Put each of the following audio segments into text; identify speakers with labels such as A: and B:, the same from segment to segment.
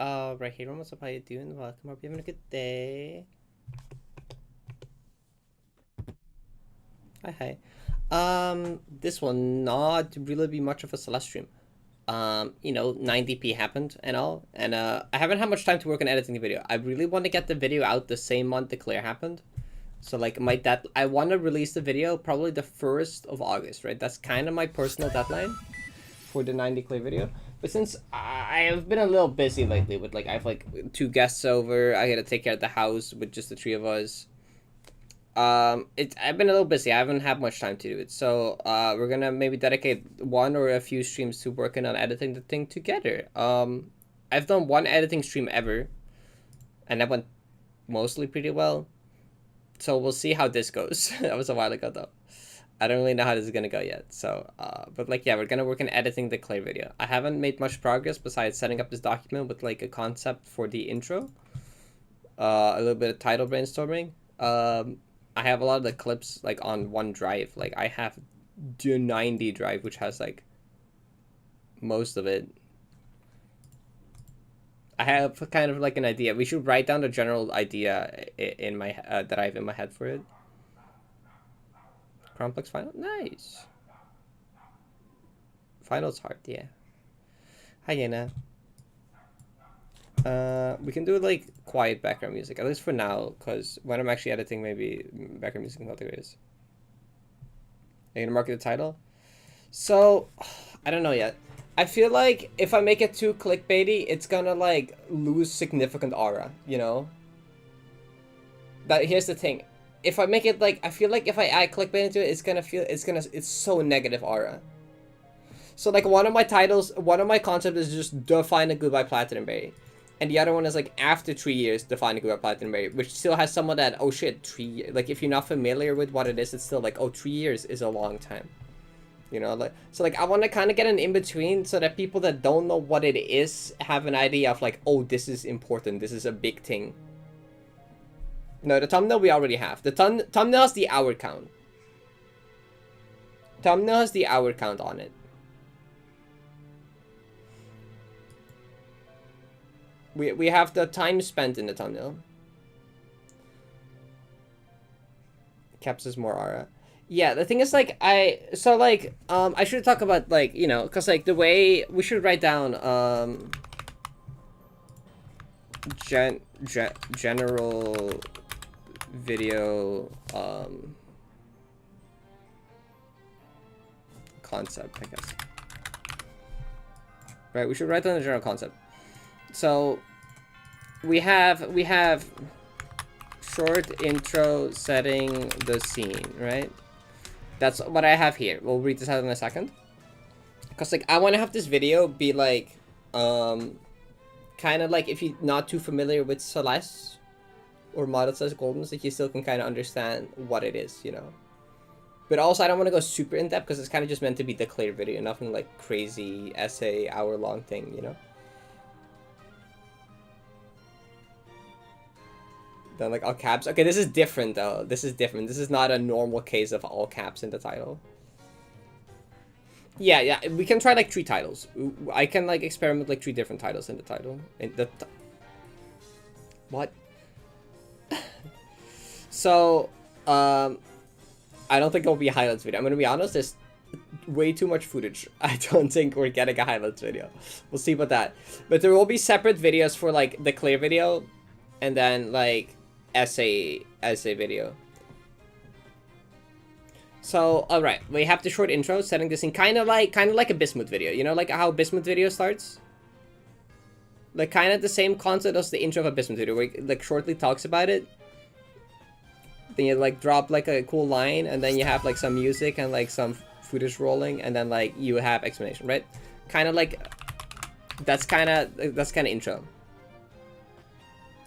A: Right here, what's up? How you doing? Welcome. Hope you're having a good day. Hi. This will not really be much of a Celeste stream. 90p happened and all, and I haven't had much time to work on editing the video. I really want to get the video out the same month Declare happened. So like I want to release the video probably the 1st of August, right? That's kind of my personal deadline for the 90 Declare video. But since I have been a little busy lately with I have 2 guests over, I gotta take care of the house with just the 3 of us. I've been a little busy. I haven't had much time to do it. So we're gonna maybe dedicate 1 or a few streams to working on editing the thing together. I've done 1 editing stream ever, and that went mostly pretty well. So we'll see how this goes. That was a while ago though. I don't really know how this is gonna go yet. So, but yeah, we're gonna work on editing the Clay video. I haven't made much progress besides setting up this document with a concept for the intro. A little bit of title brainstorming. I have a lot of the clips on OneDrive. I have the 90 drive, which has most of it. I have kind of an idea. We should write down the general idea in my that I have in my head for it. Complex final, nice. Final's hard, yeah. Hi, Yena. We can do quiet background music, at least for now, because when I'm actually editing, maybe background music is not the greatest. Are you gonna market the title? So, I don't know yet. I feel like if I make it too clickbaity, it's gonna lose significant aura, you know? But here's the thing. If I make it I feel like if I add clickbait into it, it's so negative aura. So one of my concepts is just define a goodbye Platinum Berry. And the other one is after 3 years, define a goodbye Platinum Berry, which still has some of that, oh shit, 3 years. If you're not familiar with what it is, it's still oh, 3 years is a long time. You know, so I want to kind of get an in-between so that people that don't know what it is have an idea of oh, this is important, this is a big thing. No, the thumbnail we already have. The thumbnail has the hour count. Thumbnail has the hour count on it. We have the time spent in the thumbnail. Caps is more aura. Yeah, the thing is I should talk about because the way we should write down general video concept, I guess. Right, we should write down the general concept. So we have short intro setting the scene, right? That's what I have here. We'll read this out in a second. Cause I want to have this video be kind of if you're not too familiar with Celeste or Model Celeste Goldens, you still can kind of understand what it is, you know. But also I don't want to go super in depth because it's kind of just meant to be the clear video, nothing crazy essay hour-long thing, you know. Then all caps. Okay, this is different though. This is different. This is not a normal case of all caps in the title. Yeah, we can try 3 titles. I can experiment with 3 different titles in the title. What? So, I don't think it'll be a highlights video. I'm gonna be honest, there's way too much footage. I don't think we're getting a highlights video. We'll see about that. But there will be separate videos for the clear video, and then essay video. So, alright, we have the short intro, setting this in kind of like a Bismuth video. You know, how a Bismuth video starts? Kind of the same concept as the intro of a Bismuth video, where it shortly talks about it. Then you drop a cool line, and then you have some music and some footage rolling, and then you have explanation, right? Kind of that's kind of intro.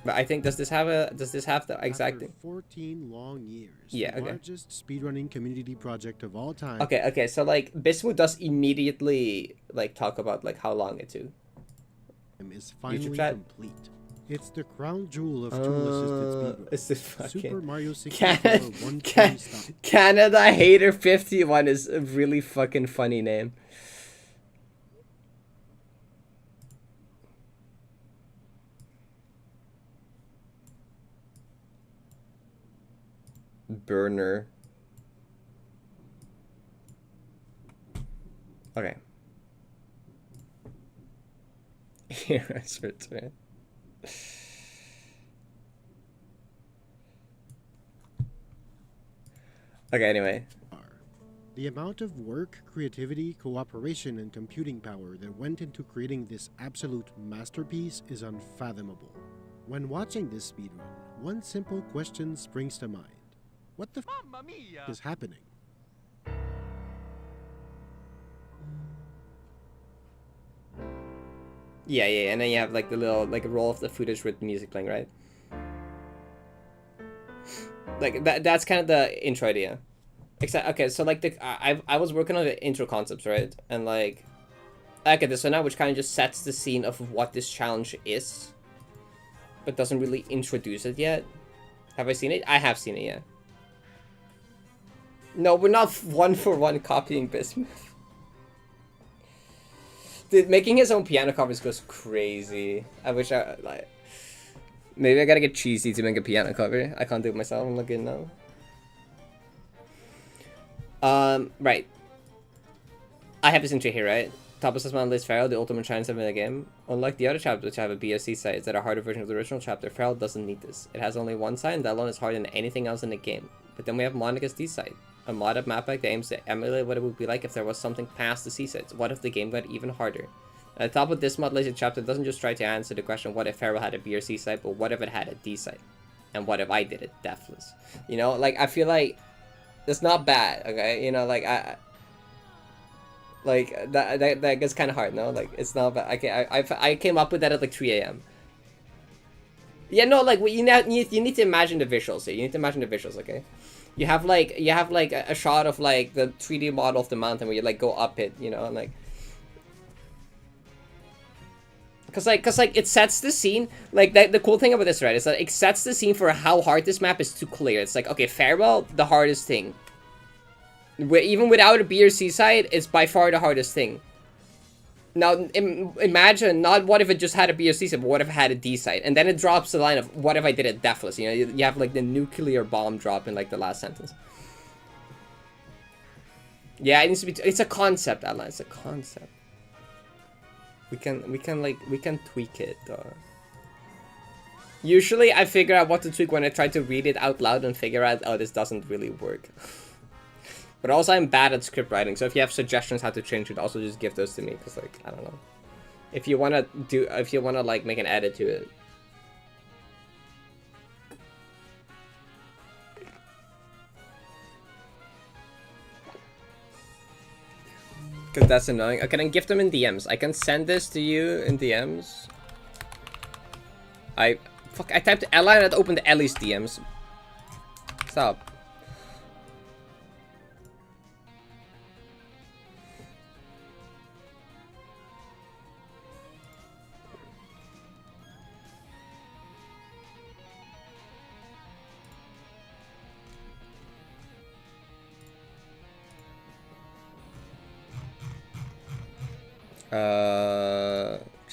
A: But I think does this have the exact thing?
B: 14 long years.
A: Yeah, okay.
B: Largest speedrunning community project of all time.
A: Okay, so Bismuth does immediately talk about how long it took.
B: Is finally complete. It's the crown jewel of tool-assisted speedrun.
A: It's the fucking
B: Super Mario 64
A: Canada Hater 51 is a really fucking funny name. burner. Okay. Here, it's return. Okay, anyway.
B: The amount of work, creativity, cooperation, and computing power that went into creating this absolute masterpiece is unfathomable. When watching this speedrun, one simple question springs to mind. What the f is happening?
A: Yeah, and then you have like the little like roll of the footage with music playing, right? Like that's kind of the intro idea. Except okay, so like I was working on the intro concepts, right? And like I get this one now, which kind of just sets the scene of what this challenge is, but doesn't really introduce it yet. Have I seen it? I have seen it, yeah. No, we're not one-for-one copying Bismuth. Dude, making his own piano covers goes crazy. I wish I, like... Maybe I gotta get cheesy to make a piano cover. I can't do it myself, I'm not good enough. Right. I have this intro here, right? Top of this list, Feral, the ultimate challenge in the game. Unlike the other chapters which have a BOC sites that are harder version of the original chapter, Feral doesn't need this. It has only one side, and that alone is harder than anything else in the game. But then we have Monica's D site, a modded map pack that aims to emulate what it would be like if there was something past the C sites. What if the game got even harder? At the top of this mod lazy chapter doesn't just try to answer the question what if Feral had a B or C site, but what if it had a D site? And what if I did it deathless? You know, like I feel like it's not bad, okay? You know, like that gets kind of hard, no? Like it's not bad. I came up with that at like 3 a.m. Yeah, no, like you need to imagine the visuals here. You need to imagine the visuals, okay? You have like a shot of like the 3D model of the mountain where you like go up it, you know, and like. Cause like it sets the scene. Like the cool thing about this, right, is that it sets the scene for how hard this map is to clear. It's like, okay, Farewell, the hardest thing. Even without a B or C side, it's by far the hardest thing. Now imagine not what if it just had a B or C side, but what if it had a D side, and then it drops the line of what if I did it deathless. You know, you have like the nuclear bomb drop in like the last sentence. Yeah, it needs to be. It's a concept, Alan. It's a concept. We can tweak it though. Usually I figure out what to tweak when I try to read it out loud and figure out, oh, this doesn't really work. But also I'm bad at script writing, so if you have suggestions how to change it, also just give those to me, because like, I don't know. If you wanna like make an edit to it. Because that's annoying. Okay, then gift them in DMs. I can send this to you in DMs. I typed Ella and it opened Ellie's DMs. Stop.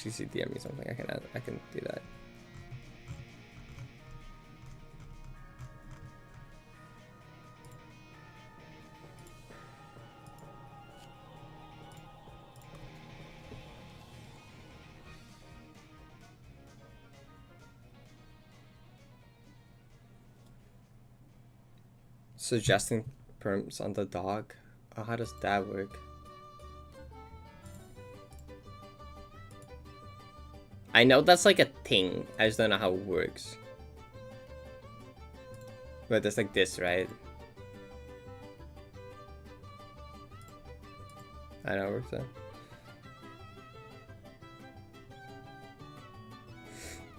A: CCDM me something. I can do that. Suggesting perms on the dog. Oh, how does that work? I know that's like a thing. I just don't know how it works. But it's like this, right? I know it works though.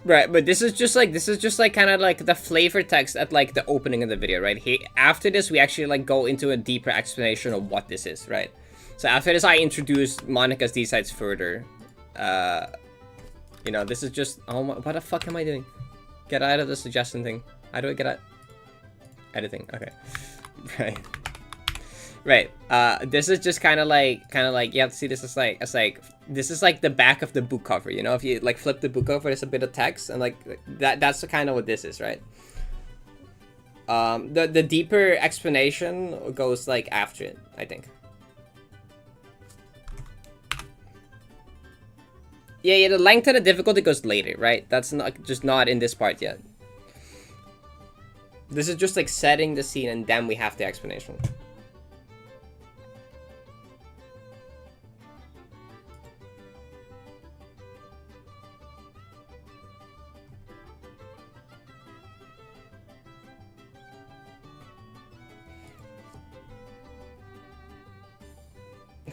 A: Right, but this is just like kind of like the flavor text at like the opening of the video, right? After this, we actually like go into a deeper explanation of what this is, right? So after this, I introduce Monica's D-sides further. You know, this is just, oh my, what the fuck am I doing? Get out of the suggestion thing. How do I get out? Editing, okay. Right. Right, this is just kind of like, you have to see this as like, this is like the back of the book cover, you know? If you like flip the book over, there's a bit of text, and like, that's kind of what this is, right? The deeper explanation goes like after it, I think. Yeah, the length and the difficulty goes later, right? That's not in this part yet. This is just like setting the scene, and then we have the explanation.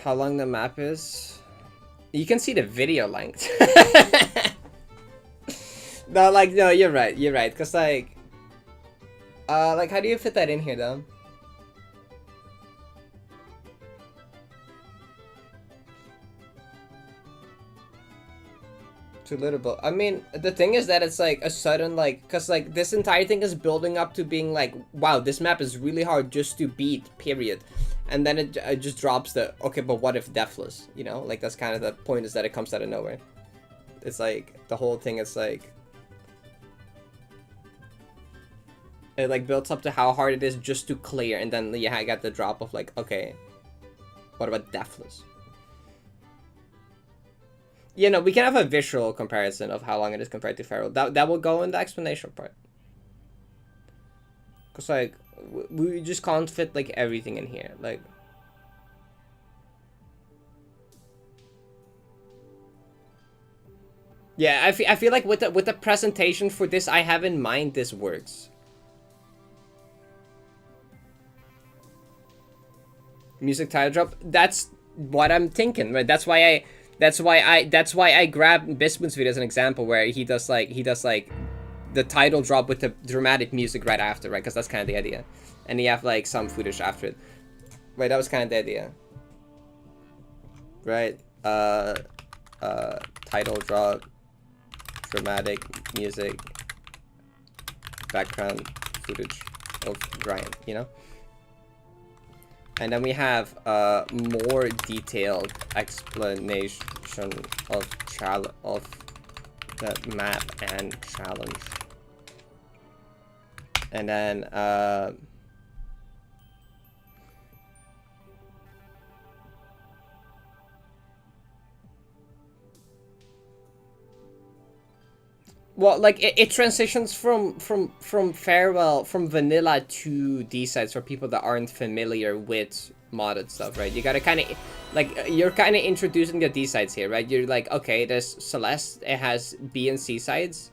A: How long the map is? You can see the video length. No, like, no, you're right, because like how do you fit that in here though? Too little, but I mean, the thing is that it's like a sudden, like, because like this entire thing is building up to being like, wow, this map is really hard just to beat, period. And then it just drops the, okay, but what if deathless, you know? Like, that's kind of the point, is that it comes out of nowhere. It's like, the whole thing is like, it like builds up to how hard it is just to clear, and then yeah, I got the drop of like, okay, what about deathless? You know, we can have a visual comparison of how long it is compared to Feral. That will go in the explanation part. Cause like, we just can't fit like everything in here. Like, yeah, I feel like with the presentation for this, I have in mind this works. Music title drop. That's what I'm thinking, right? That's why I grabbed Bismuth's video as an example, where he does like the title drop with the dramatic music right after, right? Because that's kind of the idea, and you have like some footage after it, right? That was kind of the idea, right? Title drop, dramatic music, background footage of Ryan, you know. And then we have more detailed explanation of the map and challenge. And then well, like it transitions from farewell, from vanilla to D-sides for people that aren't familiar with modded stuff, right? You gotta kind of like, you're kind of introducing the D-sides here, right? You're like, okay, there's Celeste, it has B and C sides,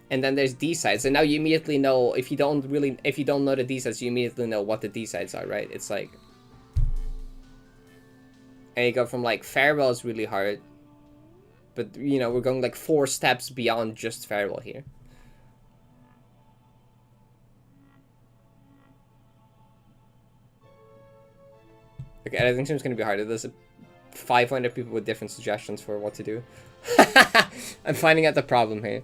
A: and then there's D-sides, and now you immediately know, if you don't know the D-sides, you immediately know what the D-sides are, right? It's like, and you go from like farewell is really hard, but you know, we're going like 4 steps beyond just farewell here. Okay, editing seems gonna be harder. There's 500 people with different suggestions for what to do. I'm finding out the problem here.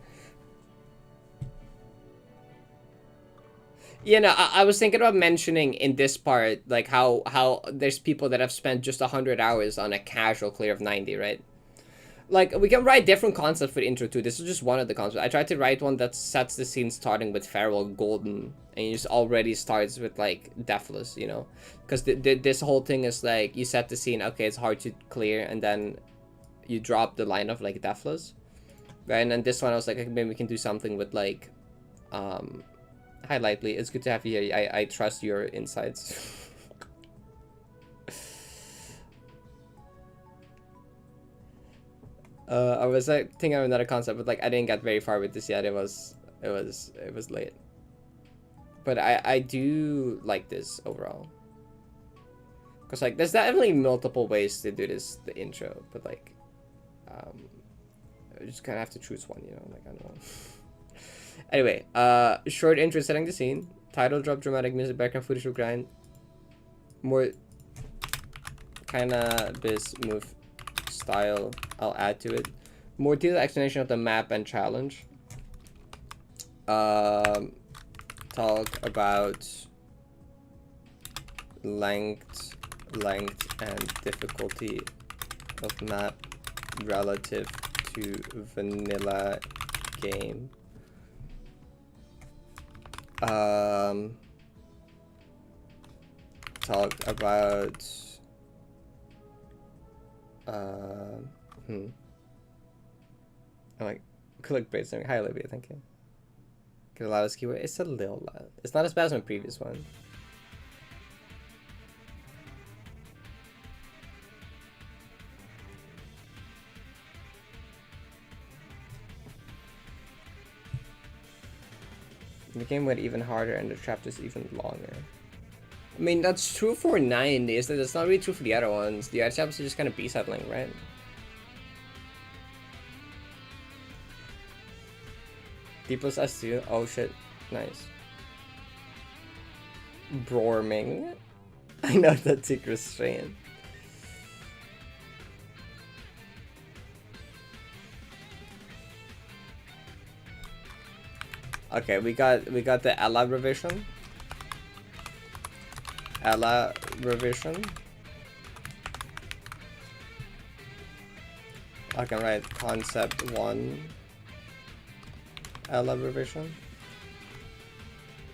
A: You know, I was thinking about mentioning in this part, like how there's people that have spent just 100 hours on a casual clear of 90, right? Like, we can write different concepts for the intro too. This is just one of the concepts. I tried to write one that sets the scene starting with Farewell Golden, and it just already starts with like Deathless, you know, because this whole thing is like, you set the scene, okay, it's hard to clear, and then you drop the line of like Deathless, right? And then this one I was like, okay, maybe we can do something with like, hi Lightly, it's good to have you here. I trust your insights. I was like thinking of another concept, but like I didn't get very far with this yet. It was late. But I do like this overall. Cause like there's definitely multiple ways to do this, the intro, but like I just kind of have to choose one, you know, like I don't know. Anyway, short intro setting the scene, title drop, dramatic music, background footage of grind, more kinda biz move style I'll add to it, more detailed explanation of the map and challenge, talk about length and difficulty of map relative to vanilla game, talk about I'm like clickbait something. Hi Olivia, thank you. Get a lot of keyword. It's a little loud. It's not as bad as my previous one. The game went even harder and the trap is even longer. I mean, that's true for 90, is that it's not really true for the other ones. The other traps are just kind of B-settling, right? D plus S2, oh shit, nice. Brorming. I know that took restraint. Okay, we got the Ella revision. Ella revision. I can write concept 1 Ella revision.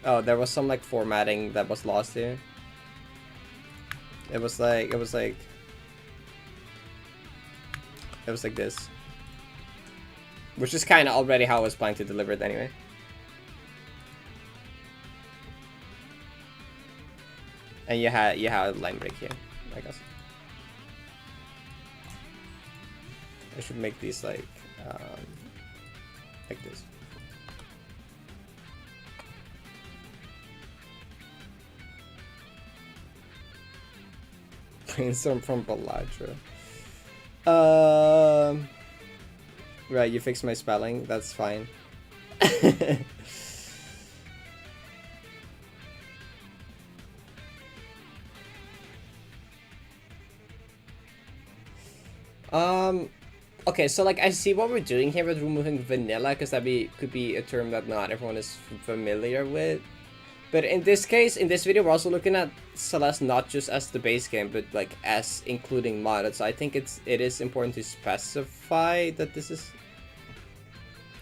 A: Oh, there was some like formatting that was lost here. It was like this. Which is kind of already how I was planning to deliver it anyway. And you had a line break here, I guess. I should make these like this. Brainstorm from Bellagio. Right, you fixed my spelling. That's fine. Okay, so like I see what we're doing here with removing vanilla, because that could be a term that not everyone is familiar with. But in this case, in this video, we're also looking at Celeste not just as the base game, but like as including modded. So I think it is important to specify that this is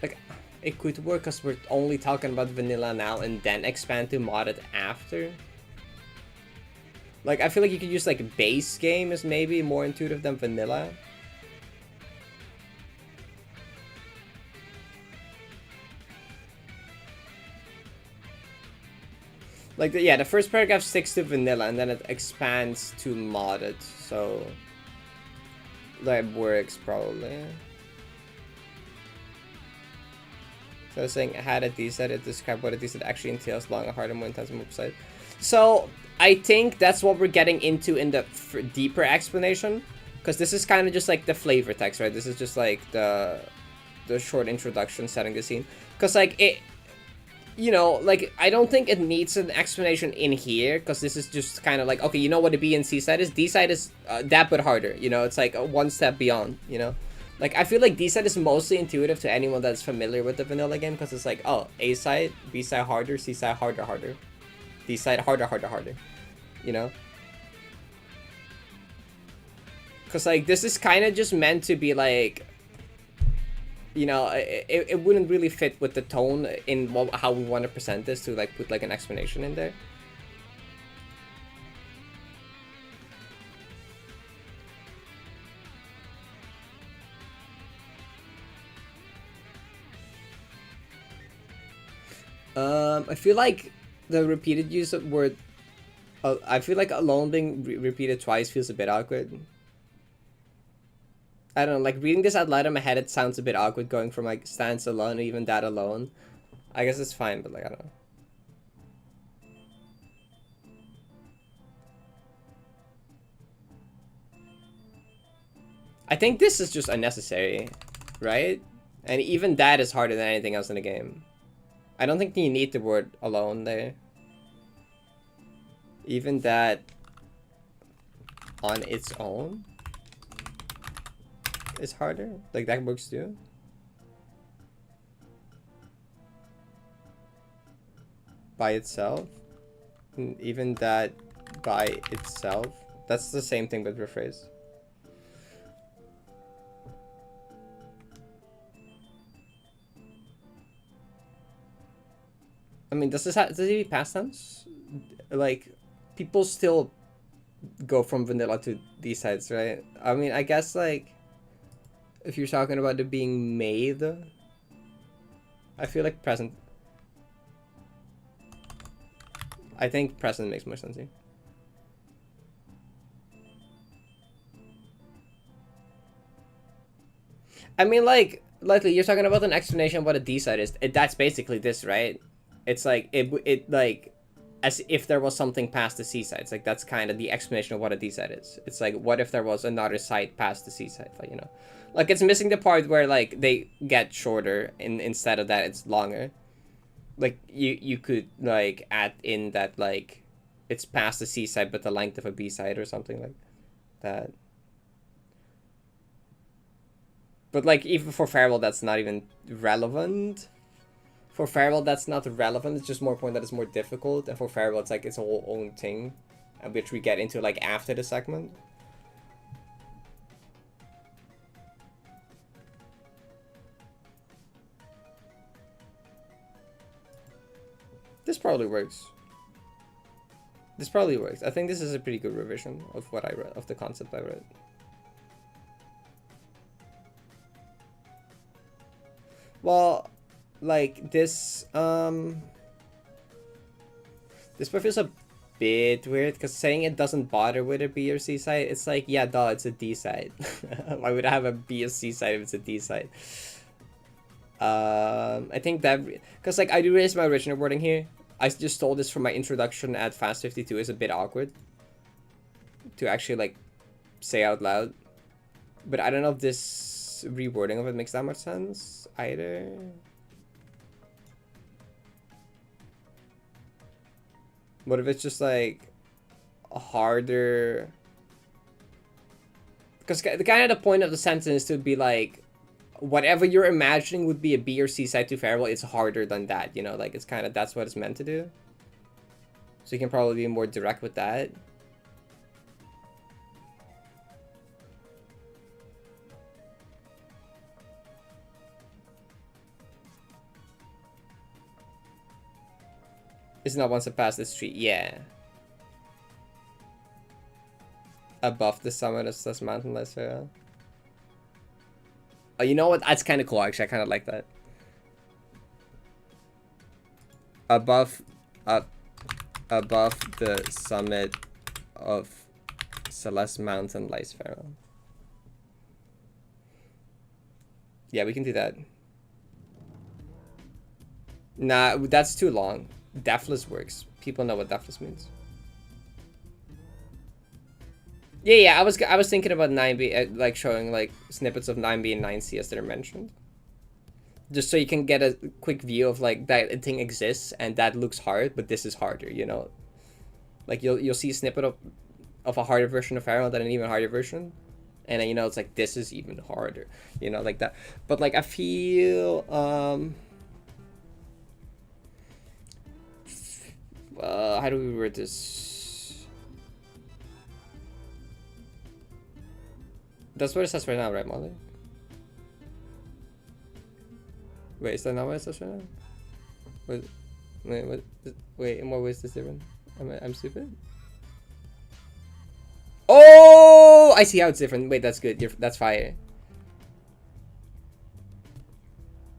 A: like it could work, because we're only talking about vanilla now and then expand to modded after. Like I feel like you could use like base game is maybe more intuitive than vanilla. Like, the first paragraph sticks to vanilla, and then it expands to modded, so that works probably. So I was saying, had a D-set, it described what a D-set actually entails, long, hard, and more intense move side. So I think that's what we're getting into in the deeper explanation, because this is kind of just like the flavor text, right? This is just like the short introduction setting the scene, because like it. You know, like, I don't think it needs an explanation in here, because this is just kind of like, okay, you know what a B and C side is? D side is that but harder, you know? It's like one step beyond, you know? Like, I feel like D side is mostly intuitive to anyone that's familiar with the vanilla game, because it's like, oh, A side, B side harder, C side harder, harder. D side harder, harder, harder. You know? Because, like, this is kind of just meant to be like, you know, it wouldn't really fit with the tone in how we want to present this, to like put like an explanation in there. I feel like the repeated use of word, I feel like alone being repeated twice feels a bit awkward. I don't know, like reading this out loud in my head, it sounds a bit awkward going from like stands alone, even that alone. I guess it's fine, but like, I don't know. I think this is just unnecessary, right? And even that is harder than anything else in the game. I don't think you need the word alone there. Even that on its own is harder. Like, that works too. By itself. And even that by itself. That's the same thing but rephrased. I mean, does it be past tense? Like, people still go from vanilla to these sides, right? I mean, I guess like if you're talking about it being made, I feel like present. I think present makes more sense here. I mean, like, likely you're talking about an explanation of what a D side is. That's basically this, right? It's like it like as if there was something past the C side. It's like that's kind of the explanation of what a D side is. It's like what if there was another side past the C side, like, you know, like it's missing the part where like they get shorter and instead of that it's longer. Like you could like add in that like it's past the C side but the length of a B side or something like that. But like even for Farewell, that's not even relevant. For Farewell, that's not relevant. It's just more point that it's more difficult. And for Farewell, it's like its whole own thing, which we get into like after the segment. This probably works. This probably works. I think this is a pretty good revision of what I read, of the concept I read. Well, like this this part feels a bit weird because saying it doesn't bother with a B or C side, it's like, yeah, duh, it's a D side. Why would I have a B or C side if it's a D side? I think that because like I do raise my original wording here. I just stole this from my introduction at Fast 52 is a bit awkward to actually like say out loud, but I don't know if this rewording of it makes that much sense either. What if it's just like a harder? Because the kind of the point of the sentence is to be like, whatever you're imagining would be a B or C side to Farewell, it's harder than that, you know, like it's kind of, that's what it's meant to do. So you can probably be more direct with that. It's not once it past the street, yeah. Above the summit of this mountain, let's say. Oh, you know what? That's kind of cool, actually. I kind of like that. Above the summit of Celeste mountain lies Pharaoh. Yeah, we can do that. Nah, that's too long. Deathless works. People know what deathless means. Yeah, I was thinking about 9B, like showing like snippets of 9B and 9C as they're mentioned. Just so you can get a quick view of like that thing exists and that looks hard, but this is harder, you know? Like you'll see a snippet of a harder version of Pharaoh than an even harder version. And then, you know, it's like this is even harder, you know, like that. But like I feel how do we word this? That's what it says right now, right, Molly? Wait, is that not what it says right now? Wait, in what way is this different? I'm stupid? Oh, I see how it's different. Wait, that's good. That's fire.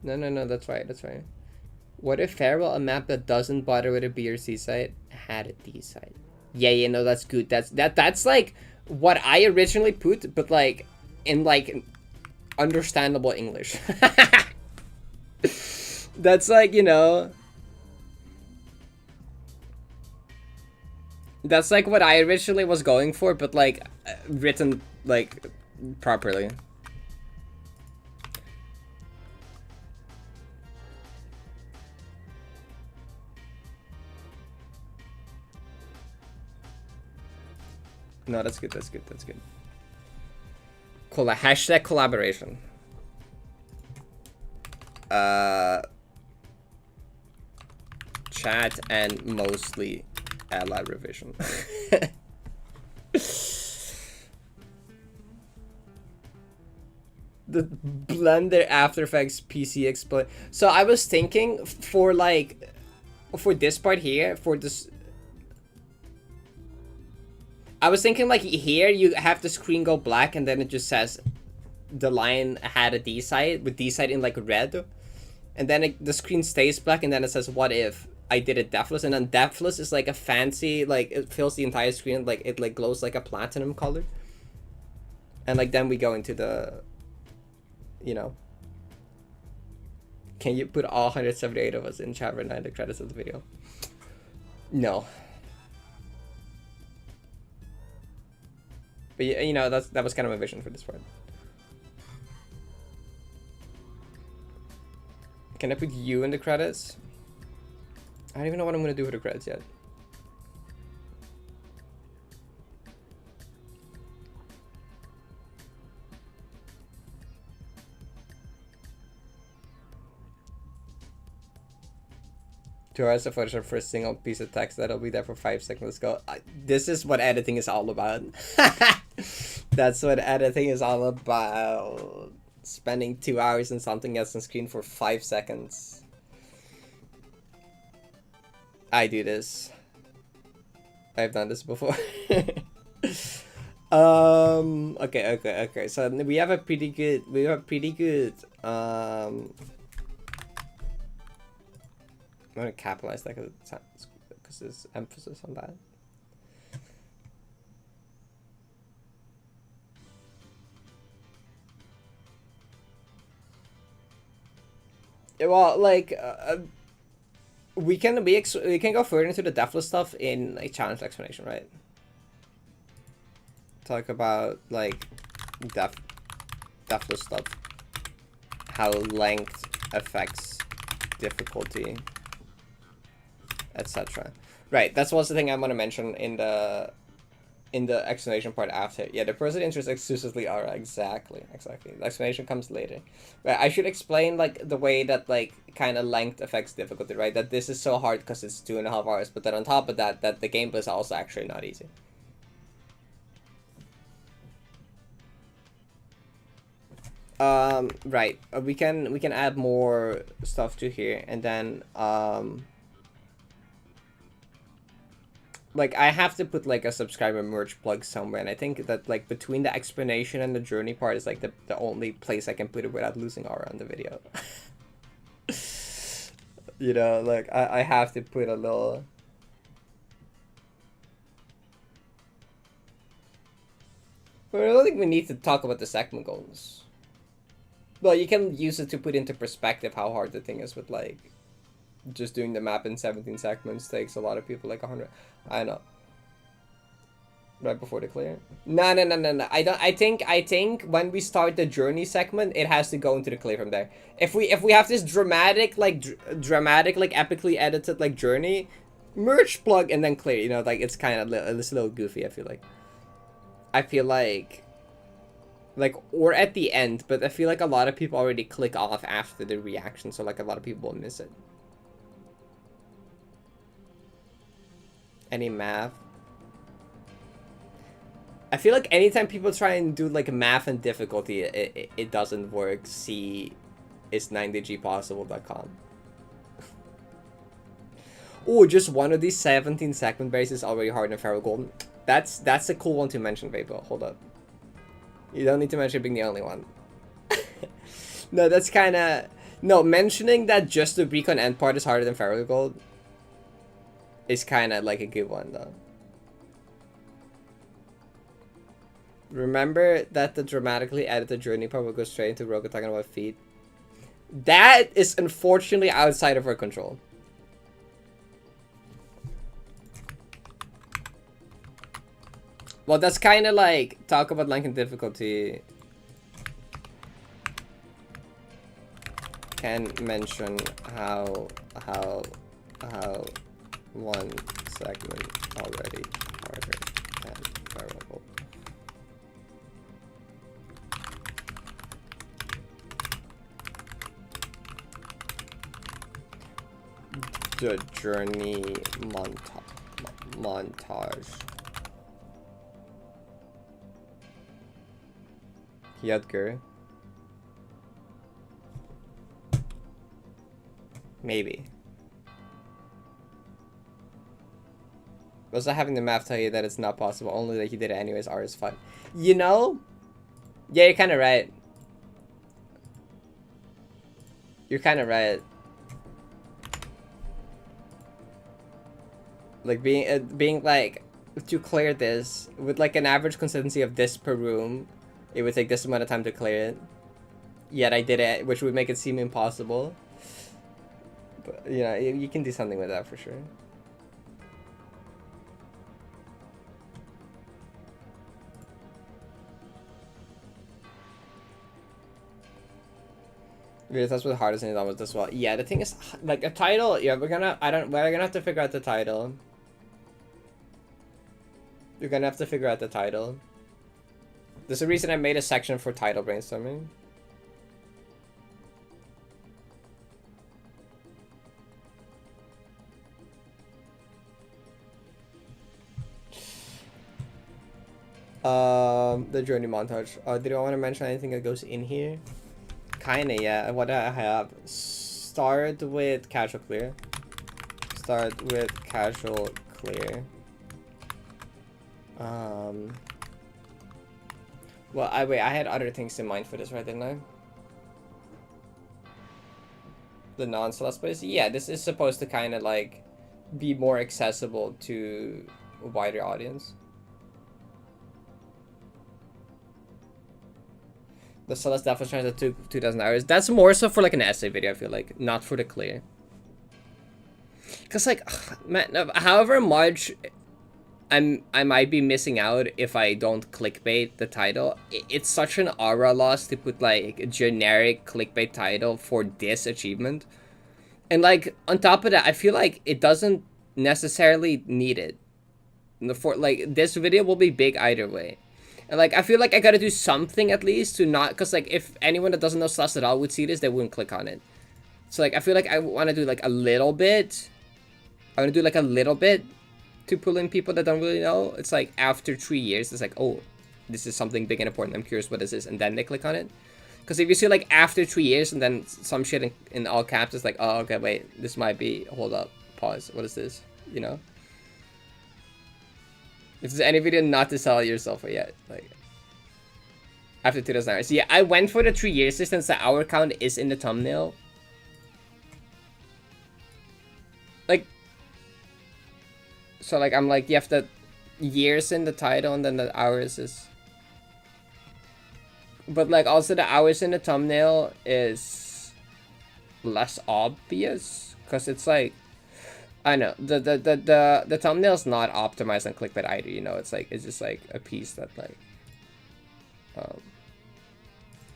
A: No, that's fire. That's fire. What if Farewell, a map that doesn't bother with a B or C side, had a D side? Yeah, no, that's good. That's like what I originally put, but like in like understandable English. That's like, you know, that's like what I originally was going for, but like written like properly. No, that's good. That's good. That's good. Hashtag collaboration. Chat and mostly ally revision. The Blender After Effects PC explain. So I was thinking for like, for this part here, for this. I was thinking like here you have the screen go black and then it just says the line had a D side with D side in like red, and then the screen stays black and then it says what if I did it deathless, and then deathless is like a fancy, like it fills the entire screen, like it like glows like a platinum color, and like then we go into the, you know. Can you put all 178 of us in chat right now in the credits of the video? No. But you know, that was kind of my vision for this part. Can I put you in the credits? I don't even know what I'm gonna do with the credits yet. To us, the Photoshop for a single piece of text that'll be there for 5 seconds. Let's go. This is what editing is all about. That's what editing is all about. Spending 2 hours in something else on screen for 5 seconds. I do this. I've done this before. Okay. So we have a pretty good. I'm gonna capitalize that because there's emphasis on that. Well, like we can go further into the deathless stuff in a challenge explanation, right? Talk about like deathless stuff, how length affects difficulty, etc. Right, that's what's the thing I'm gonna mention in the explanation part after. Yeah, the person interests exclusively are exactly. The explanation comes later. Right, I should explain like the way that like kind of length affects difficulty, right? That this is so hard because it's 2.5 hours, but then on top of that, that the gameplay is also actually not easy. Right, we can add more stuff to here, and then like I have to put like a subscriber merch plug somewhere, and I think that like between the explanation and the journey part is like the only place I can put it without losing aura on the video. You know, like I have to put a little. But I don't think we need to talk about the segment goals. Well, you can use it to put into perspective how hard the thing is with like just doing the map in 17 segments takes a lot of people like 100. I know. Right before the clear. No. I think when we start the journey segment, it has to go into the clear from there. If we have this dramatic like epically edited like journey, merge plug and then clear. You know, like it's kind of it's a little goofy. I feel like or at the end, but I feel like a lot of people already click off after the reaction, so like a lot of people will miss it. Any math? I feel like anytime people try and do like math and difficulty, it doesn't work. See is 90gpossible.com. Oh, just one of these 17 segment bases is already hard in Feral Golden. That's a cool one to mention, Vapor. Hold up. You don't need to mention being the only one. No, that's kind of... No, mentioning that just the recon end part is harder than Feral Gold is kind of like a good one, though. Remember that the dramatically edited journey part will go straight into Roka talking about feet? That is unfortunately outside of our control. Well, that's kind of like talk about length and difficulty. Can mention how one segment already harder than variable. The journey montage. Yudger. Maybe. Was not having the math tell you that it's not possible, only that he did it anyways. R is fun. You know? Yeah, you're kind of right. You're kind of right. Like being like, to clear this with like an average consistency of this per room, it would take this amount of time to clear it. Yet I did it, which would make it seem impossible. But you know, you can do something with that for sure. That's what the hardest thing is almost as well. Yeah, the thing is, like a title. Yeah, we're gonna have to figure out the title. You're gonna have to figure out the title. There's a reason I made a section for title brainstorming. The journey montage. Did I want to mention anything that goes in here? Kinda, yeah. What I have. Start with casual clear. Start with casual clear. Well, I had other things in mind for this, right, didn't I? The non-Celeste place? Yeah, this is supposed to kind of like be more accessible to a wider audience. The Celeste Death was trying to 2,000 hours. That's more so for like an essay video, I feel like, not for the clear. Cause like, man, however much I might be missing out if I don't clickbait the title. It's such an aura loss to put like a generic clickbait title for this achievement. And like on top of that, I feel like it doesn't necessarily need it. For like this video will be big either way. And like I feel like I gotta do something at least to not, cause like if anyone that doesn't know Celeste at all would see this, they wouldn't click on it. So like I feel like I want to do like a little bit. I want to do like a little bit to pull in people that don't really know. It's like after 3 years, it's like, oh, this is something big and important. I'm curious what this is, and then they click on it. Because if you see like after 3 years and then some shit in all caps, it's like, oh, okay, wait, this might be. Hold up, pause. What is this? You know. If there's any video not to sell yourself yet, like after 2,000 hours. Yeah, I went for the 3 years since the hour count is in the thumbnail. Like, so like I'm like, you have the years in the title and then the hours is. But like also the hours in the thumbnail is less obvious because it's like, I know the thumbnail's not optimized on clickbait either, you know. It's like it's just like a piece that like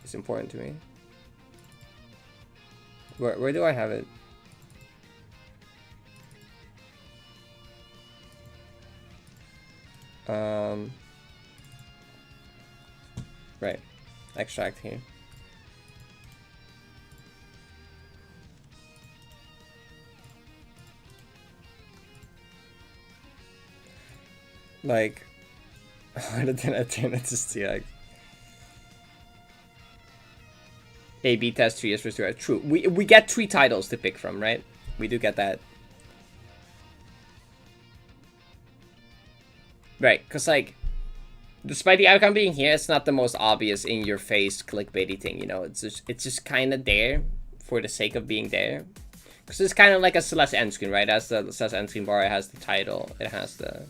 A: it's important to me. Where do I have it? Right, extract here. Like, why did I turn it to CX? A/B test 3 years for 2 hours. True. We get 3 titles to pick from, right? We do get that. Right, because like, despite the outcome being here, it's not the most obvious in your face clickbaity thing, you know. It's just kind of there for the sake of being there. Because it's kind of like a Celeste end screen, right? As the Celeste end screen bar, it has the title, it has the.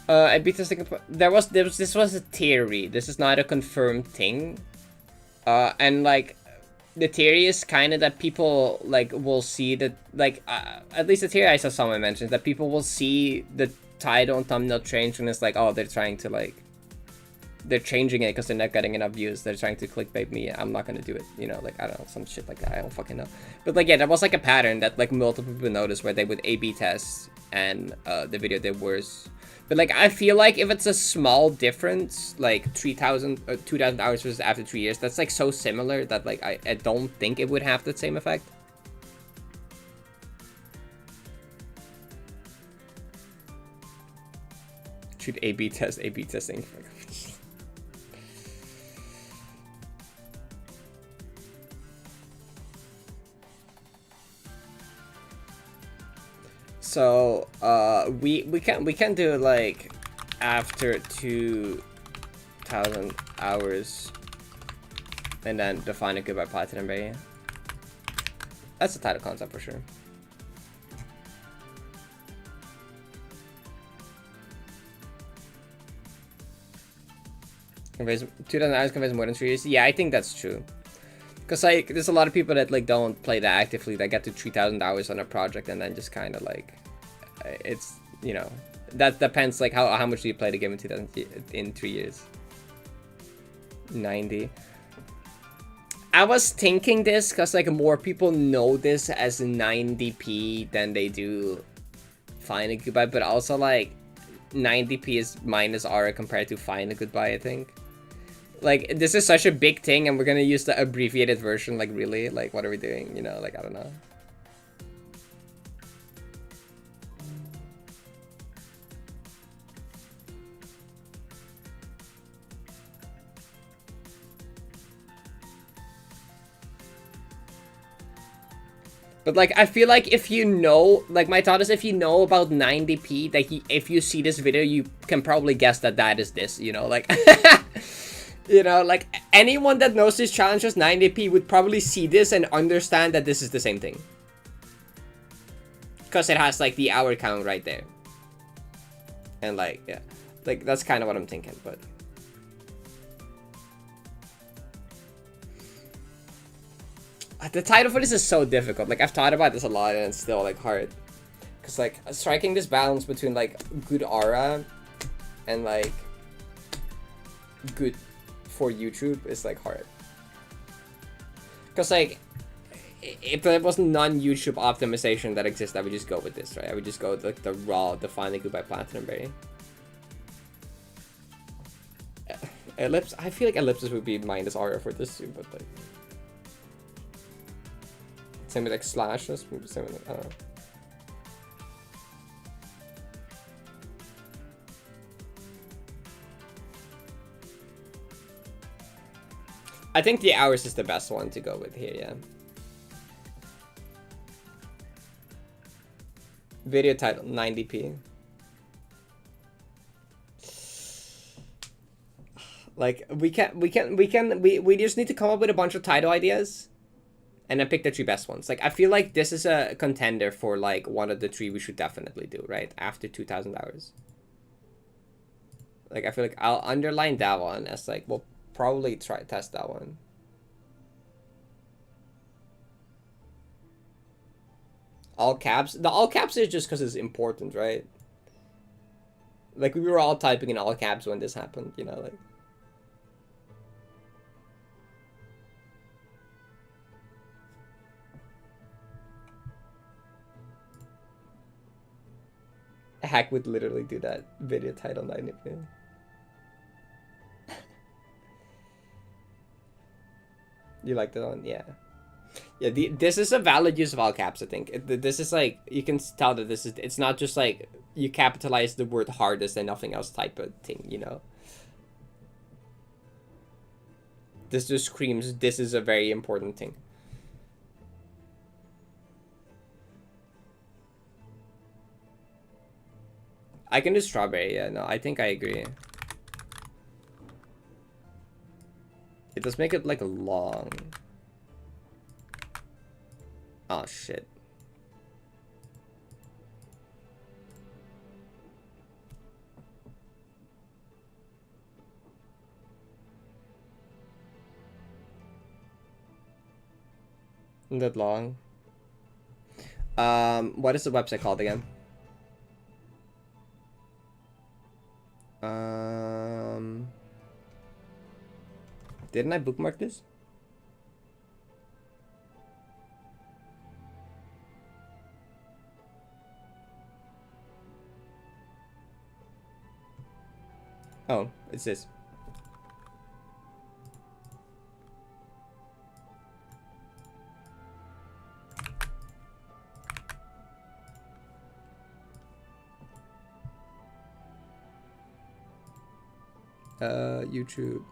A: I beat this thing. This was a theory. This is not a confirmed thing. And like, the theory is kind of that people like will see that like at least the theory I saw someone mention that people will see the title and thumbnail change and it's like, oh, they're trying to like, they're changing it because they're not getting enough views. They're trying to clickbait me. I'm not gonna do it. You know, like I don't know, some shit like that. I don't fucking know. But like, yeah, that was like a pattern that like multiple people noticed where they would A/B test and the video did worse. But like, I feel like if it's a small difference, like 3,000 or 2,000 hours versus after 3 years, that's like so similar that like I don't think it would have the same effect. Should A/B testing. So we can do like after 2,000 hours, and then define a goodbye platinum bay. That's the title concept for sure. Conveys 2,000 hours conveys more than 3 years. Yeah, I think that's true. Cause like there's a lot of people that like don't play that actively, that get to 3,000 hours on a project and then just kind of like, it's, you know, that depends like how much do you play the game in 3 years. 90. I was thinking this because like more people know this as 90p than they do Find a Goodbye, but also like 90p is minus aura compared to Find a Goodbye, I think. Like, this is such a big thing, and we're gonna use the abbreviated version, like, really? Like, what are we doing? You know, like, I don't know. But, like, I feel like if you know, like, my thought is if you know about 90p, that if you see this video, you can probably guess that that is this, you know, like... You know, like, anyone that knows this challenge is 90p would probably see this and understand that this is the same thing. Because it has, like, the hour count right there. And, like, yeah. Like, that's kind of what I'm thinking, but... The title for this is so difficult. Like, I've thought about this a lot and it's still, like, hard. Because, like, striking this balance between, like, good aura and, like, good... for YouTube is like hard, because like if there was non-YouTube optimization that exists, I would just go with this, right? I would just go with like the raw Find a Goodbye platinum berry. Ellipse, I feel like ellipses would be minus aura for this too, but like same with like slashes, maybe same with, I don't know. I think the hours is the best one to go with here, yeah. Video title, 90p. Like, we just need to come up with a bunch of title ideas and then pick the 3 best ones. Like, I feel like this is a contender for, like, one of the 3 we should definitely do, right? After 2,000 hours. Like, I feel like I'll underline that one as, like, we'll probably test that one. All caps. The all caps is just because it's important, right? Like, we were all typing in all caps when this happened, you know, like. A hack would literally do that. Video title 90p. You like that one? Yeah. Yeah, this is a valid use of all caps, I think. This is like, you can tell that this is, it's not just like, you capitalize the word hardest and nothing else type of thing, you know? This just screams, this is a very important thing. I can do strawberry, yeah, no, I think I agree. It does make it like long. Oh shit. Isn't that long? What is the website called again? Didn't I bookmark this? Oh, it's this. YouTube.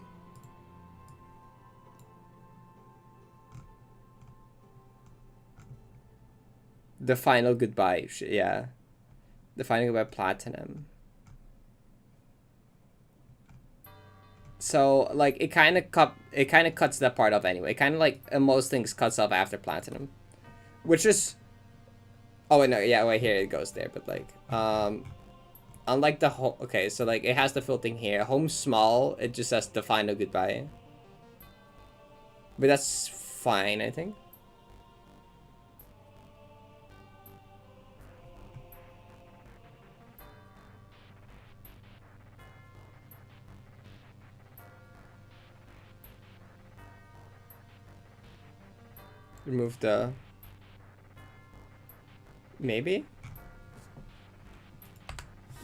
A: The final goodbye, yeah. Defining it by platinum. So like it kind of cuts that part off anyway. It kind of like most things cuts off after platinum, which is. Oh wait, no, yeah, wait, here it goes there, but like unlike the whole. Okay, so like it has the full thing here. Home small. It just says define a goodbye. But that's fine, I think. Remove the... Maybe?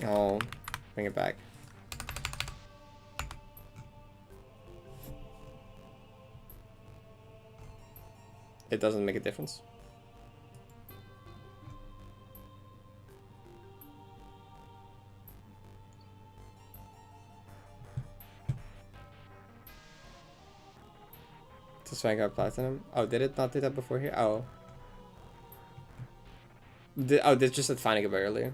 A: Oh, bring it back. It doesn't make a difference. That's why I got platinum. Oh, did it not do that before here? Oh. This just said finding it earlier.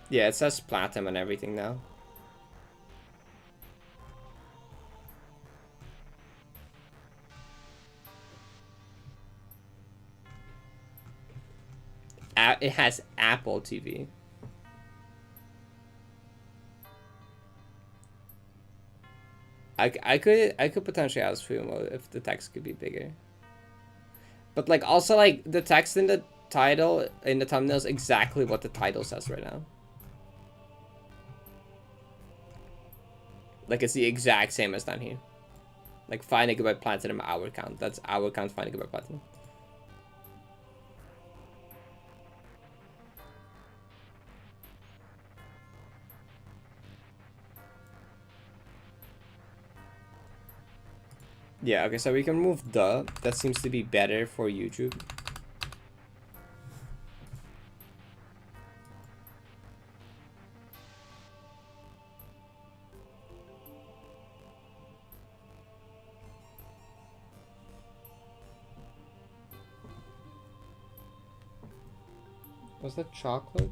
A: Yeah, it says platinum and everything now. It has Apple TV. I could potentially ask Fumo if the text could be bigger. But like also like the text in the title in the thumbnail is exactly what the title says right now. Like it's the exact same as down here. Like 5 GB platinum hour count. That's hour count 5 GB platinum. Yeah, okay, so we can remove the. That seems to be better for YouTube. Was that chocolate?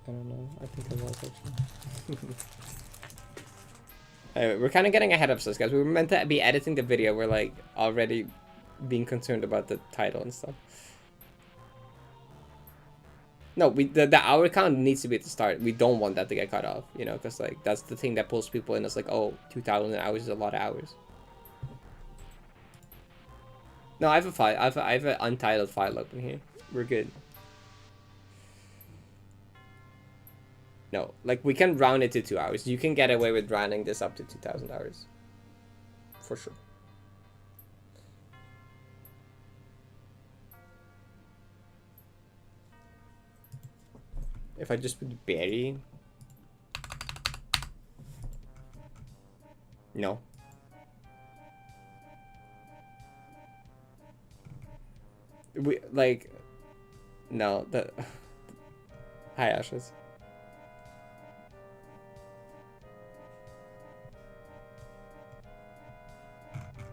A: I don't know. I think it was actually. Anyway, we're kind of getting ahead of ourselves, guys. We were meant to be editing the video. We're like already being concerned about the title and stuff. No, the hour count needs to be at the start. We don't want that to get cut off, you know, because like that's the thing that pulls people in. It's like, oh, 2,000 hours is a lot of hours. No, I have a file. I have an untitled file open here. We're good. No, like we can round it to 2 hours. You can get away with rounding this up to 2,000 hours. For sure. If I just put berry. No. We like no, that hi Ashes.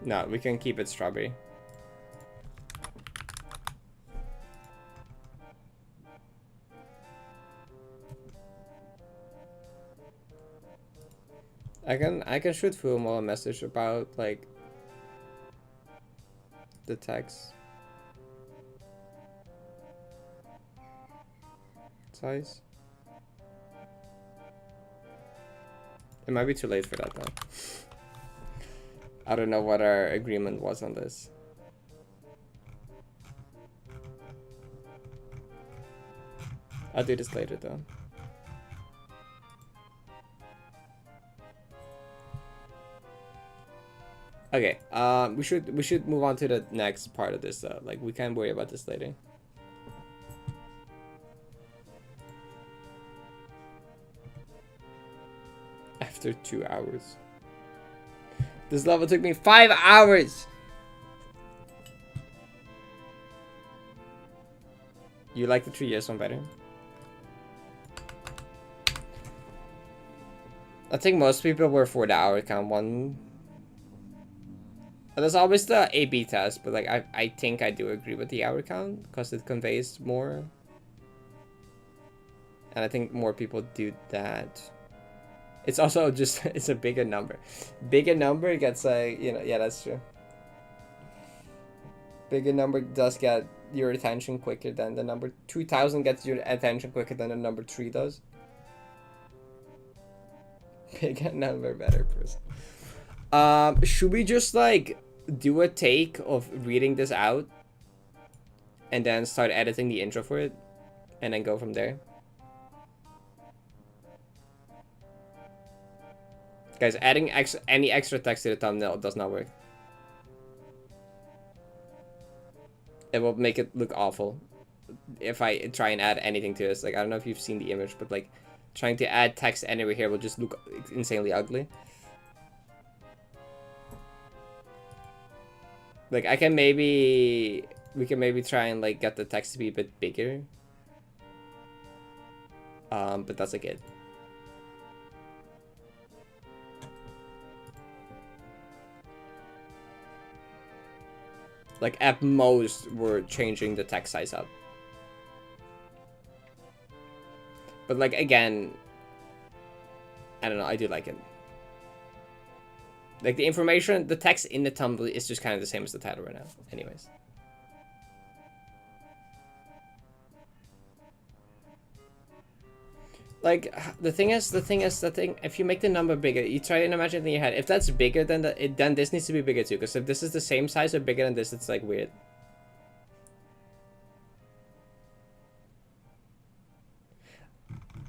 A: No, we can keep it strawberry. I can shoot Fumo a message about like the text size. It might be too late for that though. I don't know what our agreement was on this. I'll do this later though. Okay, we should move on to the next part of this though. Like we can't worry about this later. After 2 hours. This level took me 5 hours! You like the 3 years one better? I think most people were for the hour count one. There's always the A/B test, but like I think I do agree with the hour count because it conveys more, and I think more people do that. It's also just it's a bigger number. Bigger number gets like, you know, yeah, that's true. Bigger number does get your attention quicker than the number 2000 gets your attention quicker than the number 3 does. Bigger number, better person. Should we just like do a take of reading this out and then start editing the intro for it and then go from there? Guys, adding any extra text to the thumbnail does not work. It will make it look awful if I try and add anything to this. Like, I don't know if you've seen the image, but like trying to add text anywhere here will just look insanely ugly. Like, we can maybe try and like get the text to be a bit bigger. But that's like it. Like, at most, we're changing the text size up. But like, again, I don't know, I do like it. Like, the information, the text in the thumbnail is just kind of the same as the title right now. Anyways. Like, the thing is, if you make the number bigger, you try and imagine in your head, if that's bigger than then this needs to be bigger too, because if this is the same size or bigger than this, it's like weird.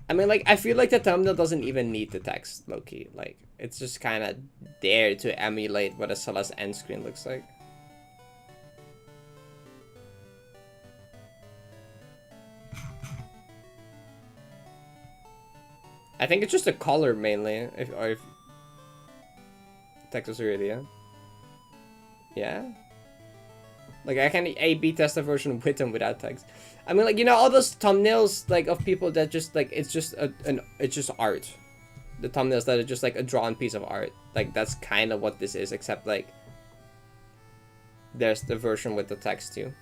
A: I mean, like, I feel like the thumbnail doesn't even need the text, low-key. Like, it's just kind of there to emulate what a Celeste end screen looks like. I think it's just a color mainly, or if text was already, yeah. Yeah. Like, I can A/B test the version with and without text. I mean, like, you know, all those thumbnails like of people that just like it's just it's just art. The thumbnails that are just like a drawn piece of art. Like, that's kind of what this is, except like there's the version with the text too.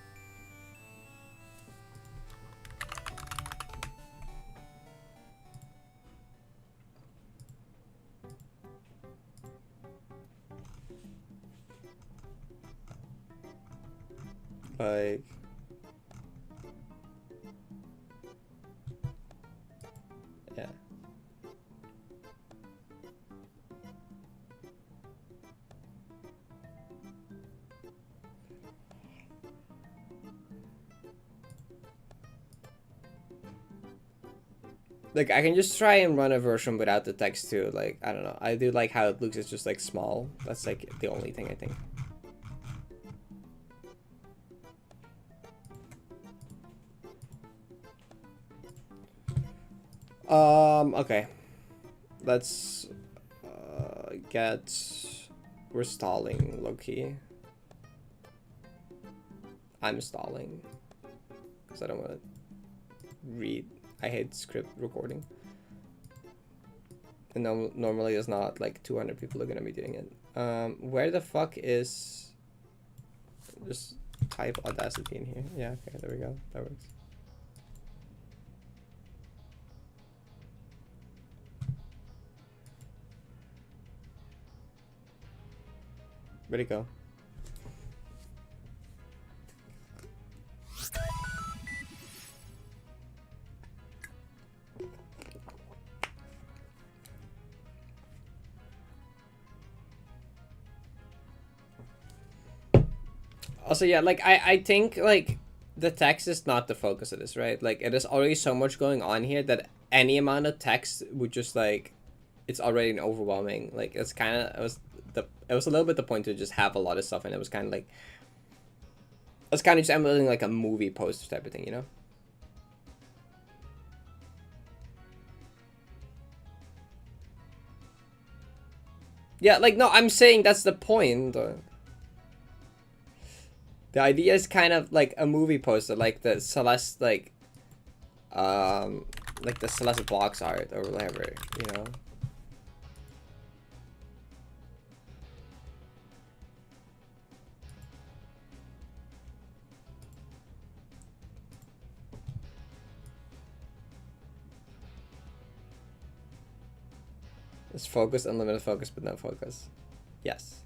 A: Like, yeah. Like, I can just try and run a version without the text too. Like, I don't know. I do like how it looks. It's just like small. That's like the only thing I think. Okay. Let's we're stalling, low-key. I'm stalling because I don't want to read. I hate script recording. And normally there's not like 200 people are gonna be doing it. Where the fuck is, just type Audacity in here. Yeah, okay, there we go. That works. Where'd it go? Also, yeah, like, I think, like, the text is not the focus of this, right? Like, it is already so much going on here that any amount of text would just, like, it's already an overwhelming, like, it's kind of, it was a little bit the point to just have a lot of stuff, and it was kind of like, it was kind of just emulating, like, a movie poster type of thing, you know? Yeah, like, no, I'm saying that's the point. The idea is kind of like a movie poster, like the Celeste, like the Celeste box art or whatever, you know. It's focus, unlimited focus, but no focus. Yes.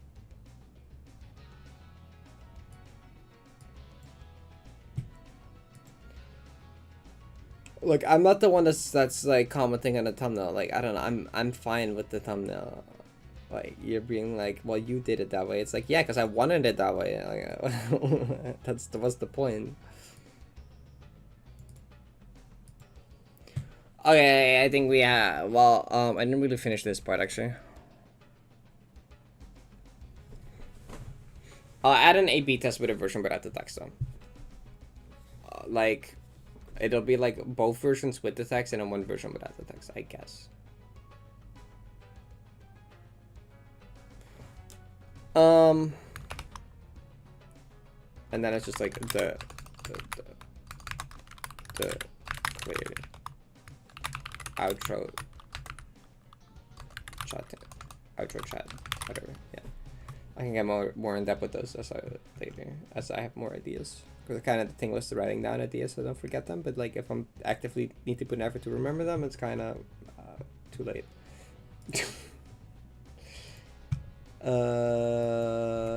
A: Look, I'm not the one that's like commenting on the thumbnail. Like, I don't know. I'm fine with the thumbnail. Like, you're being like, well, you did it that way. It's like, yeah, because I wanted it that way. Like, what's the point? Okay, I think we have. Well, I didn't really finish this part actually. I'll add an A/B test with a version without the text though. Like, it'll be like both versions with the text and then one version without the text, I guess. And then it's just like the clear outro chat, whatever. Yeah, I can get more in depth with those as I have more ideas. Because kind of the thing was writing down ideas so I don't forget them. But like if I'm actively need to put an effort to remember them, it's kind of too late.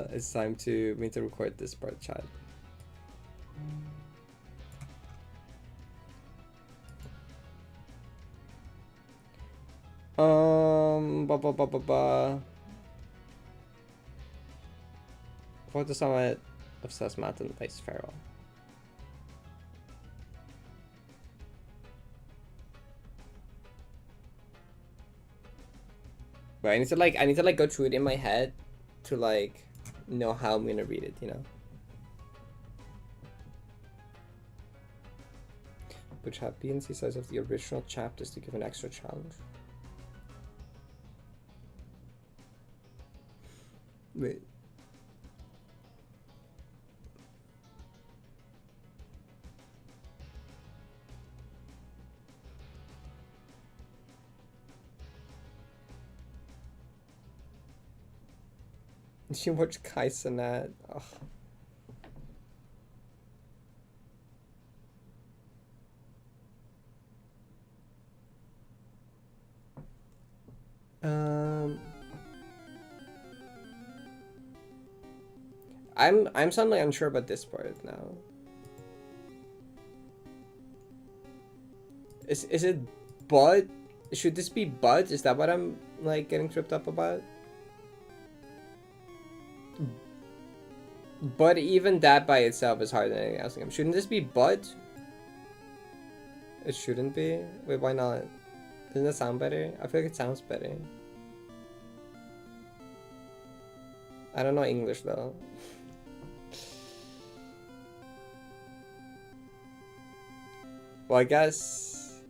A: It's time to me to record this part, chat. For the summit of Celeste Mountain place Farewell. But I need to like go through it in my head to like know how I'm gonna read it, you know. Which have B and C size of the original chapters to give an extra challenge. Wait. She watched Kaisenat. Oh. I'm suddenly unsure about this part now. Is it Bud? Should this be Bud? Is that what I'm like getting tripped up about? But even that by itself is harder than anything else. Shouldn't this be Bud? It shouldn't be? Wait, why not? Doesn't that sound better? I feel like it sounds better. I don't know English though. Well, I guess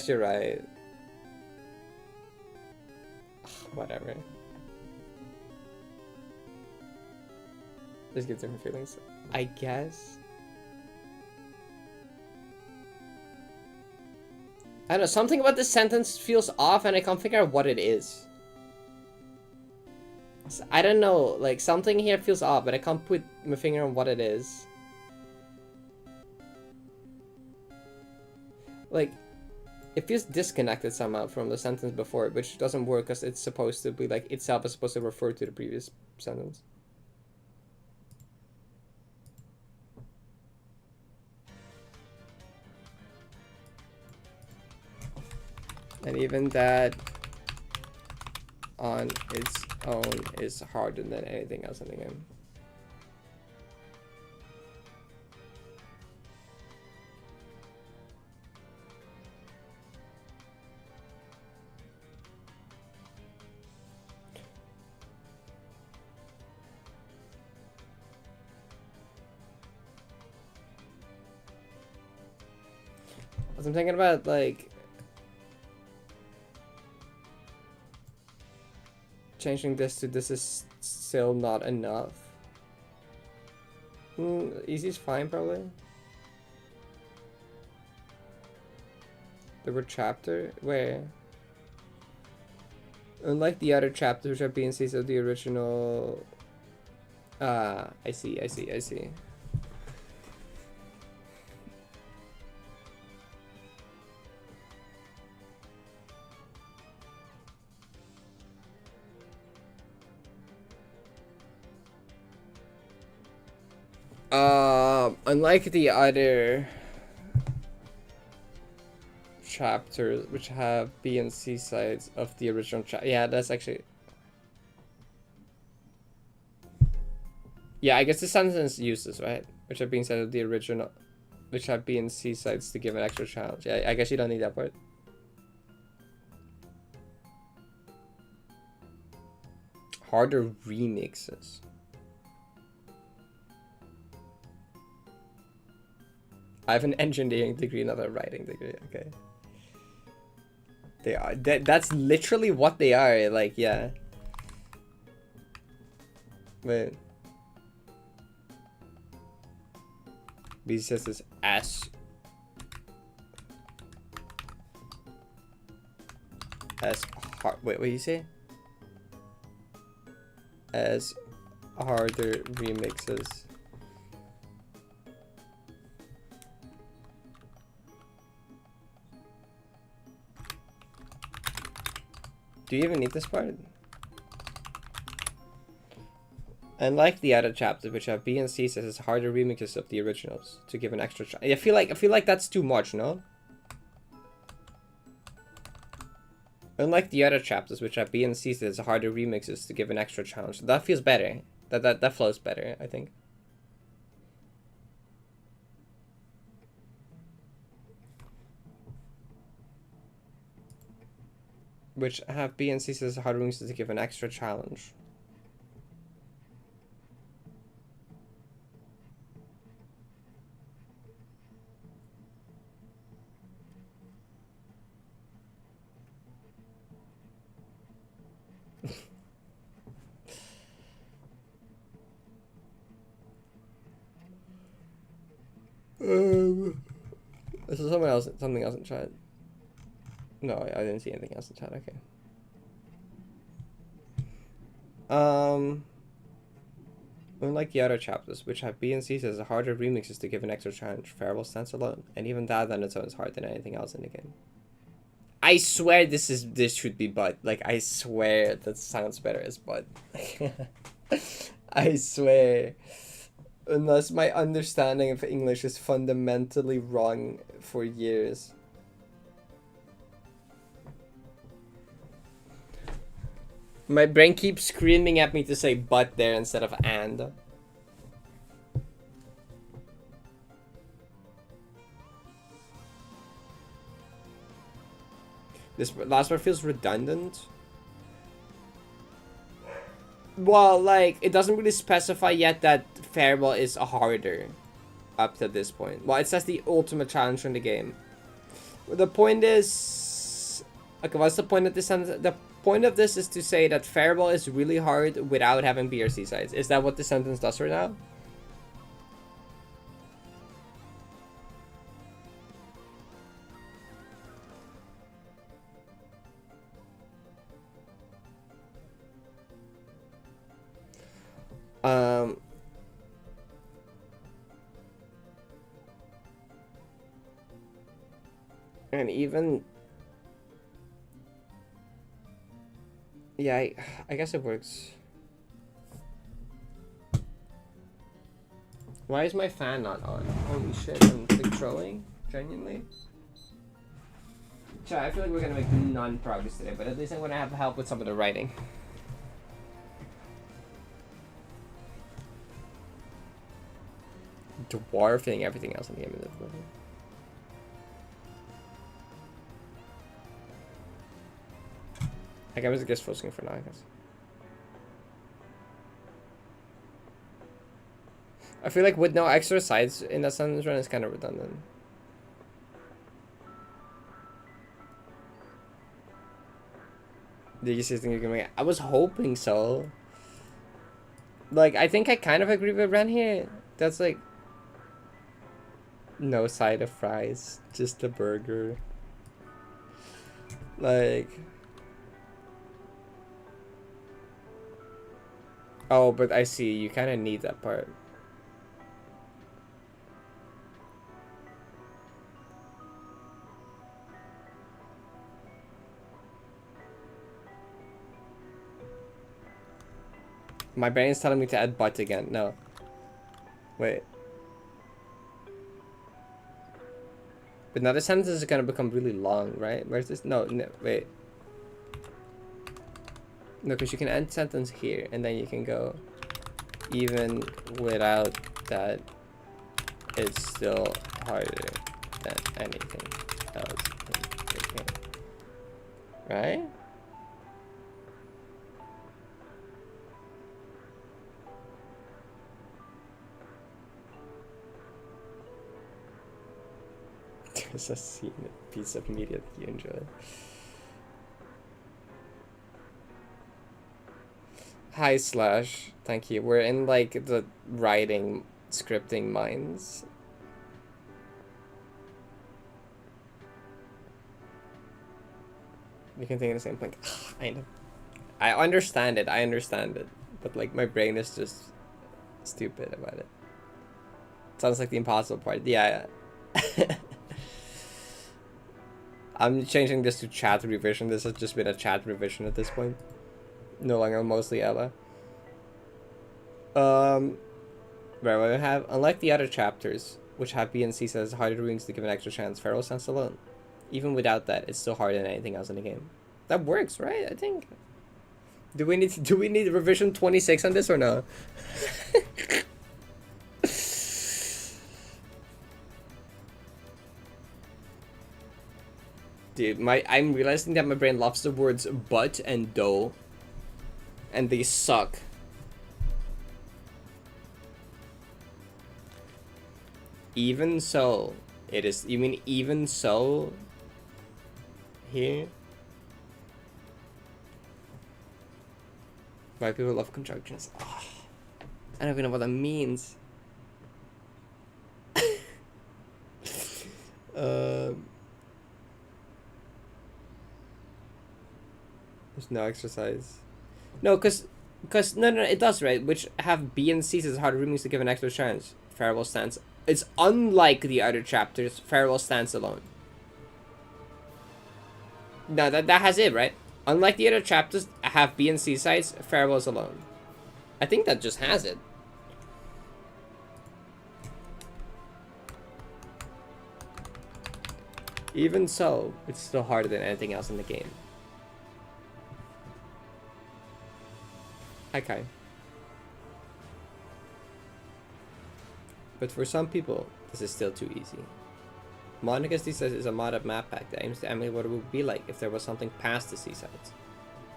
A: you're right. Whatever. Just get different feelings. I guess. I don't know, something about this sentence feels off and I can't figure out what it is. I don't know, like something here feels off, but I can't put my finger on what it is. Like, it feels disconnected somehow from the sentence before, which doesn't work because it's supposed to be like itself is supposed to refer to the previous sentence. And even that on its own is harder than anything else in the game. I'm thinking about like changing this to this is still not enough. Easy is fine probably. The word chapter? Where? Unlike the other chapters which are B and C's of the original. Ah, I see. Unlike the other chapters, which have B and C sides of the original chapter. Yeah, that's actually. Yeah, I guess the sentence uses, right? Which have been said of the original, which have B and C sides to give an extra challenge. Yeah, I guess you don't need that part. Harder remixes. I have an engineering degree, not a writing degree. Okay. They are. That's literally what they are. Like, yeah. Wait. B says this as hard. Wait, what do you say? As harder remixes. Do you even need this part? Unlike the other chapters, which have B and C says it's harder remixes of the originals to give an extra chance. I feel like that's too much, no? Unlike the other chapters, which have B and C says it's harder remixes to give an extra challenge. That feels better. That flows better, I think. Which have B and C says harder remixes to give an extra challenge. This is something else in chat. No, I didn't see anything else in chat. Okay. Unlike the other chapters, which have B and C says harder remixes to give an extra challenge, Farewell stands alone, and even that on its own is harder than anything else in the game. I swear this should be Bud. Like, I swear that sounds better as Bud. I swear. Unless my understanding of English is fundamentally wrong for years. My brain keeps screaming at me to say but there instead of and. This last part feels redundant. Well, like, it doesn't really specify yet that Farewell is harder up to this point. Well, it says the ultimate challenge in the game. The point is... Okay, what's the point of this sentence? The point of this is to say that Farewell is really hard without having B or C sides. Is that what the sentence does right now? And even... Yeah, I guess it works. Why is my fan not on? Holy shit, I'm like trolling? Genuinely? Chat, I feel like we're gonna make none progress today, but at least I'm gonna have help with some of the writing. Dwarfing everything else in the game in difficulty. I was just focusing for now, I guess. I feel like with no extra sides in that sentence run, it's kind of redundant. Did you see think you can make? I was hoping so. Like, I think I kind of agree with Ren here. That's like no side of fries, just a burger. Like. Oh, but I see. You kind of need that part. My brain is telling me to add but again. No. Wait. But now the sentence is gonna become really long, right? Where's this? No, wait. No, because you can end sentence here, and then you can go, even without that, it's still harder than anything else in the game. Right? There's a scene, a piece of media that you enjoy. Hi Slash, thank you. We're in like the writing, scripting minds. You can think of the same thing. I know. I understand it, but like my brain is just stupid about it. Sounds like the impossible part. Yeah. I'm changing this to chat revision. This has just been a chat revision at this point. No longer mostly Ella. Right, what we have, unlike the other chapters, which have B and C says harder rings to give an extra chance, Pharaoh stands alone. Even without that, it's still harder than anything else in the game. That works, right? I think. Do we need revision 26 on this or no? Dude, I'm realizing that my brain loves the words but and do, and they suck. Even so, it is. You mean even so? Here. Why people love conjunctions? Oh, I don't even know what that means. There's no exercise. No, cause no, it does, right? Which have B and C says harder roomies to give an extra chance. Farewell stands. It's unlike the other chapters. Farewell stands alone. No, that has it, right? Unlike the other chapters have B and C sides, Farewell's alone. I think that just has it. Even so, it's still harder than anything else in the game. Okay. But for some people, this is still too easy. Monica's Seasides is a modded map pack that aims to emulate what it would be like if there was something past the Seasides.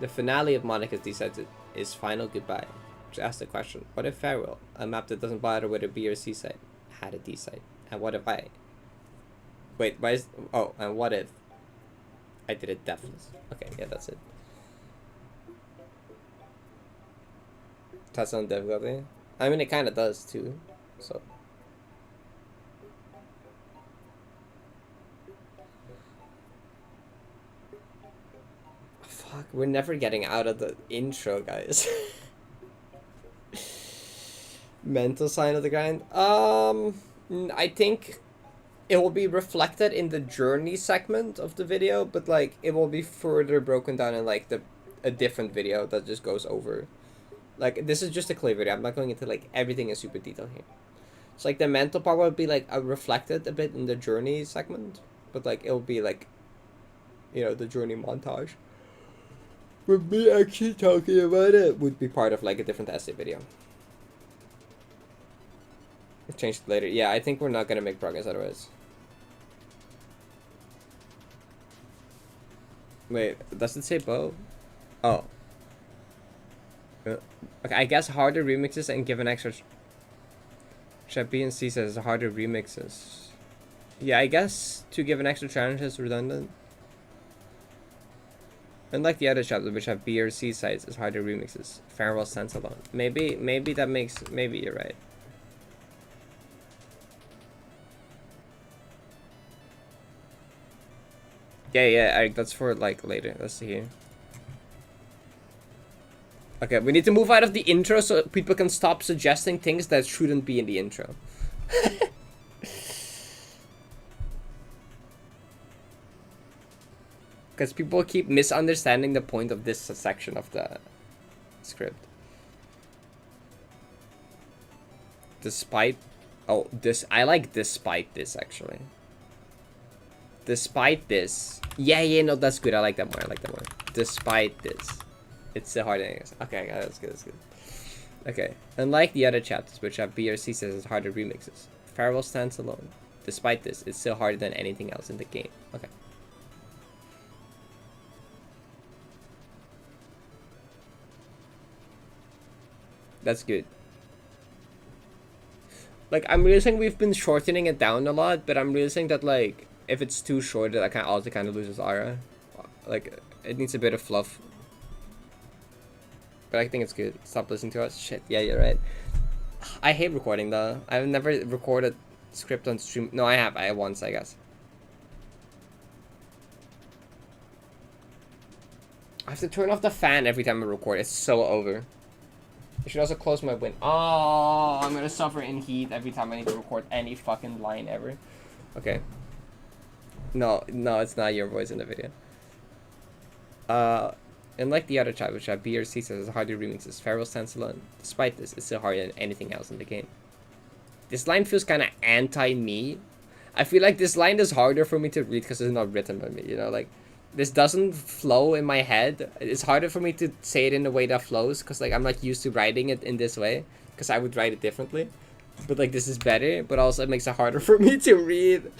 A: The finale of Monica's Seasides is Final Goodbye, which asks the question, what if Farewell, a map that doesn't bother whether B or C side, had a D side? And what if I... Wait, why is... Oh, and what if I did it deathless? Okay, yeah, that's it. Touch on difficulty? I mean, it kind of does too, so... Fuck, we're never getting out of the intro, guys. Mental sign of the grind? I think it will be reflected in the journey segment of the video, but like it will be further broken down in like a different video that just goes over. Like this is just a clear video. I'm not going into like everything in super detail here. So like the mental part will be like reflected a bit in the journey segment, but like it'll be like, you know, the journey montage. With me actually talking about it would be part of like a different essay video. We'll change it later. Yeah, I think we're not gonna make progress otherwise. Wait, does it say bow? Oh. Okay, I guess harder remixes and give an extra... Should B and C says harder remixes. Yeah, I guess to give an extra challenge is redundant. Unlike the other chapters, which have B or C sides as harder remixes, Farewell stands alone. Maybe that makes... Maybe you're right. Yeah, Eric, that's for like later. Let's see here. Okay, we need to move out of the intro so people can stop suggesting things that shouldn't be in the intro. Because people keep misunderstanding the point of this section of the script. Despite... Oh, this... I like despite this, actually. Despite this, yeah, no, that's good. I like that more. I like that more. Despite this, it's the hard endings. Okay, that's good. That's good. Okay, unlike the other chapters, which have B or C says as harder remixes, Farewell stands alone. Despite this, it's still harder than anything else in the game. Okay. That's good. Like, I'm realizing we've been shortening it down a lot, but I'm realizing that, like, if it's too short, that also kind of loses aura. Like, it needs a bit of fluff. But I think it's good. Stop listening to us. Shit, yeah, you're right. I hate recording, though. I've never recorded script on stream. No, I have. I have once, I guess. I have to turn off the fan every time I record. It's so over. I should also close my window. Oh, I'm gonna suffer in heat every time I need to record any fucking line ever. Okay. No, it's not your voice in the video. And like the other chat, which have B or C says harder remixes, Farewell stands alone. Despite this, it's still harder than anything else in the game. This line feels kind of anti-me. I feel like this line is harder for me to read because it's not written by me, you know? Like, this doesn't flow in my head. It's harder for me to say it in a way that flows because, like, I'm not used to writing it in this way because I would write it differently. But, like, this is better, but also it makes it harder for me to read.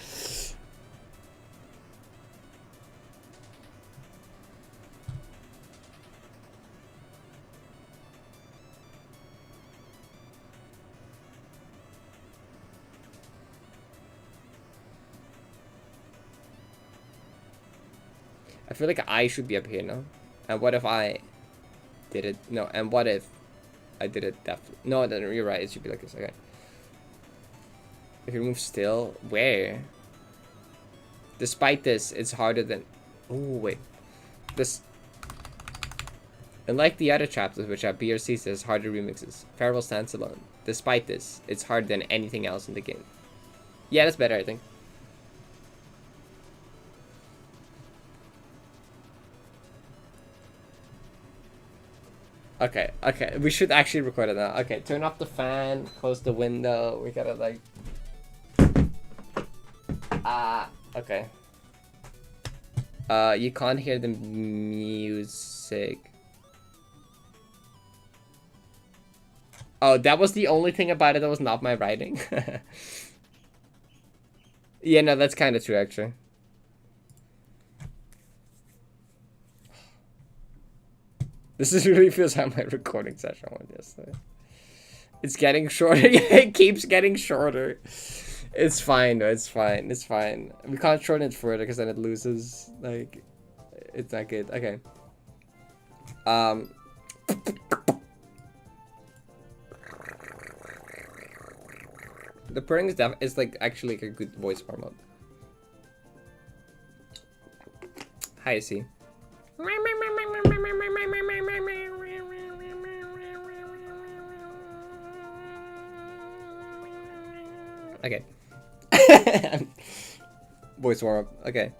A: I feel like I should be up here now. And what if I did it? No, and what if I did it definitely? No, then you're right. It should be like this. Okay. If you move still, where? Despite this, it's harder than... Oh, wait. This... Unlike the other chapters, which have B or C says harder remixes, Farewell stands alone. Despite this, it's harder than anything else in the game. Yeah, that's better, I think. Okay, we should actually record it now. Okay, turn off the fan, close the window. We gotta, like... okay. You can't hear the music. Oh, that was the only thing about it that was not my writing. Yeah, no, that's kind of true, actually. This is really feels like my recording session with this. It's getting shorter. Yeah, it keeps getting shorter. It's fine, though. It's fine. It's fine. We can't shorten it further because then it loses. Like, it's not good. Okay. The purring is like actually like a good voice format. Hi, C. Okay. Voice warm up. Okay.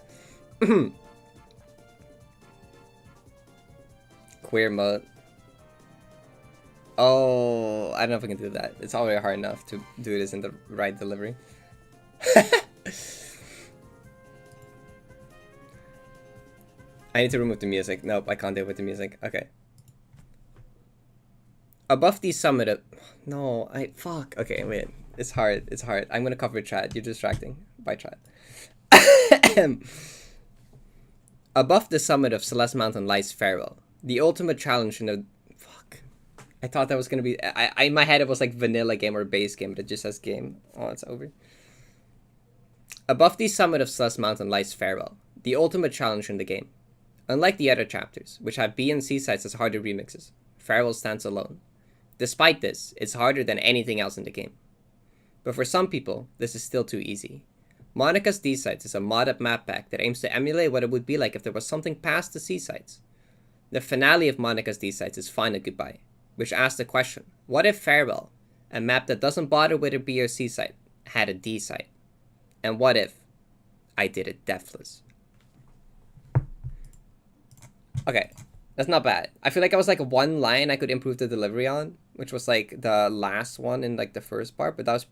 A: Queer mode. Oh, I don't know if I can do that. It's already hard enough to do this in the right delivery. I need to remove the music. Nope, I can't deal with the music. Okay. Above the summit of... No, fuck. Okay, wait. It's hard. It's hard. I'm gonna cover chat. You're distracting. Bye, chat. Above the summit of Celeste Mountain lies Farewell. The ultimate challenge in the... Fuck. I thought that was gonna be... in my head it was like vanilla game or base game, but it just says game. Oh, it's over. Above the summit of Celeste Mountain lies Farewell. The ultimate challenge in the game. Unlike the other chapters, which have B and C sides as harder remixes, Farewell stands alone. Despite this, it's harder than anything else in the game. But for some people, this is still too easy. Monica's D sites is a mod-up map pack that aims to emulate what it would be like if there was something past the C sites. The finale of Monica's D sites is Final Goodbye, which asks the question, what if Farewell, a map that doesn't bother with a B or C site, had a D site? And what if I did it deathless? Okay, that's not bad. I feel like I was like one line I could improve the delivery on, which was like the last one in like the first part, but that was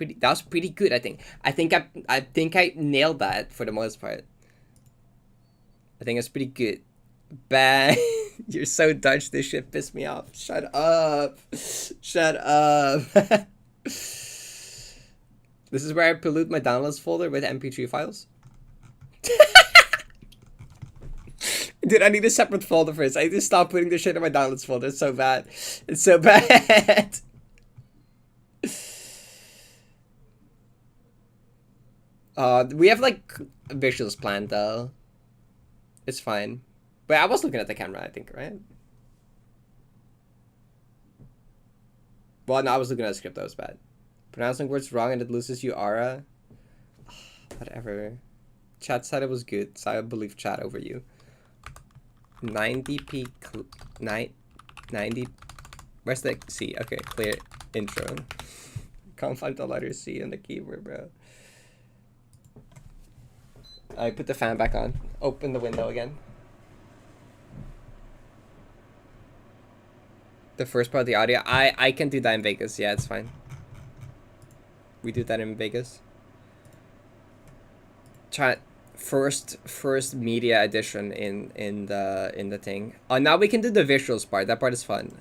A: pretty good, I think. I think I nailed that for the most part. I think it's pretty good. Bang. You're so Dutch, this shit pissed me off. Shut up. Shut up. This is where I pollute my downloads folder with MP3 files. Dude, I need a separate folder for this. I need to stop putting this shit in my downloads folder. It's so bad. It's so bad. We have like visuals planned though. It's fine. But I was looking at the camera, I think, right? Well, no, I was looking at the script. That was bad. Pronouncing words wrong and it loses you aura. Whatever. Chat said it was good, so I believe chat over you. 90p 90. Where's the C? Okay, clear intro. Can't find the letter C on the keyboard, bro. I put the fan back on. Open the window again. The first part of the audio. I can do that in Vegas. Yeah, it's fine. We do that in Vegas. Chat first media edition in the thing. Oh, now we can do the visuals part. That part is fun.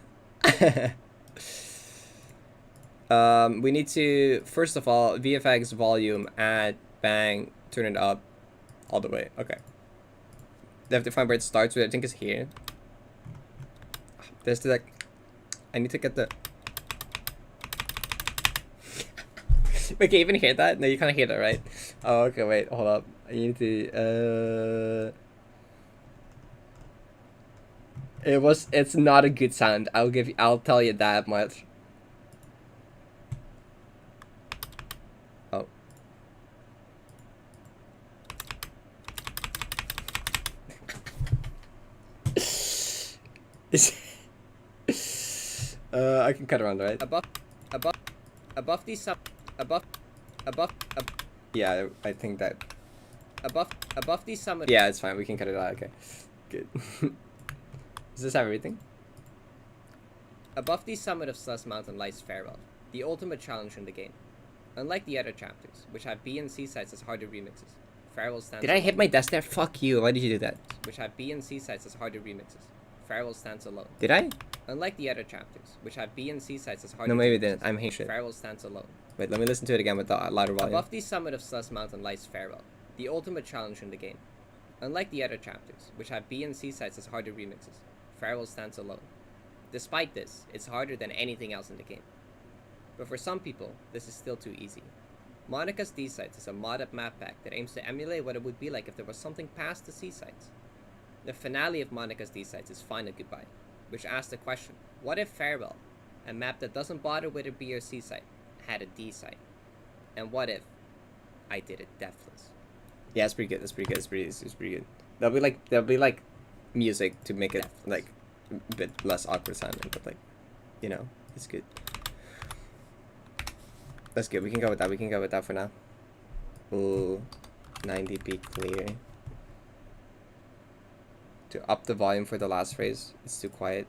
A: We need to first of all VFX volume, add, bang, turn it up all the way. Okay. They have to find where it starts with. I think it's here. There's the like. I need to get the. Wait, can you even hear that? No, you can't hear that, right? Oh, okay. Wait, hold up. I need to. It's not a good sound. I'll tell you that much. Oh. I can cut around, right? Above these sub, above, yeah, I think that. Above these summit. Yeah, it's fine. We can cut it out. Okay, good. Does this have everything? Above the summit of Celeste Mountain lies Farewell, the ultimate challenge in the game. Unlike the other chapters, which have B and C sides as harder remixes, Farewell stands. Did I hit my desk there? Fuck you. Why did you do that? Which have B and C sides as harder remixes. Farewell stands alone. Did I? Unlike the other chapters, which have B and C sides as harder. No, maybe it didn't. I'm hating shit. Farewell stands alone. Wait, let me listen to it again with the louder volume. Above the summit of Celeste Mountain lies Farewell, the ultimate challenge in the game. Unlike the other chapters, which have B and C sides as harder remixes, Farewell stands alone. Despite this, it's harder than anything else in the game. But for some people, this is still too easy. Monica's D-Sites is a mod-up map pack that aims to emulate what it would be like if there was something past the C-Sites. The finale of Monica's D-Sites is Final Goodbye, which asks the question, what if Farewell, a map that doesn't bother with a B or C site, had a D site? And what if I did it deathless? Yeah, it's pretty good. It's pretty good. It's pretty good. There'll be like music to make it deathless. Like a bit less awkward sounding, but like, you know, it's good. That's good. We can go with that. We can go with that for now. Ooh, 90p clear. To up the volume for the last phrase, it's too quiet.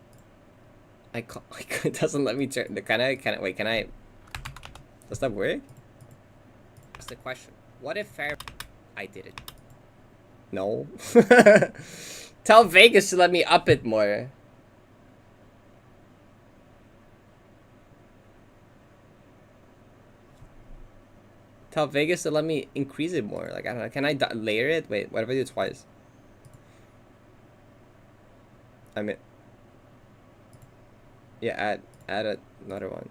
A: It doesn't let me turn. Can I? Wait, can I? Does that work? That's the question. What if I did it? No. Tell Vegas to let me up it more. Tell Vegas to let me increase it more. Like, I don't know. Can I layer it? Wait, what if I do it twice? I mean, yeah, add another one.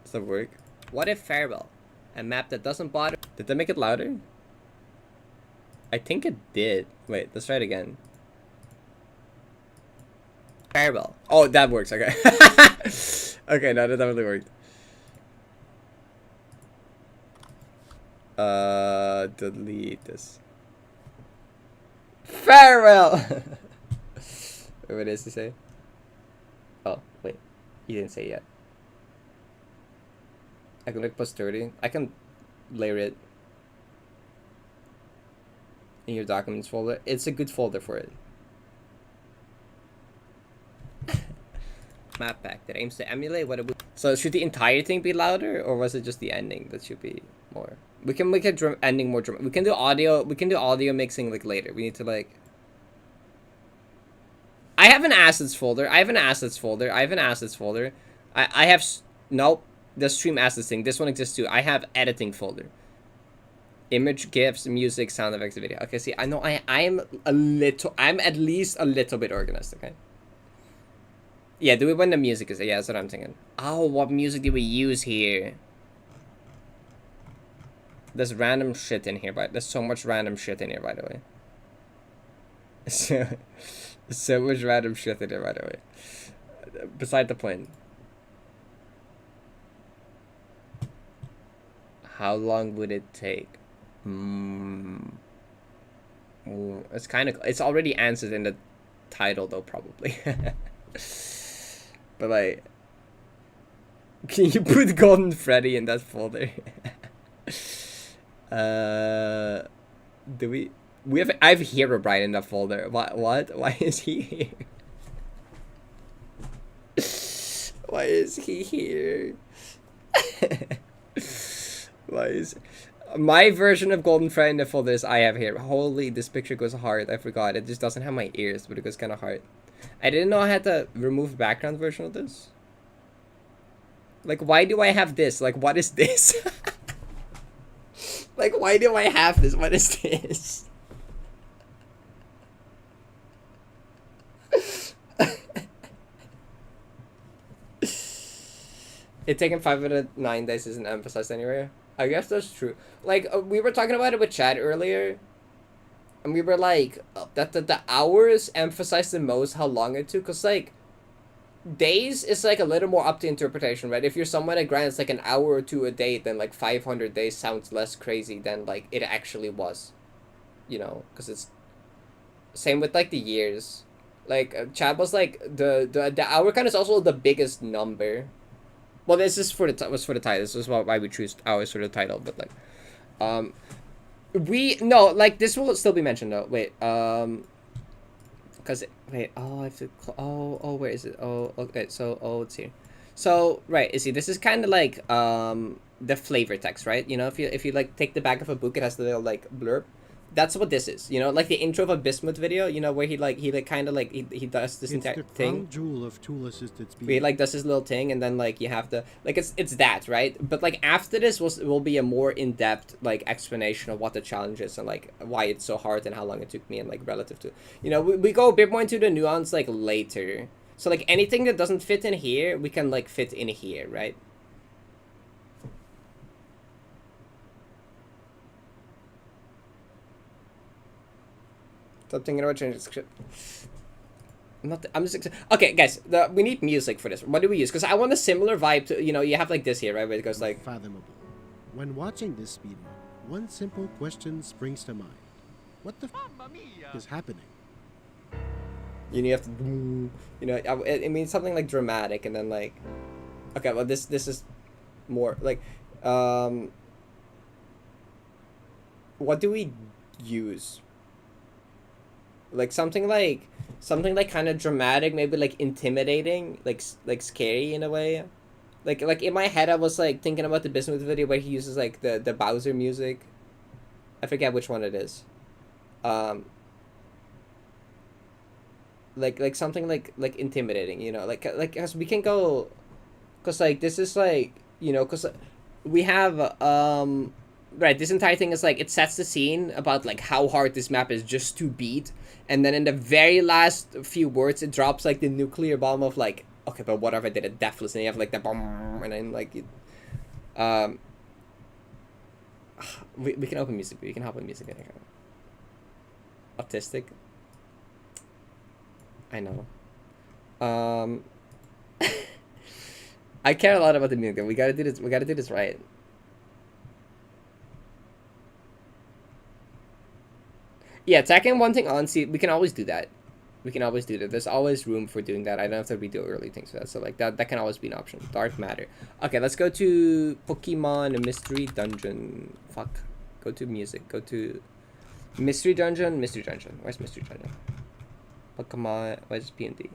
A: Does that work? What if Farewell, a map that doesn't bother? Did that make it louder? I think it did. Wait, let's try it again. Farewell. Oh, that works. Okay. Okay, no, that definitely worked. Delete this. Farewell! Wait, what is to say? Oh, wait. You didn't say it yet. I can like plus 30. I can layer it in your documents folder. It's a good folder for it. Map pack that aims to emulate what it would. So should the entire thing be louder, or was it just the ending that should be more? We can make it ending more dramatic. We can do audio. We can do audio mixing like later. We need to like. I have an assets folder. I have an assets folder. I have an assets folder. I have nope. The stream assets thing. This one exists too. I have editing folder. Image, GIFs, music, sound effects, video. Okay, see, I know I'm at least a little bit organized, okay? Yeah, do we when the music is? Yeah, that's what I'm thinking. Oh, what music do we use here? There's random shit in here, but there's so much random shit in here, by the way. So much random shit in here, by the way. Beside the point. How long would it take? It's kind of. It's already answered in the title, though, probably. But like, can you put Golden Freddy in that folder? Do we? We have. I have Herobrine in that folder. What? Why is he here? Why is he here? Why is my version of Golden Freddy in the folder is I have here. Holy, this picture goes hard. I forgot. It just doesn't have my ears, but it goes kind of hard. I didn't know I had to remove background version of this. Like, why do I have this? Like, what is this? Like, why do I have this? What is this? It taking 5 out of 9 days isn't emphasized anywhere. I guess that's true. Like, we were talking about it with Chad earlier. And we were like, that the hours emphasize the most how long it took. Because, like, days is, like, a little more up to interpretation, right? If you're someone that grants, like, an hour or two a day, then, like, 500 days sounds less crazy than, like, it actually was. You know? Because it's... Same with, like, the years. Like, Chad was, like, the hour count is also the biggest number. Well, this is for the was for the title. This is why we choose hours for the title. But like, this will still be mentioned though. Wait, because wait, oh, I have to. Where is it? Oh, okay. So, it's here. So, right, you see, this is kind of like the flavor text, right? You know, if you like take the back of a book, it has the little like blurb. That's what this is, you know, like the intro of a Bismuth video, you know, where he kind of like he does this entire thing.
B: It's the crown jewel of tool-assisted speed.
A: Where he like does his little thing, and then like you have to like it's that, right? But like after this will be a more in-depth like explanation of what the challenge is and like why it's so hard and how long it took me and like relative to, you know, we go a bit more into the nuance like later. So like anything that doesn't fit in here, we can like fit in here, right? Stop thinking about changing script. I'm just okay, guys. We need music for this. What do we use? Because I want a similar vibe to, you know, you have like this here, right? Where it goes like
B: fathomable. When watching this speedrun, one simple question springs to mind: what the f is happening?
A: You have to, you know, it means something like dramatic, and then like, okay, well this is more like, what do we use? Like something like kind of dramatic, maybe like intimidating, like scary in a way. Like in my head I was like thinking about the Bismuth video where he uses like the Bowser music. I forget which one it is. Like something like intimidating, you know, like cause we can go, cause like this is like, you know, cause we have right, this entire thing is like it sets the scene about like how hard this map is just to beat, and then in the very last few words it drops like the nuclear bomb of like, okay, but what if I did it deathless, and you have like the bomb, and then like we can open music, we can hop on music. Autistic, I know. I care a lot about the music. We gotta do this. We gotta do this right. Yeah, tacking one thing on. See, we can always do that. We can always do that. There's always room for doing that. I don't have to redo early things for that. So like that can always be an option. Dark matter. Okay, let's go to Pokemon Mystery Dungeon. Fuck. Go to music. Go to Mystery Dungeon. Mystery Dungeon. Where's Mystery Dungeon? Pokemon. Where's P&D?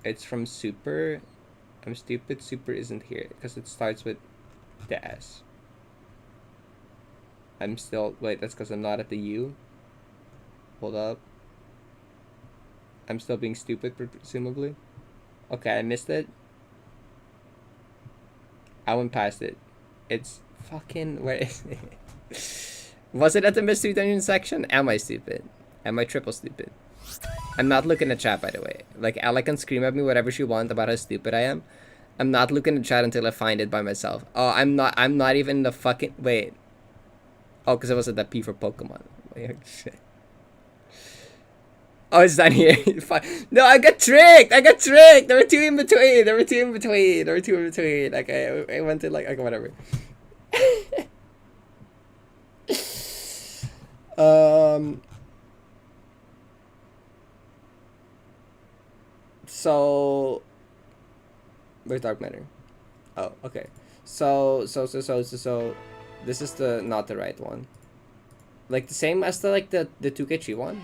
A: It's from Super. I'm stupid. Super isn't here because it starts with the S. I'm still... Wait, that's because I'm not at the U. Hold up. I'm still being stupid, presumably. Okay, I missed it. I went past it. It's fucking... Where is it? Was it at the Mystery Dungeon section? Am I stupid? Am I triple stupid? I'm not looking at chat, by the way. Like, Ella can scream at me whatever she wants about how stupid I am. I'm not looking at chat until I find it by myself. Oh, I'm not even in the fucking... Wait. Oh, because I was at that P for Pokemon. Wait, shit. Oh, it's down here. No, I got tricked. I got tricked. There were two in between. Okay, I went to like, okay, whatever. So, where's Dark Matter? Oh, okay. So, this is the not the right one. Like the same as the 2K one.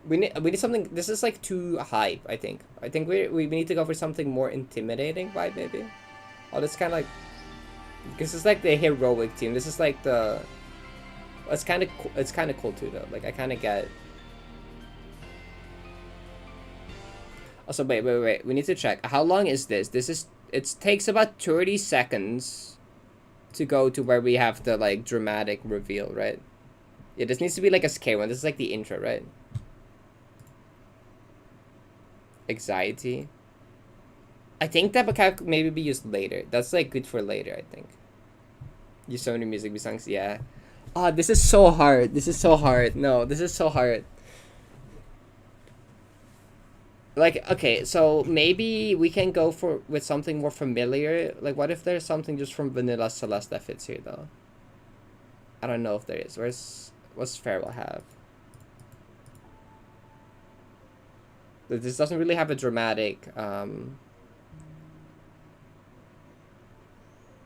A: We need something. This is like too hype. I think we need to go for something more intimidating vibe maybe. Oh, that's kind of like, this is like the heroic team. This is like the. It's kind of cool too though. Like I kind of get. Also, wait. We need to check. How long is this? It takes about 30 seconds to go to where we have the like dramatic reveal, right? Yeah, this needs to be like a scare one. This is like the intro, right? Anxiety. I think that can maybe be used later. That's like good for later, I think. Use so many music songs, yeah. Oh, this is so hard. No, this is so hard. Like, okay, so maybe we can go with something more familiar. Like, what if there's something just from Vanilla Celeste that fits here, though? I don't know if there is. What's Farewell have? This doesn't really have a dramatic,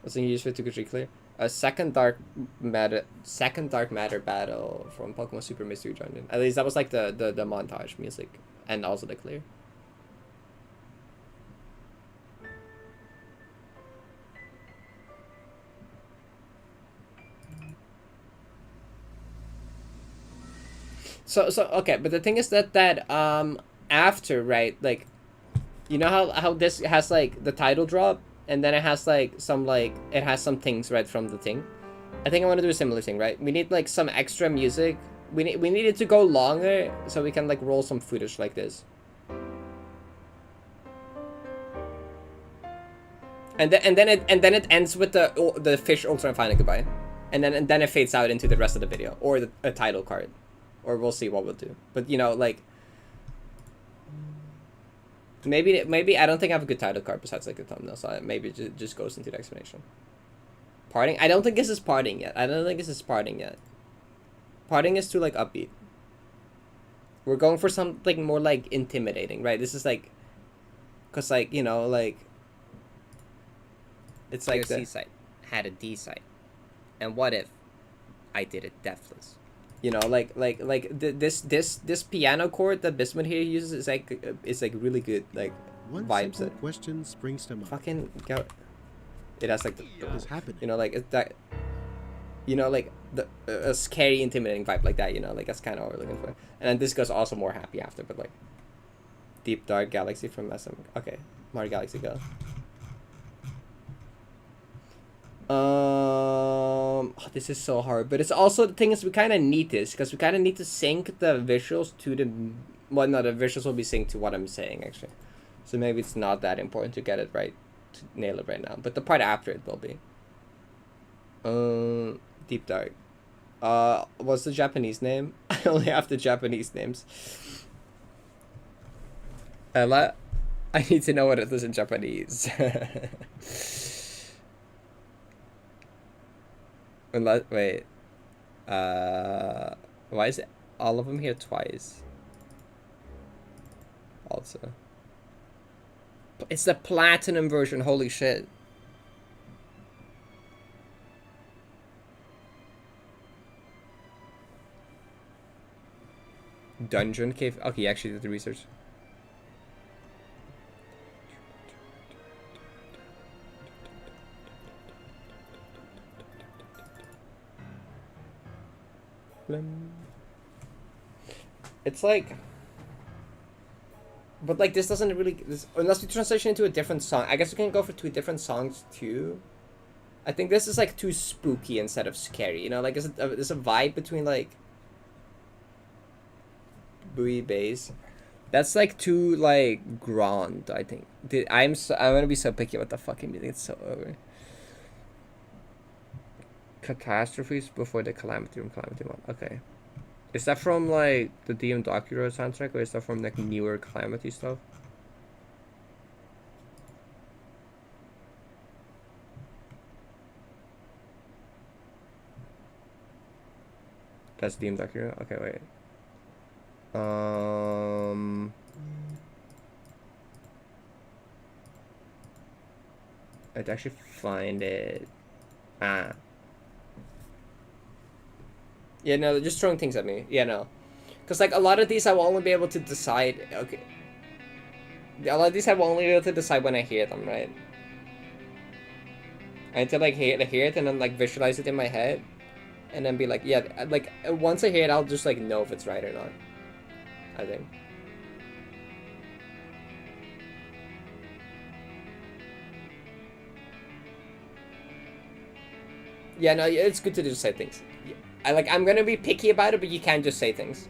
A: what's in use for 2 clear? A second dark matter battle from Pokemon Super Mystery Dungeon. At least that was like the montage music and also the clear. So okay, but the thing is that after, right, like, you know how this has like the title drop and then it has like some things right from the thing. I think I want to do a similar thing, right? We need like some extra music. We need it to go longer so we can like roll some footage like this. And then it ends with the fish ultra final goodbye, and then it fades out into the rest of the video or a title card, or we'll see what we'll do. But you know, like, maybe I don't think I have a good title card besides like the thumbnail, so maybe it just goes into the explanation. Parting? I don't think this is parting yet. Parting is too like upbeat. We're going for something more like intimidating, right? This is like, cause like, you know, like, it's like the C site had a D site, and what if I did it deathless? You know, like this piano chord that Bismuth here uses is like really good, like,
B: one
A: vibes.
B: simple question springs to mind.
A: Fucking go. It has like
B: What is happening?
A: you know, like it's that, you know, like a scary, intimidating vibe like that. You know, like that's kind of what we're looking for. And then this goes also more happy after, but like Deep Dark Galaxy from SM. Okay, Mario Galaxy go. Oh, this is so hard, but it's also, the thing is, we kind of need this because we kind of need to sync the visuals to the, well, no, the visuals will be synced to what I'm saying actually, so maybe it's not that important to get it right, to nail it right now, but the part after it will be. Deep Dark. What's the Japanese name? I only have the Japanese names. I need to know what it is in Japanese. Wait. Why is it all of them here twice? Also. It's the platinum version, holy shit. Dungeon Cave? Okay, you actually did the research. It's like, but like this doesn't really unless we transition into a different song. I guess we can go for two different songs too. I think this is like too spooky instead of scary. You know, like there's a vibe between like buoy bass. That's like too like grand. I think. I'm gonna be so picky about the fucking music. It's so over. Catastrophes before the Calamity Room, Calamity One. Okay. Is that from like the DM Docuro soundtrack, or is that from like newer Calamity stuff? That's DM Docuro? Okay, wait. I'd actually find it. Ah. Yeah, no, they're just throwing things at me. Yeah, no. Because, like, a lot of these I will only be able to decide... Okay. A lot of these I will only be able to decide when I hear them, right? I need to, like, hear it and then, like, visualize it in my head. And then be like, yeah, like, once I hear it, I'll just, like, know if it's right or not. I think. Yeah, no, it's good to just say things. I'm gonna be picky about it, but you can't just say things.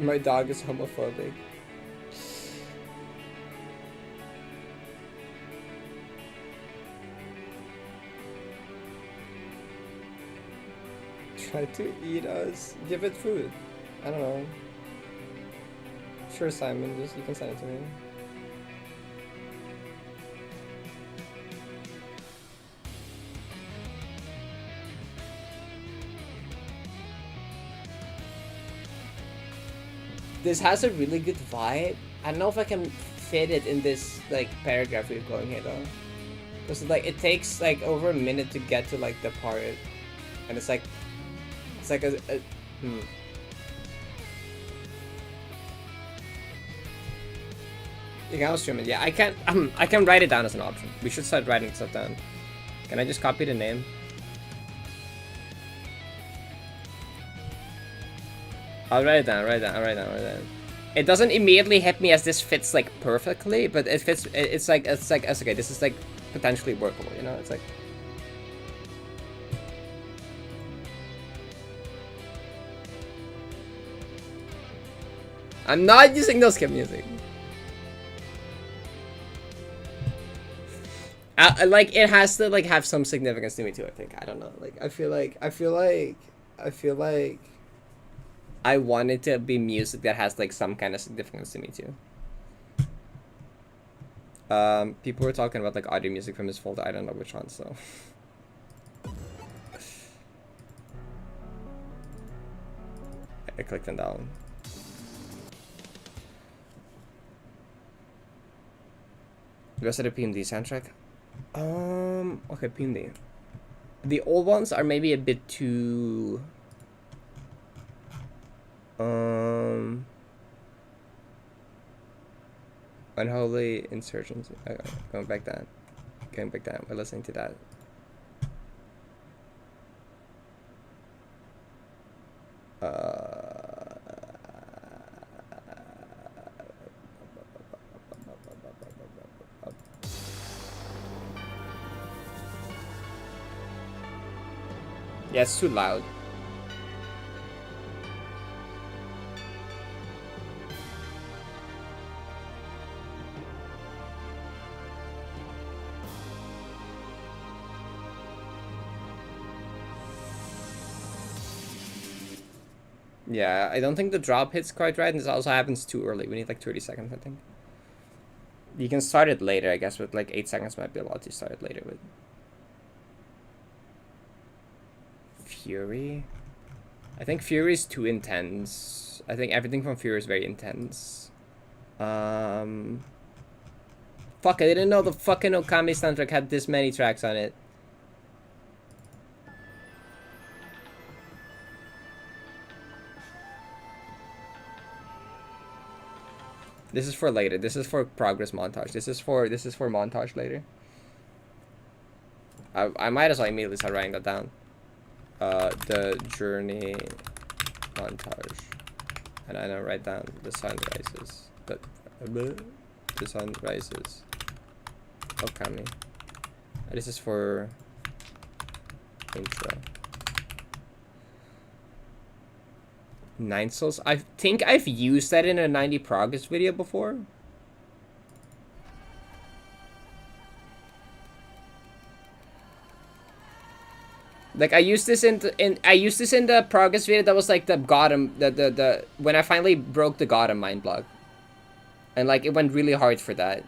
A: My dog is homophobic. Try to eat us. Give it food. I don't know. Sure, Simon. Just you can send it to me. This has a really good vibe. I don't know if I can fit it in this like paragraph we're going here though, because like it takes like over a minute to get to like the part, and it's like a You can stream it. Yeah, I can. I can write it down as an option. We should start writing stuff down. Can I just copy the name? I'll write it down. Write it down. It doesn't immediately hit me as this fits like perfectly, but it fits. It's like okay. This is like potentially workable. You know, it's like. I'm not using no skip music. Like it has to like have some significance to me too. I think I don't know. Like I feel like I want it to be music that has like some kind of significance to me too. People were talking about like audio music from his folder. I don't know which one. So. I clicked on that one. The rest of the PMD soundtrack. Okay, PMD. The old ones are maybe a bit too. Unholy Insurgency. Okay, going back down. We're listening to that. Yeah, it's too loud. Yeah, I don't think the drop hits quite right, and this also happens too early. We need like 30 seconds, I think. You can start it later, I guess, but like 8 seconds might be a lot to start it later with. Fury. I think Fury is too intense. I think everything from Fury is very intense. Fuck, I didn't know the fucking Okami soundtrack had this many tracks on it. This is for later. This is for progress montage. This is for montage later. I might as well immediately start writing that down. The journey montage, and I don't write down the sun rises. The sun rises. Okami. This is for intro. Nine Souls. I think I've used that in a 90 progress video before. Like I used this in the progress video that was like the Gotham the when I finally broke the Gotham mind block. And like it went really hard for that.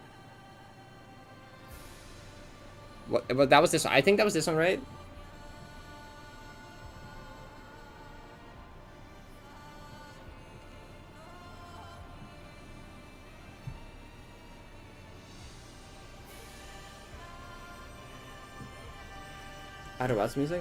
A: What, but that was this one. I think that was this one, right? Outer Wilds music?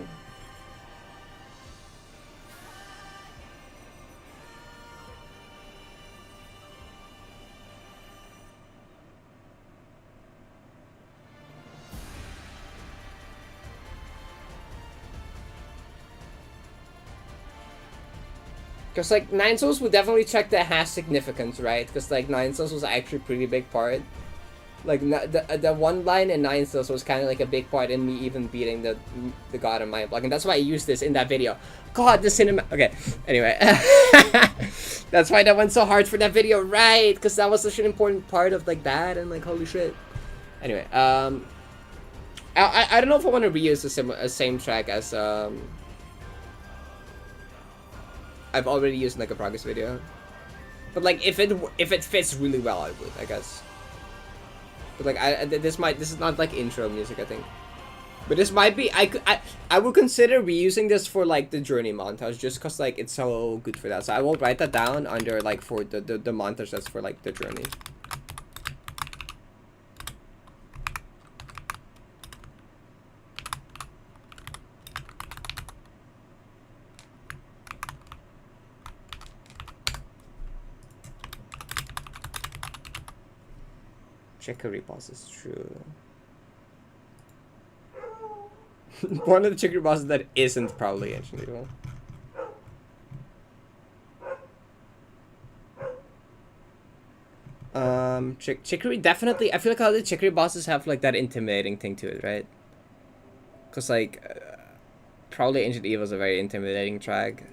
A: Because like Nine Souls would definitely check that has significance, right? Because like Nine Souls was actually a pretty big part. Like the one line in Nine Souls was kind of like a big part in me even beating the God of Mind block, and that's why I used this in that video. God, the cinema. Okay, anyway, that's why that went so hard for that video, right? Because that was such an important part of like that, and like holy shit. Anyway, I don't know if I want to reuse the same track as I've already used in like a progress video, but like if it fits really well, I would, I guess. But like this is not like intro music, I think. But this might be I would consider reusing this for like the journey montage just cause like it's so good for that. So I will write that down under like for the montage that's for like the journey. Chicory boss is true. One of the chicory bosses that isn't probably ancient evil. Chicory definitely. I feel like all the chicory bosses have like that intimidating thing to it, right? Cause like, probably ancient evil is a very intimidating track.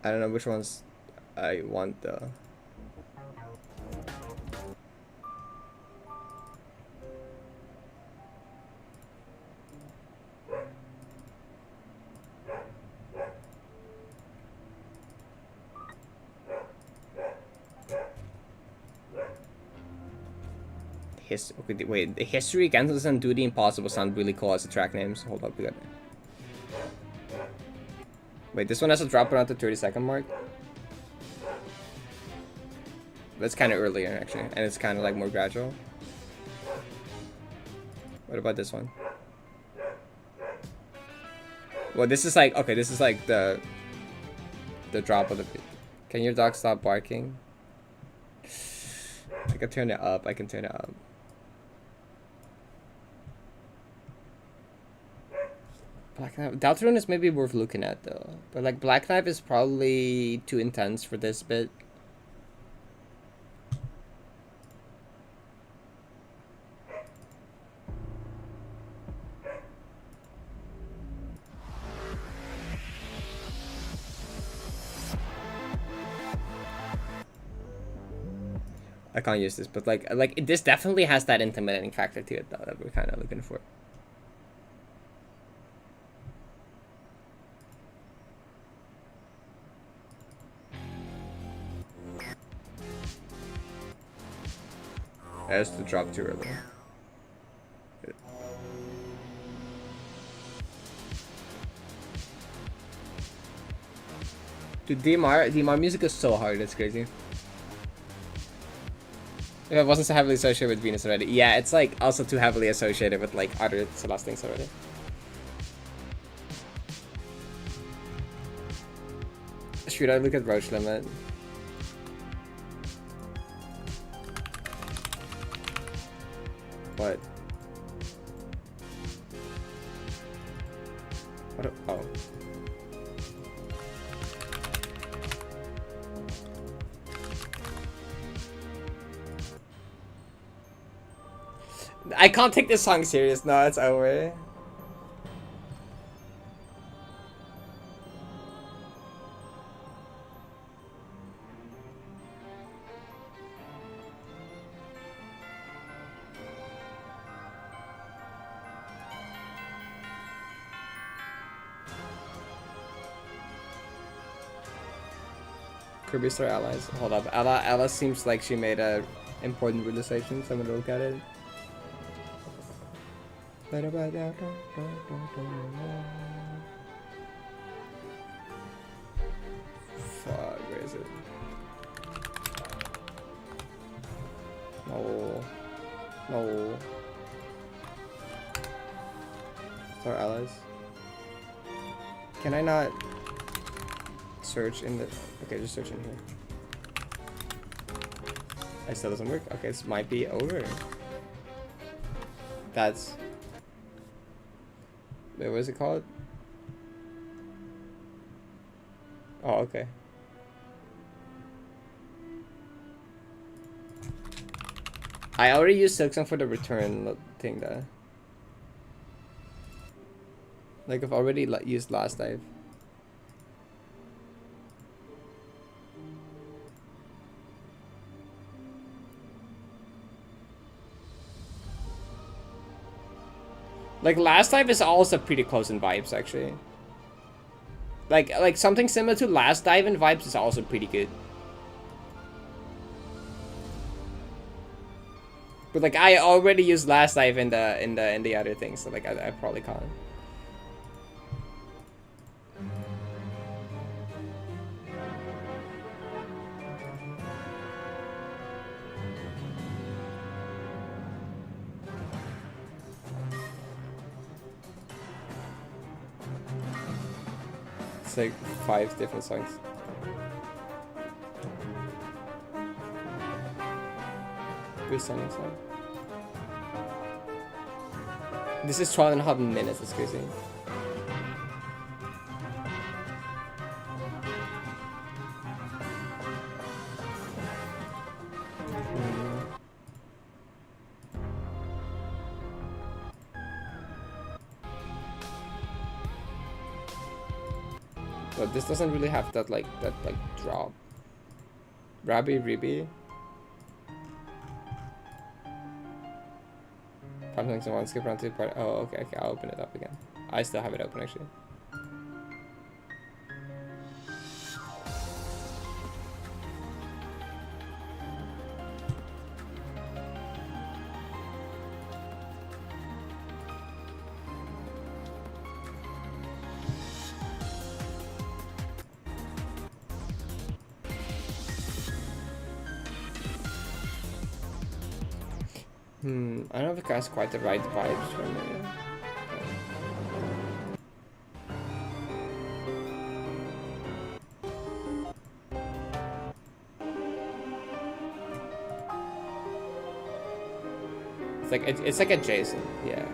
A: I don't know which ones I want though. Okay, wait, the History, Gantles, and Do the Impossible sound really cool as the track names. Hold up, we got. Wait, this one has to drop around the 30-second mark. That's kind of earlier actually, and it's kind of like more gradual. What about this one? Well, this is like, okay, this is like the drop of the beat. Can your dog stop barking? I can turn it up. I can turn it up. Black Knife. Deltarune is maybe worth looking at though, but like Black Knife is probably too intense for this bit. I can't use this, but like this definitely has that intimidating factor to it though that we're kind of looking for. as to drop too early. Dude, DMR music is so hard, it's crazy. If it wasn't so heavily associated with Venus already. Yeah, it's like also too heavily associated with like other Celeste things already. Should I look at Roach Limit? What? What? Oh. I can't take this song serious. No, it's over. Kirby Star Allies. Hold up. Ella seems like she made a important realization. So I'm gonna look at it. Fuck, where is it? No. No. Star Allies. Can I not search in the... Okay, just search in here. It still doesn't work. Okay, this might be over. That's... Wait, what is it called? Oh, okay. I already used Silksong for the return thing though. Like I've already used Last Dive. Like Last Dive is also pretty close in vibes actually. Like something similar to Last Dive in vibes is also pretty good. But like I already used Last Dive in the other things, so like I probably can't. It's like 5 different songs. Song. This is 12.5 minutes, that's crazy. But this doesn't really have that like drop. Rabbi Ribby. 5 things in one, skip around to the part. Oh, okay, I'll open it up again. I still have it open actually. I don't know if it has quite the right vibes for me. It's like adjacent, yeah.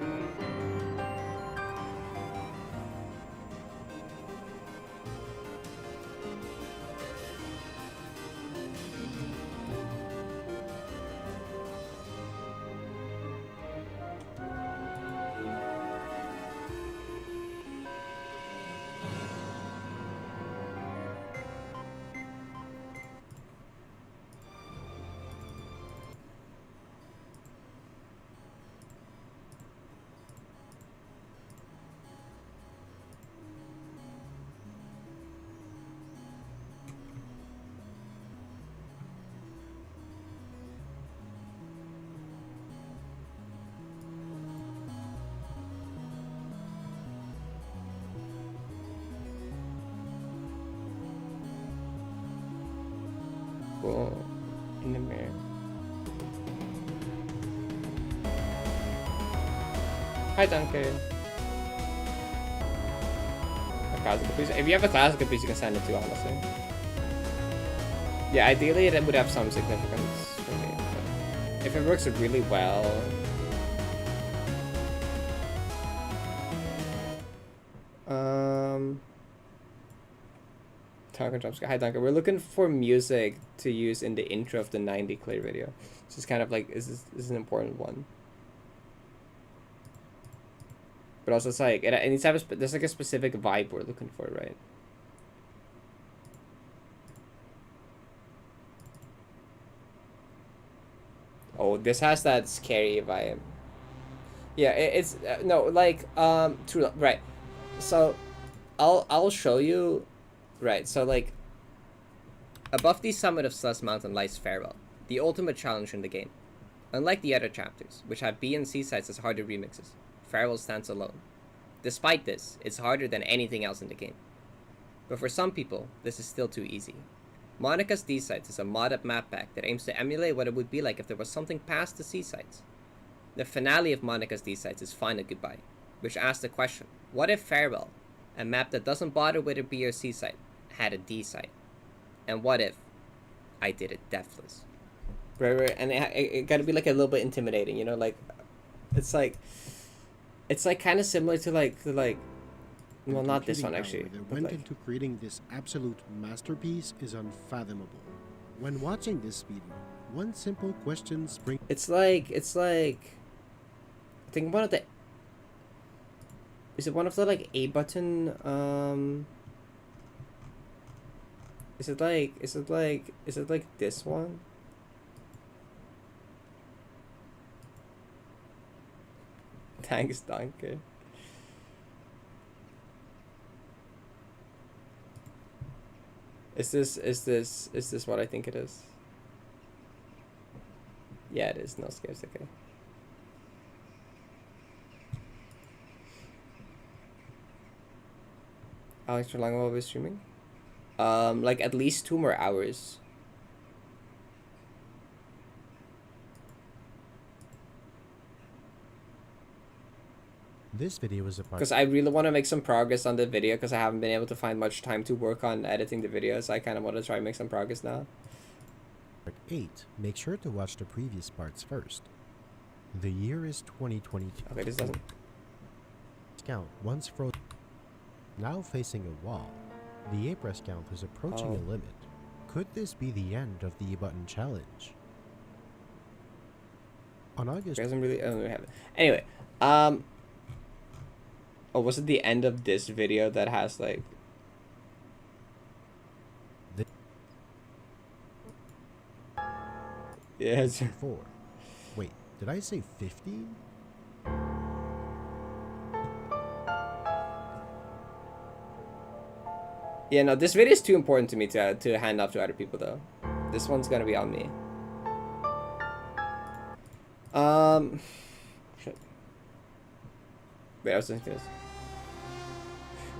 A: cool in the mirror. Hi, Duncan. A classical piece. If you have a classical piece, you can send it to, honestly. Yeah, ideally it would have some significance for me. But if it works really well. Hi, Duncan. We're looking for music to use in the intro of the 90 Clear video. This is kind of like, this is an important one. But also it's like, it needs to have there's like a specific vibe we're looking for, right? Oh, this has that scary vibe. Yeah, it's no, like true, right. So I'll show you, right. So like above the summit of Celeste Mountain lies Farewell, the ultimate challenge in the game. Unlike the other chapters, which have B and C sides as harder remixes, Farewell stands alone. Despite this, it's harder than anything else in the game. But for some people, this is still too easy. Monica's D sites is a mod-up map pack that aims to emulate what it would be like if there was something past the C sites. The finale of Monica's D sites is Final Goodbye, which asks the question, what if Farewell, a map that doesn't bother with a B or C site, had a D site? And what if I did it deathless? Right, and it gotta be like a little bit intimidating, you know, like it's like kind of similar to like well, not this one actually.
B: That went into creating this absolute masterpiece is unfathomable. When watching this speedrun, one simple question springs.
A: It's like I think one of the, is it one of the like A button is it like this one? Thanks, Donkey. Is this what I think it is? Yeah, it is. No scares. Okay. Alex, for long will be streaming? Like at least 2 more hours.
B: This video is a part.
A: Because I really want to make some progress on the video because I haven't been able to find much time to work on editing the video, so I kind of want to try and make some progress now.
B: Part 8. Make sure to watch the previous parts first. The year is 2022.
A: Okay, this doesn't.
B: Count once frozen. Now facing a wall. The A-press count is approaching a limit. Could this be the end of the button challenge? On August.
A: It doesn't really. I don't really have it. Anyway, oh, was it the end of this video that has like? Yeah, it's
B: 4. Wait, did I say 15?
A: Yeah, no, this video is too important to me to hand off to other people though. This one's gonna be on me. Shit. Wait, I was thinking this.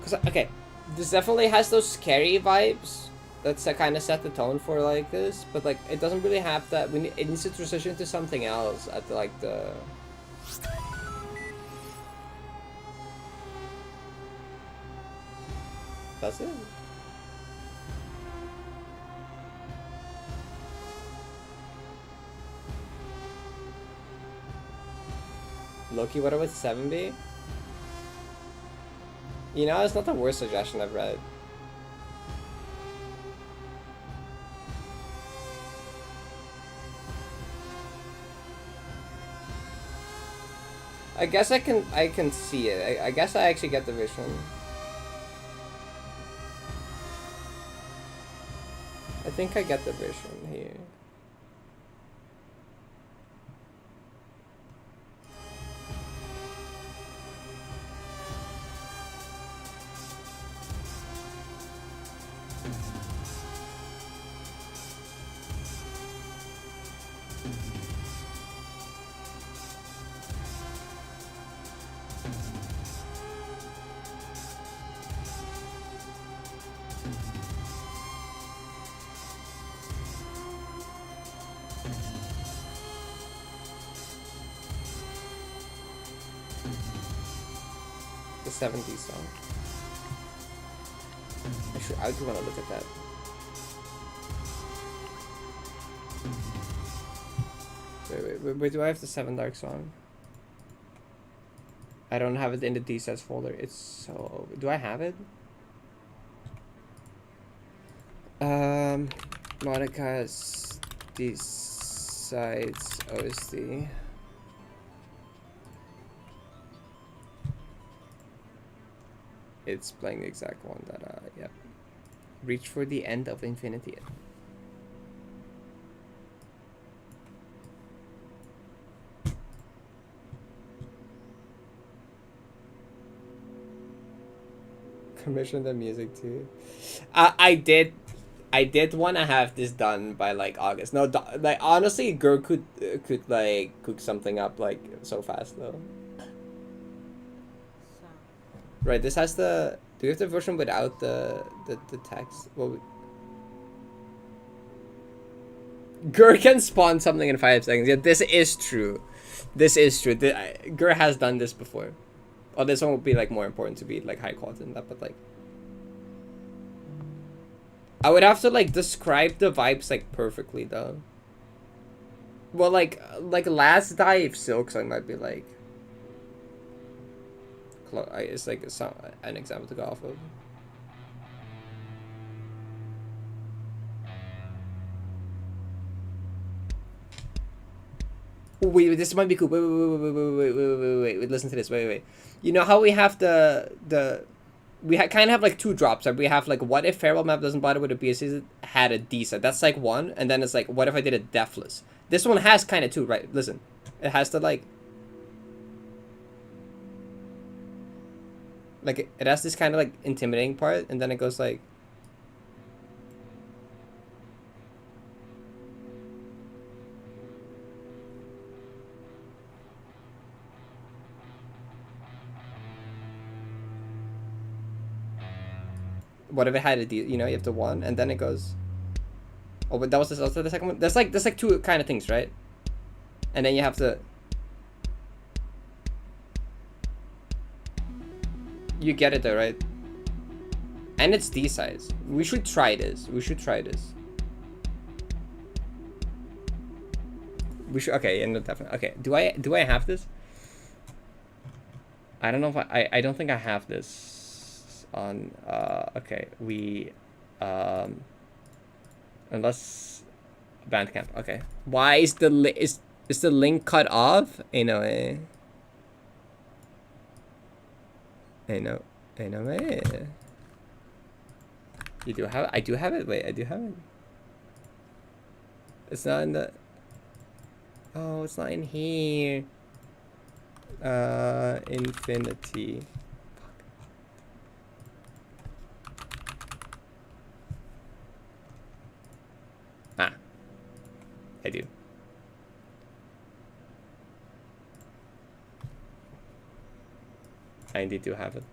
A: Cause okay, this definitely has those scary vibes. That's kind of set the tone for like this, but like it doesn't really have that. It needs to transition to something else at like the. That's it. Loki, what about 7B? You know, it's not the worst suggestion I've read. I guess I can see it. I guess I actually get the vision. I think I get the vision here. 70s song. Actually, I do want to look at that. Wait, do I have the 7 Dark song? I don't have it in the D-sets folder. It's so... Do I have it? Monica's D-sides OSD. It's playing the exact one that, yep. Reach for the end of infinity. Commission the music too. I did want to have this done by like August. No, like honestly, Gur could like cook something up like so fast though. Right, this has the... Do you have the version without the text? Well, Gur can spawn something in 5 seconds. Yeah, this is true. This is true. Gur has done this before. Oh, this one would be like more important to be like high quality than that, but like... I would have to like describe the vibes like perfectly though. Well, like Last Dive Silk song might be like... It's like an example to go off of. Wait, this might be cool. Wait, listen to this. Wait. You know how we have we kind of have like 2 drops. Right? We have like, what if Farewell Map doesn't bother with a BSC had a D set? That's like 1, and then it's like, what if I did a Deathless? This one has kind of 2, right? Listen, it has to like it has this kind of like intimidating part, and then it goes like... What if it had a D? You know, you have the 1, and then it goes... Oh, but that was also the second one. There's like 2 kind of things, right? And then you have to... You get it though, right? And it's D size. We should try this. We should okay, yeah, no, definitely. Okay, do I have this? I don't know if I don't think I have this on okay, we unless Bandcamp. Okay. Why is the is the link cut off? Anyway. Anyway. You do have it? I do have it. Wait, I do have it. It's not in the... Oh, it's not in here. Infinity. Ah. I do. I indeed do have it.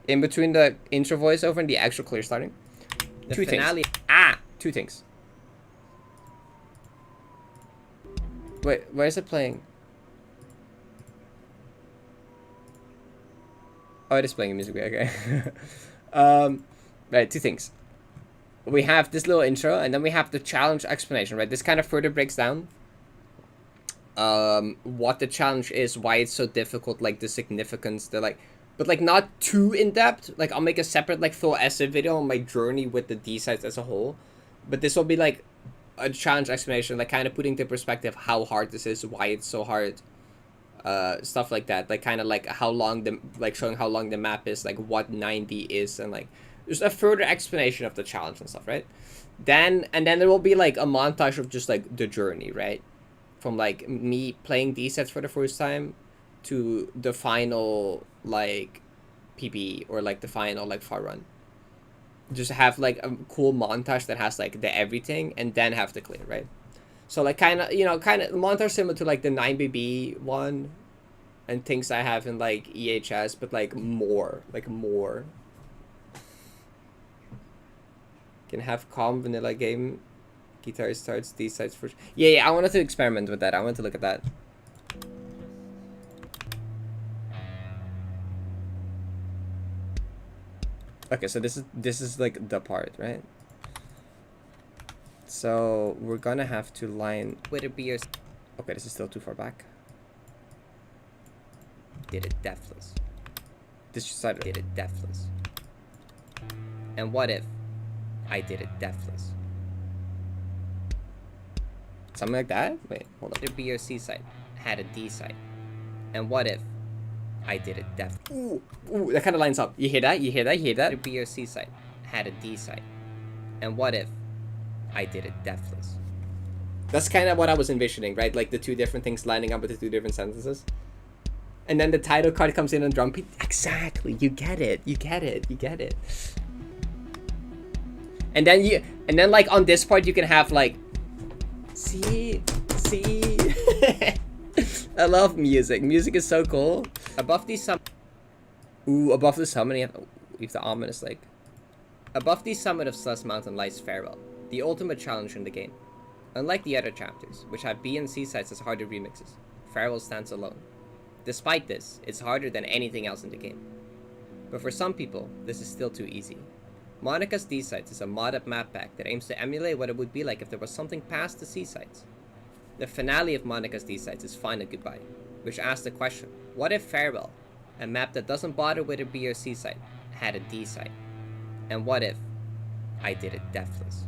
A: In between the intro voiceover and the actual clear starting. The 2 finale. Things. 2 things. Wait, where is it playing? Oh, it is playing a music video, okay. Right, 2 things. We have this little intro, and then we have the challenge explanation, right? This kind of further breaks down what the challenge is, why it's so difficult, like the significance, but like not too in-depth. Like I'll make a separate like full essay video on my journey with the D-sides as a whole, but this will be like a challenge explanation, like kind of putting into perspective how hard this is, why it's so hard, stuff like that, like kind of like how long showing how long the map is, like what 90 is, and like there's a further explanation of the challenge and stuff, right? And then there will be like a montage of just like the journey, right? From like me playing these sets for the first time to the final like PB or like the final like far run. Just have like a cool montage that has like the everything, and then have the clear, right? So like kind of montage similar to like the 9BB one and things I have in like EHS, but like more. Can have calm vanilla game. Guitar starts, D sides first. Yeah, I wanted to experiment with that. I wanted to look at that. Okay, so this is like the part, right? So we're gonna have to line. Would it be your? Okay, this is still too far back. Did it deathless. This side did it deathless. And what if I did it deathless? Something like that? Wait, hold on. Would it be your C side? Had a D side. And what if I did it deaf? Ooh, that kind of lines up. You hear that? You hear that? You hear that? It'd be your C side. Had a D side. And what if I did it deathless? That's kind of what I was envisioning, right? Like the two different things lining up with the two different sentences. And then the title card comes in on drum beat. Exactly. You get it. You get it. You get it. And then like on this part you can have like, see. I love music. Music is so cool. Above these above the summit, you have the ominous like. Above the summit of Celeste Mountain lies Farewell, the ultimate challenge in the game. Unlike the other chapters, which have B and C sides as harder remixes, Farewell stands alone. Despite this, it's harder than anything else in the game. But for some people, this is still too easy. Monica's D sides is a mod-up map pack that aims to emulate what it would be like if there was something past the C sides. The finale of Monica's D sides is Find a Goodbye, which asks the question, what if Farewell, a map that doesn't bother with a B or C side, had a D side? And what if I did it deathless?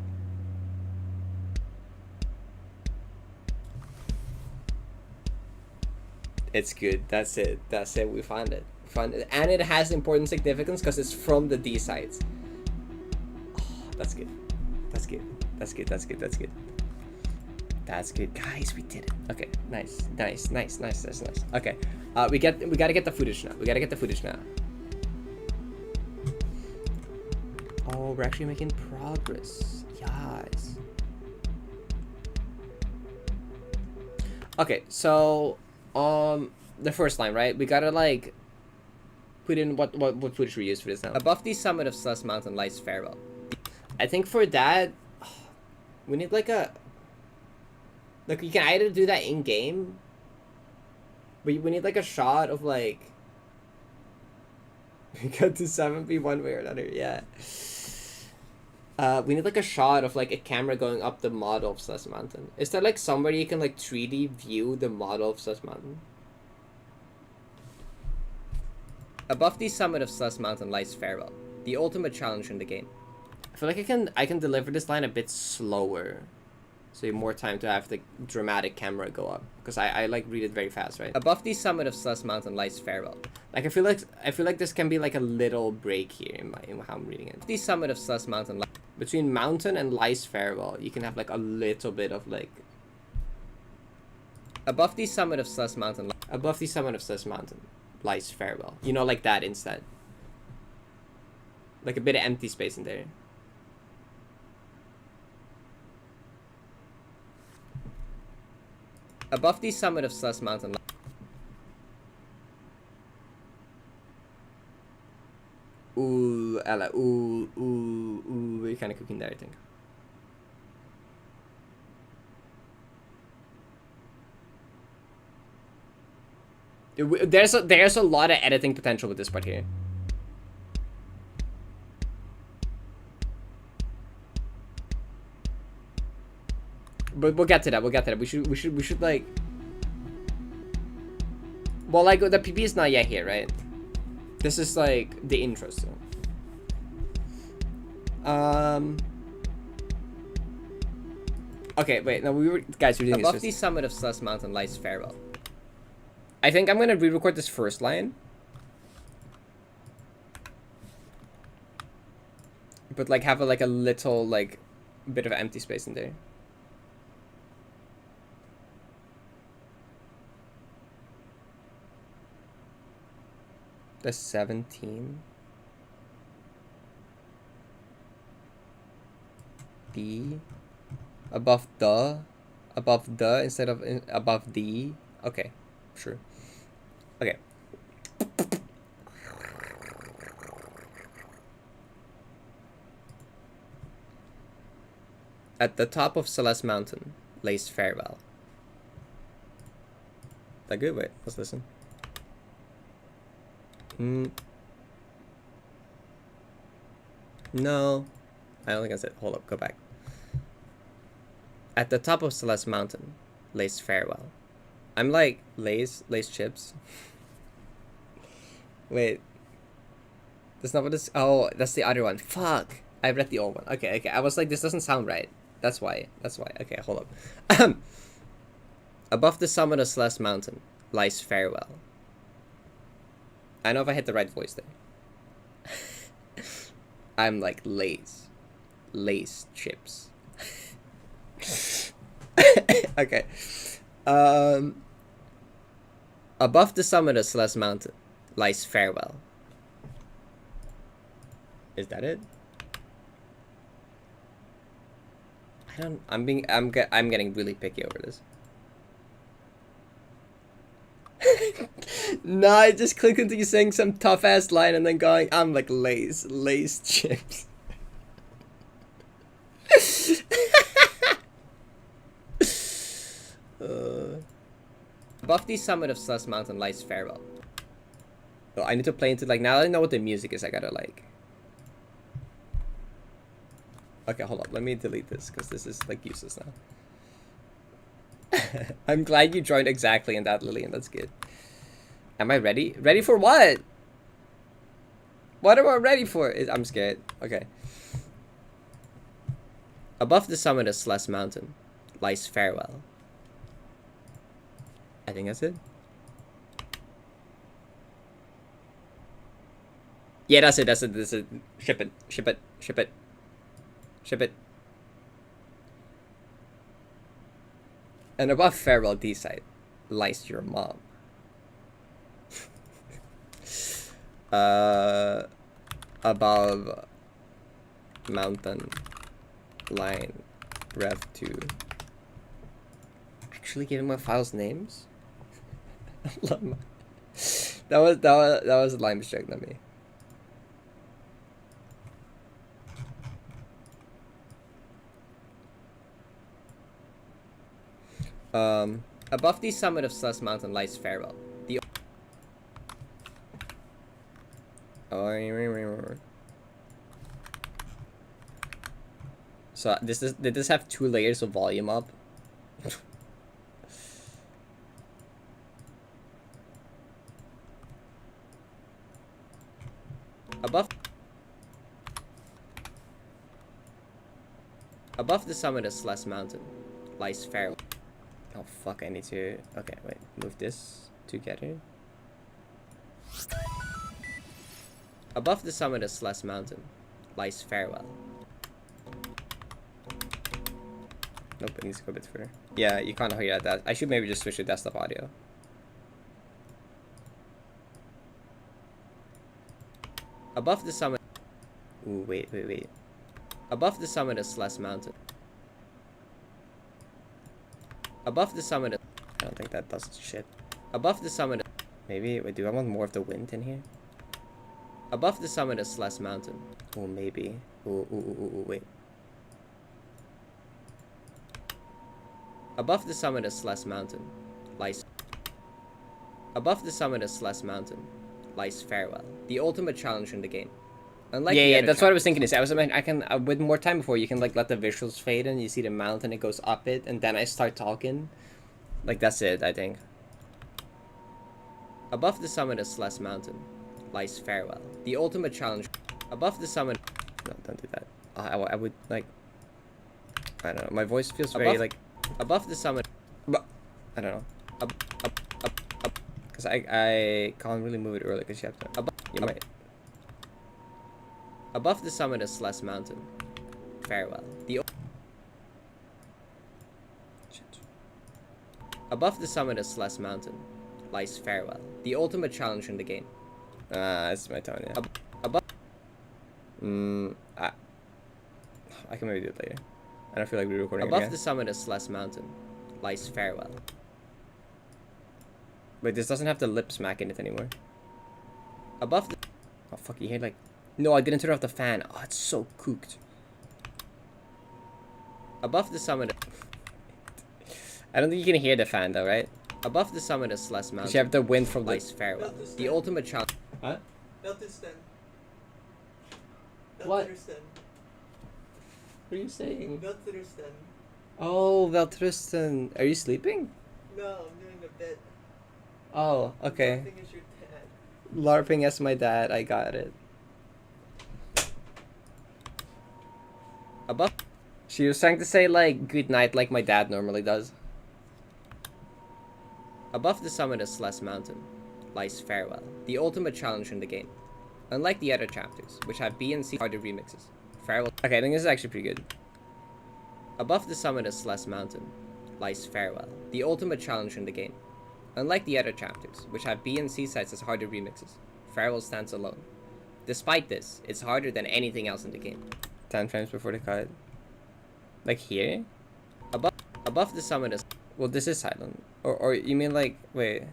A: It's good. That's it. That's it. We found it. And it has important significance because it's from the D sides. Oh, that's good. That's good. That's good. That's good. That's good. That's good, guys. We did it. Okay, nice. Okay, we gotta get the footage now. Oh, we're actually making progress. Yes. Okay, so the first line, right? We gotta like put in what footage we use for this now. Above the summit of Celeste Mountain lies Farewell. I think for that, we need like a. Like, you can either do that in-game, but we need, like, a shot of, like... We got to 7P one way or another, yeah. We need, like, a shot of, like, a camera going up the model of Celeste Mountain. Is there, like, somewhere you can, like, 3D view the model of Celeste Mountain? Above the summit of Celeste Mountain lies Farewell, the ultimate challenge in the game. I feel like I can deliver this line a bit slower. So you have more time to have the dramatic camera go up. Because I like read it very fast, right? Above the summit of Celeste Mountain lies Farewell. Like I feel like this can be like a little break here in how I'm reading it. The summit of Celeste Mountain between mountain and lies Farewell, you can have like a little bit of like above the summit of Celeste Mountain lies Farewell. You know, like that instead. Like a bit of empty space in there. Above the summit of Celeste Mountain. Ooh, Ella, ooh, we're kind of cooking there, I think. There's a lot of editing potential with this part here. But we'll get to that. We should like. Well, like the PP is not yet here, right? This is like the intro still. Okay, wait. No, guys. We're doing above the summit of Celeste Mountain lies Farewell. I think I'm gonna re-record this first line. But like have a little like bit of empty space in there. The 17 B above the instead of above the. Okay, sure. Okay. At the top of Celeste Mountain lays farewell. That good? Wait, let's listen. No. I don't think that's it. Hold up, go back. At the top of Celeste Mountain lays farewell. I'm like, Lay's chips. Wait. That's not what this. Oh, that's the other one. Fuck. I read the old one. Okay. I was like, this doesn't sound right. That's why. Okay, hold up. Above the summit of Celeste Mountain lies farewell. I know if I hit the right voice there. I'm like Lay's chips. Okay. Above the summit of Celeste Mountain lies farewell. Is that it? I'm getting really picky over this. Nah, I just clicked into you saying some tough ass line and then going, I'm like Lay's chips. Above the summit of Celeste Mountain lies farewell. So I need to play into like, now that I know what the music is, I gotta like. Okay, hold up. Let me delete this because this is like useless now. I'm glad you joined exactly in that, Lillian. That's good. Am I ready? Ready for what? What am I ready for? I'm scared. Okay. Above the summit of Celeste Mountain lies farewell. I think that's it. Yeah, that's it. That's it. Ship it. And above farewell D side lies your mom. Above mountain line rev 2. Actually giving my files names? that was a line mistake, not me. Above the summit of Celeste Mountain lies farewell. The So did this have 2 layers of volume up? Above the summit of Celeste Mountain lies farewell. Oh fuck, I need to... Okay, wait. Move this together. Above the summit of Celeste Mountain lies farewell. Nope, it needs to go a bit further. Yeah, you can't hear that. I should maybe just switch to desktop audio. Above the summit... Ooh, wait. Above the summit of Celeste Mountain. Above the summit of... I don't think that does shit. Above the summit of... Maybe... Wait, do I want more of the wind in here? Above the summit of Celeste Mountain. Oh, maybe. Ooh, wait. Above the summit of Celeste Mountain lies... Above the summit of Celeste Mountain lies farewell. The ultimate challenge in the game. Unlike yeah, that's what I was thinking. I can with more time before you can like let the visuals fade in. You see the mountain, it goes up it, and then I start talking. Like that's it, I think. Above the summit of Celeste Mountain lies farewell. The ultimate challenge. Above the summit. No, don't do that. I would like. I don't know. My voice feels very like. Above the summit. I don't know. Because I can't really move it early because you have to. You might. Above the summit of Celeste Mountain. Farewell. Above the summit of Celeste Mountain lies farewell. The ultimate challenge in the game. It's my turn, yeah. Above... I can maybe do it later. I don't feel like re-recording above the summit of Celeste Mountain lies farewell. Wait, this doesn't have the lip smack in it anymore. Above the... Oh, fuck, you hear like... No, I didn't turn off the fan. Oh, it's so cooked. Above the summit. I don't think you can hear the fan though, right? Above the summit of Celeste Mountain. You have the wind from lies farewell. The ultimate challenge. What? What? What are you saying? Oh, Veltristan. Are you sleeping?
C: No, I'm doing a bit.
A: Oh, okay.
C: LARPing as your dad.
A: LARPing as my dad. I got it. Above. She was trying to say like good night like my dad normally does. Above the summit of Celeste Mountain lies Farewell, the ultimate challenge in the game. Unlike the other chapters, which have B and C harder remixes, Farewell. Okay, I think this is actually pretty good. Above the summit of Celeste Mountain lies Farewell, the ultimate challenge in the game. Unlike the other chapters, which have B and C sides as harder remixes, Farewell stands alone. Despite this, it's harder than anything else in the game. 10 frames before the cut. Like here? Above the summit is... Well, this is silent. Or you mean like... Wait.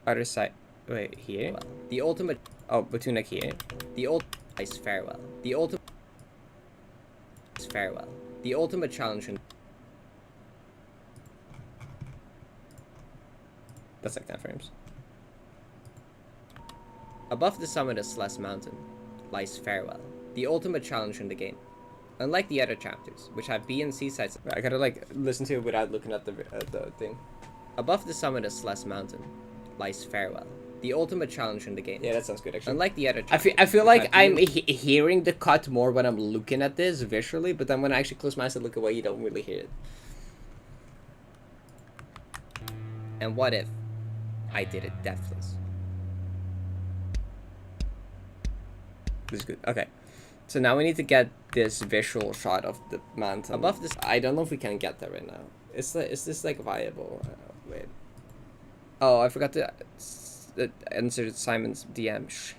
A: Other side... Wait, here? The ultimate... Oh, between like here. The ultimate is Farewell. The ultimate... is Farewell. The ultimate challenge in... That's like 10 frames. Above the summit of Celeste Mountain lies Farewell, the ultimate challenge in the game. Unlike the other chapters, which have B and C sides... I gotta like listen to it without looking at the thing. Above the summit of Celeste Mountain lies Farewell, the ultimate challenge in the game. Yeah, that sounds good actually. Unlike the other chapters... I feel like I'm hearing the cut more when I'm looking at this visually, but then when I actually close my eyes and look away, you don't really hear it. And what if I did it deathless? This is good. Okay. So now we need to get this visual shot of the mountain. Above this, I don't know if we can get that right now. Is this like viable? Wait. Oh, I forgot to answer Simon's DM. Shit.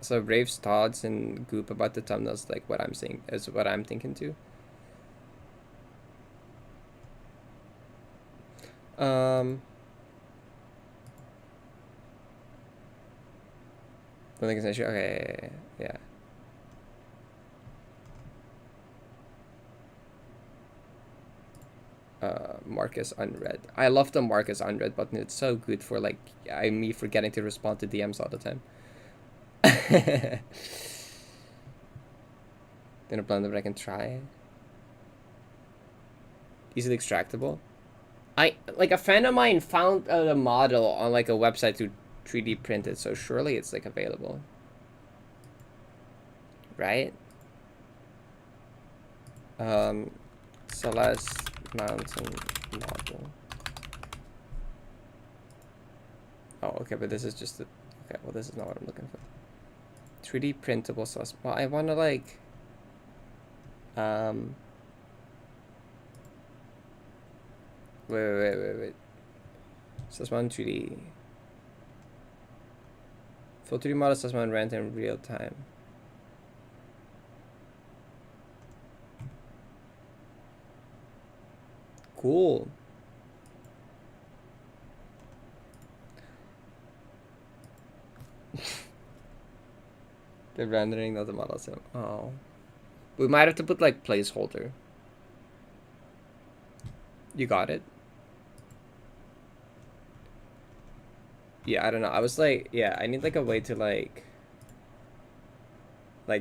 A: So Rave's thoughts and Goop about the thumbnails, like what I'm saying, is what I'm thinking too. I don't think it's an issue. Okay, yeah. Marcus unread. I love the Marcus unread button. It's so good for like me forgetting to respond to DMs all the time. In a blender, but I can try. Easily extractable. Like a friend of mine found a model on like a website to 3D print it, so surely it's like available, right? Celeste Mountain model. Oh, okay, but this is just the... Okay, well, this is not what I'm looking for. 3D printable Celeste. Well, I want to like... Wait. Celeste Mountain 3D. Full 3D model Celeste Mountain rent in real time. Cool. The rendering of the model sim. Oh. We might have to put like placeholder. You got it? Yeah, I don't know. I was like, yeah, I need like a way to like,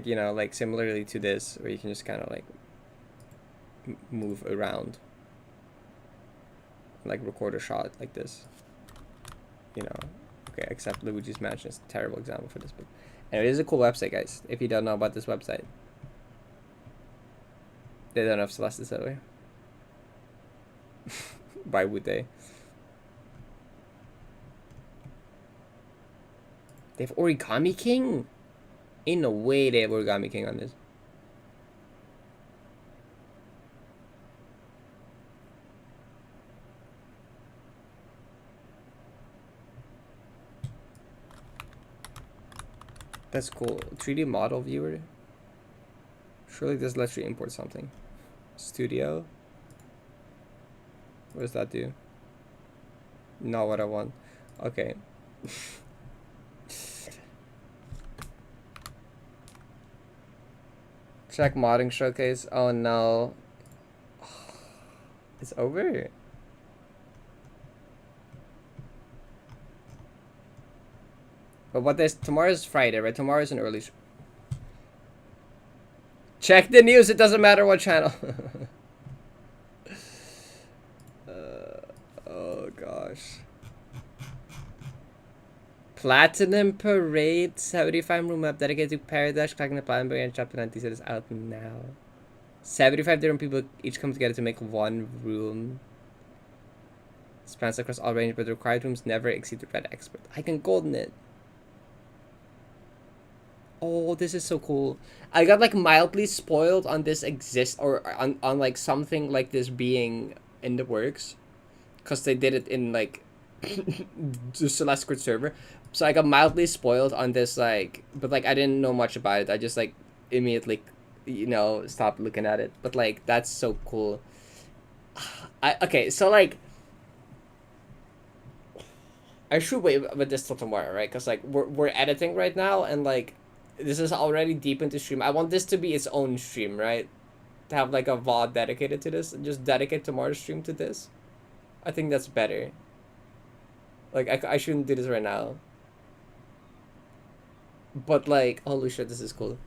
A: you know, like similarly to this, where you can just kind of like move around. Like record a shot like this. You know. Okay, except Luigi's Mansion is a terrible example for this, but and it is a cool website, guys, if you don't know about this website. They don't have Celeste that way. Why would they? They have Origami King? Ain't no way they have Origami King on this. That's cool. 3D model viewer. Surely this lets you import something. Studio. What does that do? Not what I want. Okay. Check modding showcase. Oh no. It's over. But what this tomorrow's Friday, right? Tomorrow's an early check the news, it doesn't matter what channel. Oh gosh. Platinum Parade 75 room map dedicated to Paradise, cracking the Platinum Parade and Chapter 97 is out now. 75 different people each come together to make one room. Spans across all range, but the required rooms never exceed the red expert. I can golden it. Oh, this is so cool. I got like mildly spoiled on this on like something like this being in the works. Because they did it in like the Celeste server. So I got mildly spoiled on this like, but like I didn't know much about it. I just like immediately, stopped looking at it. But like that's so cool. Okay, so like I should wait with this till tomorrow, right? Because like we're editing right now, and like this is already deep into stream. I want this to be its own stream, right? To have like a VOD dedicated to this, and just dedicate tomorrow's stream to this. I think that's better. Like I shouldn't do this right now. But like, holy shit, this is cool.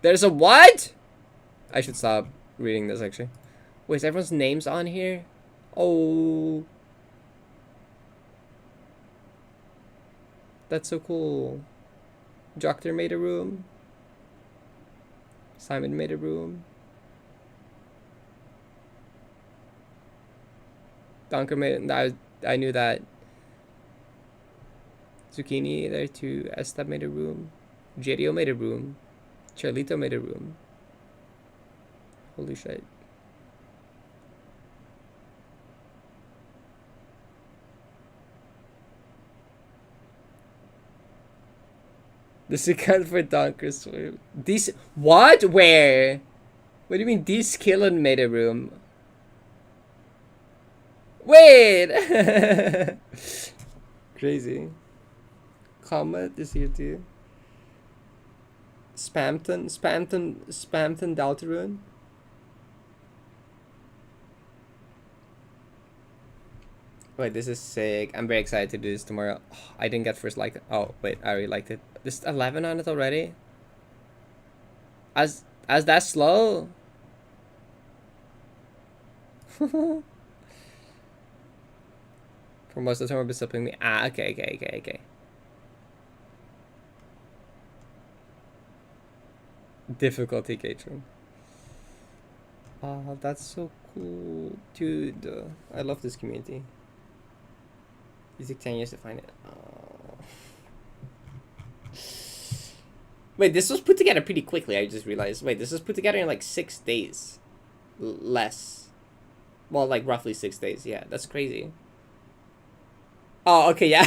A: There's a what? I should stop reading this actually. Wait, is everyone's names on here? Oh. That's so cool. Doctor made a room. Simon made a room. Dunker made I knew that. Zucchini there too. Estep made a room. Jerio made a room. Charlito made a room. Holy shit. This account for Donker Swim. These what? Where? What do you mean these killing made a room? Wait! Crazy. Comet is here too. Spamton Daltarune. Wait, this is sick. I'm very excited to do this tomorrow. Oh, I didn't get first like. Oh wait, I already liked it. There's 11 on it already. As that slow. For most of the time, I've been stopping me. Ah, okay. Difficulty catering. Oh, that's so cool, dude. I love this community. It took 10 years to find it. Oh. Wait, this was put together pretty quickly. I just realized. Wait, this was put together in like 6 days. Less. Well, like roughly 6 days. Yeah, that's crazy. Oh, okay, yeah.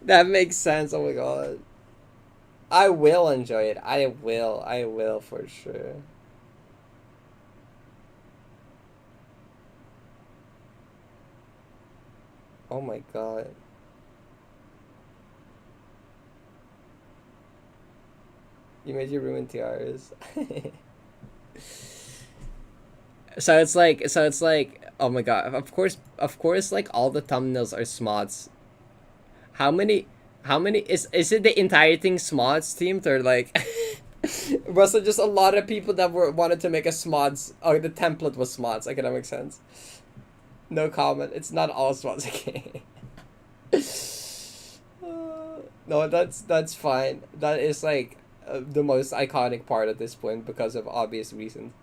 A: That makes sense. Oh my god. I will enjoy it. I will for sure. Oh my god. You made your room in 2 hours. So it's like, oh my god. Of course, like all the thumbnails are smods. How many is it the entire thing smods themed, or like was it just a lot of people that wanted to make a smods? Oh, the template was smods. Okay, that makes sense. No comment. It's not all smods. Okay. No, that's fine. That is like the most iconic part at this point because of obvious reasons.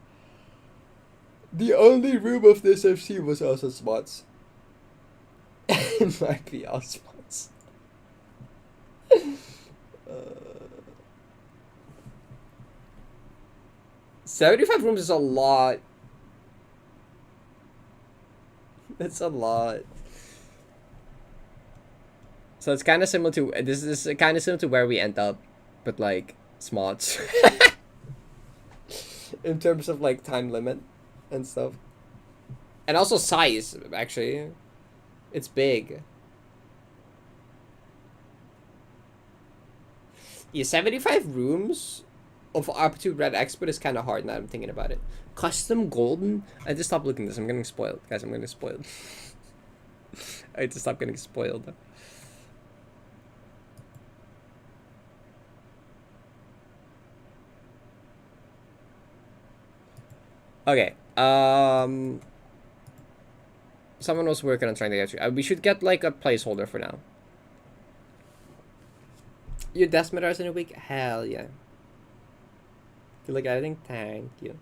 A: The only room of this FC was also spots. It might be all spots. 75 rooms is a lot. It's a lot. So it's kind of similar to this is kind of similar to where we end up, but like smarts in terms of like time limit and stuff, and also size. Actually, it's big. Yeah, 75 rooms of up to Red Expert is kind of hard now that I'm thinking about it. Custom golden. I just stopped looking at this. I'm getting spoiled, guys. I'm getting spoiled. I had to stop getting spoiled. Okay. Someone was working on trying to get you. We should get like a placeholder for now. Your Desmetars in a week? Hell yeah. You like editing? Thank you.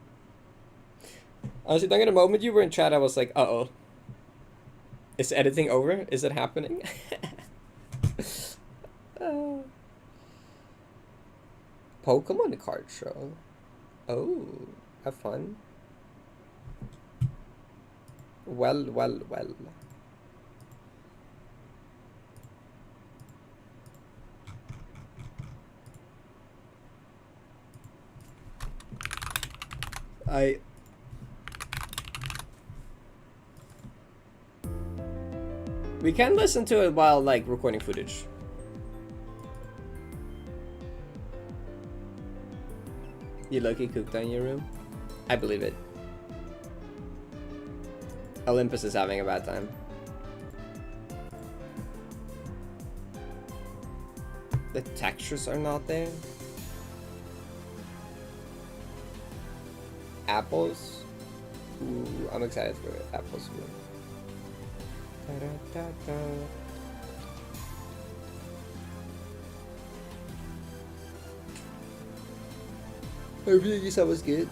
A: Honestly, in a moment you were in chat, I was like, uh-oh. Is editing over? Is it happening? Pokemon card show. Oh, have fun. Well. We can listen to it while like recording footage. You lucky cooked on your room? I believe it. Olympus is having a bad time. The textures are not there. Apples. Ooh, I'm excited for apples. Everything you said was good.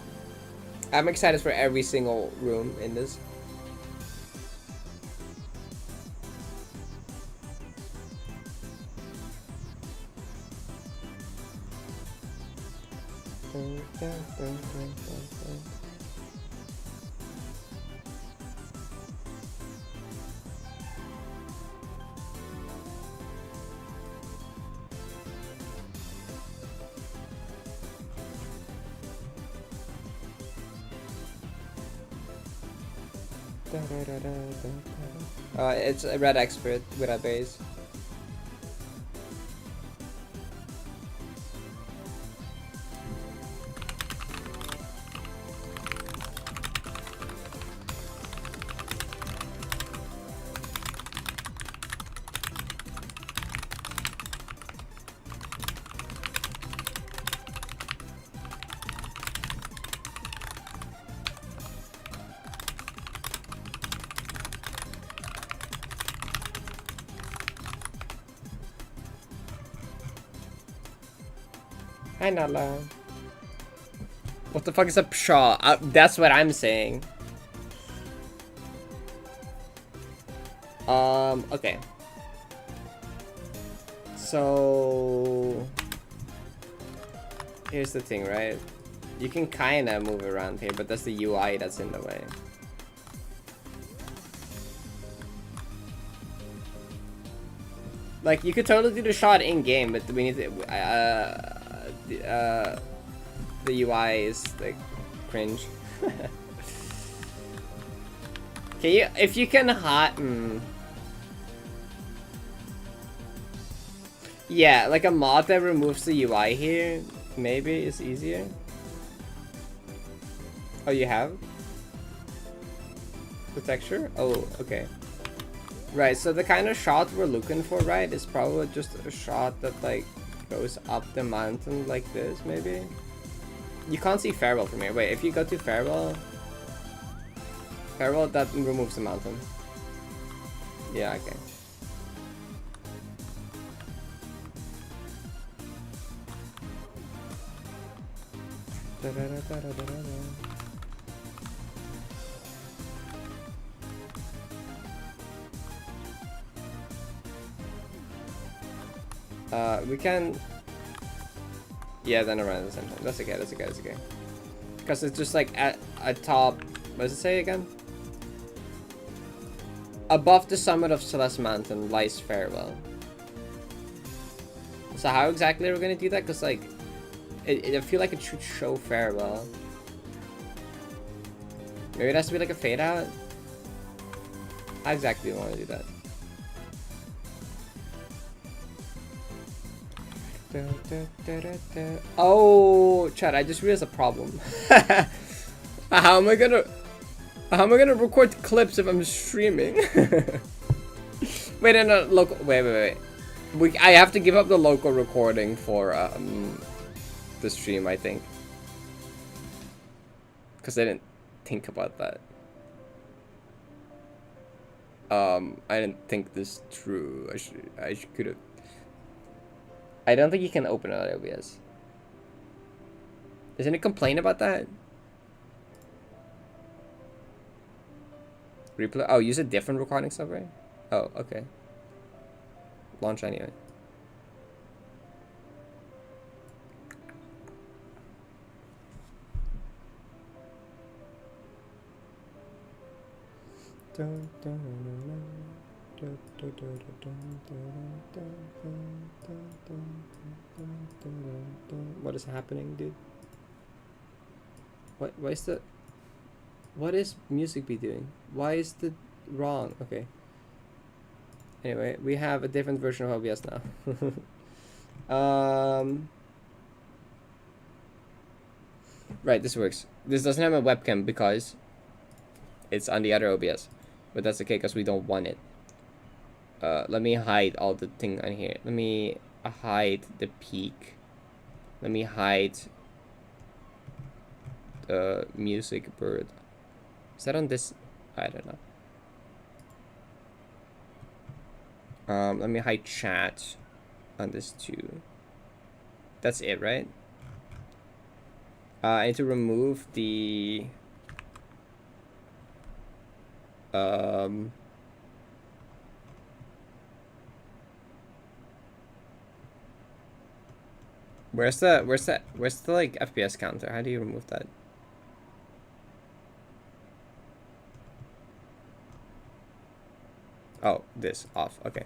A: I'm excited for every single room in this. It's a Red Expert with a base. Hi Nala. What the fuck is a pshaw? That's what I'm saying. Okay. So here's the thing, right? You can kinda move around here, but that's the UI that's in the way. Like, you could totally do the shot in game, but we need to, the UI is like cringe. Can you, if you can yeah, like a mod that removes the UI here, maybe is easier. Oh, you have the texture? Oh, okay. Right, so the kind of shot we're looking for, right, is probably just a shot that like goes up the mountain like this, maybe. You can't see Farewell from here. Wait, if you go to Farewell, that removes the mountain. Yeah, okay. We can... Yeah, then around the same time. That's okay, that's okay, that's okay. Because it's just like at top... What does it say again? Above the summit of Celeste Mountain lies Farewell. So how exactly are we gonna do that? Cause like, I feel like it should show fair well. Maybe it has to be like a fade out. How exactly do you want to do that? Oh, Chad, I just realized a problem. How am I gonna record clips if I'm streaming? Wait, no, local. Wait. I have to give up the local recording for the stream, I think, because I didn't think about that. I didn't think this through. I could have. I don't think you can open it on OBS. Isn't it complain about that? Replay. Oh, use a different recording software. Oh, okay. Launch anyway. What is happening, dude? Why is the... What is music be doing? Why is the wrong? Okay. Anyway, we have a different version of OBS now. Right, this works. This doesn't have a webcam because it's on the other OBS. But that's okay because we don't want it. Let me hide all the thing on here. Let me hide the peak. Let me hide the music bird. Is that on this? I don't know. Let me hide chat on this too. That's it, right? I need to remove the where's the like FPS counter? How do you remove that? Oh, this off. Okay.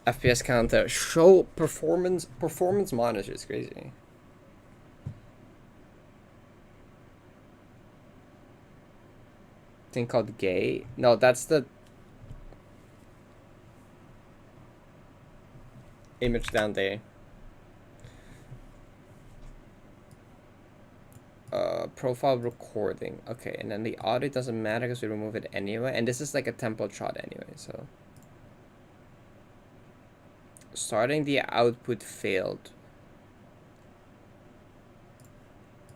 A: FPS counter. Show performance monitor is crazy. Thing called gay. No, that's the image down there. Profile recording. Okay, and then the audio doesn't matter because we remove it anyway. And this is like a tempo shot anyway, so. Starting the output failed.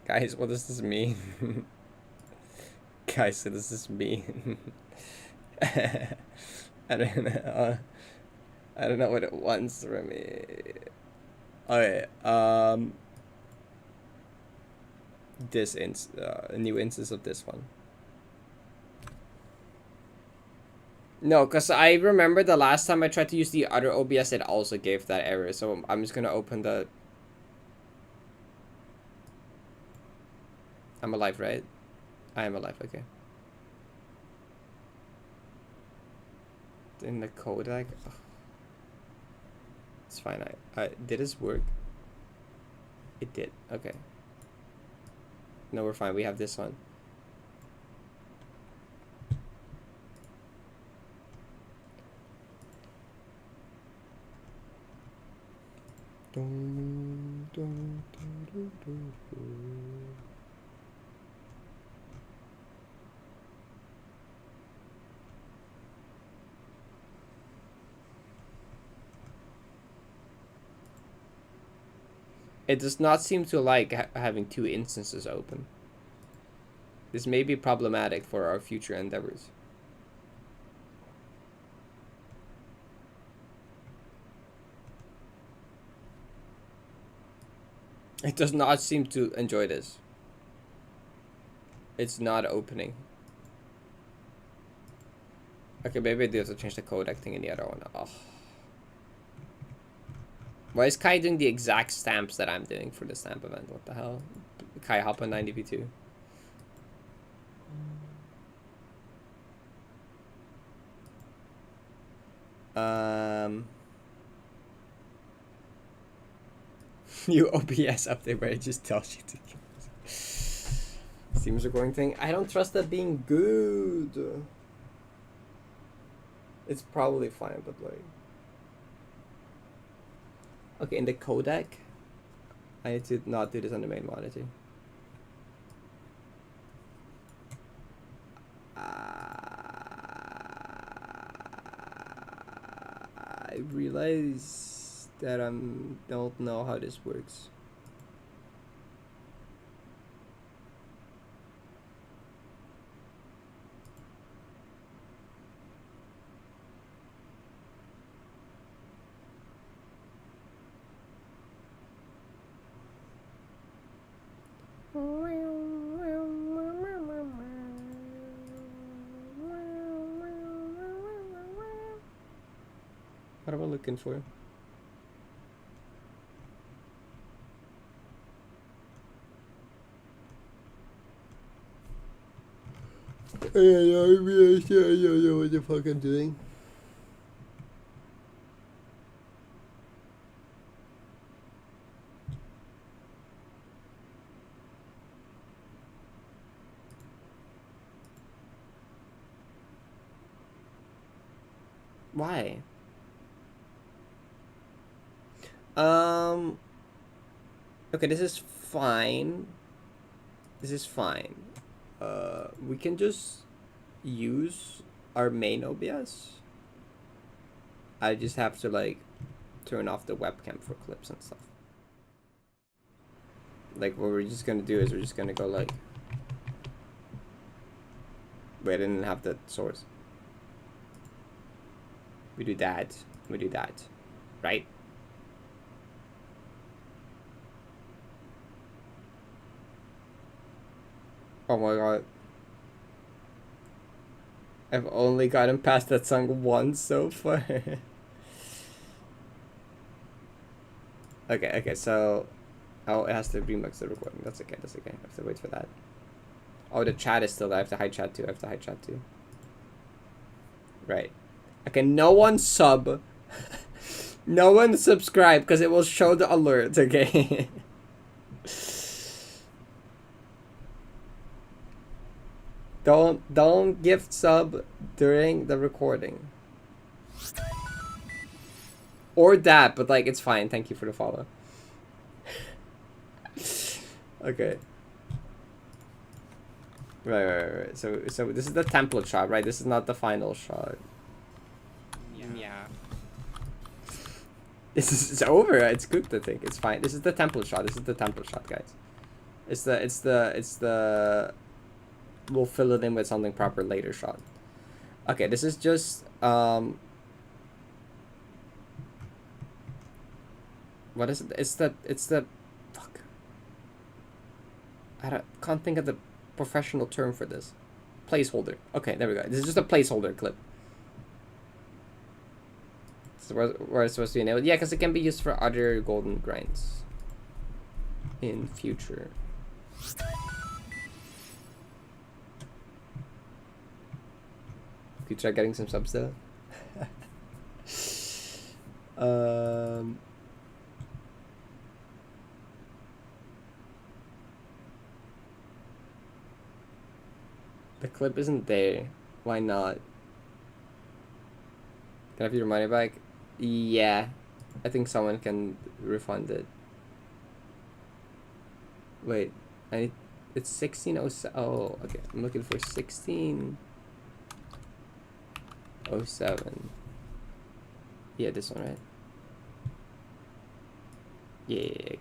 A: Guys, what does this mean? Guys, what does this mean? I don't know. I don't know what it wants from me. Okay, this a new instance of this one. No, because I remember the last time I tried to use the other OBS, it also gave that error. So I'm just gonna open the... I'm alive, right? I am alive, okay. In the codec... Ugh. It's fine, did this work? It did, okay. No, we're fine, we have this one. It does not seem to like having two instances open. This may be problematic for our future endeavors. It does not seem to enjoy this. It's not opening. Okay, maybe I do have to change the codec thing in the other one. Oh. Why is Kai doing the exact stamps that I'm doing for the stamp event? What the hell? Kai, hop on 90v2. New OBS update where it just tells you to Steam's recording thing. I don't trust that being good. It's probably fine, but like, okay, in the codec, I need to not do this on the main monitor. I realize that I don't know how this works. What am I looking for? I don't know what the fuck I'm doing. Why? Okay, this is fine. This is fine. We can just use our main OBS. I just have to like turn off the webcam for clips and stuff. Like what we're just gonna do is we're just gonna go like, wait, I didn't have the source. We do that, right? Oh my god. I've only gotten past that song once so far. Okay, so... Oh, it has to remix the recording. That's okay. I have to wait for that. Oh, the chat is still there. I have to hide chat too. Right. Okay, no one sub. No one subscribe, because it will show the alert, okay? Don't gift sub during the recording. Or that, but like it's fine. Thank you for the follow. Okay. Right. So this is the template shot, right? This is not the final shot.
D: Yeah.
A: It's over. It's good, I think. It's fine. This is the template shot. Guys. It's the we'll fill it in with something proper later shot. Okay, this is just what is it? It's the fuck. Can't think of the professional term for this. Placeholder. Okay, there we go. This is just a placeholder clip. So where it's supposed to be enabled. Yeah, because it can be used for other golden grinds in future. You try getting some subs though. The clip isn't there. Why not? Can I have your money back? Yeah. I think someone can refund it. Wait. It's 1607. Oh, okay. I'm looking for 1607. Yeah, this one, right? Yeah, okay.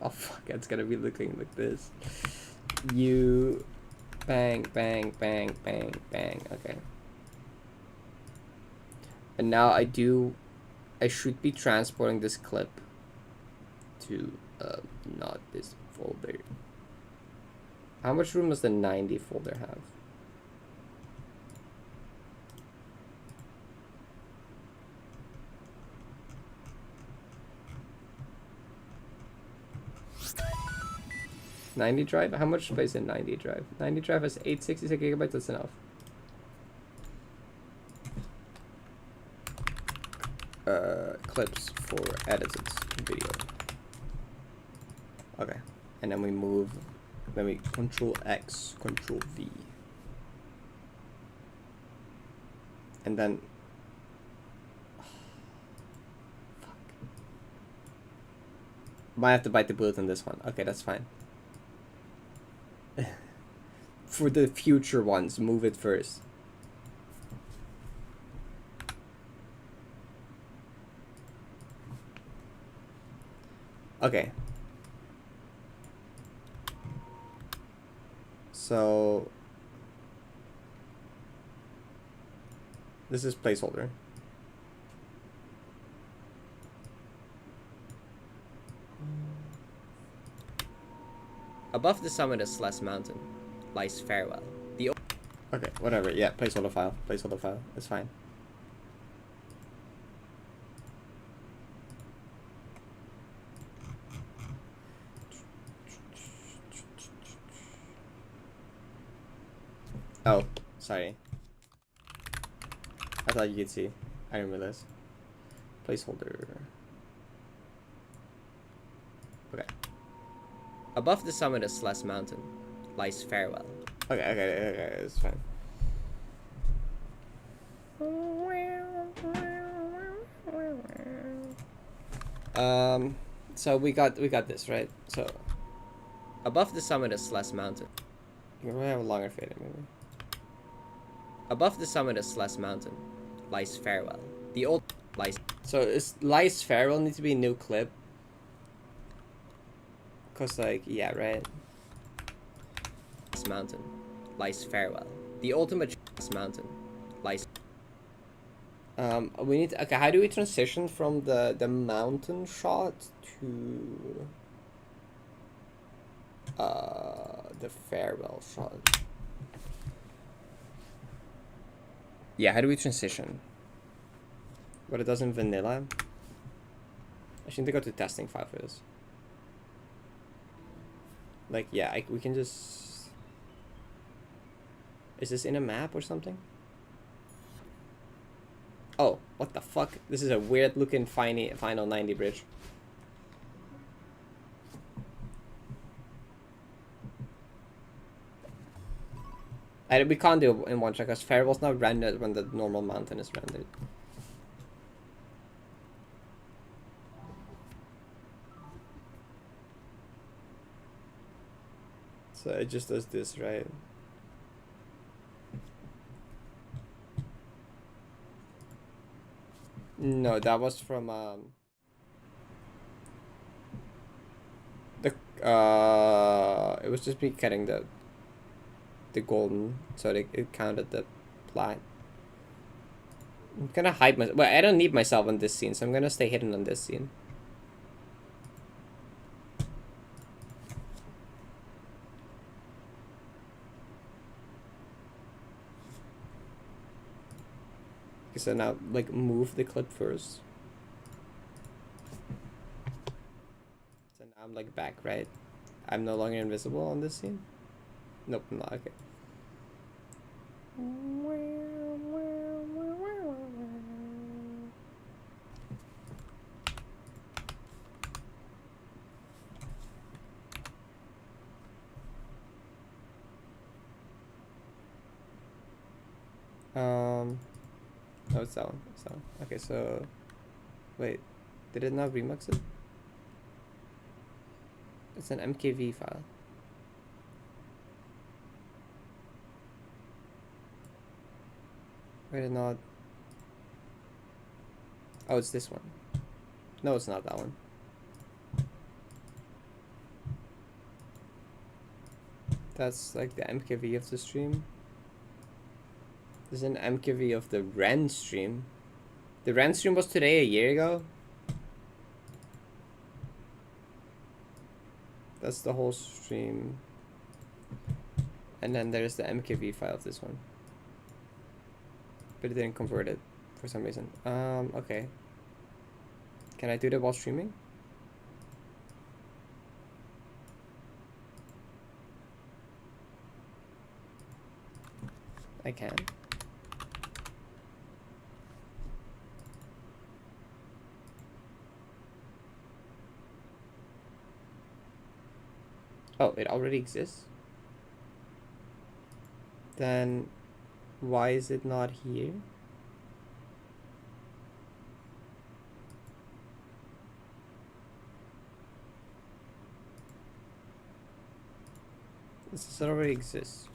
A: Oh fuck, it's gonna be looking like this. You bang. Okay. And now I should be transporting this clip to not this folder. How much room does the 90 folder have? 90 drive? How much space in 90 drive? 90 drive has 866 gigabytes, that's enough. Clips for edited video. Okay. And then we move, then we Control X, Control V. And then fuck. Might have to bite the bullet on this one. Okay, that's fine. For the future ones, move it first. Okay. So this is placeholder. Above the summit of Celeste Mountain lies Farewell. The okay, whatever. Yeah, placeholder file. Placeholder file. It's fine. Oh, sorry. I thought you could see. I didn't realize. Placeholder. Okay. Above the summit of Celeste Mountain lies Farewell. Okay, it's fine. So we got this, right? So above the summit of Celeste Mountain. You can have a longer fade maybe. Above the summit of Celeste Mountain lies Farewell. The old lies. So is lies Farewell need to be a new clip? Cause like yeah, right. This mountain lies Farewell. The ultimate mountain lies. We need to, okay. How do we transition from the mountain shot to the Farewell shot? Yeah, how do we transition? But it doesn't vanilla. I should go to testing file for this. Like, yeah, we can just... Is this in a map or something? Oh, what the fuck? This is a weird looking final 90 bridge. We can't do it in one shot because Farewell's not rendered when the normal mountain is rendered. So it just does this, right? No, that was from it was just me cutting the golden, so it counted the black. I'm gonna hide myself. Well, I don't need myself on this scene, so I'm gonna stay hidden on this scene. Okay, so now like move the clip first. So now I'm like back, right? I'm no longer invisible on this scene. Nope, I'm not. Okay. No, it's that one. It's that one. Okay, so wait, did it not remix it? It's an MKV file. Wait, it not. Oh, it's this one. No, it's not that one. That's like the MKV of the stream. There's an MKV of the Ren stream. The Ren stream was today a year ago. That's the whole stream. And then there's the MKV file of this one. But it didn't convert it for some reason. Okay. Can I do that while streaming? I can. Oh, it already exists? Then why is it not here? This already exists.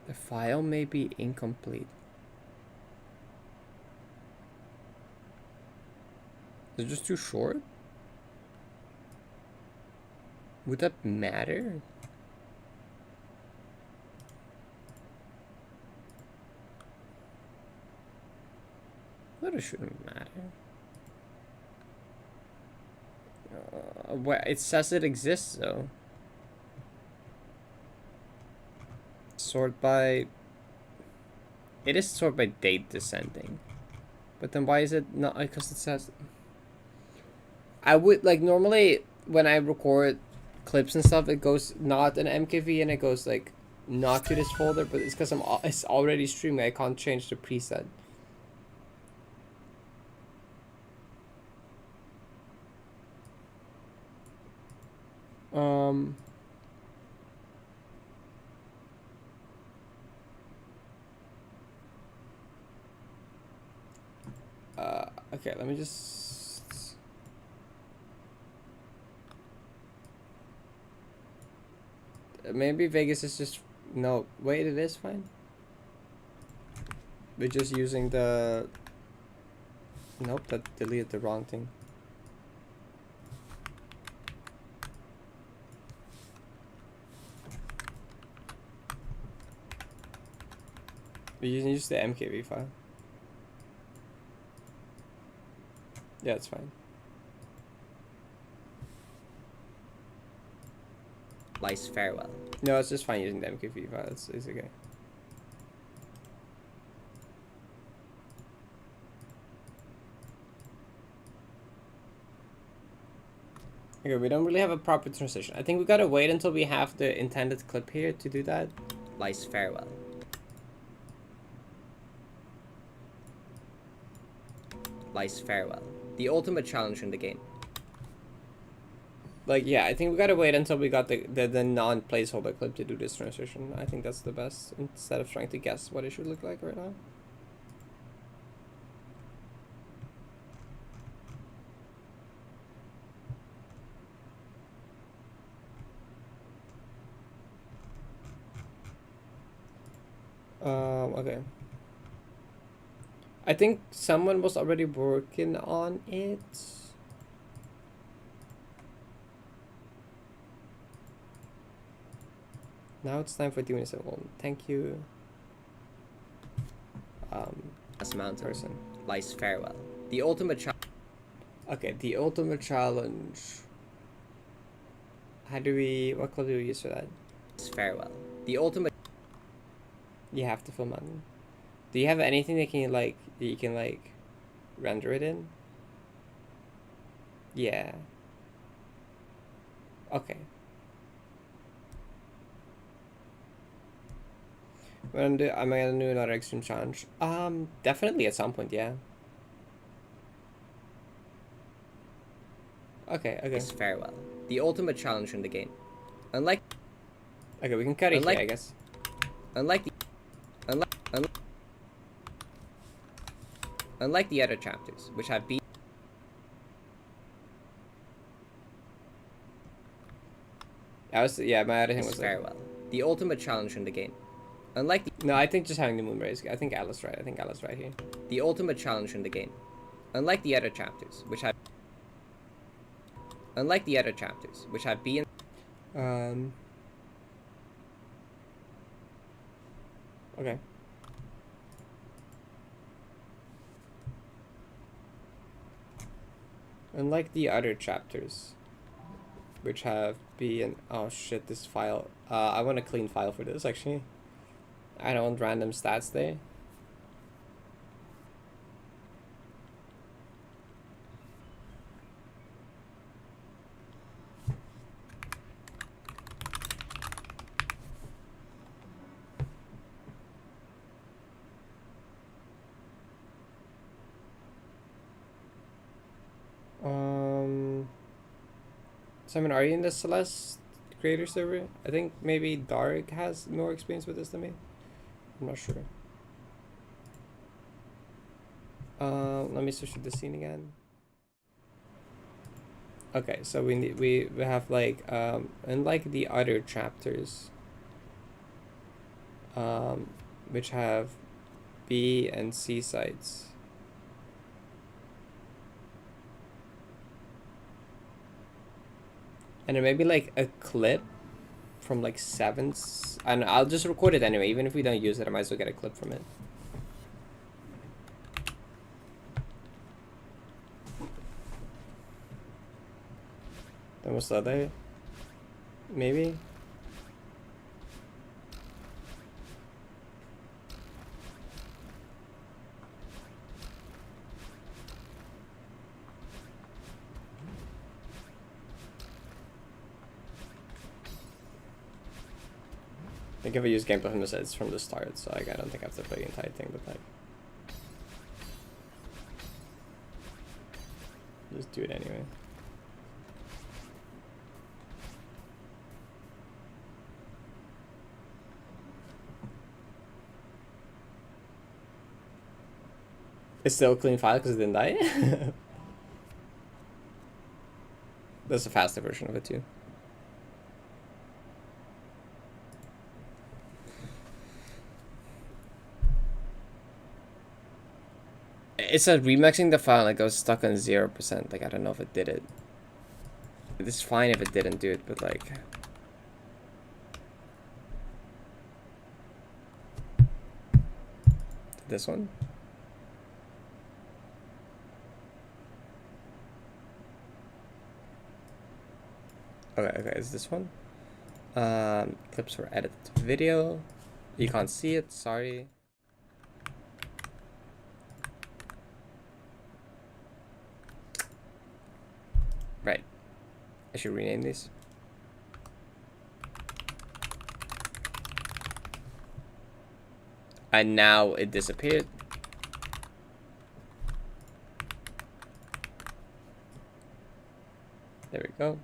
A: The file may be incomplete. Is it just too short? Would that matter? But it shouldn't matter. Well, it says it exists though. Sort by... It is sort by date descending. But then why is it not? Because it says... I would, like, normally when I record clips and stuff, it goes not an MKV and it goes, like, not to this folder, but it's because it's already streaming. I can't change the preset. Okay, let me just... Maybe Vegas is just... No, wait, it is fine. We're just using the... Nope, that deleted the wrong thing. We're using just the MKV file. Yeah, it's fine.
E: Lice farewell.
A: No, it's just fine using the MKV file. It's okay. Okay, we don't really have a proper transition. I think we gotta wait until we have the intended clip here to do that.
E: Lice farewell. Lice farewell. The ultimate challenge in the game.
A: Like, yeah, I think we gotta wait until we got the non-placeholder clip to do this transition. I think that's the best, instead of trying to guess what it should look like right now. Okay. I think someone was already working on it. Now it's time for doing this. Well, thank you.
E: Last mountain person. Lice farewell. The ultimate challenge.
A: Okay, the ultimate challenge. How do we... What clip do we use for that?
E: Farewell. The ultimate...
A: You have to film on. Do you have anything that you can like render it in? Yeah. Okay. Am I gonna do another extreme challenge? Definitely at some point, yeah. Okay.
E: Lice farewell. The ultimate challenge in the game. Unlike...
A: Okay, we can cut it here, I guess.
E: Unlike the other chapters, which have been...
A: My other thing was
E: farewell. The ultimate challenge in the game. Unlike the...
A: No, I think just having the moon rays. I think Alice right. Here.
E: The ultimate challenge in the game. Unlike the other chapters, which have... been...
A: Okay. Unlike the other chapters, which have B and oh shit, this file. I want a clean file for this actually. I don't want random stats there. Simon, are you in the Celeste creator server? I think maybe Dark has more experience with this than me. I'm not sure. Let me switch to the scene again. Okay, so we have like unlike the other chapters, which have B and C sites. And then maybe like a clip from like sevens, and I'll just record it anyway. Even if we don't use it, I might as well get a clip from it. Then what's the other? Maybe. I think if I use gameplay from the sets from the start, so like, I don't think I have to play the entire thing, but like, just do it anyway. It's still a clean file because it didn't die. That's a faster version of it too. It said remixing the file and it goes stuck on 0%. Like, I don't know if it did it. It's fine if it didn't do it, but like... This one? Okay, is this one? Clips were edited to video. You can't see it, sorry. Right. I should rename these. And now it disappeared. There we go.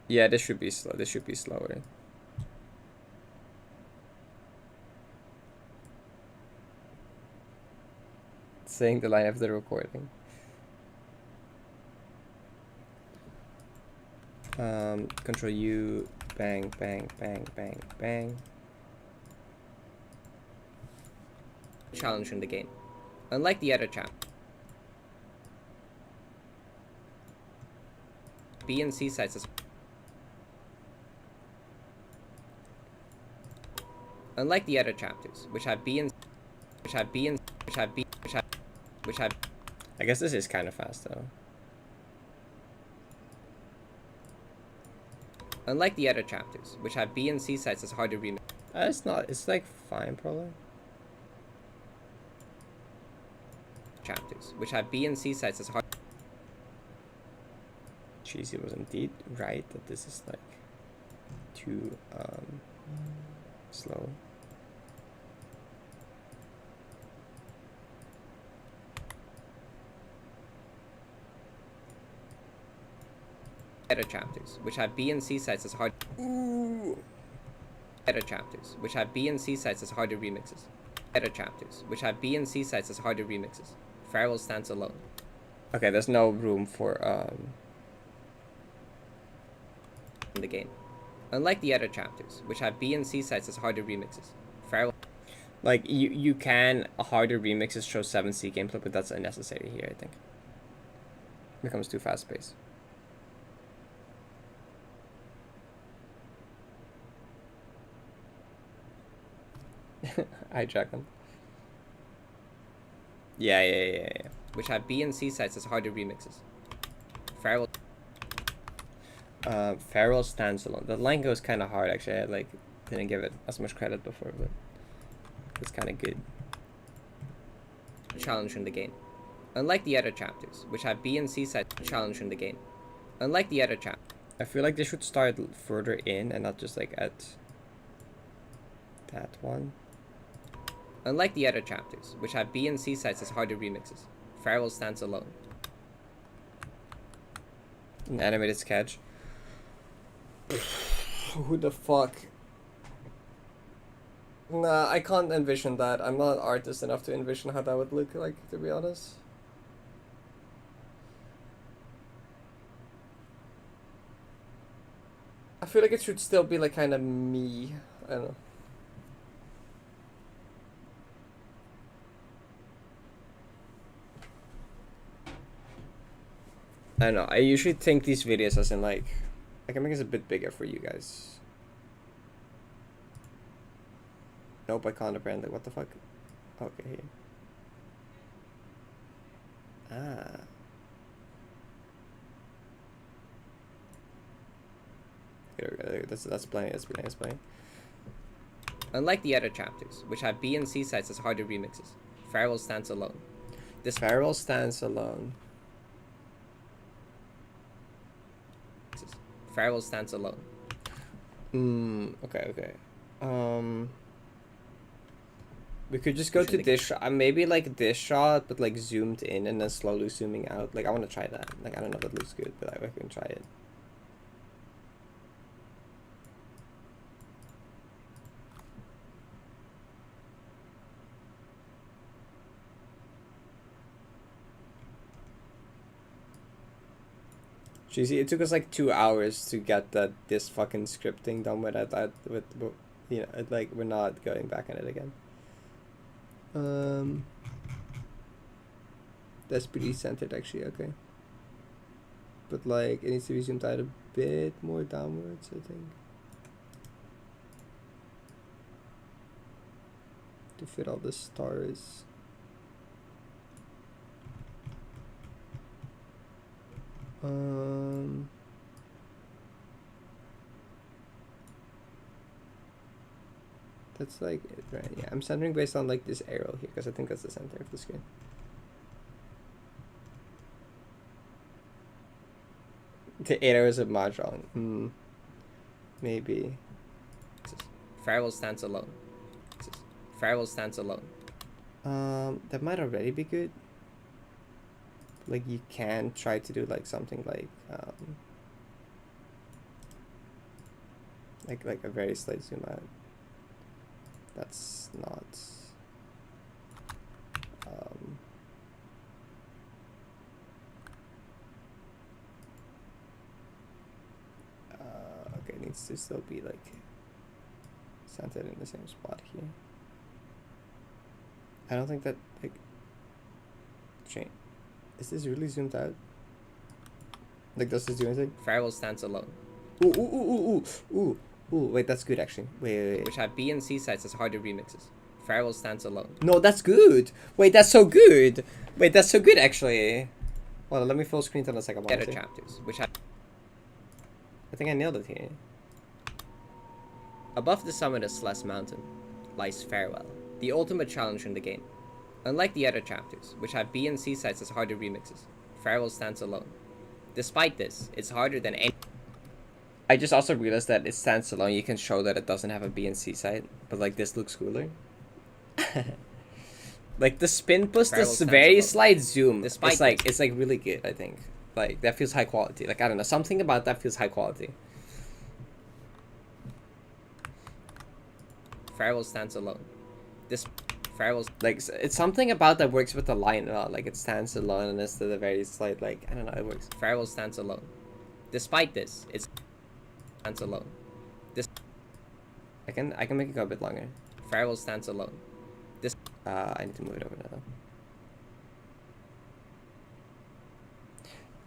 A: Yeah, this should be slow. This should be slower. Saying the line of the recording. Control U, bang, bang, bang, bang, bang. Challenge in the game. Unlike the other chap. B and C sites is unlike the other chapters, which have B and I guess this is kind of fast though. Unlike the other chapters, which have B and C sites, it's hard to remix. It's not. It's like fine, probably. Chapters, which have B and C sites, it's hard. Cheesy was indeed right that this is like too slow. Other chapters, which have B and C sites, is hard. Ooh. Other chapters, which have B and C sites, is harder remixes. Other chapters, which have B and C sites, is harder remixes. Farewell stands alone. Okay, there's no room for in the game. Unlike the other chapters, which have B and C sites, is harder remixes. Farewell. Like you can harder remixes show 7C gameplay, but that's unnecessary here. I think it becomes too fast paced. Hijack them.
E: Yeah. Which have B and C sides as harder remixes. Farewell.
A: Farewell stands alone. The line goes kind of hard actually. I like didn't give it as much credit before, but it's kind of good.
E: Challenge in the game. Unlike the other chapters, which have B and C sides, challenge in the game. Unlike the other chapters.
A: I feel like they should start further in and not just like at that one.
E: Unlike the other chapters, which have B and C sides as harder remixes. Farewell stands alone.
A: An animated sketch. Who the fuck? Nah, I can't envision that. I'm not an artist enough to envision how that would look like, to be honest. I feel like it should still be like kind of me. I don't know. I don't know. I usually think these videos as in like, I can make this a bit bigger for you guys. Nope, I can't apparently. What the fuck? Okay. Ah. That's plenty. That's plenty.
E: Unlike the other chapters, which have B and C sides as harder remixes. Farewell stands alone.
A: This Farewell stands alone.
E: Farewell stands alone.
A: Okay. We could just go to this shot, maybe like this shot, but like zoomed in and then slowly zooming out. Like I want to try that. Like I don't know if it looks good, but I can try it. Jeez, it took us like 2 hours to get this fucking scripting done with that. With you know, like we're not going back on it again. That's pretty centered actually. Okay, but like it needs to be zoomed out a bit more downwards, I think, to fit all the stars. That's like it, right? Yeah, I'm centering based on like this arrow here because I think that's the center of the screen. The arrows of Mahjong. Maybe.
E: Farewell stands alone. Farewell stands alone.
A: That might already be good. Like you can try to do like something like a very slight zoom out. That's not okay, it needs to still be like centered in the same spot here. I don't think that like change. Is this really zoomed out? Like, does this do anything?
E: Farewell stands alone.
A: Ooh. Wait, that's good actually. Wait.
E: Which have B and C sides as harder remixes. Farewell stands alone.
A: No, that's good. Wait, that's so good. Wait, that's so good actually. Hold on, let me full screen to the second one.
E: Other chapters, which have.
A: I think I nailed it here.
E: Above the summit of Celeste Mountain lies Farewell, the ultimate challenge in the game. Unlike the other chapters, which have B and C sides as harder remixes, Farewell stands alone. Despite this, it's harder than any.
A: I just also realized that it stands alone. You can show that it doesn't have a B and C side, but like this looks cooler. Like the spin plus this very slight zoom. Despite it's like really good. I think like that feels high quality. Like I don't know, something about that feels high quality.
E: Farewell stands alone. This Farewell's
A: like it's something about that works with the line. Like it stands alone and it's the very slight like I don't know. It works.
E: Farewell stands alone. Despite this, it's stands alone. This
A: I can make it go a bit longer.
E: Farewell stands alone. This
A: I need to move it over now.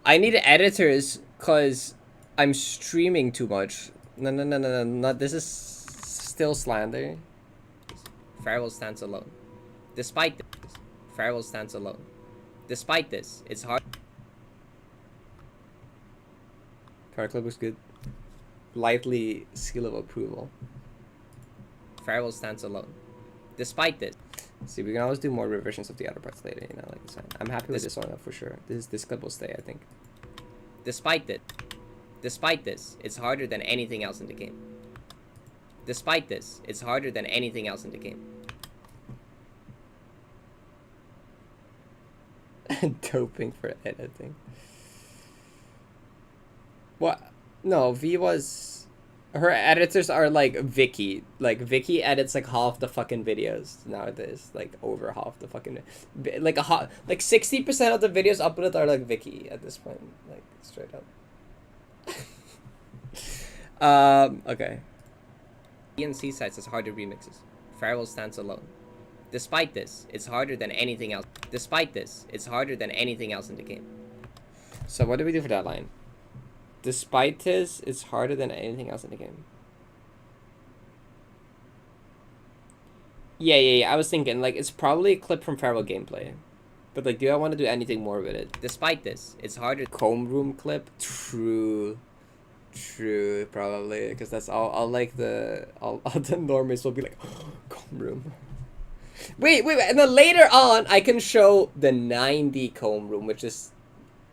A: I need editors cause I'm streaming too much. No. Not this is still slander.
E: Farewell stands alone. Despite this, Farewell stands alone. Despite this, it's hard.
A: Parrot clip was good. Lightly seal of approval.
E: Farewell stands alone. Despite this,
A: See, we can always do more revisions of the other parts later, you know, like I said. I'm happy with this one for sure. This clip will stay, I think.
E: despite this, it's harder than anything else in the game. Despite this, it's harder than anything else in the game.
A: Doping for editing. What? No, V was... Her editors are like Vicky. Like, Vicky edits like half the fucking videos nowadays. Like, over half the fucking... Like, like 60% of the videos uploaded are like Vicky at this point. Like, straight up. Okay.
E: B and C sites has harder remixes. Farewell stands alone. Despite this, it's harder than anything else. Despite this, it's harder than anything else in the game.
A: So what do we do for that line? Despite this, it's harder than anything else in the game. Yeah. I was thinking, like, it's probably a clip from Farewell gameplay. But, like, do I want to do anything more with it?
E: Despite this, it's harder.
A: Comb room clip? True, probably. Because that's all like, all the normies will be like, oh, comb room. Wait, and then later on, I can show the 90 comb room, which is...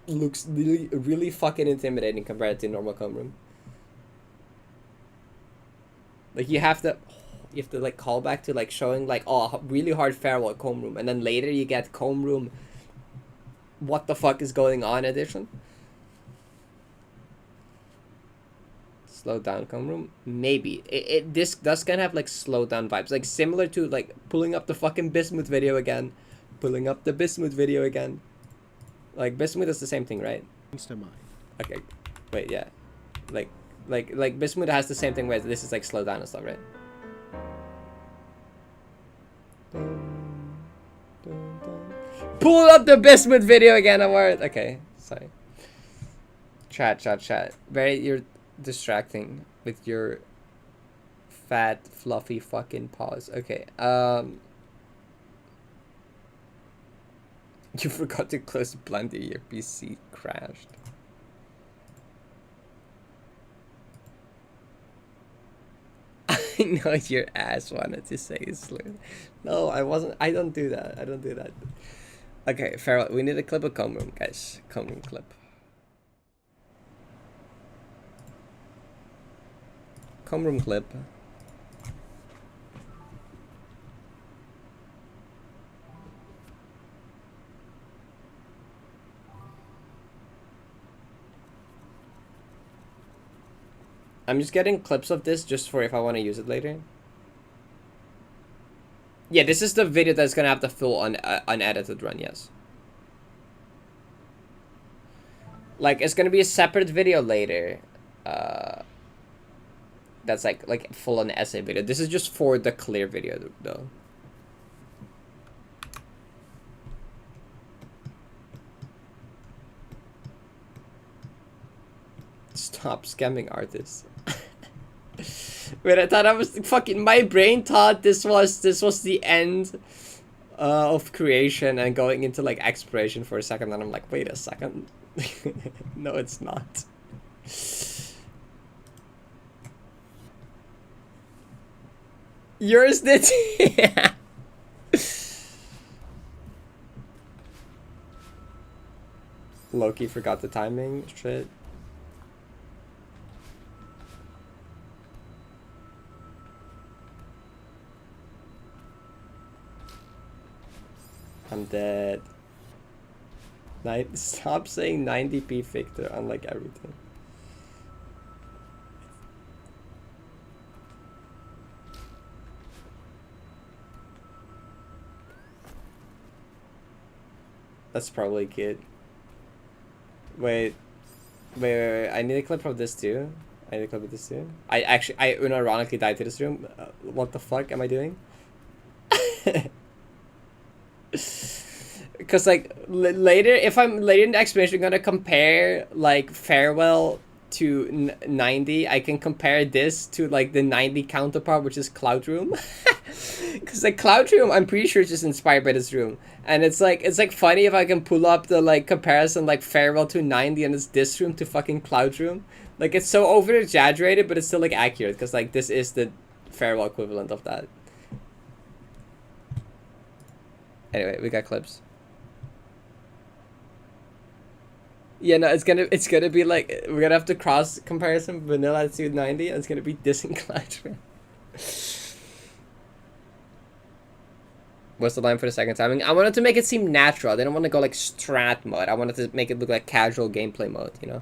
A: looks really fucking intimidating compared to normal comb room. Like, you have to like call back to like showing like, oh, really hard Farewell comb room, and then later you get comb room what the fuck is going on edition. Slow down comb room, maybe this does kind of have like slow down vibes, like similar to like pulling up the fucking Bismuth video again. Like, Bismuth is the same thing, right?
B: To mind.
A: Okay, wait, yeah. Like Bismuth has the same thing where this is like slow down and stuff, right? Pull up the Bismuth video again, Award. Okay, sorry. Chat. You're distracting with your fat, fluffy fucking paws. Okay, you forgot to close Blender, your PC crashed. I know your ass wanted to say slur. No, I wasn't. I don't do that. Okay, Farrell, we need a clip of comb room, guys. Comb room clip. Comb room clip. I'm just getting clips of this just for if I want to use it later. Yeah, this is the video that's gonna have the full unedited run, yes. Like, it's gonna be a separate video later. That's like full on essay video. This is just for the clear video though. Stop scamming artists. Wait, I thought I was fucking. My brain thought this was the end of creation and going into like exploration for a second, and I'm like, wait a second. No, it's not. Yours did. Yeah. Loki forgot the timing. Shit. I'm dead. Stop saying 90p Victor, unlike everything. That's probably good. Wait. I need a clip of this too. I unironically died to this room. What the fuck am I doing? Because like later, if I'm later in the explanation, I'm gonna compare like Farewell to 90, I can compare this to like the 90 counterpart, which is Cloud Room. Because like Cloud Room, I'm pretty sure it's just inspired by this room, and it's like funny if I can pull up the like comparison like Farewell to 90 and it's this room to fucking Cloud Room. Like it's so over exaggerated, but it's still like accurate because like this is the Farewell equivalent of that. Anyway, we got clips. Yeah, no, it's gonna be like we're gonna have to cross comparison vanilla to 90, and it's gonna be this in Cloud Room. What's the line for the second time? I wanted to make it seem natural. I didn't want to go like strat mode. I wanted to make it look like casual gameplay mode, you know?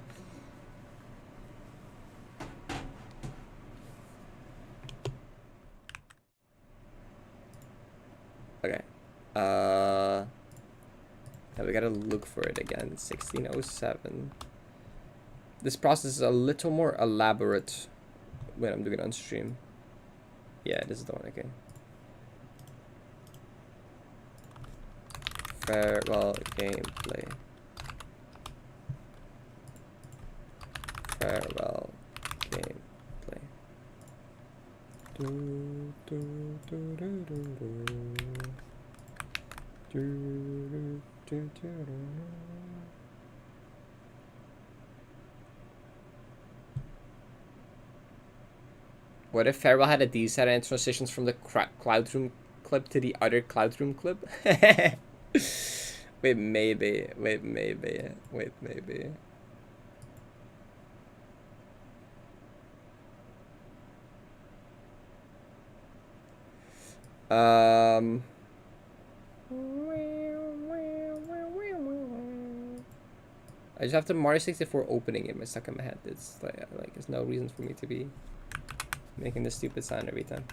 A: Okay. Now we gotta look for it again. 1607. This process is a little more elaborate when I'm doing it on stream. Yeah, this is the one, okay. Farewell gameplay. Farewell gameplay. What if Farewell had a D-set and transitions from the Cloud Room clip to the other Cloud Room clip? Wait, maybe. I just have the Mario 64 opening in my stuck in my head. It's like there's no reason for me to be making this stupid sound every time.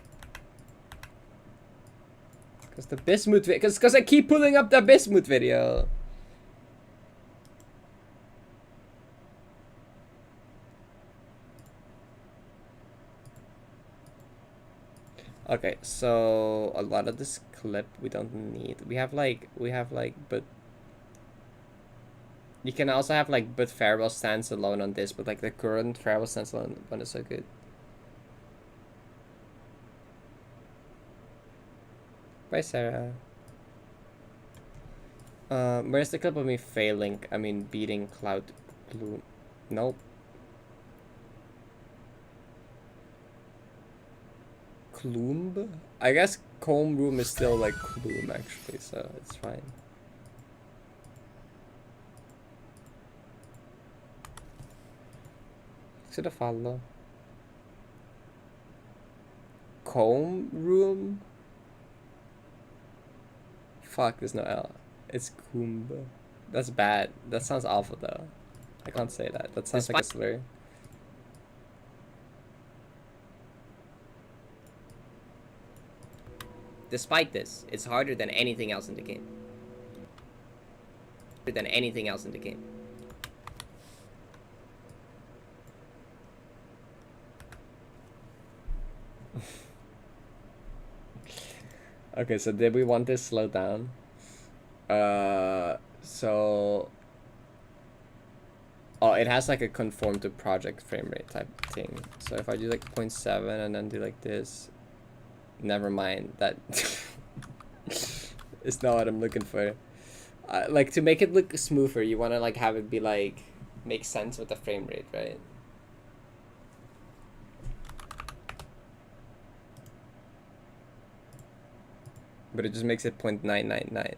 A: Because the Bismuth video, because I keep pulling up the Bismuth video. Okay, so a lot of this clip we don't need. We have like, but you can also have like, but Farewell stands alone on this, but like the current Farewell stands alone one is so good. Bye, Sarah. Where's the clip of me failing? I mean, beating Cloud Bloom. Nope. Kloomb? I guess Comb Room is still like Kloom actually, so it's fine. Should have followed. Comb Room? Fuck, there's no L. It's Koomba. That's bad. That sounds awful though. I can't say that. That sounds like a slur. Despite this, it's harder than anything else in the game. Harder than anything else in the game. Okay, so did we want this slowed down? So... Oh, it has like a conform to project frame rate type thing. So if I do like 0.7 and then do like this... Never mind, that... It's not what I'm looking for. Like, to make it look smoother, you want to like have it be like... Make sense with the frame rate, right? But it just makes it 0.999.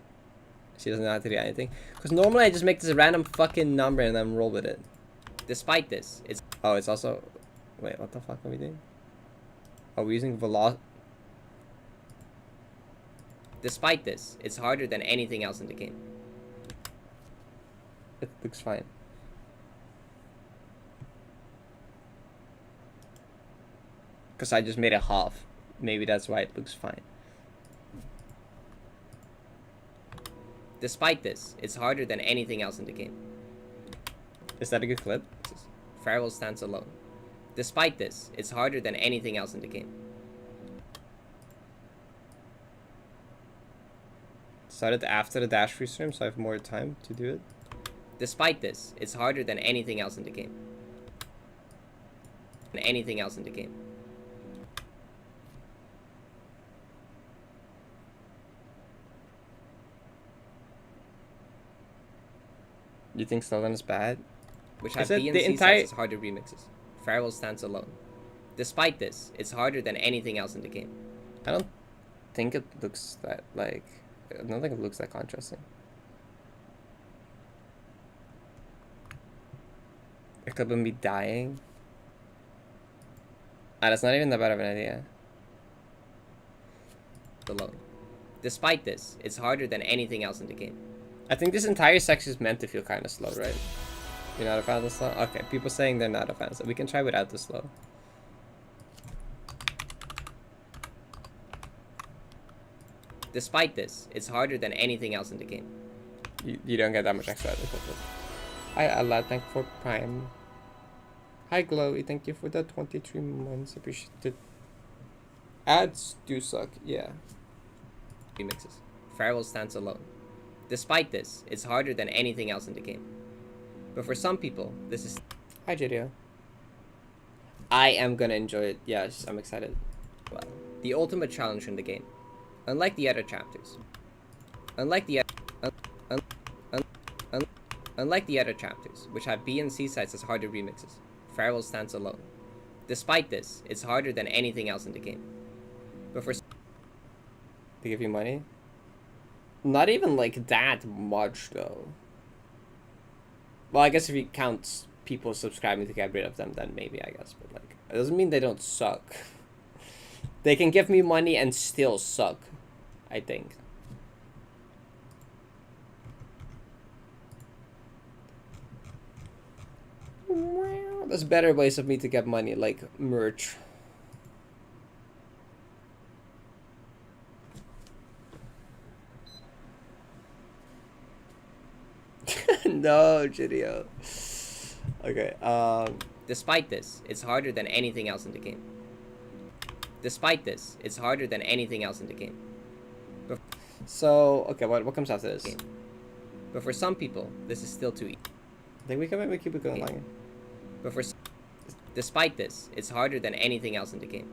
A: She doesn't know how to do anything. Because normally I just make this a random fucking number and then roll with it. Despite this, it's... Oh, it's also... Wait, what the fuck are we doing? Are we using velocity? Despite this, it's harder than anything else in the game. It looks fine. Because I just made it half. Maybe that's why it looks fine. Despite this, it's harder than anything else in the game. Is that a good clip? Farewell stands alone. Despite this, it's harder than anything else in the game. Started after the dash free stream, so I have more time to do it. Despite this, it's harder than anything else in the game.
E: than anything else in the game.
A: You think Snowland is bad?
E: Which
A: Is
E: have
A: it
E: B and
A: the
E: C
A: entire-
E: sides as harder remixes. Farewell stands alone. Despite this, it's harder than anything else in the game.
A: I don't think it looks that like. I don't think it looks that contrasting. It could have been me dying. Ah, that's not even that bad of an idea.
E: Alone. Despite this, it's harder than anything else in the game.
A: I think this entire section is meant to feel kind of slow, right? You're not a fan of the slow? Okay, people saying they're not a fan, so we can try without the slow.
E: Despite this, it's harder than anything else in the game.
A: You don't get that much extra out of it. Hi, Allah, thank you for Prime. Hi, Glowy, thank you for the 23 months. Appreciate it. Ads do suck, yeah.
E: Remixes. Farewell stands alone. Despite this, it's harder than anything else in the game. But for some people, this is...
A: Hi, JDO. I am gonna enjoy it. Yes, I'm excited.
E: well, the ultimate challenge in the game. Unlike the other chapters. Unlike the other chapters, which have B and C sides as harder remixes, Farewell stands alone. Despite this, it's harder than anything else in the game. But for
A: They give you money? Not even like that much though. Well, I guess if you count people subscribing to get rid of them, then maybe, I guess. But like, it doesn't mean they don't suck. They can give me money and still suck, I think. Well, there's better ways of me to get money, like merch. No, Gideon. Okay,
E: despite this, it's harder than anything else in the game. Despite this, it's harder than anything else in the game.
A: so, okay, what comes after this?
E: Game. But for some people, this is still too easy.
A: I think we can maybe keep it going longer.
E: But for despite this, it's harder than anything else in the game.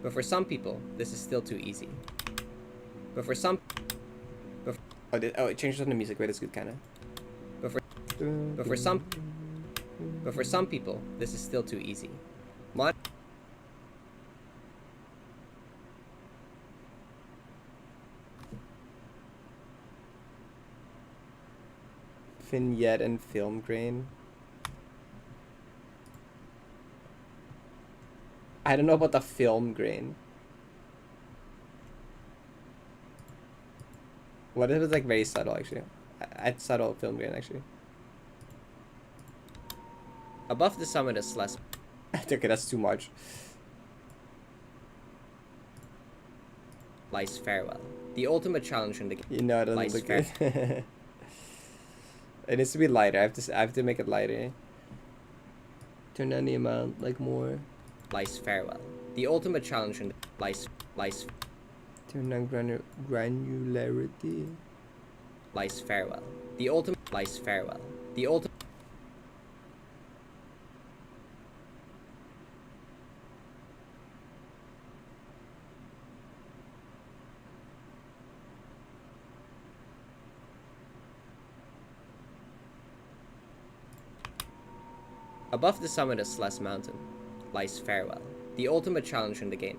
E: But for some people, this is still too easy. But for some
A: Oh, it changes on the music. Wait, it's good, kind of.
E: but for some people, this is still too easy.
A: Vignette and film grain. I don't know about the film grain. What if it's like very subtle, actually? I'd subtle film grain, actually.
E: Above the summit is less.
A: Okay, that's too much.
E: Lies Farewell. The ultimate challenge in the game.
A: You know, it doesn't
E: Lies
A: look good. It needs to be lighter. I have to make it lighter. Turn down the amount, like more.
E: Lies Farewell. The ultimate challenge in the lies
A: Turn down granularity.
E: Lies Farewell. The ultimate lies Farewell. The ultimate Above the summit of Celeste Mountain lies Farewell, the ultimate challenge in the game.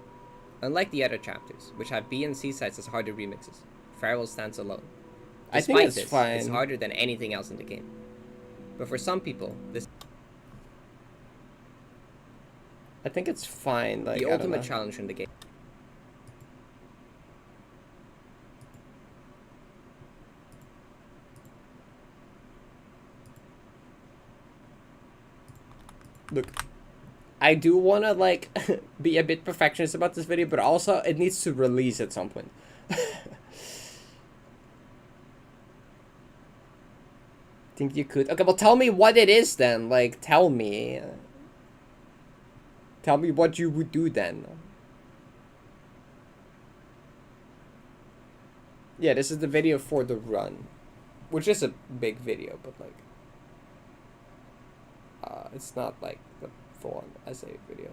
E: Unlike the other chapters, which have B and C sides as harder remixes, Farewell stands alone.
A: I think
E: Despite
A: it's
E: this,
A: fine.
E: it's harder than anything else in the game. But for some people, this
A: I think it's fine. Like,
E: the
A: I don't
E: ultimate
A: know.
E: challenge in the game.
A: Look, I do want to like be a bit perfectionist about this video, but also it needs to release at some point. Think you could? Okay, well, tell me what it is then. Like, tell me. Tell me what you would do then. Yeah, this is the video for the run, which is a big video, but like, it's not like the full on essay video.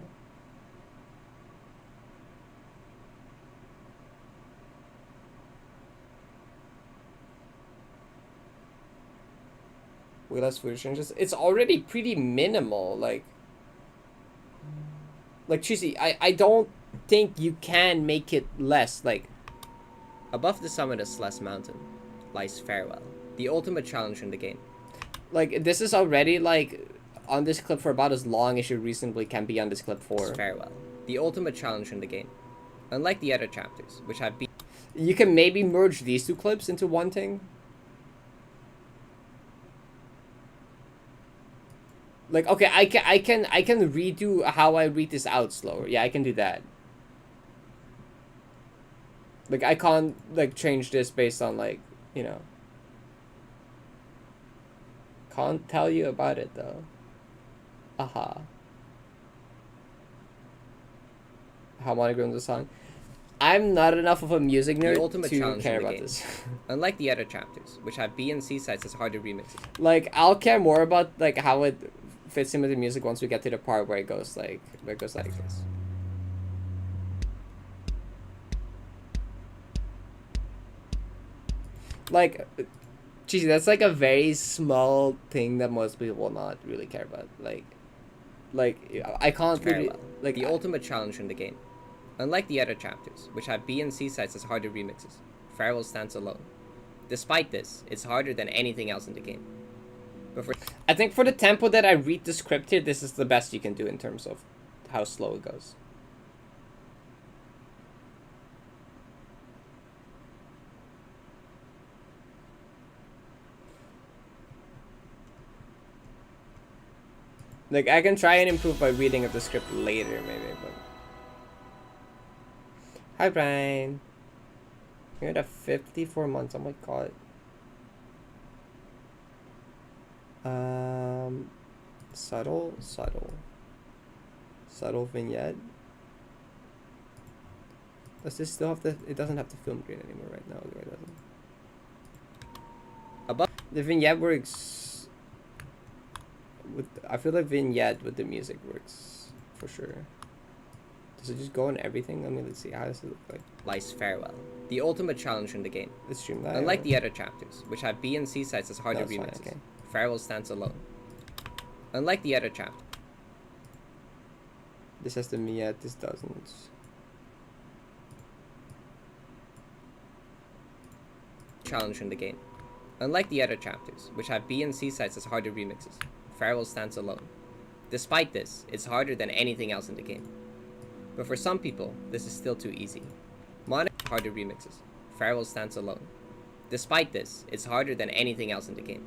A: Way less footage changes. It's already pretty minimal. Like Cheesy, I don't think you can make it less. Like,
E: above the summit of Celeste Mountain lies Farewell, the ultimate challenge in the game.
A: Like, this is already, like, on this clip for about as long as you reasonably can be on this clip for.
E: Farewell, the ultimate challenge in the game. Unlike the other chapters, which have been...
A: You can maybe merge these two clips into one thing. Like, okay, I can redo how I read this out slower. Yeah, I can do that. Like, I can't, like, change this based on, like, you know. Can't tell you about it, though. Aha. Harmonic rhythm of the song. I'm not enough of a music nerd to care about this.
E: Unlike the other chapters, which have B and C sides as harder remixes.
A: Like, I'll care more about, like, how it fits in with the music once we get to the part where it goes like this. Like, geez, that's like a very small thing that most people will not really care about. Like I can't really,
E: like the ultimate challenge in the game. Unlike the other chapters, which have B and C sides as harder remixes, Farewell stands alone. Despite this, it's harder than anything else in the game. But
A: I think for the tempo that I read the script here, this is the best you can do in terms of how slow it goes. Like, I can try and improve by reading of the script later, maybe, but... Hi, Brian. You're at 54 months, oh my god. Subtle vignette. Does this still have the... It doesn't have the film green anymore right now, it doesn't.
E: Above
A: the vignette works... I feel like vignette with the music works for sure. Does it just go on everything? I mean, let's see. How does it look like?
E: Lies Farewell, the ultimate challenge in the game.
A: Let's stream that.
E: Unlike the other chapters, which have B and C sides as harder remixes,
A: okay.
E: Farewell stands alone. Unlike the other chapter.
A: This has the vignette. This doesn't.
E: Challenge in the game. Unlike the other chapters, which have B and C sides as harder remixes, Farewell stands alone. Despite this, it's harder than anything else in the game. But for some people, this is still too easy. Harder remixes. Farewell stands alone. Despite this, it's harder than anything else in the game.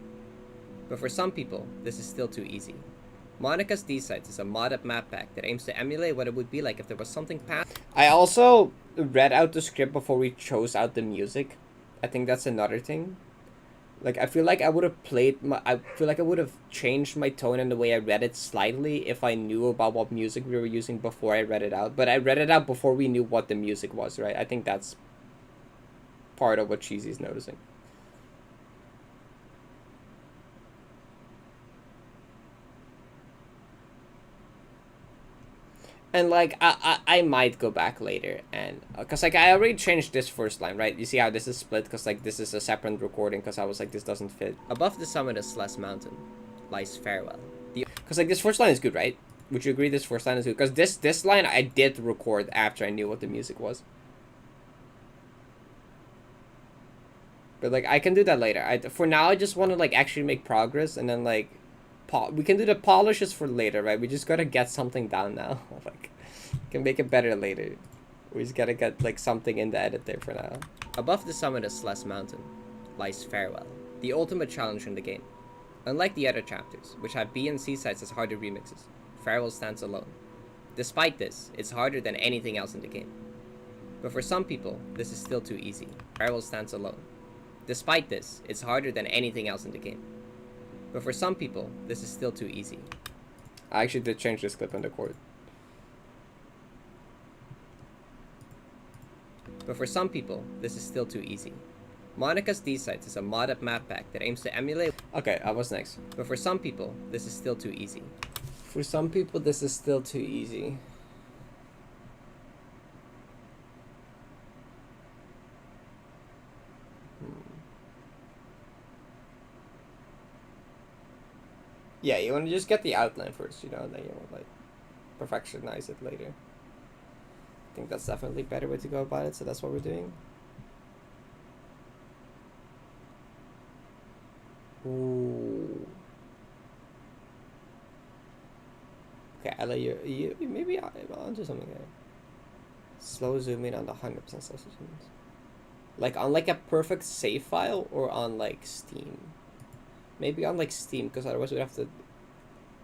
E: But for some people, this is still too easy. Monica's D-Sides is a mod-up map pack that aims to emulate what it would be like if there was something past.
A: I also read out the script before we chose out the music. I think that's another thing. Like, I feel like I would have I feel like I would have changed my tone and the way I read it slightly if I knew about what music we were using before I read it out. But I read it out before we knew what the music was, right? I think that's part of what Cheesy's noticing. And, like, I might go back later and... Because, like, I already changed this first line, right? You see how this is split? Because, like, this is a separate recording because I was like, this doesn't fit.
E: Above the summit of Celeste Mountain lies Farewell.
A: Because, like, this first line is good, right? Would you agree this first line is good? Because this line I did record after I knew what the music was. But, like, I can do that later. For now, I just want to, like, actually make progress and then, like... we can do the polishes for later, right? We just gotta get something down now. Like, can make it better later. We just gotta get, like, something in the edit there for now.
E: Above the summit of Celeste Mountain lies Farewell, the ultimate challenge in the game. Unlike the other chapters, which have B and C sides as harder remixes, Farewell stands alone. Despite this, it's harder than anything else in the game. But for some people, this is still too easy. Farewell stands alone. Despite this, it's harder than anything else in the game. But for some people, this is still too easy.
A: I actually did change this clip in the chord.
E: But for some people, this is still too easy. Monica's D-Sides is a mod-up map pack that aims to emulate...
A: Okay, what's next?
E: But for some people, this is still too easy.
A: For some people, this is still too easy. Yeah, you want to just get the outline first, you know, then you want like perfectionize it later. I think that's definitely a better way to go about it, so that's what we're doing. Ooh. Okay, I let you maybe I'll do something there. Slow zoom in on the 100% slow zoom in. Like on like a perfect save file or on like Steam. Maybe on like Steam, because otherwise we'd have to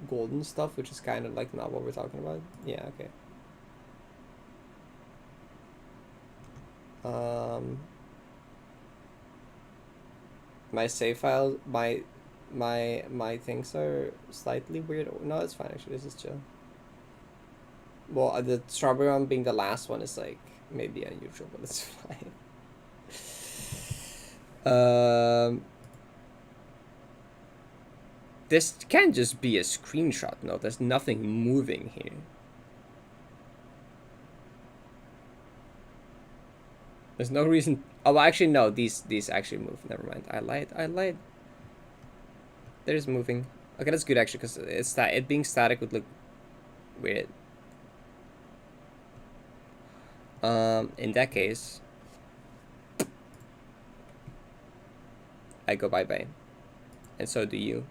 A: golden stuff, which is kind of like not what we're talking about. Yeah, okay. My save file, my things are slightly weird. No, it's fine actually. This is chill. Well, the strawberry one being the last one is like maybe unusual, but it's fine. This can't just be a screenshot. No, there's nothing moving here. There's no reason. Oh, actually, no. These actually move. Never mind. I lied. There's moving. Okay, that's good actually, because it being static would look weird. In that case, I go bye-bye. And so do you.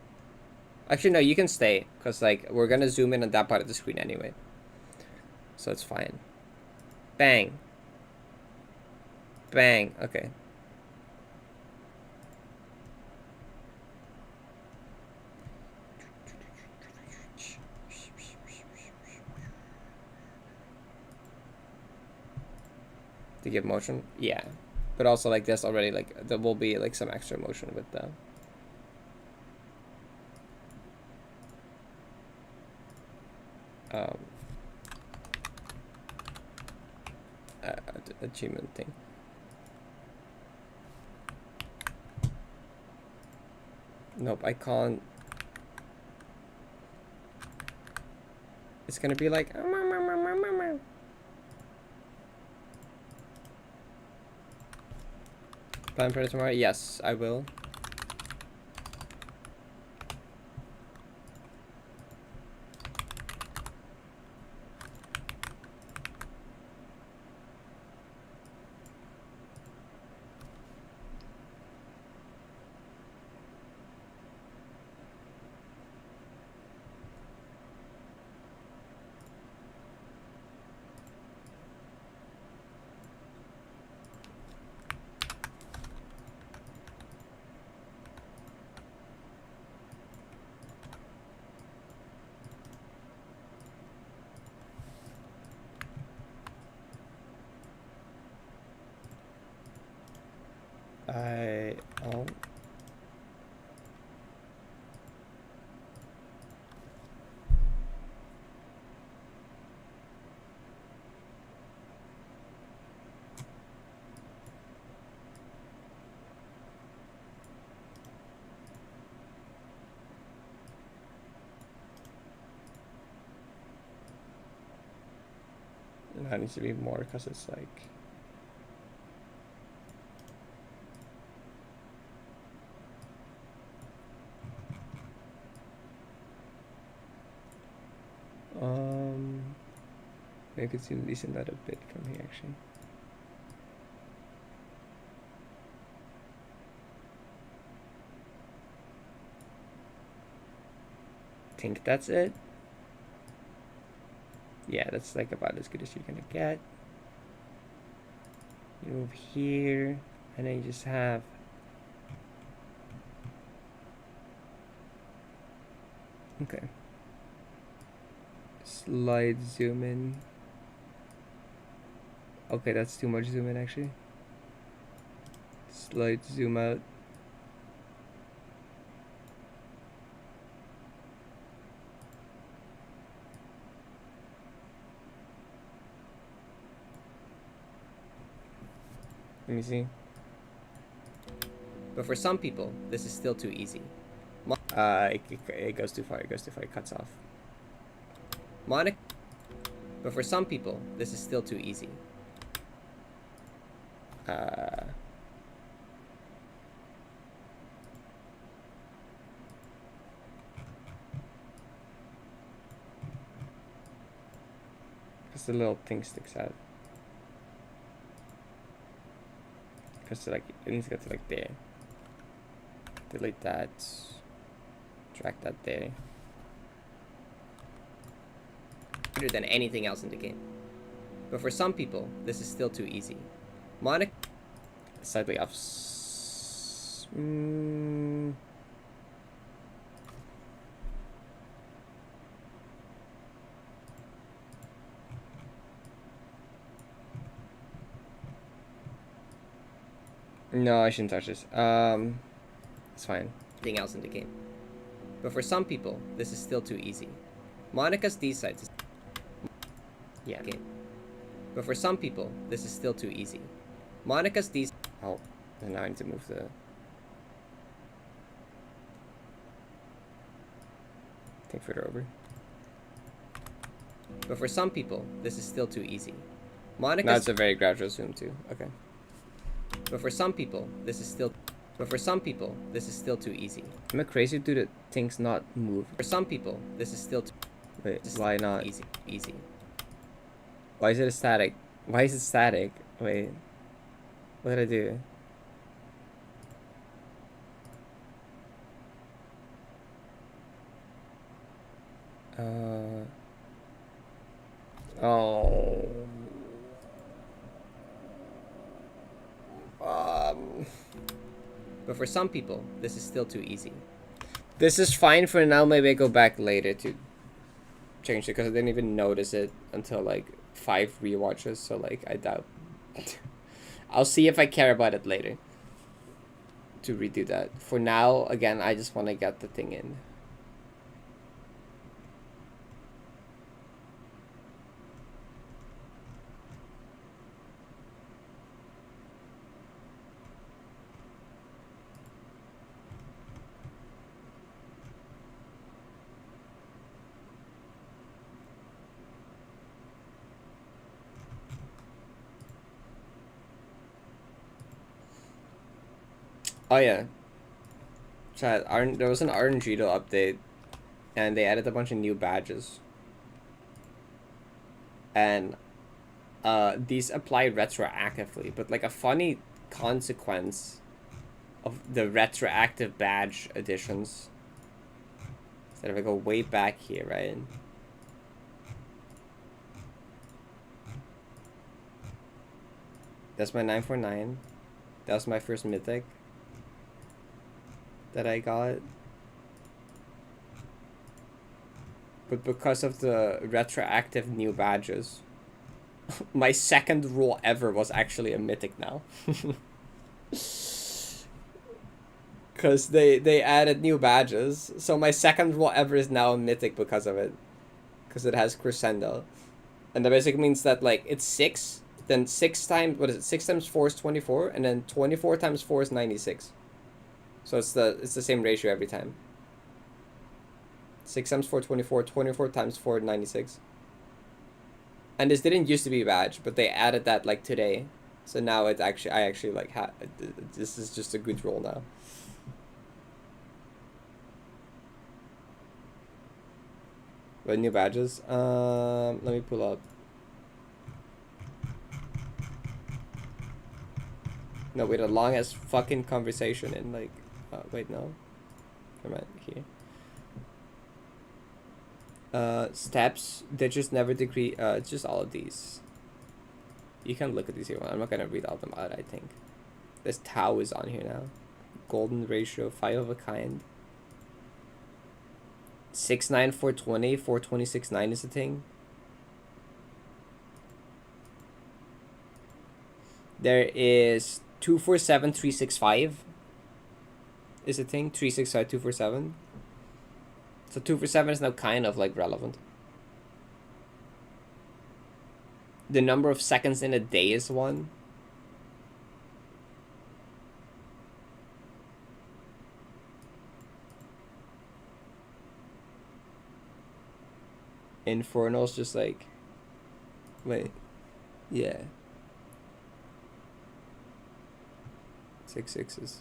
A: Actually, no, you can stay, because like we're gonna zoom in on that part of the screen anyway. So it's fine. Bang. Bang. Okay. To give motion? Yeah. But also like this already, like there will be like some extra motion with the achievement thing. Nope, I can't. It's gonna be like plan for tomorrow? Yes, I will. Oh. That needs to be more because it's like maybe I could see loosen that a bit from here actually. Think that's it. Yeah, that's like about as good as you're gonna get. You move here, and then you just have okay. Slide zoom in. Okay, that's too much zoom in actually. Slide zoom out. Let me see. But for some people, this is still too easy. It goes too far. It goes too far. It cuts off.
E: Monica. But for some people, this is still too easy.
A: Because the little thing sticks out. Because like it needs to get to like there. Delete that. Drag that there.
E: Better than anything else in the game. But for some people, this is still too easy. Monica.
A: Slightly off. No, I shouldn't touch this. It's fine.
E: Anything else in the game. But for some people, this is still too easy. Monica's D-sides is
A: Yeah.
E: game. But for some people, this is still too easy. Monica's D.
A: Oh, and now I need to move the thing further over.
E: But for some people, this is still too easy.
A: Now
E: Monica's.
A: it's a very gradual zoom too. Okay.
E: But for some people, this is still. But for some people, this is still too easy.
A: Am I crazy? Do the things not move?
E: For some people, this is still too
A: Wait, why not?
E: easy. Easy.
A: Why is it a static? Why is it static? Wait. What did I do? Oh.
E: But for some people, this is still too easy.
A: This is fine for now. Maybe I go back later to change it because I didn't even notice it until like 5 rewatches. So like I doubt. I'll see if I care about it later. To redo that. For now, again, I just want to get the thing in. Oh yeah. Chat, there was an RNGito update and they added a bunch of new badges. And these apply retroactively, but like a funny consequence of the retroactive badge additions is that if I go way back here, right? That's my 949. That was my first mythic that I got. But because of the retroactive new badges, my second rule ever was actually a mythic now. Because they added new badges. So my second rule ever is now a mythic because of it. Because it has crescendo. And that basically means that like it's 6, then 6 times, what is it? 6 times 4 is 24, and then 24 times 4 is 96. So it's the same ratio every time. 6 times 4, 24, 24 times 4, 96. And this didn't used to be a badge, but they added that like today. So now it's actually, I actually like, this is just a good roll now. What new badges? Let me pull up. No, wait, a long ass fucking conversation in like, wait, no. Never mind, here. Steps, they just never decrease, it's just all of these. You can look at these here. I'm not gonna read all of them out, I think. This Tau is on here now. Golden ratio, 5 of a kind. 6-9, 420, 420, 6-9 is a thing. There is 247, 365 is a thing. 365, 247. So 247 is now kind of like relevant. The number of seconds in a day is 1. Infernal's just like, wait, yeah. 6 6s.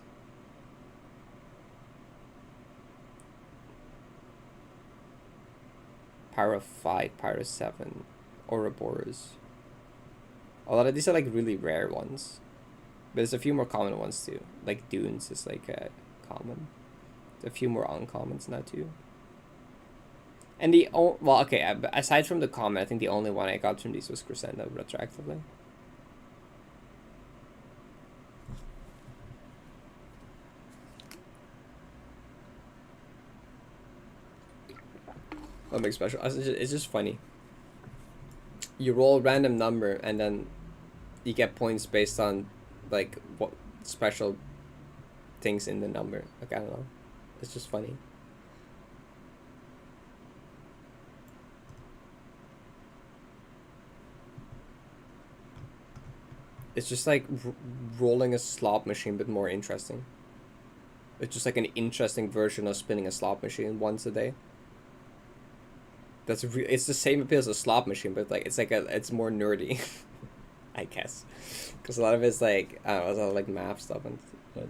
A: Parrot 5, Parrot 7, Ouroboros. A lot of these are like really rare ones. But there's a few more common ones too. Like Dunes is like common. There's a few more uncommons now too. And well, okay, aside from the common, I think the only one I got from these was Crescendo retroactively. What makes special? It's just funny. You roll a random number and then you get points based on like what special things in the number. Like I don't know. It's just funny. It's just like rolling a slot machine, but more interesting. It's just like an interesting version of spinning a slot machine once a day. It's the same appeal as a slot machine, but like it's more nerdy, I guess, because a lot of it's like I don't know, it's all like math stuff and. But...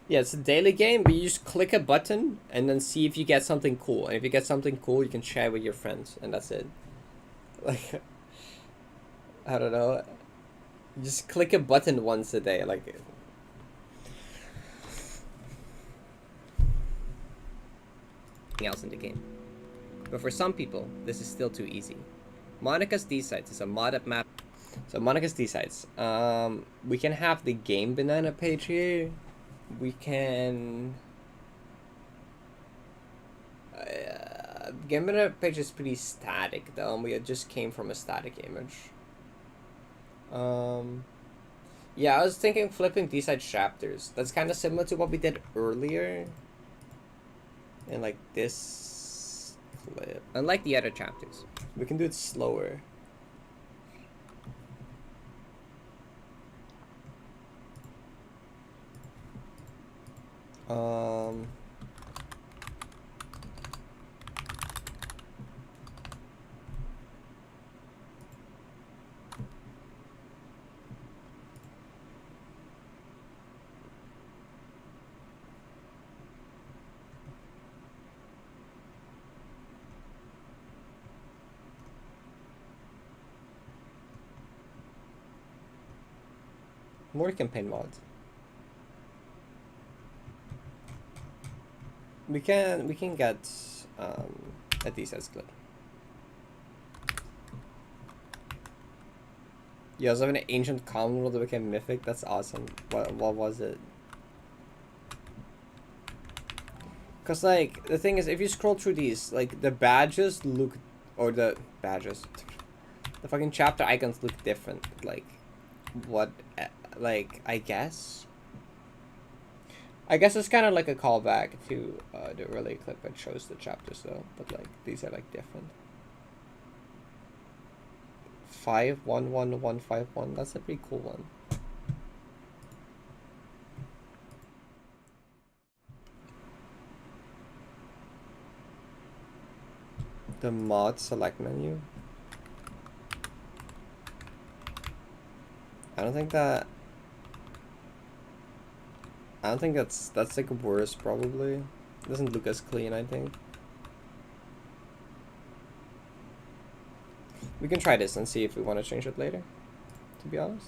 A: Yeah, it's a daily game, but you just click a button and then see if you get something cool. And if you get something cool, you can share with your friends, and that's it. Like, I don't know. You just click a button once a day, like. Else in the game. But for some people, this is still too easy. Monica's D-Sites is a modded map. So Monica's D-Sites. We can have the game banana page here. We can. Game banana page is pretty static though, and we just came from a static image. Yeah, I was thinking flipping D-side chapters. That's kind of similar to what we did earlier. In like this clip. Unlike the other chapters, we can do it slower. More campaign mods. We can get a decent clip. You also have an ancient common rule that became mythic. That's awesome. What was it? Cause like the thing is, if you scroll through these, like the badges look, or the badges, the fucking chapter icons look different. Like, what? Like I guess it's kind of like a callback to the early clip that shows the chapters though, but like these are like different. 511151. That's a pretty cool one. The mod select menu. I don't think that's like worse probably. It doesn't look as clean, I think. We can try this and see if we want to change it later, to be honest.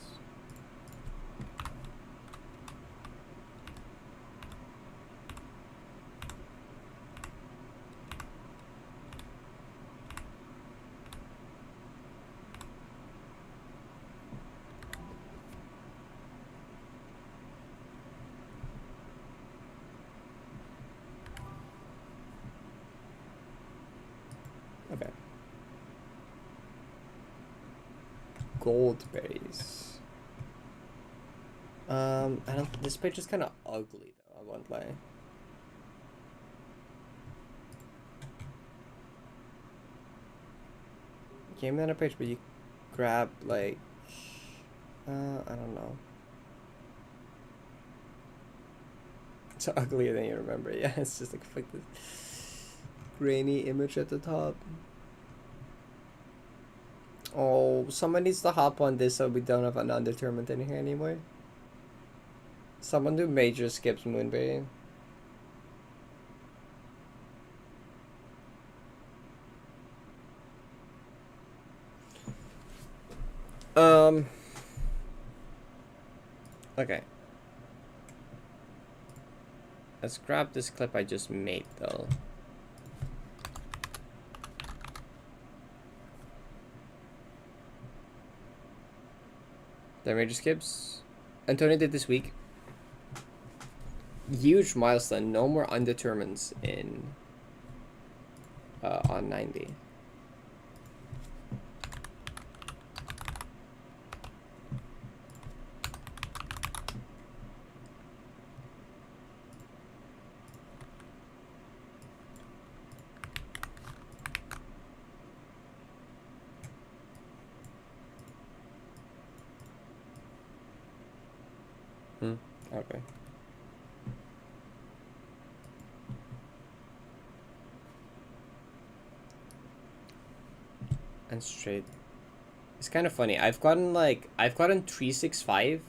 A: Okay. Gold berries. I don't. This page is kind of ugly though. I won't lie. Game on a page, but you grab like, I don't know. It's uglier than you remember. Yeah, it's just like this grainy image at the top. Oh, someone needs to hop on this so we don't have an undetermined in here anymore. Someone do major skips Moonberry. Okay. Let's grab this clip I just made though. The major skips. Antonio did this week. Huge milestone. No more undetermineds in on 90. Okay. And straight. It's kind of funny. I've gotten 365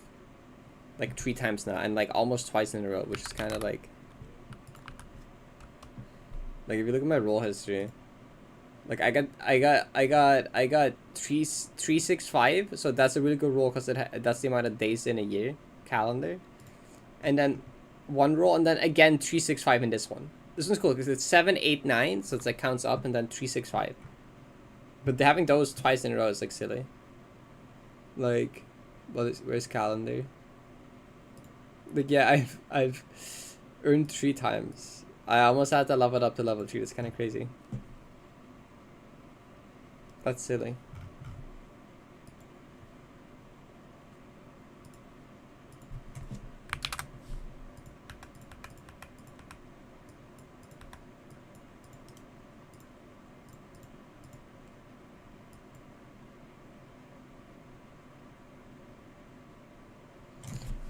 A: like 3 times now and like almost twice in a row, which is kind of like if you look at my roll history, like I got 365, so that's a really good roll because that's the amount of days in a year calendar. And then one roll, and then again 365 in this one. This one's cool because it's 7, 8, 9, so it's like counts up and then 365. But having those twice in a row is like silly. Like, where's calendar? Like yeah, I've earned 3 times. I almost had to level it up to level 3. It's kind of crazy. That's silly.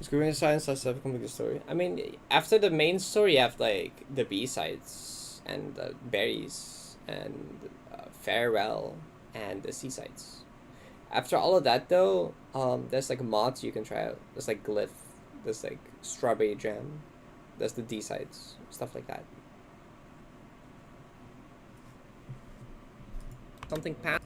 A: Screwing Science has a complete story. I mean, after the main story, you have like the B-sides and the berries and farewell and the C-sides. After all of that, though, there's like mods you can try out. There's like glyph, there's like strawberry jam, there's the D-sides, stuff like that. Something past.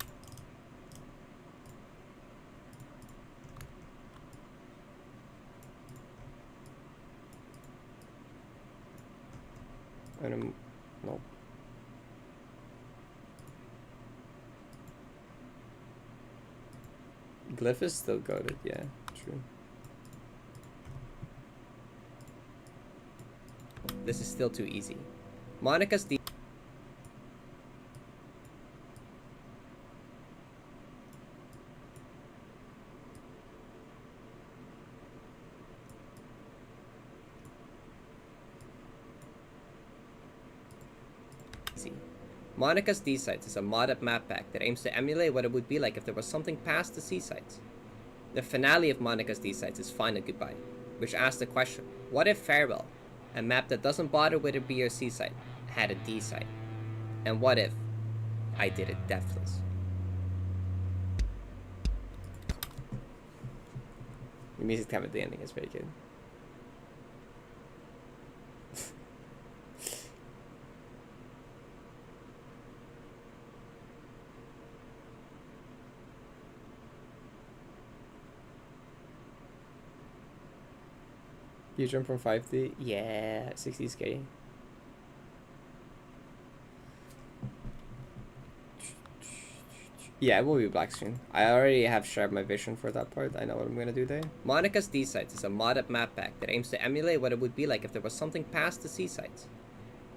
A: No. Glyph is still goated, yeah, true. This is still too easy. Monica's D. Monica's D-Sites is a modded map pack that aims to emulate what it would be like if there was something past the C-Sites. The finale of Monica's D-Sites is Final Goodbye, which asks the question, what if Farewell, a map that doesn't bother with a B or C site, had a D site? And what if I did it deathless? The music time at the ending is very good. You jump from 5D? Yeah, 60 is scary. Yeah, it will be black screen. I already have sharp my vision for that part. I know what I'm gonna do there. Monica's D-Sites is a modded map pack that aims to emulate what it would be like if there was something past the C-Sites.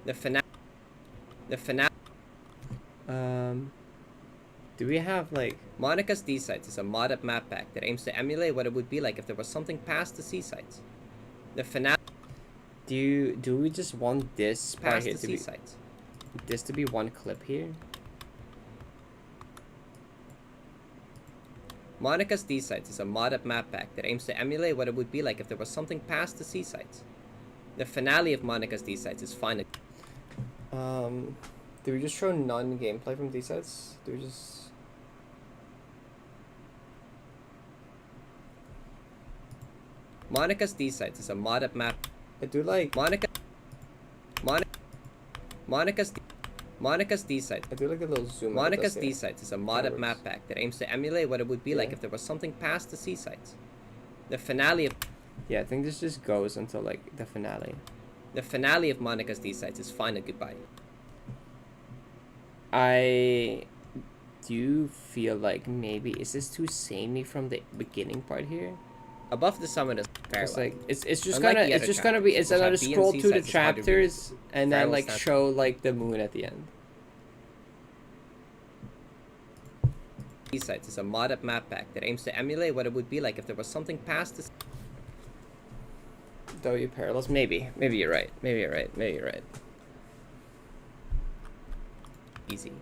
A: The finale... Do we have like...
E: Monica's D Sites is a mod-up map pack that aims to emulate what it would be like if there was something past the C sites. The finale
A: Do we just want this part
E: past
A: here
E: the
A: to
E: C
A: be...
E: sites.
A: This to be one clip here?
E: Monica's D Sites is a mod-up map pack that aims to emulate what it would be like if there was something past the C sites. The finale of Monica's D Sites is final.
A: Do we just show none gameplay from these sets? Do we just...
E: Monica's D Sites is a mod-up map.
A: I do like...
E: Monica's D Sites.
A: I do like a little zoom.
E: Monica's D Sites is a mod-up
A: works.
E: map pack that aims to emulate what it would be like
A: Yeah.
E: if there was something past the C sites. The finale of
A: Yeah, I think this just goes until like the finale.
E: Monica's D Sites is final goodbye.
A: I do feel like maybe... Is this too samey from the beginning part here?
E: Above the summit is
A: It's
E: farewell.
A: like it's just
E: Unlike
A: gonna
E: the other
A: gonna be it's
E: chapters, which
A: gonna
E: have B and
A: scroll
E: C
A: through the
E: sites, it's hard to read.
A: chapters and then
E: Farewell
A: like
E: stands-
A: show like the moon at the end.
E: D Sites is a mod-up map pack that aims to emulate what it would be like if there was something past the
A: W parallels, maybe you're right. Maybe you're right.
E: easy.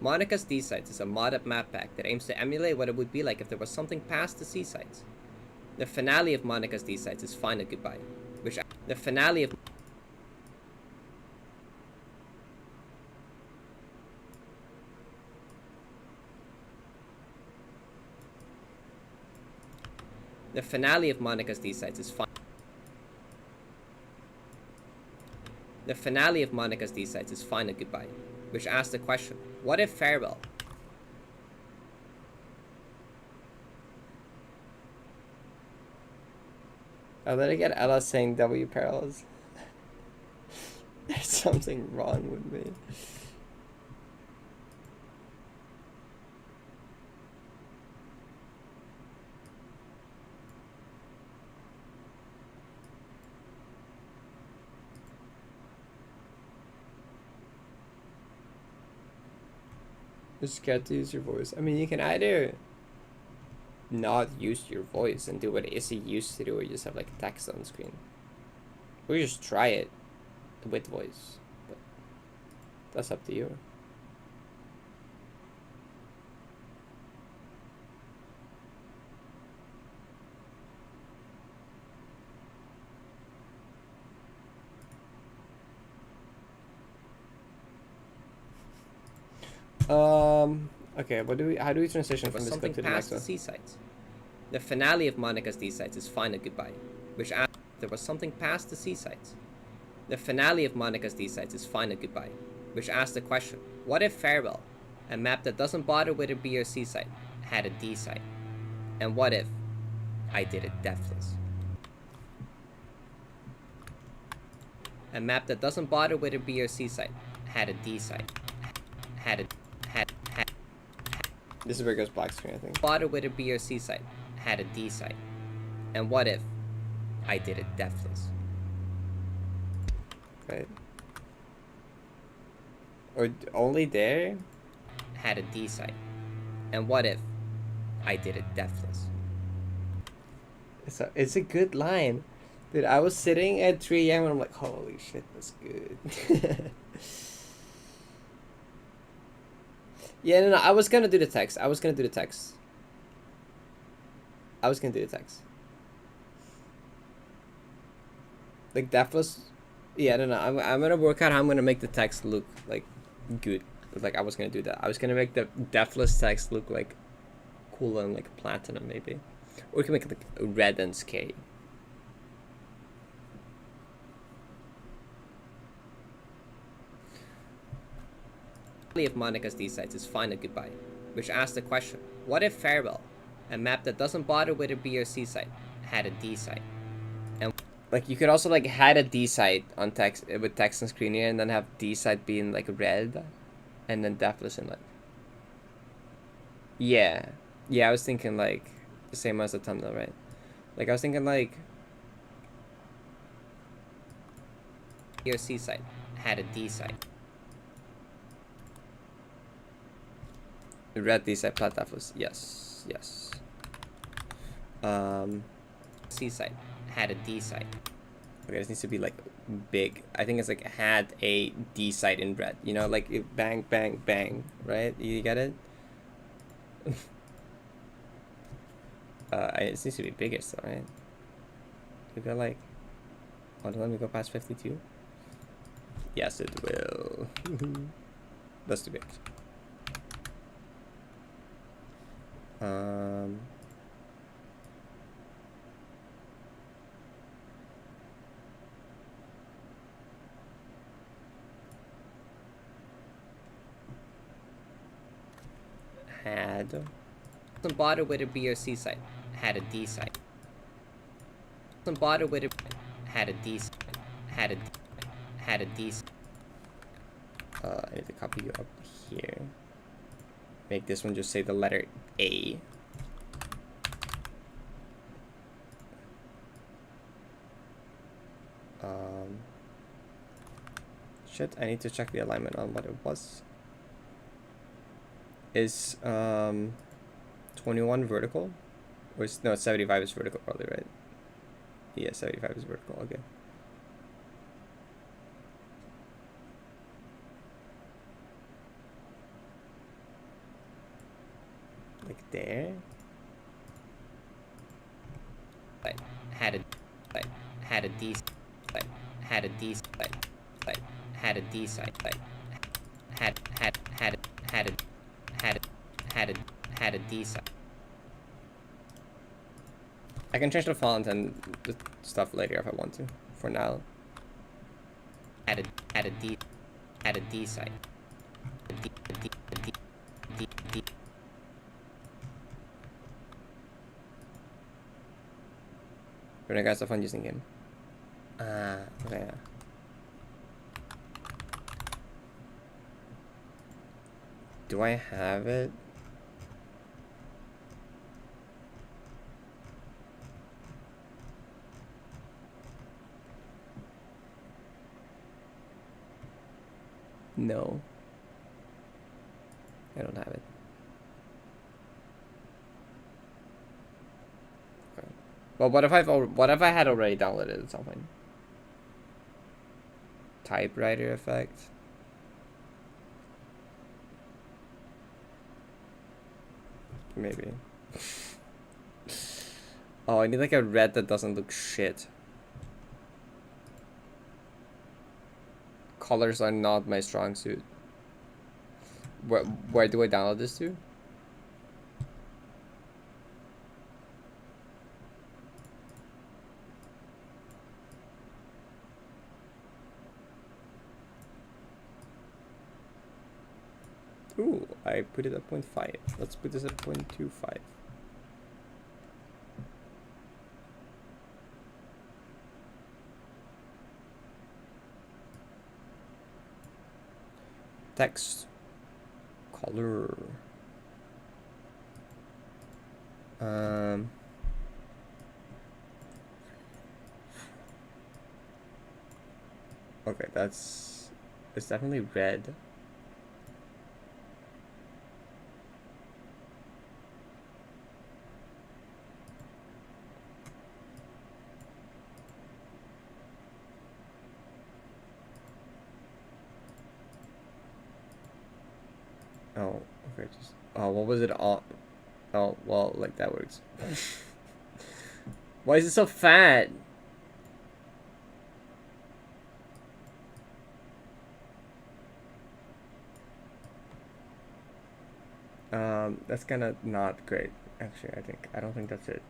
E: Monica's D Sites is a mod-up map pack that aims to emulate what it would be like if there was something past the C sites. The finale of Monica's D Sites is final goodbye, which the finale of Monica's D Sites is The finale of Monica's D Sites is final goodbye, which asks the question, what if farewell?
A: Oh, then I get Ella saying W parallels. There's something wrong with me. You're scared to use your voice. I mean, you can either not use your voice and do what Izzy used to do, or you just have like text on screen, or you just try it with voice. But that's up to you. Okay, how do we transition from
E: Was
A: this
E: something
A: clip to the
E: past
A: next
E: the
A: one?
E: C sites. The finale of Monica's D Sites is final goodbye, which asks if there was something past the C sites. The finale of Monica's D Sites is final goodbye, which asks the question, what if farewell, a map that doesn't bother with a B or C site, had a D site? And what if I did it deathless? A map that doesn't bother with a B or C site, had a D site. Had
A: This is where it goes black screen, I think.
E: bother with a B or C site, had a D site. And what if I did it deathless?
A: Right. Or only there?
E: Had a D site. And what if I did it deathless?
A: It's a good line. Dude, I was sitting at 3 a.m. and I'm like, holy shit, that's good. Yeah, no, I was gonna do the text. Like, deathless. Yeah, no, I'm gonna work out how I'm gonna make the text look, like, good. Like, I was gonna do that. I was gonna make the deathless text look, like, cool and, like, platinum, maybe. Or we can make it, like, red and scary.
E: The finale of Monica's D Sites is final goodbye, which asks the question, what if farewell, a map that doesn't bother with a B or C site, had a D site?
A: Like, you could also, like, had a D site on text with text and screen here, and then have D site being, like, red, and then deathless inlet. Yeah. Yeah, I was thinking, like, the same as the thumbnail, right? Like, I was thinking, like...
E: B or C site, had a D site. Red D-side, Platafos. Yes, yes. C-side had a D-side. Okay, this needs to be like big. I think it's like had a D-side in red. You know, like it bang, bang, bang, right? You get it? It needs to be bigger still, right? We got like, oh, let me go past 52. Yes, it will. That's too big. Had some bother with a B or C side. Had a D side. Some bother with a had a D side. Had a D side. I need to copy you up here. Make this one just say the letter A. Shit, I need to check the alignment on what it was. Is 21 vertical? Or is, no, 75 is vertical probably, right? Yeah, 75 is vertical, okay. Like there? Had a D side. Had a D side. Had a D side. Had a D side. I can change the font and the stuff later if I want to. For now. Had a D side. D. But guys, have fun using him. Okay. Do I have it? No. I don't have it. Okay. Well, what if I had already downloaded it something? Typewriter effect. Maybe. Oh, I need like a red that doesn't look shit. Colors are not my strong suit. Where do I download this to? Ooh, I put it at 0.5. Let's put this at 0.25. Text. Color. Okay, it's definitely red. Oh, okay, just, oh, what was it all? Oh, well, like that works. Why is it so fat? That's kind of not great, actually, I don't think that's it.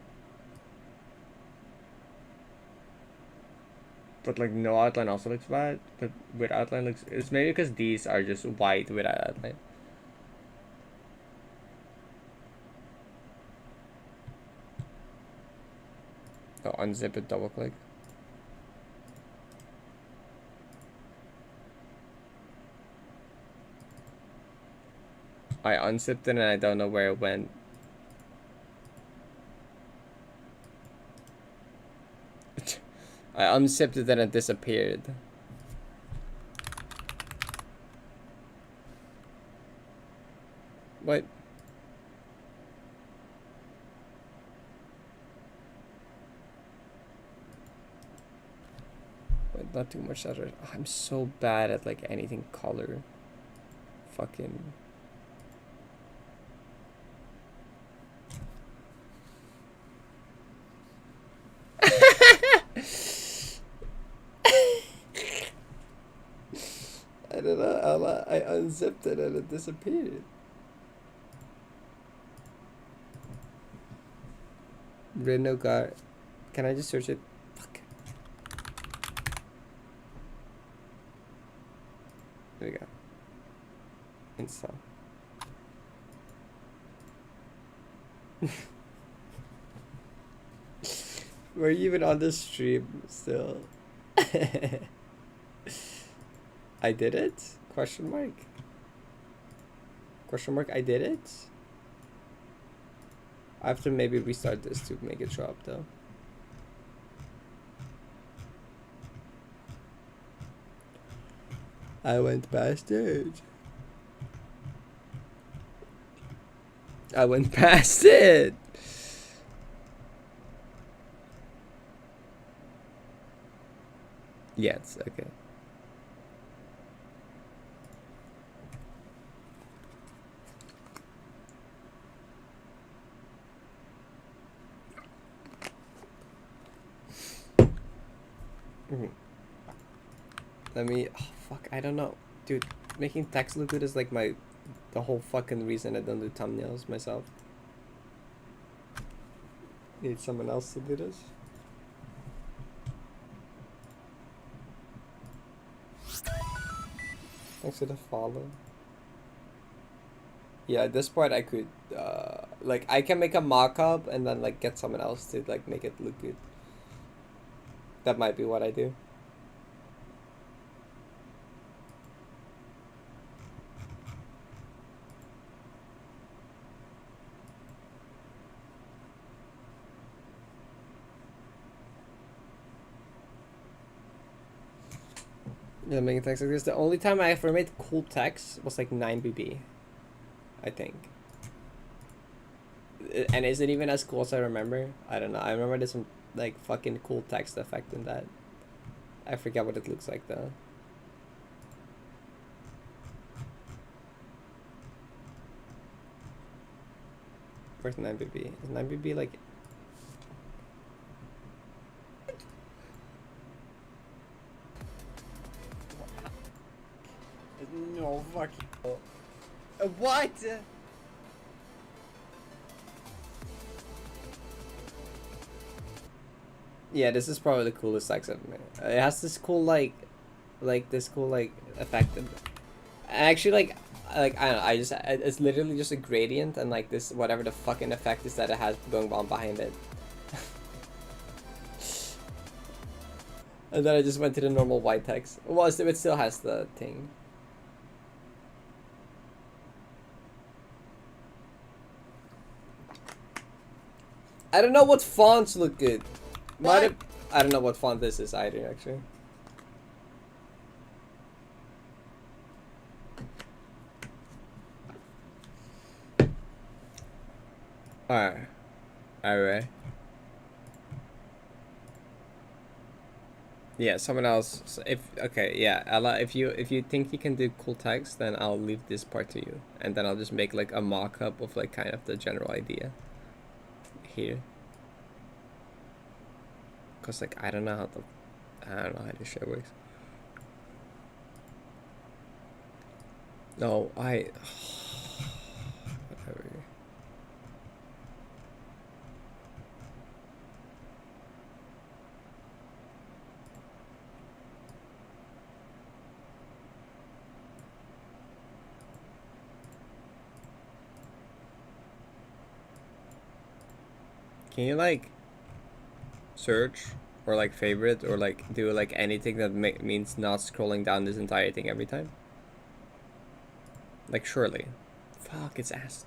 E: But like no outline also looks bad, but with outline looks, it's maybe because these are just white without outline. Oh, unzip it, double click. I unzipped it and I don't know where it went. I unzipped it and it disappeared. What?
A: not too much saturation. I'm so bad at like anything color. Fucking. I don't know. I unzipped it and it disappeared. Reno got. Can I just search it? Fuck. There we go. Install. We're even on the stream still. I did it? Question mark? Question mark, I did it? I have to maybe restart this to make it show up though. I went past it. I went past it. Yes, okay. Let me. Oh, fuck, I don't know. Dude, making text look good is like the whole fucking reason I don't do thumbnails myself. Need someone else to do this. Thanks for the follow. Yeah, at this point I could, like, I can make a mock-up and then, like, get someone else to, like, make it look good. That might be what I do. Yeah, making text like this. The only time I ever made cool text was like 9BB, I think. And is it even as cool as I remember? I don't know. I remember there's some like fucking cool text effect in that. I forget what it looks like though. Where's 9BB? Is 9BB like... No, fuck you. What? Yeah, this is probably the coolest text I've made. It has this cool this cool effect. Actually, I don't know. It's literally just a gradient and like this whatever the fucking effect is that it has going on behind it. And then I just went to the normal white text. Well, it still has the thing. I don't know what fonts look good. I don't know what font this is either, actually. Alright. Yeah, someone else. So if you think you can do cool text, then I'll leave this part to you, and then I'll just make like a mock-up of like kind of the general idea here. Cause like I don't know how this shit works. No, whatever. Can you like search or like favorite or like do like anything that means not scrolling down this entire thing every time? Like surely. Fuck, it's ass.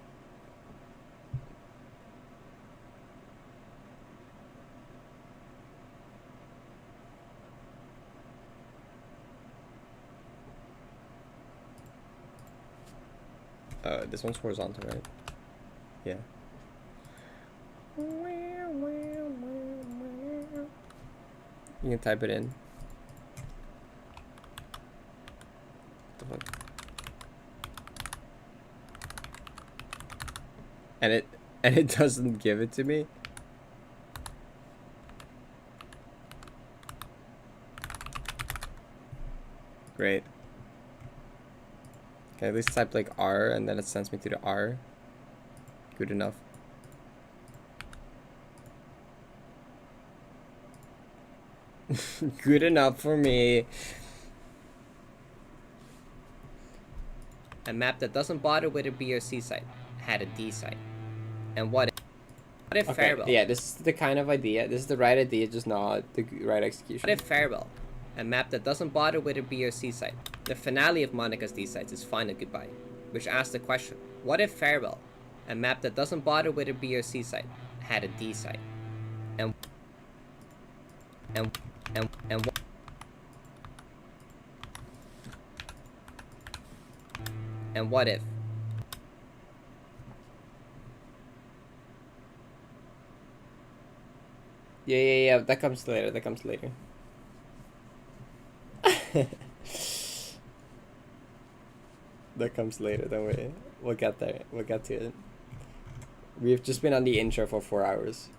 A: This one's horizontal, right? Yeah. You can type it in. and it doesn't give it to me. Great. Okay, at least type like R and then it sends me to the R. Good enough. Good enough for me.
E: A map that doesn't bother with a B or C site had a D site. And what if
A: Okay,
E: Faribault?
A: yeah, this is the kind of idea. This is the right idea, just not the right execution.
E: What if Faribault? A map that doesn't bother with a B or C site. The finale of Monica's D sites is Find a Goodbye, which asks the question, what if Faribault? A map that doesn't bother with a B or C site had a D site. And what if?
A: Yeah, that comes later, that comes later. That comes later, don't worry. We'll get there, we'll get to it. We've just been on the intro for 4 hours.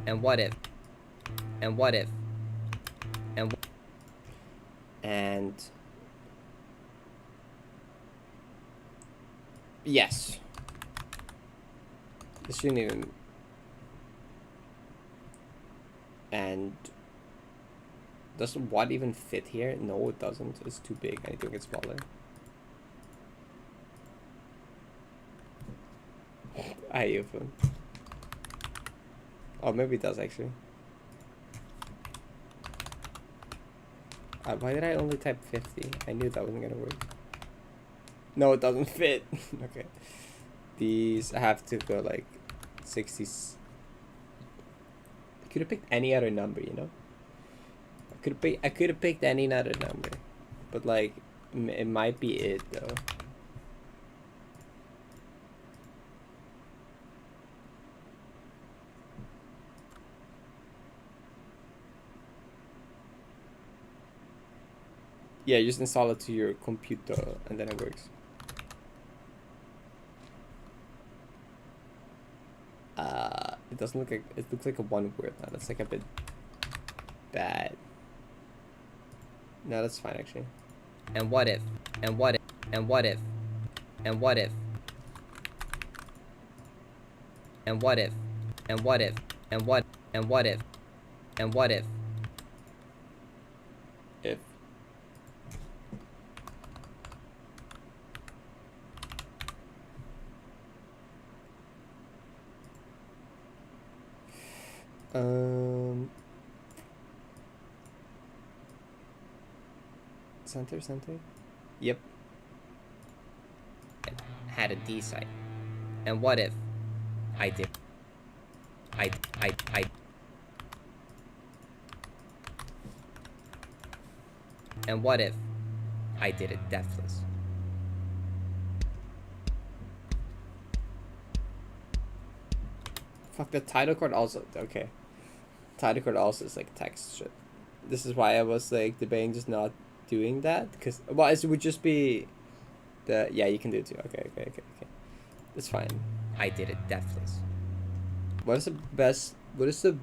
E: And what if? And what if?
A: And yes, this shouldn't even. And does what even fit here? No, it doesn't. It's too big. I need to make it smaller. I hate your phone. Oh, maybe it does actually. Why did I only type 50? I knew that wasn't gonna work. No, it doesn't fit. Okay. These, I have to go like 60s. I could have picked any other number, you know? I could have picked any other number. But like, it might be it though. Yeah, you just install it to your computer and then it works. It doesn't look like, it looks like a one word now. That's like a bit bad. No, that's fine actually.
E: And what if? And what if? And what if? And what if? And what if? And what if? And what? And what if? And what if?
A: If. Center. Yep.
E: Had a D site. And what if? I did. And what if? I did it deathless.
A: Fuck, the title card also, okay. Title card also is like text shit. This is why I was like debating just not doing that, because, well, it would just be the, yeah, you can do it too. Okay. It's fine.
E: I did it deathless.
A: What is the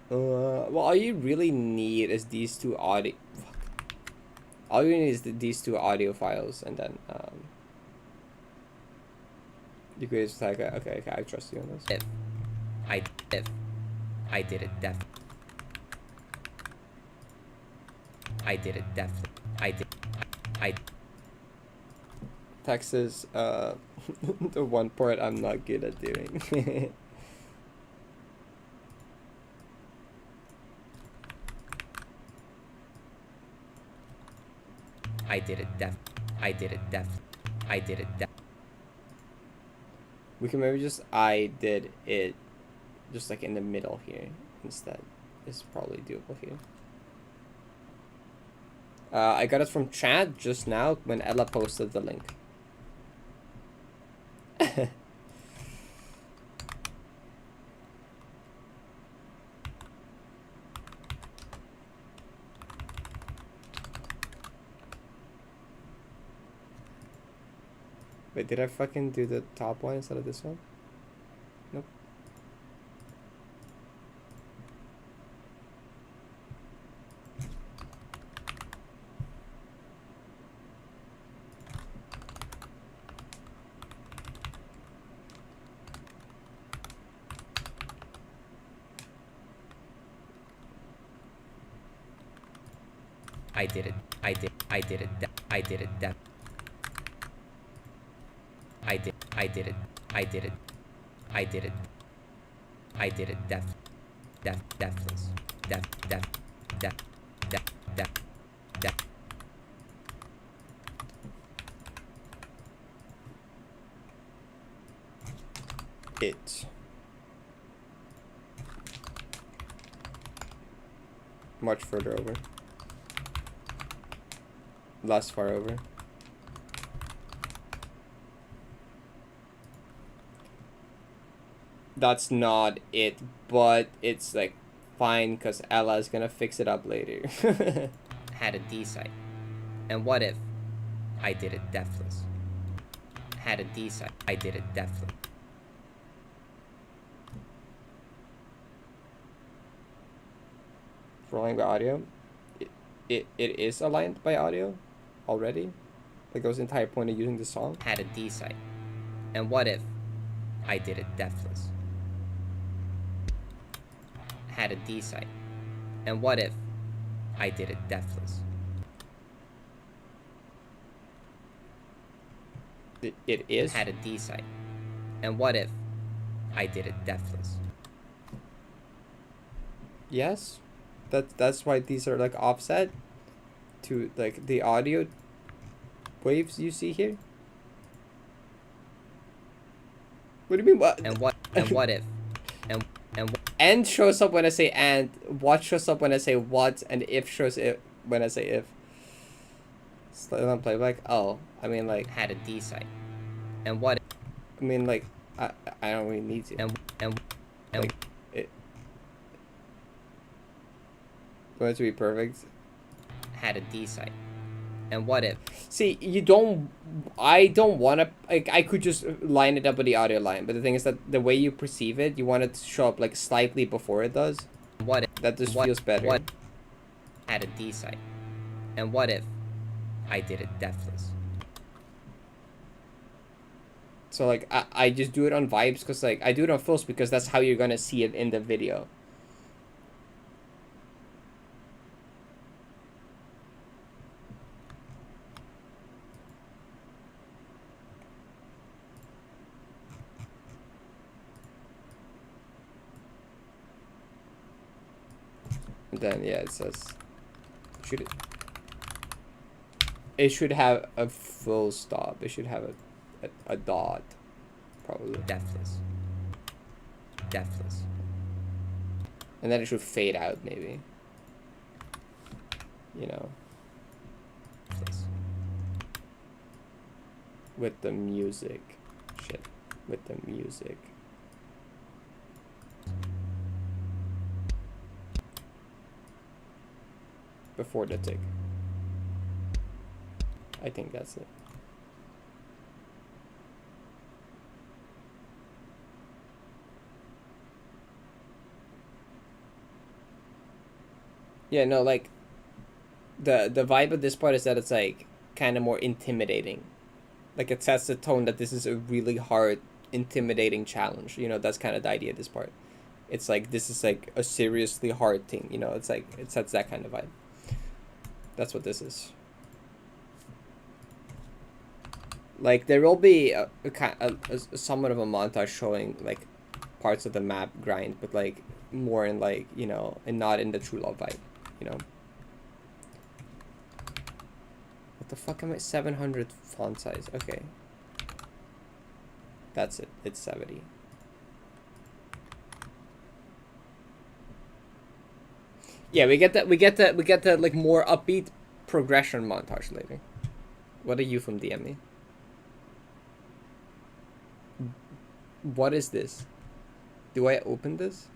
A: well, all you really need is these two audio, fuck. All you need is these two audio files, and then you could just like, okay, I trust you on this.
E: If I did it deathless. I did it definitely. I
A: Texas, the one part I'm not good at doing.
E: I did it
A: We can maybe just I did it just like in the middle here instead. It's probably doable here. I got it from chat just now when Ella posted the link. Wait, did I fucking do the top one instead of this one? Nope.
E: I did it. I did it. I did it. I did it. I did it. I did it. I did it. I did it. Deathless. Death.
A: It. Much further over. Less far over. That's not it, but it's like fine because Ella's gonna fix it up later.
E: Had a D site. And what if I did it deathless? Had a D site. I did it deathless.
A: For aligned by audio, it is aligned by audio already. Like that was the entire point of using the song.
E: Had a D site. And what if I did it deathless? Had a D site. And what if I did it deathless?
A: It is.
E: Had a D site. And what if I did it deathless?
A: Yes, that's why these are like offset to like the audio waves you see here. What do you mean what?
E: And what if
A: And shows up when I say and, what shows up when I say what, and if shows it when I say if. Slightly on playback. Oh, I mean like
E: had a D site. And what
A: I mean like I don't really need to.
E: and
A: Like it. Want it to be perfect.
E: had a D site. And what if
A: See, I don't want to, like, I could just line it up with the audio line, but the thing is that the way you perceive it, you want it to show up, like, slightly before it does.
E: what if
A: That just feels better.
E: What had a D site. And what if I did it deathless?
A: So, like, I just do it on vibes, because, like, I do it on fills because that's how you're gonna see it in the video. Then yeah, it says it should have a full stop. It should have a dot, probably,
E: Deathless.
A: and then it should fade out maybe. You know,
E: Deathless.
A: with the music, shit, with the music. Before the tick. I think that's it. Yeah, no, like the vibe of this part is that it's like kind of more intimidating. Like it sets the tone that this is a really hard, intimidating challenge. You know, that's kind of the idea of this part. It's like this is like a seriously hard thing. You know, it's like it sets that kind of vibe. That's what this is. Like there will be a somewhat of a montage showing like parts of the map grind, but like more in like, you know, and not in the true love vibe, you know. What the fuck am I? 700 font size. Okay. That's it. It's 70. Yeah, we get that like more upbeat progression montage later. What are you from DM me? What is this? Do I open this?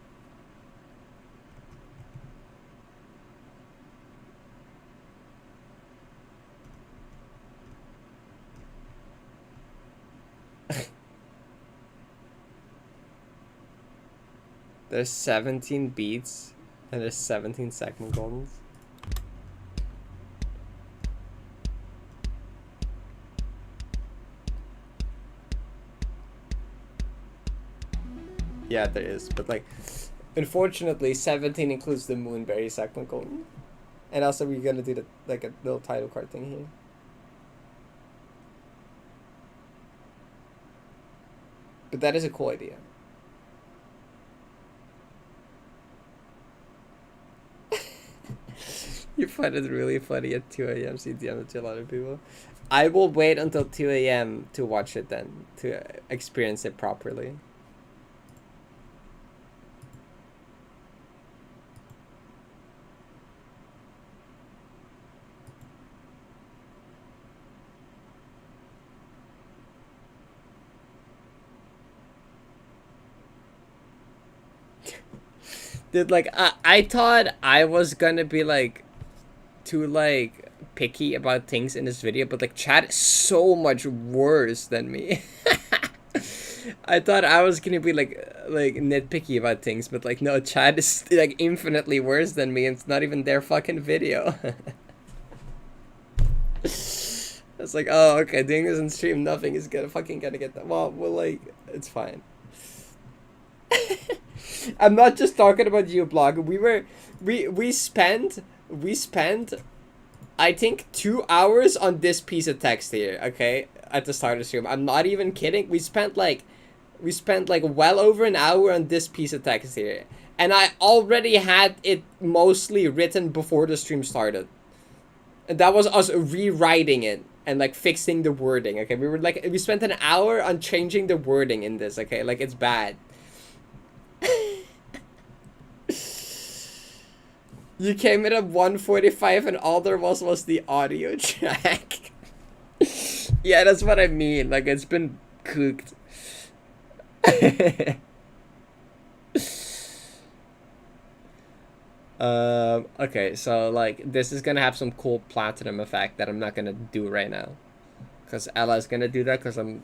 A: There's 17 beats and there's 17 segment goldens. Yeah, there is, but like, unfortunately, 17 includes the Moonberry segment golden, and also we're gonna do the like a little title card thing here. But that is a cool idea. You find it really funny at 2 a.m. CDM to a lot of people. I will wait until 2 a.m. to watch it then, to experience it properly. Dude, like, I thought I was gonna be, like, too, like, picky about things in this video, but, like, chat is so much worse than me. I thought I was gonna be, like, nitpicky about things, but, like, no, chat is, like, infinitely worse than me, and it's not even their fucking video. It's like, oh, okay, doing this on stream, nothing is gonna get that. Well, like, it's fine. I'm not just talking about you, blog. We spent I think 2 hours on this piece of text here, okay? At the start of the stream. I'm not even kidding. We spent like well over an hour on this piece of text here. And I already had it mostly written before the stream started. And that was us rewriting it and like fixing the wording, okay? We spent an hour on changing the wording in this, okay? Like, it's bad. You came in at 1:45 and all there was the audio track. Yeah, that's what I mean. Like, it's been cooked. Okay, so like this is gonna have some cool platinum effect that I'm not gonna do right now, cause Ella's gonna do that. Cause I'm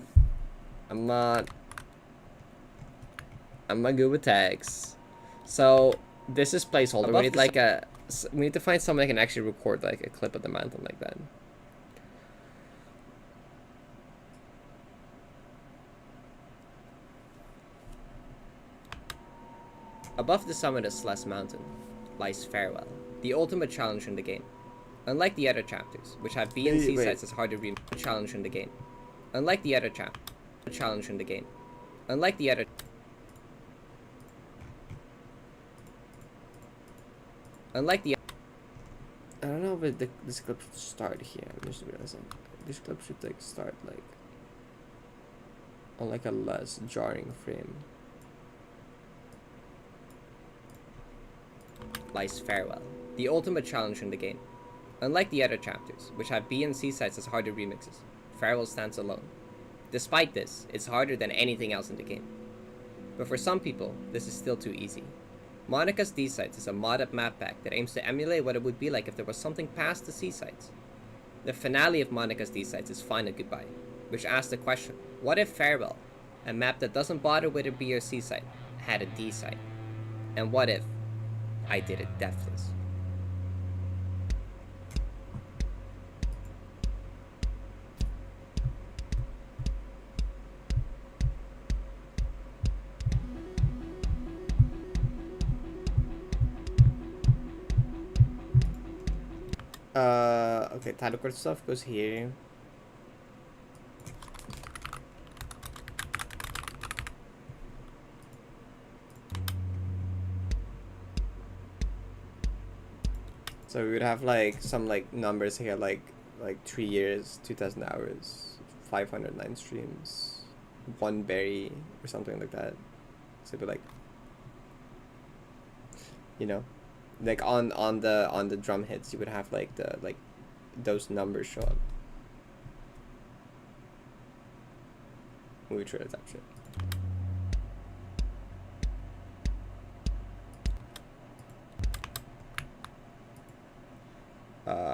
A: not good with tags. So this is placeholder. We need like we need to find someone that can actually record like a clip of the mountain like that. Above the summit of Celeste Mountain lies Farewell, the ultimate challenge in the game. Unlike the other chapters, which have B and C sites as hard to read, challenge in the game. Unlike the other challenge in the game. Unlike the other. Unlike the. I don't know if this clip should start here. I'm just realizing this clip should like start like on like a less jarring frame. Lies Farewell, the ultimate challenge in the game. Unlike the other chapters, which have B and C sites as harder remixes, Farewell stands alone. Despite this, it's harder than anything else in the game. But for some people, this is still too easy. Monica's D sites is a mod-up map pack that aims to emulate what it would be like if there was something past the C sites. The finale of Monica's D sites is Final Goodbye, which asks the question, what if Farewell, a map that doesn't bother with a B or C site, had a D site? And what if I did it deathless? Okay, title card stuff goes here. So we would have like some like numbers here, like 3 years, 2,000 hours, 509 streams, 1 berry or something like that. So it'd be like, you know, like on the drum hits, you would have like those numbers show up. We try to type shit.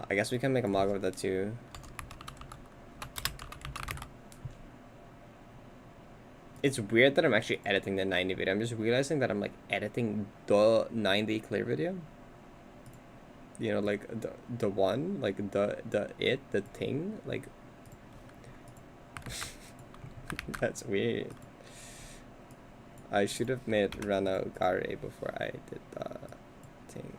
A: I guess we can make a model of that too.
E: It's weird that I'm actually editing the 90 video. I'm just realizing that I'm like editing the 90 clear video. You know, like the one, like the thing, like that's weird. I should have made Rana Gare before I did the thing.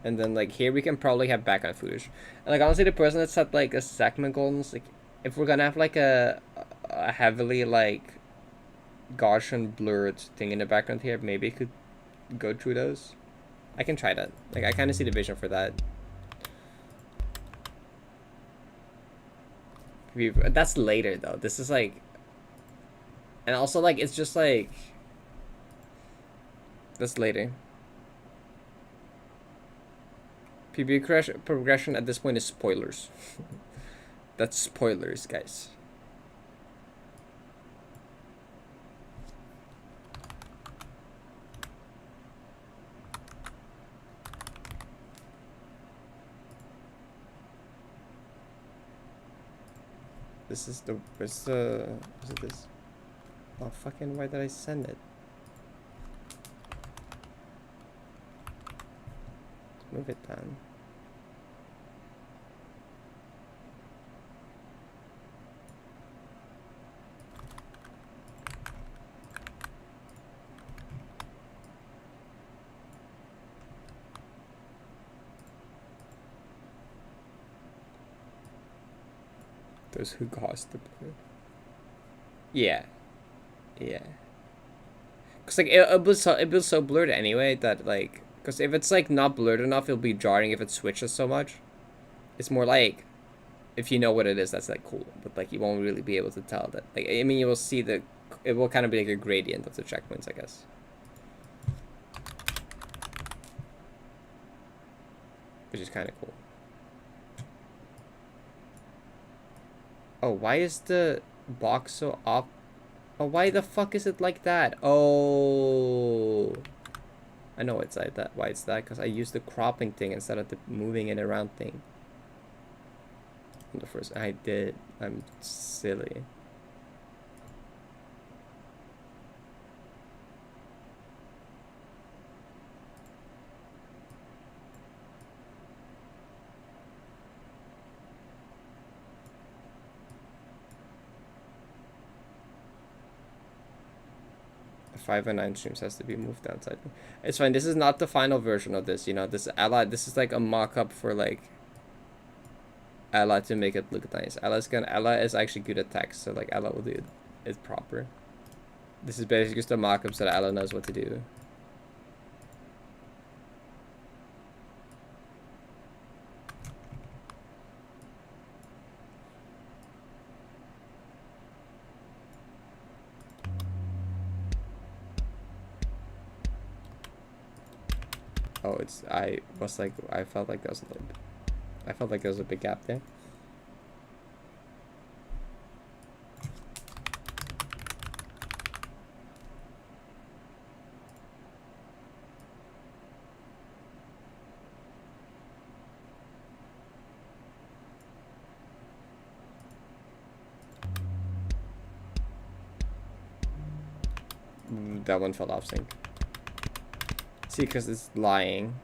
E: And then like here we can probably have background footage. And like honestly, the person that set like a segment goals, like if we're gonna have like a heavily like Gaussian blurred thing in the background here, maybe it could go through those. I can try that. Like I kind of see the vision for that. That's later though. This is like, and also like it's just like that's later. PB progression at this point is spoilers. That's spoilers, guys. This is the is it this? Oh fucking! Why did I send it? Move it down. Those who caused the blur. Yeah. Yeah. Cause like it was so blurred anyway that like, cause if it's like not blurred enough, it'll be jarring if it switches so much. It's more like, if you know what it is, that's like cool, but like you won't really be able to tell that. Like I mean, you will see it will kind of be like a gradient of the checkpoints, I guess. Which is kind of cool. Oh, why is the box so up? Oh, why the fuck is it like that? Oh, I know it's like that. Why it's that? Because I used the cropping thing instead of the moving it around thing. The first I did. I'm silly. The 5 and 9 streams has to be moved outside. It's fine. This is not the final version of this. You know, this Ella. This is like a mock-up for like Ella to make it look nice. Ella is actually good at text, so like Ella will do it proper. This is basically just a mock-up so that Ella knows what to do. Oh, I felt like there was a big gap there. That one fell off sync. See, because it's lying.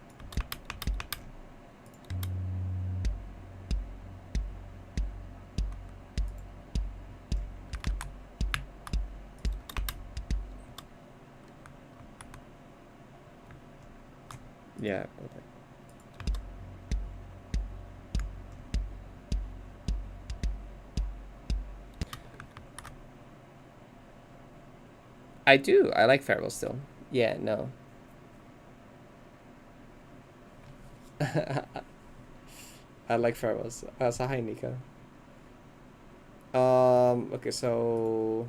E: Yeah. Okay. I do. I like Farewell still. Yeah, no. I like Farewells. So hi, Nika. Okay, so...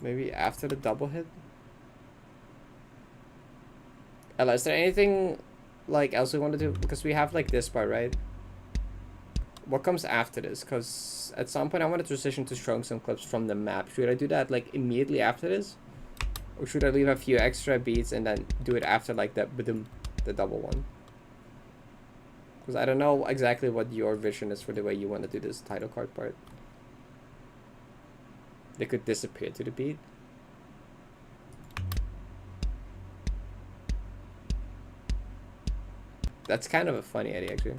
E: Maybe after the double hit? Ella, is there anything
A: like else we want to do? Because we have like this part, right? What comes after this? Because at some point I want to transition to showing some clips from the map. Should I do that like immediately after this? Or should I leave a few extra beats and then do it after like the double one? Because I don't know exactly what your vision is for the way you want to do this title card part. They could disappear to the beat. That's kind of a funny idea, actually.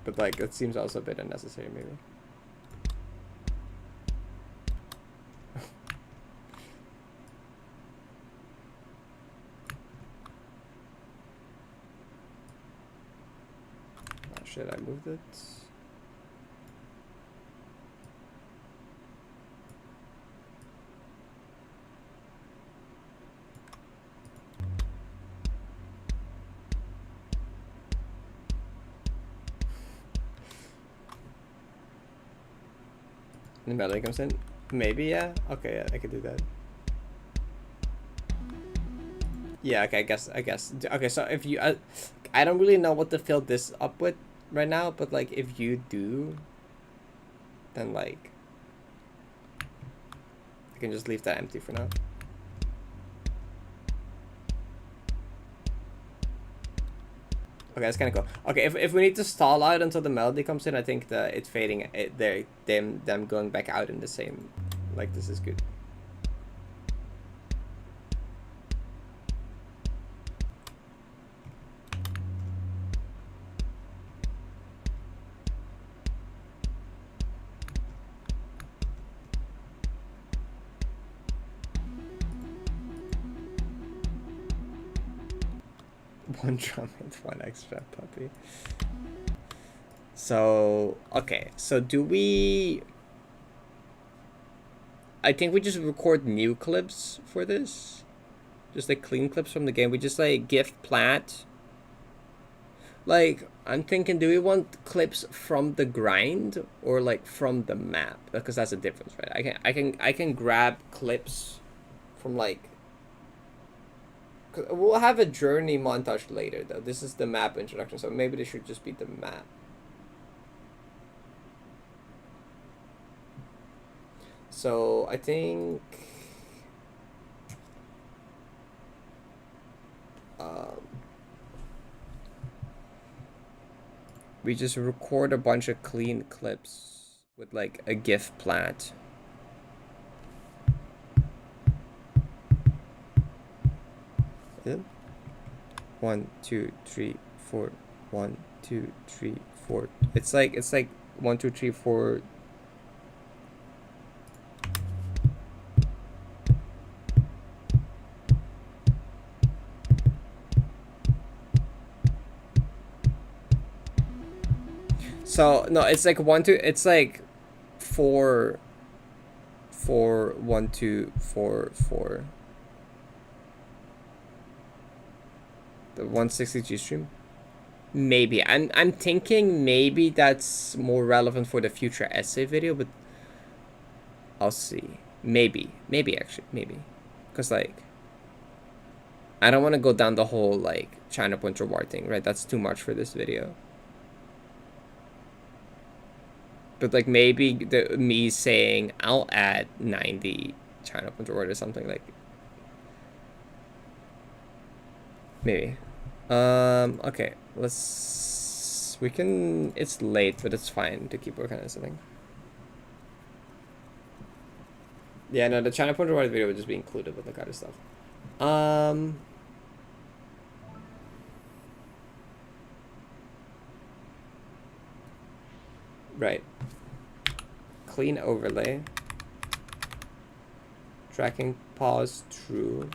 A: But like, it seems also a bit unnecessary, maybe. Oh shit, I moved it. The melody comes in? Maybe, yeah? Okay, yeah, I could do that. Yeah, okay, I guess. Okay, so if you... I don't really know what to fill this up with right now, but, like, if you do, then, like... I can just leave that empty for now. Okay, that's kind of cool. Okay, if we need to stall out until the melody comes in, I think it's fading. Them going back out in the same, like, this is good. One drum and one extra puppy. So, okay. So do we... I think we just record new clips for this. Just like clean clips from the game. We just like GIF plat. Like, I'm thinking, do we want clips from the grind or like from the map? Because that's a difference, right? I can grab clips from like... We'll have a journey montage later, though. This is the map introduction, so maybe this should just be the map. So, I think... we just record a bunch of clean clips with, like, a GIF plat. Is it? 1, 2, 3, 4. 1, 2, 3, 4. It's like 1, 2, 3, 4. So no, it's like 1, 2. It's like 4, 4, 1, 2, 4, 4. The 160G stream? Maybe. I'm thinking maybe that's more relevant for the future essay video, but I'll see. Maybe actually, maybe. Because, like, I don't want to go down the whole, like, China Pointer War thing, right? That's too much for this video. But, like, maybe me saying I'll add 90 China Pointer War or something, like... Maybe. Okay, we can, it's late, but it's fine to keep working on this, I think. Yeah, no, the China Pointer War video would just be included with the kind of stuff. Right. Clean overlay. Tracking pause true.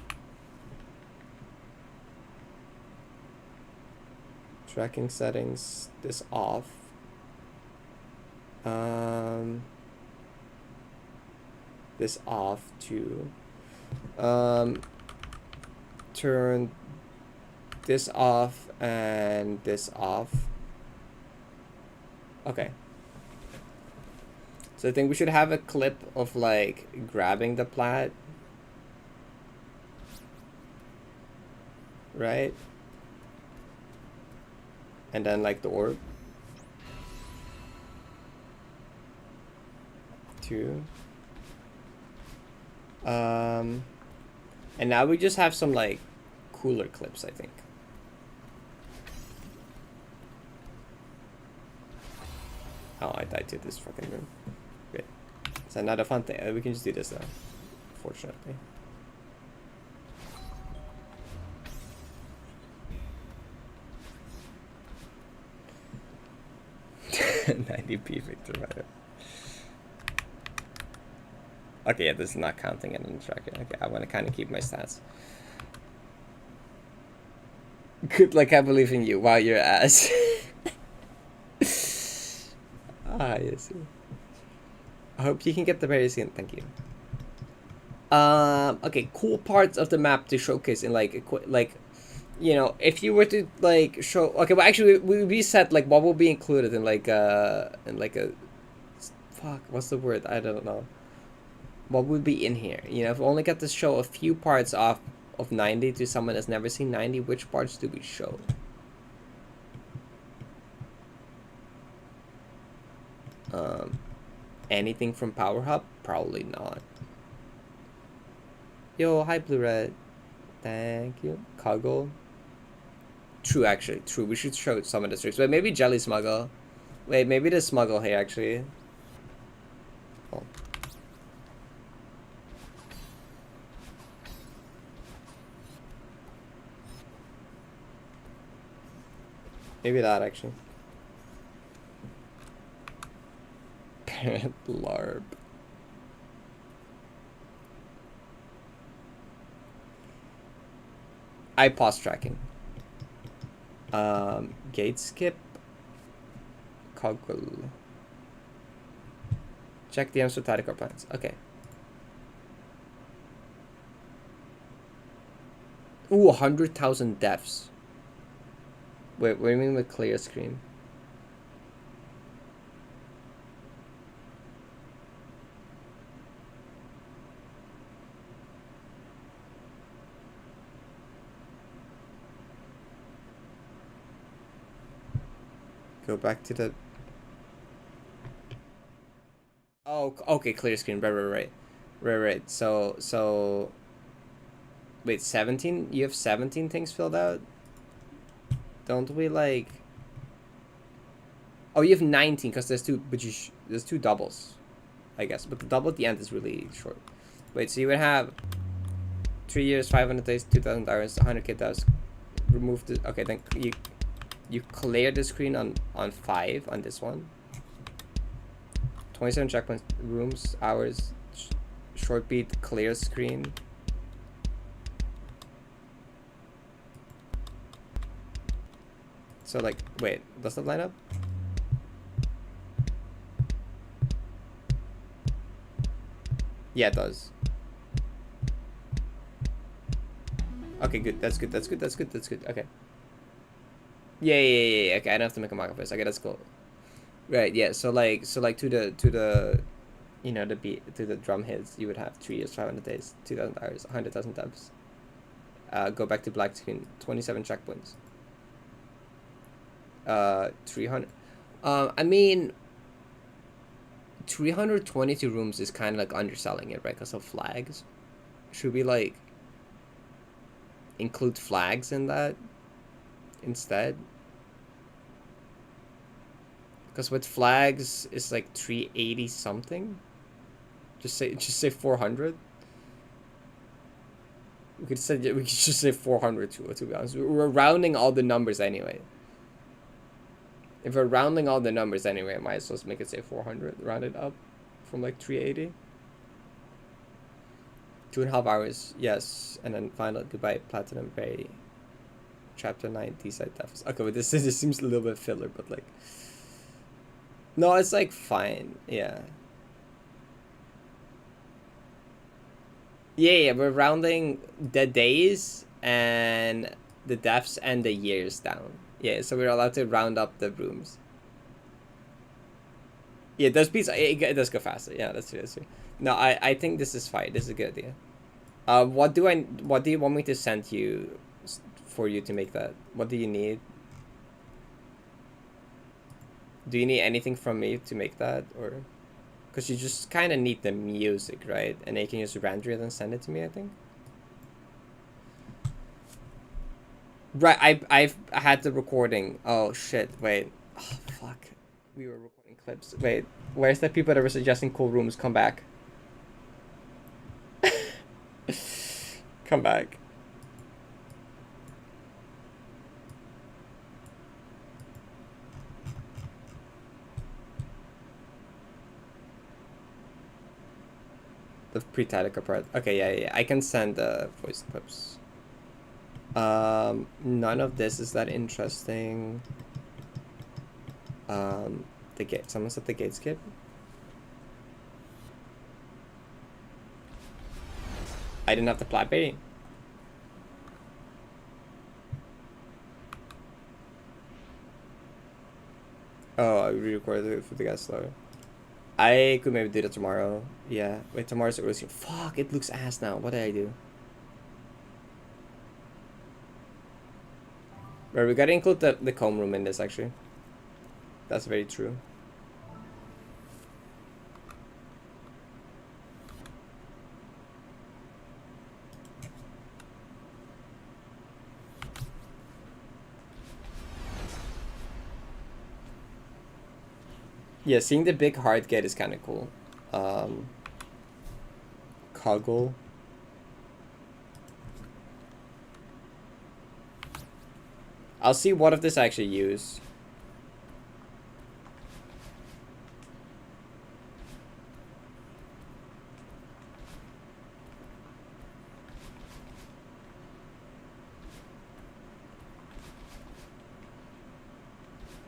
A: Tracking settings, this off. This off too. Turn this off and this off. Okay. So I think we should have a clip of like grabbing the plat. Right? And then like the orb. 2. And now we just have some like cooler clips, I think. Oh, I died to this fucking room. Great. So not a fun thing. We can just do this though. Fortunately. $90p Victor Rider. Okay, yeah, this is not counting it on the tracker. Okay, I want to kind of keep my stats. Good luck, I believe in you. Wow, your ass. Yes. I hope you can get the very soon. Thank you. Okay, cool parts of the map to showcase in like you know, if you were to like show. Okay, well actually we said like what will be included in like a fuck, what's the word? I don't know. What would be in here? You know, if we only get to show a few parts of 90 to someone that's never seen 90, which parts do we show? Anything from Power Hub? Probably not. Yo, hi Blue Red. Thank you. Coggle. True, actually. True. We should show some of the tricks. But maybe Jelly Smuggle. Wait, maybe the Smuggle here, actually. Oh. Maybe that, actually. Parrot Larb. I pause tracking. Gate skip. Coggle. Check DMs for tactical plans. Okay. Ooh, 100,000 deaths. Wait, what do you mean with clear screen? Go back to the... Oh, okay, clear screen. Right. So... Wait, 17? You have 17 things filled out? Don't we, like... Oh, you have 19, because there's two... But there's two doubles, I guess. But the double at the end is really short. Wait, so you would have... 3 years, 500 days, 2,000 hours, 100k hours. Remove the... Okay, then you clear the screen on 5 on this one. 27 checkpoints, rooms, hours, short beat, clear screen. So like, wait, does that line up? Yeah, it does. Okay, good. That's good. Okay. Yeah. Okay, I don't have to make a mock of this. Okay, that's cool. Right. Yeah. So like to the, you know, the beat to the drum hits, you would have 3 years, 500 days, 2,000 hours, 100,000 dubs. Go back to black screen. 27 checkpoints. 300. I mean, 322 rooms is kind of like underselling it, right? Because of flags. Should we like include flags in that instead? Because with flags it's like 380 something. Just say 400. We could just say 400 to be honest. We're rounding all the numbers anyway. If we're rounding all the numbers anyway, I might as well make it say 400. Round it up from like 380. 2.5 hours, yes. And then final goodbye, Platinum Bay. Chapter 9, T-side deficit. Okay, but this seems a little bit filler, but like... No, it's like fine, yeah. Yeah, we're rounding the days and the deaths and the years down. Yeah, so we're allowed to round up the rooms. Yeah, those beats, it does go faster. Yeah, that's true. That's true. No, I think this is fine. This is a good idea. What do you want me to send you for you to make that? What do you need? Do you need anything from me to make that, or? Because you just kind of need the music, right? And you can just render it and send it to me, I think. Right, I've had the recording. Oh shit! Wait, oh, fuck. We were recording clips. Wait, where's the people that were suggesting cool rooms? Come back. Come back. The pre-title part. Okay, yeah. I can send voice clips. None of this is that interesting. The gate. Someone said the gate skip. I didn't have the Blackberry. Oh, I re-recorded it for the guys slower. I could maybe do that tomorrow. Yeah. Wait, tomorrow's early. Fuck, it looks ass now. What did I do? Right, we gotta include the comb room in this, actually. That's very true. Yeah, seeing the big heart get is kind of cool. Coggle. I'll see what of this I actually use.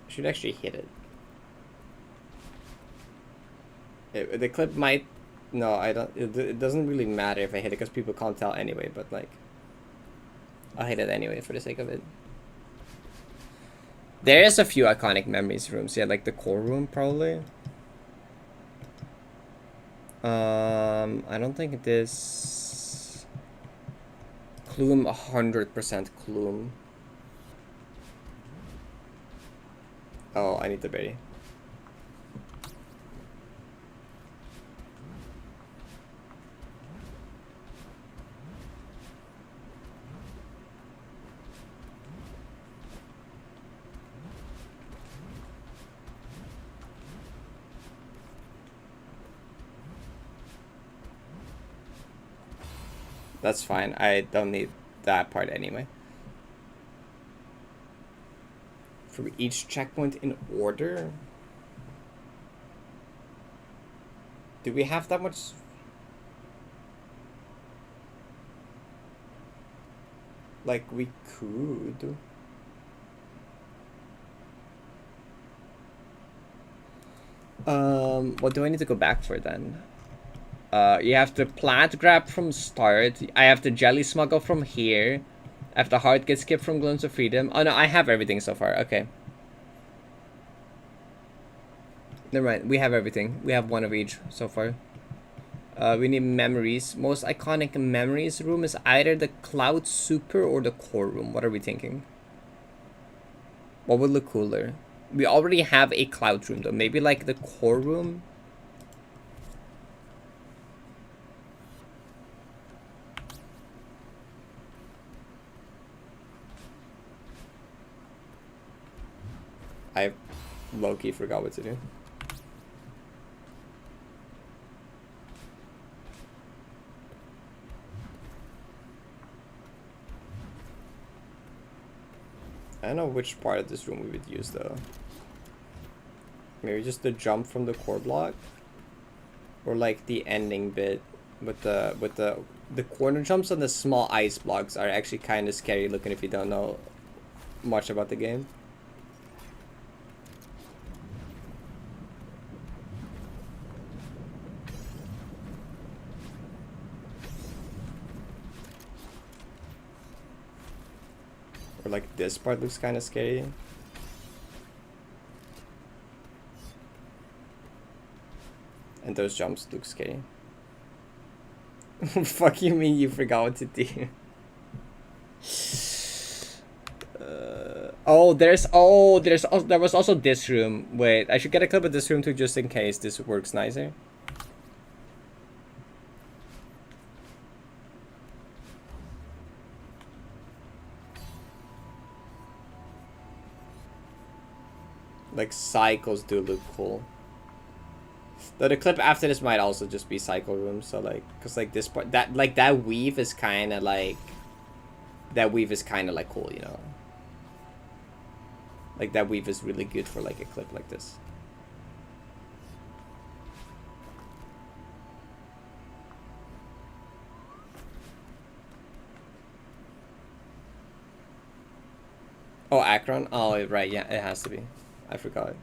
A: I should actually hit it. The clip might... No, I don't... It doesn't really matter if I hit it because people can't tell anyway, but like... I'll hit it anyway for the sake of it. There is a few iconic memories rooms. Yeah, like the core room, probably. I don't think this... Clume, 100% Clume. Oh, I need the berry. That's fine. I don't need that part anyway. For each checkpoint in order? Do we have that much? Like, we could. What do I need to go back for then? You have the plant grab from start. I have the jelly smuggle from here. I have the heart get skipped from Glimpse of Freedom. Oh no, I have everything so far. Okay. Never mind. We have everything. We have one of each so far. We need memories. Most iconic memories room is either the Cloud Super or the core room. What are we thinking? What would look cooler? We already have a cloud room though. Maybe like the core room. I low-key forgot what to do. I don't know which part of this room we would use though. Maybe just the jump from the core block, or like the ending bit with the corner jumps on the small ice blocks are actually kind of scary looking if you don't know much about the game. Or like this part looks kind of scary. those jumps look scary. Fuck you mean you forgot what to do? There was also this room. Wait, I should get a clip of this room too, just in case this works nicer. Like cycles do look cool. Though the clip after this might also just be cycle rooms, so like, cause like this part, that weave is kind of like, cool, you know. Like that weave is really good for like a clip like this. Oh, Akron? Oh, right, yeah, it has to be. I forgot.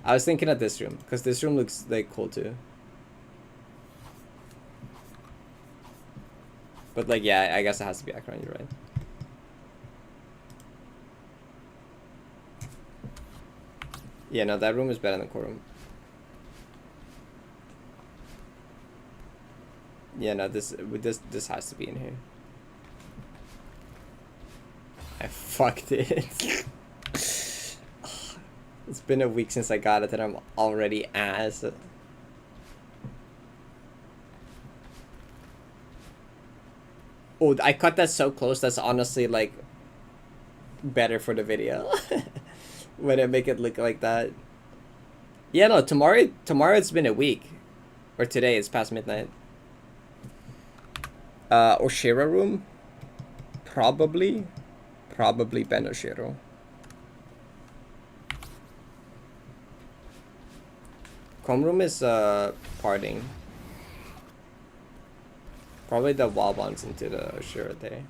A: I was thinking of this room, because this room looks like cool too. But like, yeah, I guess it has to be Akron, you're right. Yeah, no, that room is better than the core room. Yeah, no, this has to be in here. I fucked it. It's been a week since I got it and I'm already ass. Oh, I cut that so close. That's honestly like better for the video. When I make it look like that. Yeah, no, tomorrow it's been a week. Or today, it's past midnight. Oshira room? Probably Ben Oshiro. Chrome room is parting. Probably the wall bonds into the Oshira there.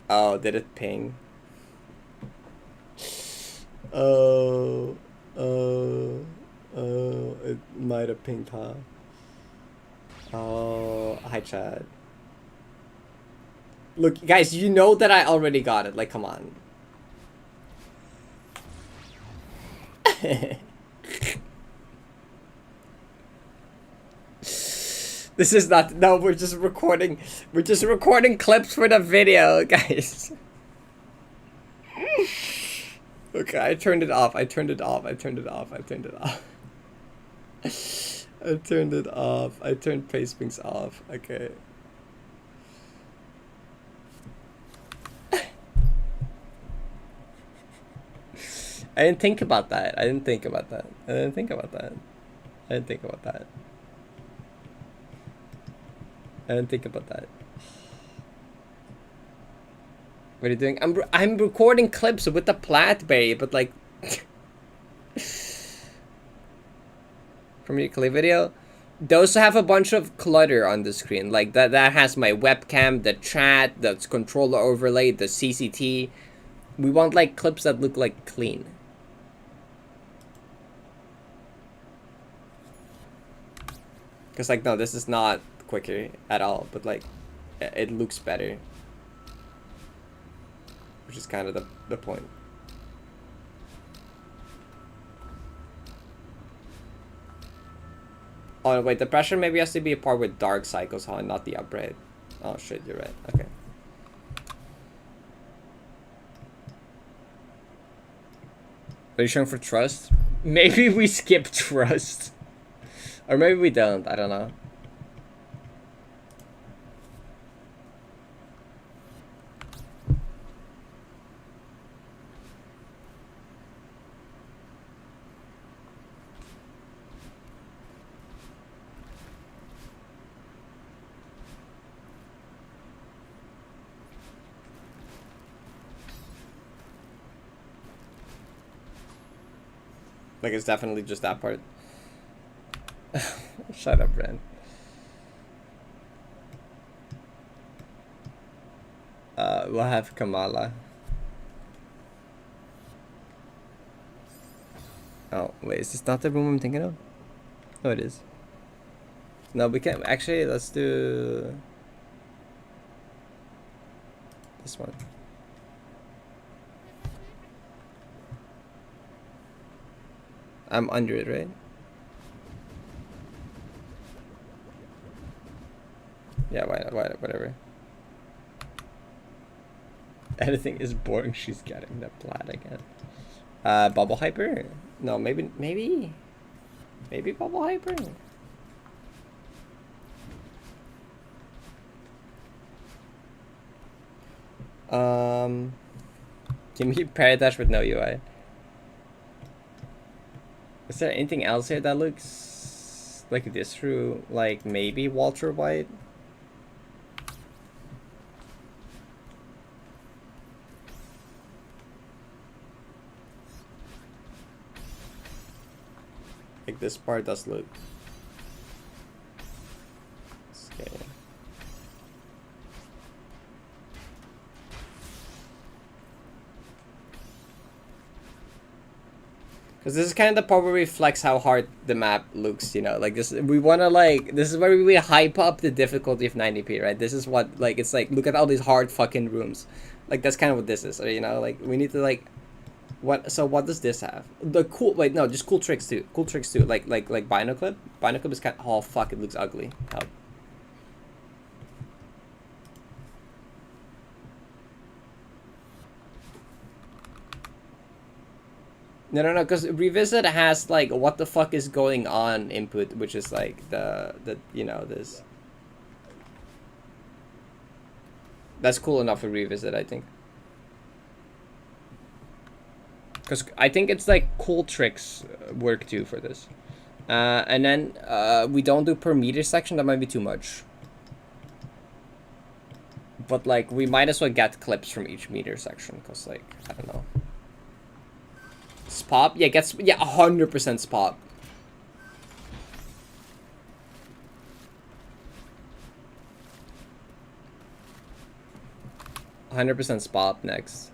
A: Oh, did it ping? Oh, it might have pinged, huh? Oh, hi chat. Look, guys, you know that I already got it. Like, come on. This is not. No, we're just recording. We're just recording clips for the video, guys. Okay, I turned it off. I turned it off. I turned it off. I turned it off. I turned it off. I turned face pings off. Okay. I didn't think about that. I didn't think about that. I didn't think about that. I didn't think about that. I didn't think about that. What are you doing? I'm recording clips with the Platberry, but like from your clip video, those have a bunch of clutter on the screen. Like that has my webcam, the chat, the controller overlay, the CCT. We want like clips that look like clean. Cause like no, this is not quicker at all, but like it looks better, which is kind of the point. Oh wait, the pressure maybe has to be a part with dark cycles, huh? Not the upgrade. Oh shit, you're right. Okay. Are you showing for trust? Maybe we skip trust. Or maybe we don't, I don't know. Like it's definitely just that part. Shut up, Ren. We'll have Kamala. Oh, wait, is this not the room I'm thinking of? Oh, it is. No, we can't. Actually, let's do... This one. I'm under it, right? Yeah, whatever. Anything is boring. She's getting the plat again. Bubble hyper? No, maybe bubble hyper. Give me Parrot with no UI. Is there anything else here that looks like this room? Like maybe Walter White? Like this part does look scary. Because this is kind of the part where we flex how hard the map looks, you know, like this, we want to like, this is where we hype up the difficulty of 90p, right? This is what, like, it's like, look at all these hard fucking rooms. Like, that's kind of what this is, you know, like, we need to like, so what does this have? The cool, wait, no, just cool tricks too, like Binoclip. Binoclip is kind of, oh fuck, it looks ugly. Oh. No, because Revisit has like what the fuck is going on input, which is like the you know, this. That's cool enough for Revisit, I think. Because I think it's like cool tricks work too for this. And then we don't do per meter section, that might be too much. But like we might as well get clips from each meter section, because like, I don't know. Spop? Yeah, 100% spop. Spop next.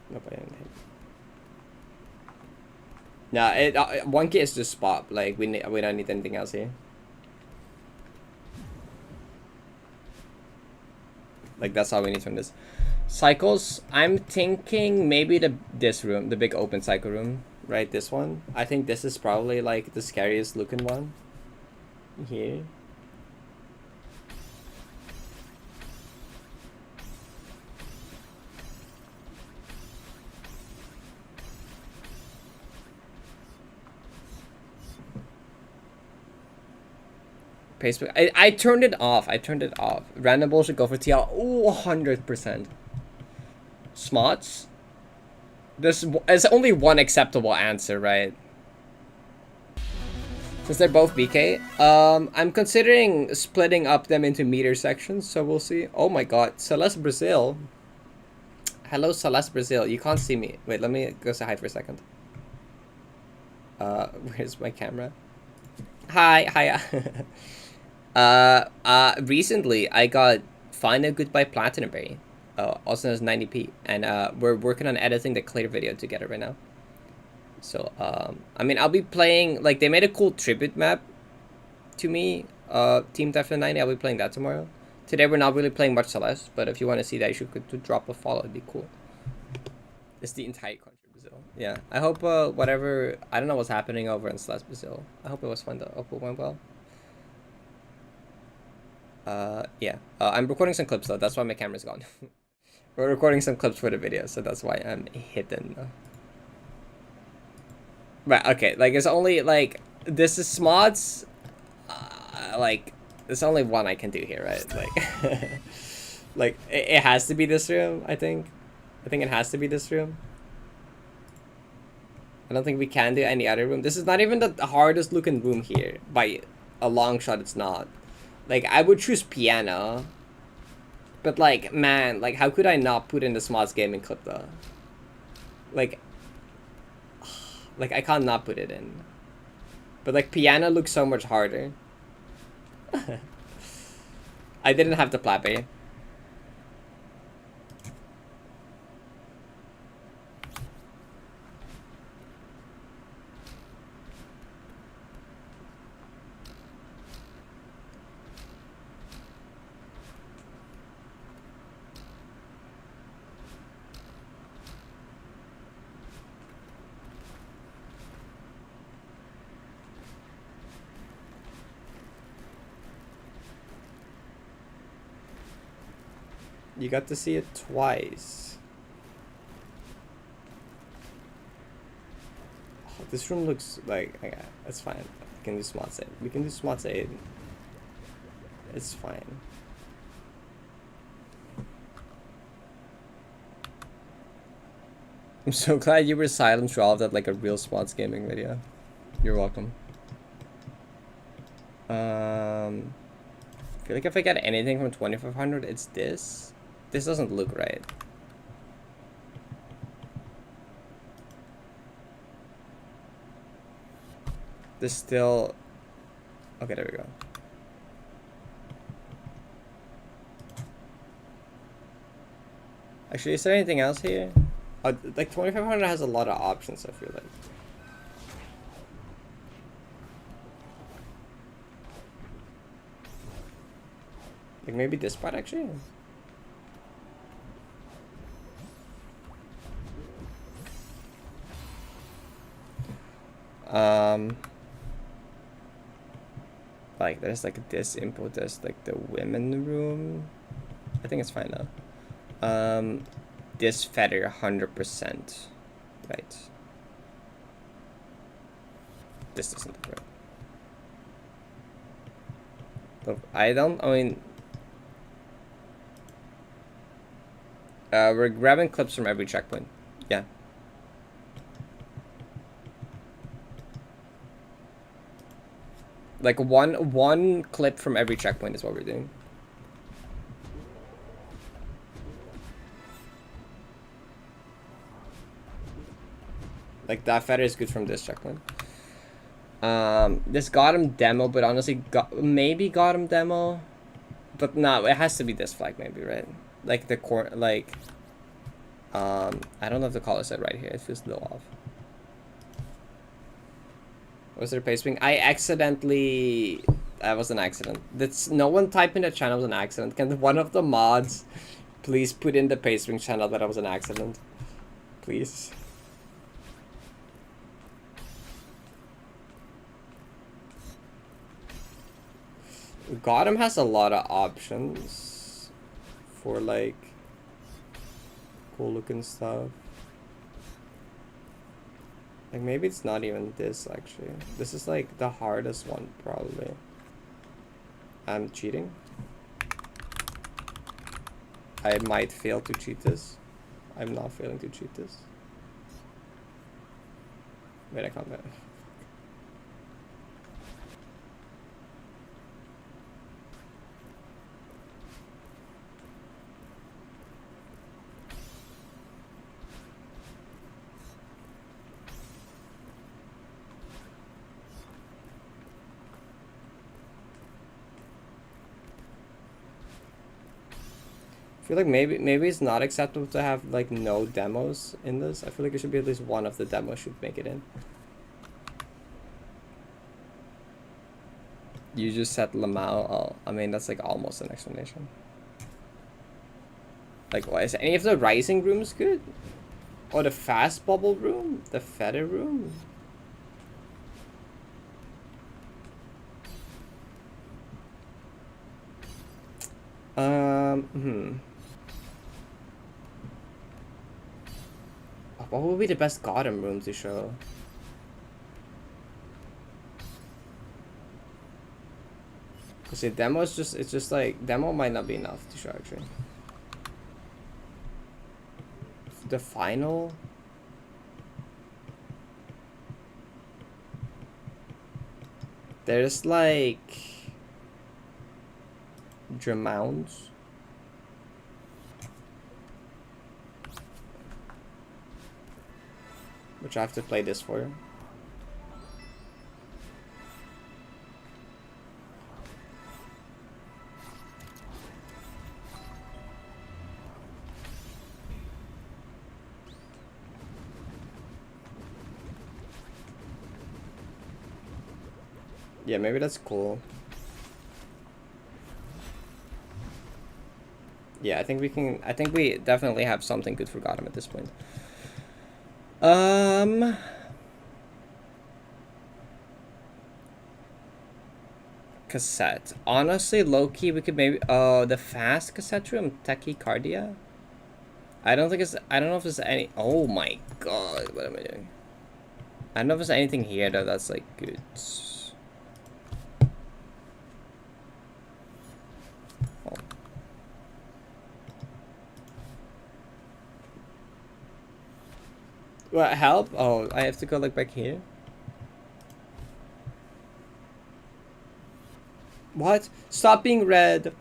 A: Nope, I didn't hit. Nah, 1K is just spot. Like we don't need anything else here. Like that's all we need from this. Cycles, I'm thinking maybe this room, the big open cycle room, right? This one. I think this is probably like the scariest looking one. Here. Facebook. I turned it off. Random bullshit, go for TL. Oh, 100%. Smots? There's only one acceptable answer, right? Since they're both BK. I'm considering splitting up them into meter sections, so we'll see. Oh my god, Celeste Brazil. Hello, Celeste Brazil. You can't see me. Wait, let me go say hi for a second. Where's my camera? Hi. Recently I got Final Goodbye Platinum Berry, also known as 90p, and we're working on editing the clear video together right now. So I mean, I'll be playing, like, they made a cool tribute map to me, Team Death 90. I'll be playing that tomorrow. Today we're not really playing much Celeste, but if you want to see that, you should to drop a follow. It'd be cool. It's the entire country of Brazil. Yeah, I hope whatever, I don't know what's happening over in Celeste Brazil. I hope it was fun though. I hope it went well. Yeah. I'm recording some clips though, that's why my camera's gone. We're recording some clips for the video, so that's why I'm hidden. Right, okay, like, it's only, like, this is mods, like, there's only one I can do here, right? Like, like, it has to be this room, I think. I think it has to be this room. I don't think we can do any other room. This is not even the hardest looking room here. By a long shot, it's not. Like, I would choose piano. But, like, man, like, how could I not put in the Smots gaming clip, though? Like, I can't not put it in. But, like, piano looks so much harder. I didn't have the plappy. You got to see it twice. Oh, this room looks like, okay, that's fine. We can do smart save. We can do smart save. It's fine. I'm so glad you were silent through all of that, like a real Spots gaming video. You're welcome. I feel like if I get anything from 2500, it's this. This doesn't look right. This still... Okay, there we go. Actually, is there anything else here? Like 2500 has a lot of options, I feel like. Like maybe this part actually? Like there's like this info, there's like the women room. I think it's fine now. This feather 100%. Right. This doesn't look right. Look, I mean, we're grabbing clips from every checkpoint. Yeah. Like one clip from every checkpoint is what we're doing. Like that feather is good from this checkpoint. This got him demo, but honestly, maybe got him demo, but no, it has to be this flag maybe, right? Like the core, like, I don't know if the color set right here. It feels a little off. Was there pacing? I accidentally. That was an accident. That's no one typed in the channel was an accident. Can one of the mods please put in the pacing channel that was an accident, please? Gotham has a lot of options for like cool looking stuff. Like maybe it's not even this actually. This is like the hardest one probably. I'm cheating. I might fail to cheat this. I'm not failing to cheat this. Wait, I can't. I feel like maybe it's not acceptable to have like no demos in this. I feel like it should be at least one of the demos should make it in. You just said Lamau. Oh, I mean that's like almost an explanation. Like, what is any of the rising rooms good? Or the fast bubble room, the feather room. What would be the best Gotham room to show? Cause the demo is just, it's just like, demo might not be enough to show actually. The final? There's like Dramounds. Which I have to play this for. Yeah, maybe that's cool. Yeah, I think we definitely have something good for Gotham at this point.
E: cassette. Honestly, low-key, we could maybe... Oh, the fast cassette room? Tachycardia? I don't know if there's any... Oh my god, what am I doing? I don't know if there's anything here, though, that's, like, good. Oh. What, help? Oh, I have to go, like, back here? What? Stop being red!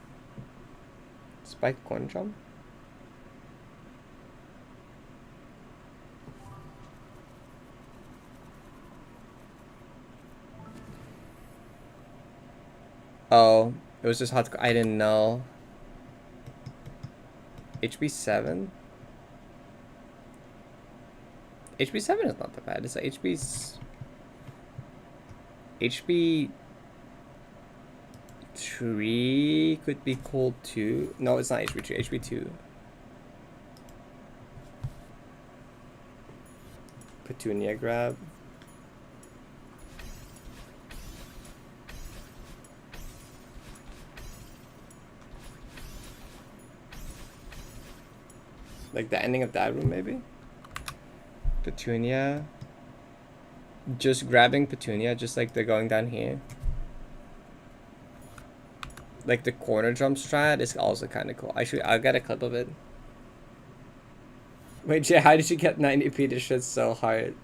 E: Spiked corn jump? Oh, it was just hot. I didn't know. HB7? HB7 is not that bad. It's like HB3 could be cool too. No, it's not HB3. HB2. Petunia grab. Like the ending of that room, maybe? Petunia. Just grabbing Petunia, just like they're going down here. Like the corner jump strat is also kind of cool. I'll get a clip of it. Wait, Jay, how did you get 90p? This shit's so hard.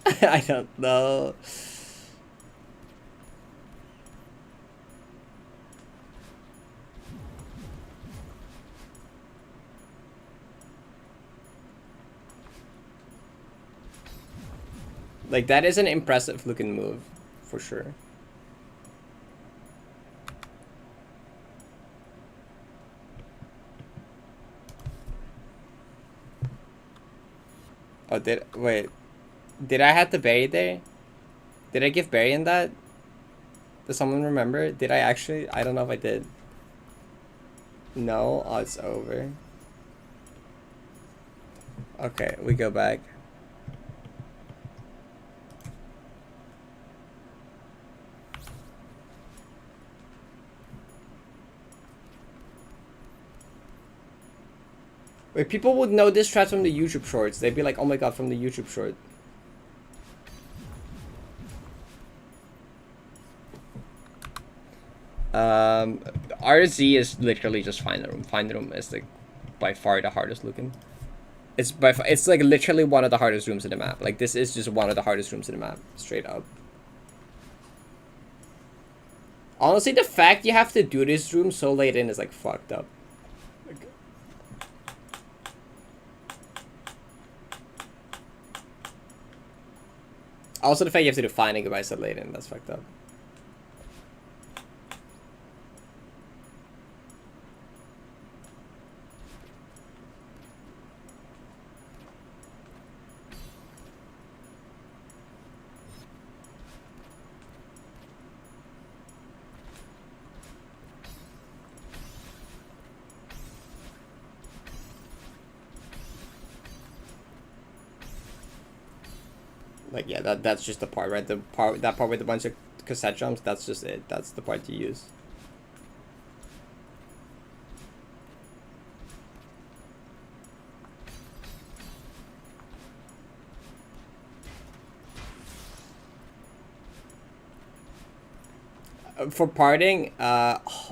E: I don't know. Like, that is an impressive looking move, for sure. Oh, wait. Did I have the berry there? Did I give berry in that? Does someone remember? Did I actually? I don't know if I did. No? Oh, it's over. Okay, we go back. Wait, people would know this strat from the YouTube shorts. They'd be like, oh my god, from the YouTube short. RZ is literally just find the room. Find the room is like by far the hardest looking. It's like literally one of the hardest rooms in the map. Like this is just one of the hardest rooms in the map, straight up. Honestly, the fact you have to do this room so late in is like fucked up. Also, the fact you have to do finding goodbye so late in, that's fucked up. Like, yeah, that's just the part, right? That part with a bunch of cassette jumps, that's just it. That's the part to use. For parting,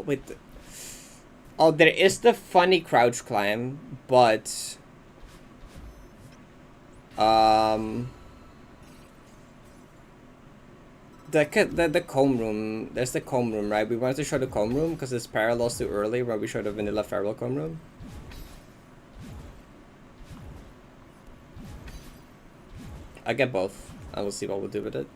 E: wait. Oh, there is the funny crouch climb, but the comb room. There's the comb room, right? We wanted to show the comb room because it's parallels to early where we showed the vanilla feral comb room. I get both, and we'll see what we'll do with it.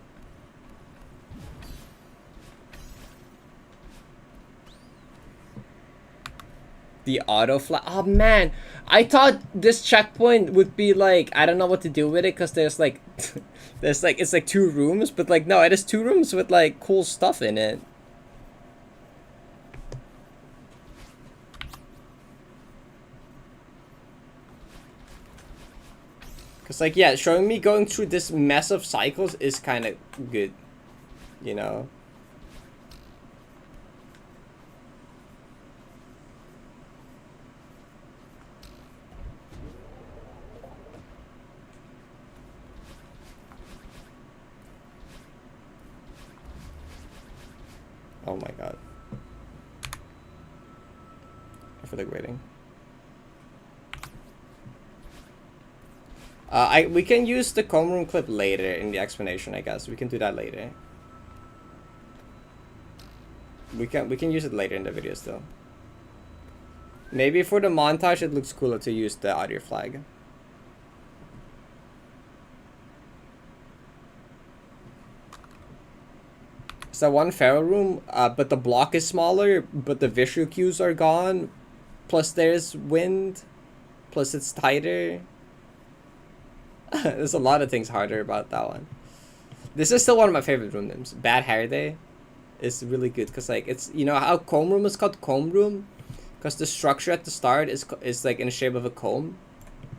E: The auto fly. Oh man, I thought this checkpoint would be like, I don't know what to do with it because there's like it's like 2 rooms, but like no, it is 2 rooms with like cool stuff in it. Cause like yeah, showing me going through this mess of cycles is kind of good, you know.
A: Oh my god. For the grading. We can use the comb room clip later in the explanation, I guess. We can do that later. We can use it later in the video still. Maybe for the montage it looks cooler to use the audio flag. It's that one feral room, but the block is smaller, but the visual cues are gone. Plus there's wind. Plus it's tighter. There's a lot of things harder about that one. This is still one of my favorite room names. Bad Hair Day is really good because like it's, you know how comb room is called comb room because the structure at the start is like in the shape of a comb.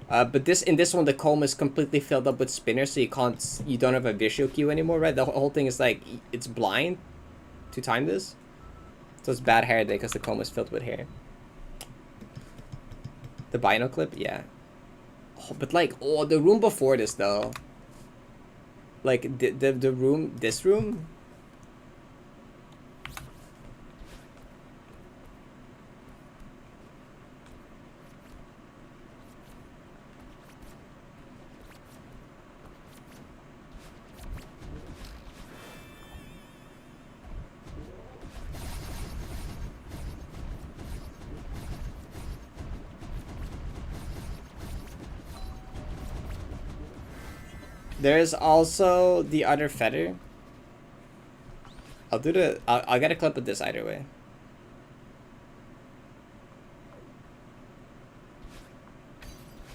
A: But in this one the comb is completely filled up with spinners, so you don't have a visual cue anymore, right? The whole thing is like it's blind to time this. So it's Bad Hair Day because the comb is filled with hair. The Bino clip, yeah. Oh, but like, oh, the room before this though. Like the room, this room. There's also the other feather. I'll get a clip of this either way.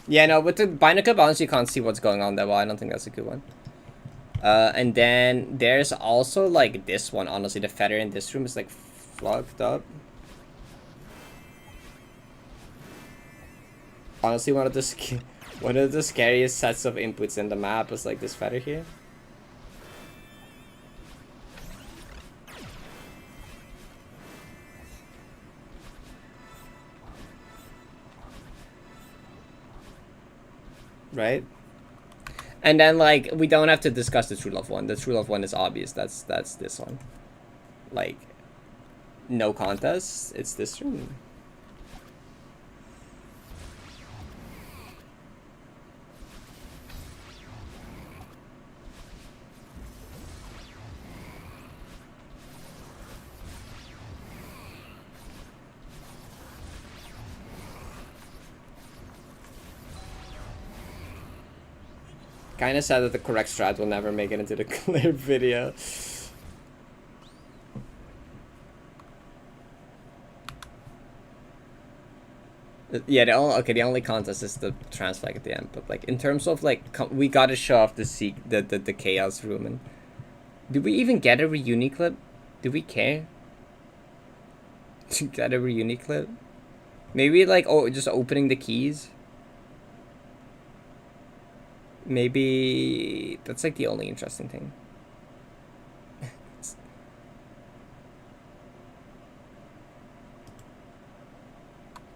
A: Yeah, no, with the binder clip, honestly, you can't see what's going on there. Well, I don't think that's a good one. And then there's also like this one. Honestly, the feather in this room is like fucked up. Honestly, one of the scariest sets of inputs in the map is like this feather here. Right? And then like we don't have to discuss the True Love one. The True Love one is obvious. That's this one. Like no contest. It's this room. Kinda sad that the correct strat will never make it into the clear video. Yeah, the only contest is the trans flag at the end, but like in terms of like we gotta show off the chaos room. And did we even get a reuni clip? Do we care to get a reuni clip? Maybe like just opening the keys. Maybe that's like the only interesting thing.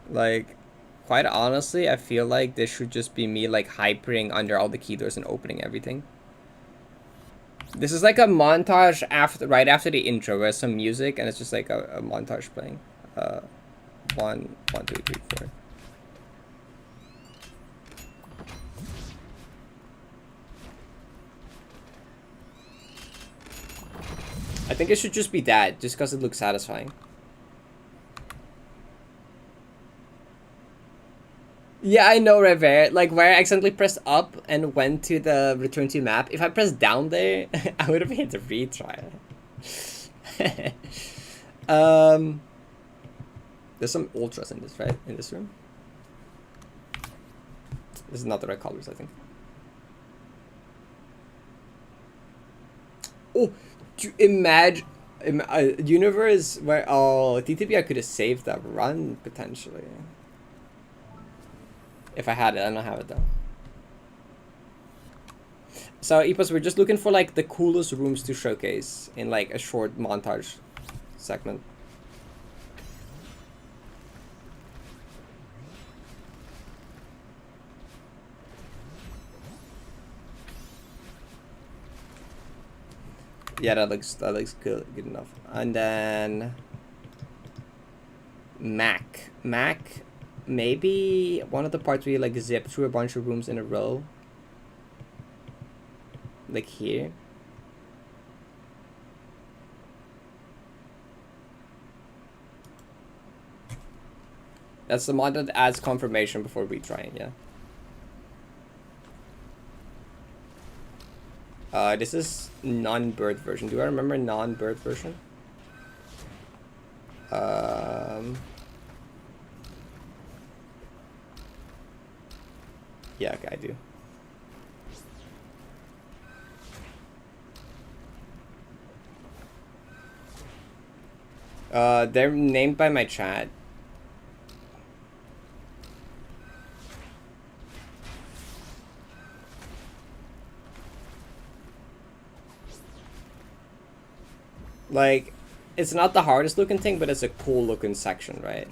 A: Like, quite honestly, I feel like this should just be me like hypering under all the key doors and opening everything. This is like a montage right after the intro, where some music and it's just like a montage playing. 1, 2, 3, 4. I think it should just be that, just because it looks satisfying. Yeah, I know, Revere. Like, where I accidentally pressed up and went to the return to map. If I pressed down there, I would have hit the retry. There's some ultras in this, right? In this room. This is not the right colors, I think. Oh! Imagine universe where TTP I could have saved that run potentially if I had it. I don't have it though. So Epos, we're just looking for like the coolest rooms to showcase in like a short montage segment. Yeah, that looks good enough. And then Mac, maybe one of the parts where you like zip through a bunch of rooms in a row, like here. That's the mod that adds confirmation before retrying, yeah. This is non-bird version. Do I remember non-bird version? Yeah, okay, I do. They're named by my chat. Like, it's not the hardest looking thing, but it's a cool looking section, right?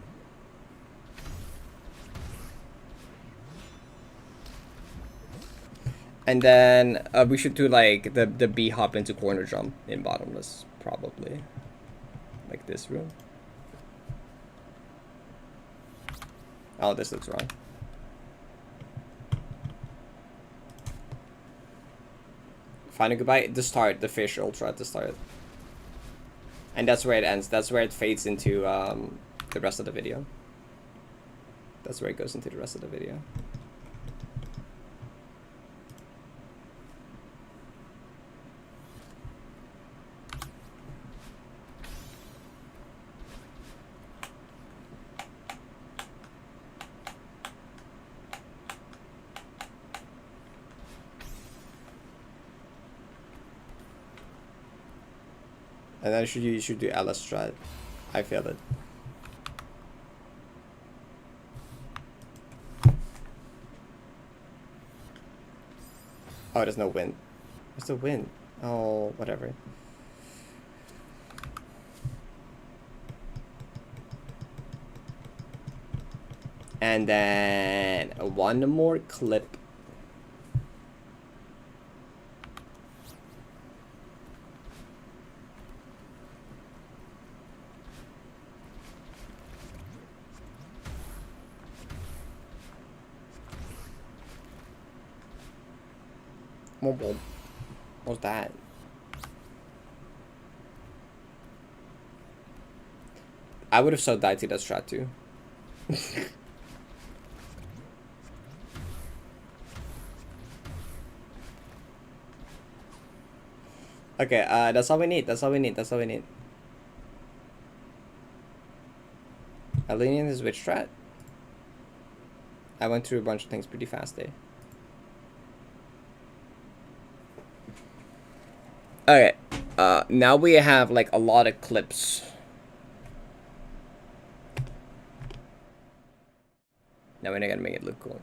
A: And then we should do like the B hop into corner jump in bottomless, probably. Like this room. Oh, this looks wrong. Final goodbye. The start, the fish ultra at the start. And that's where it ends. That's where it fades into the rest of the video. That's where it goes into the rest of the video. And then you should do LS strat. I failed it. Oh, there's no wind. There's the wind. Oh, whatever. And then one more clip. What's that? I would have so died to that strat too. Okay, that's all we need. That's all we need. That's all we need. Alien is which strat? I went through a bunch of things pretty fast there. Okay, now we have like a lot of clips. Now we're not gonna make it look cool.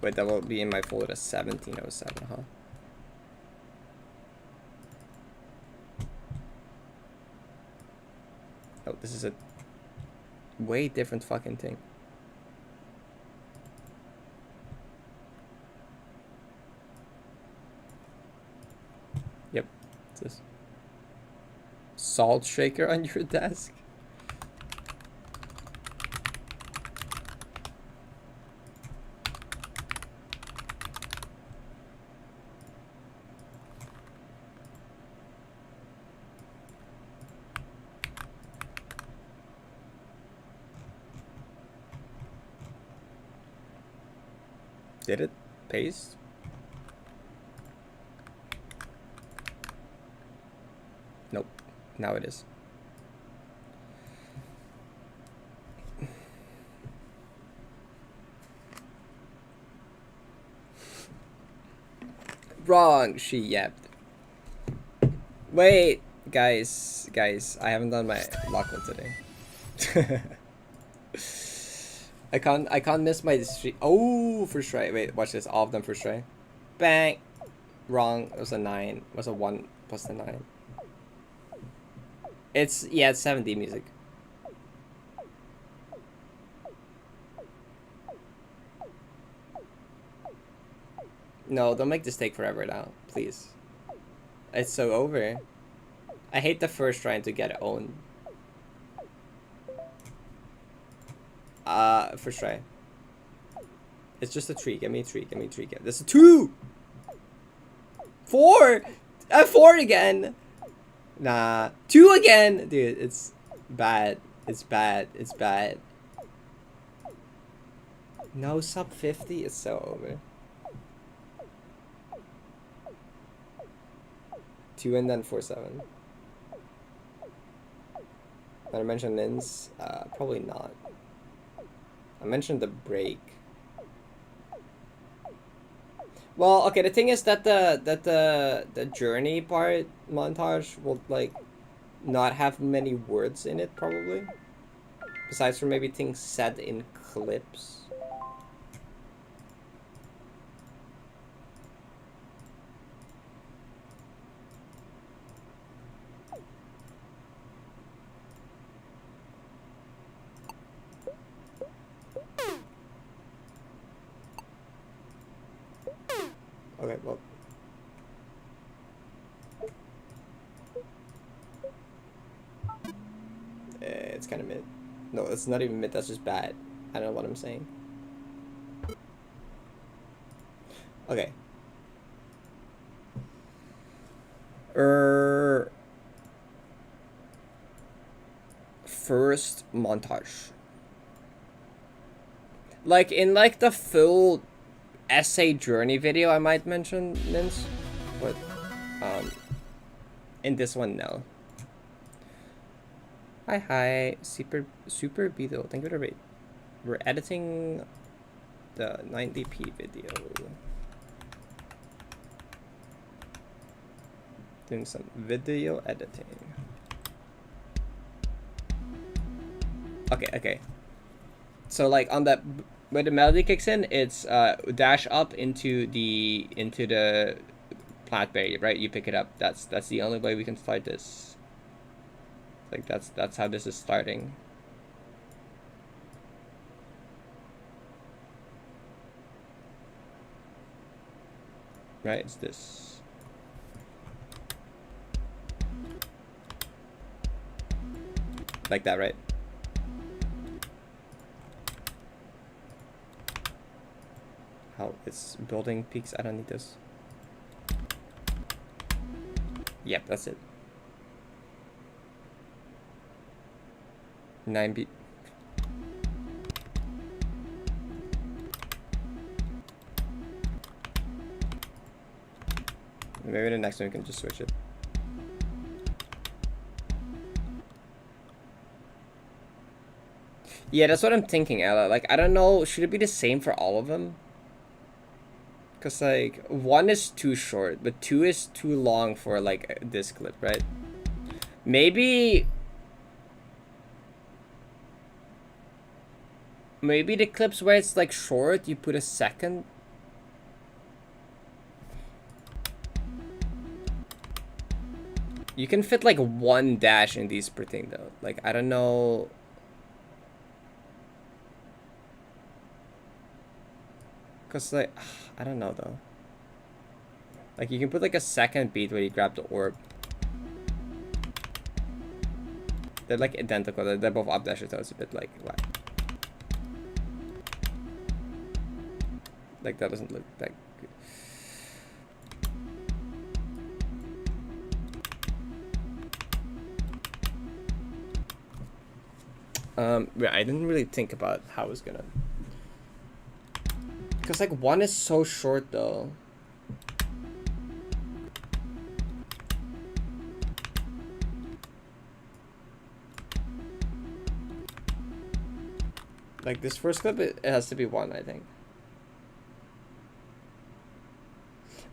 A: Wait, that will be in my folder as 1707, huh? Oh, this is a way different fucking thing. Yep, it's this. Salt shaker on your desk? Did it paste? Nope. Now it is. Wrong, she yapped. Wait, guys, I haven't done my lock one today. I can't miss my street. Oh, first try. Wait, watch this. All of them first try. Bang. Wrong. It was a 9. It was a 1 plus the 9. It's 7D music. No, don't make this take forever now, please. It's so over. I hate the first trying to get it owned. First try. It's just a 3. Give me a 3. Give me a 3. This is a 2! 4! 4 again! Nah. 2 again! Dude, it's bad. It's bad. It's bad. No sub 50? It's so over. 2 and then 4-7. Did I mention Nins? Probably not. I mentioned the break. Well, okay, the thing is that the journey part montage will like not have many words in it probably. Besides from maybe things said in clips. Okay, well. It's kind of mid. No, it's not even mid, that's just bad. I don't know what I'm saying. Okay. First montage. Like, in like the full essay journey video I might mention Nins, but in this one no. Hi super Bido, thank you for the rate. We're editing the 90p video. Doing some video editing. Okay. So like on that when the melody kicks in, it's dash up into the plant berry, right? You pick it up. That's the only way we can start this. Like that's how this is starting. Right, it's this. Like that, right? How it's building peaks. I don't need this. Yep, that's it. 9 beat. Maybe the next one we can just switch it. Yeah, that's what I'm thinking, Ella. Like, I don't know, should it be the same for all of them? Because, like, 1 is too short, but 2 is too long for, like, this clip, right? Maybe the clips where it's, like, short, you put a second. You can fit, like, 1 dash in these per thing, though. Like, I don't know. Because, like, I don't know, though. Like, you can put, like, a second beat where you grab the orb. They're, like, identical. They're both up dashes, though. It's a bit, like, what? Like, that doesn't look that good. Yeah, I didn't really think about how I was gonna... Because, like, 1 is so short, though. Like, this first clip, it has to be 1, I think.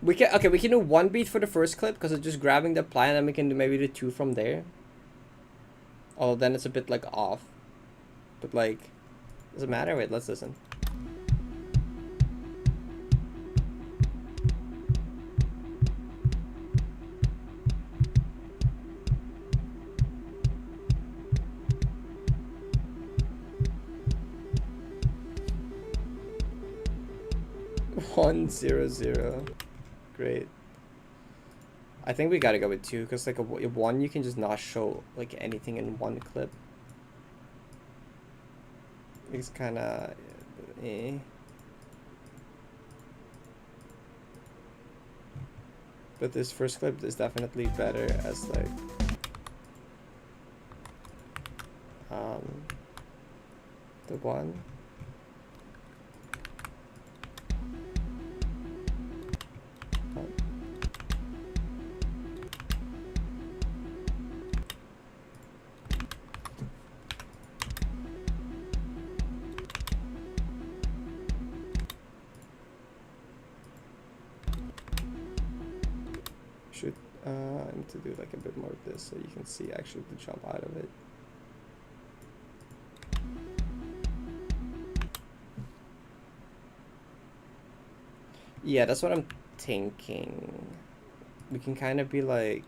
A: We can do 1 beat for the first clip, because it's just grabbing the plant, and we can do maybe the 2 from there. Oh, then it's a bit, like, off. But, like, doesn't matter. Wait, let's listen. 100. Great. I think we gotta go with 2 because like a 1 you can just not show like anything in one clip. It's kind of eh. But this first clip is definitely better as like the one. Should I need to do like a bit more of this so you can see actually the jump out of it. Yeah, that's what I'm thinking. We can kind of be like,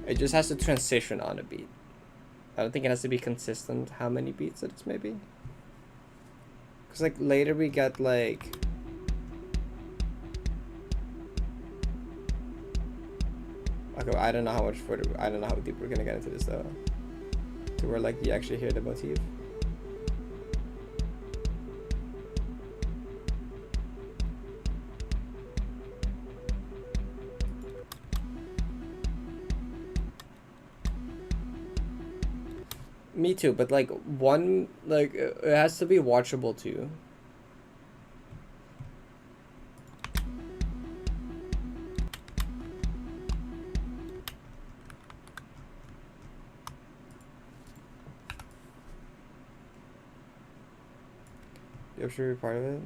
A: it just has to transition on a beat. I don't think it has to be consistent how many beats it is maybe. Because like later we get like, okay, I don't know how much further, I don't know how deep we're gonna get into this though. To where like you actually hear the motif. Me too, but like one, like it has to be watchable too. You sure be part of it?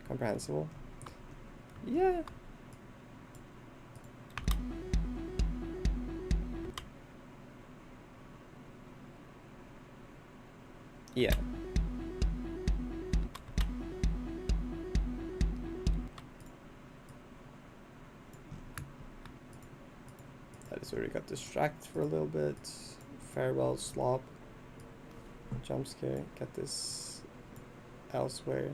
A: Comprehensible? Yeah. Yeah. That is where we got distracted for a little bit. Farewell, slop. Jump scare. Get this elsewhere.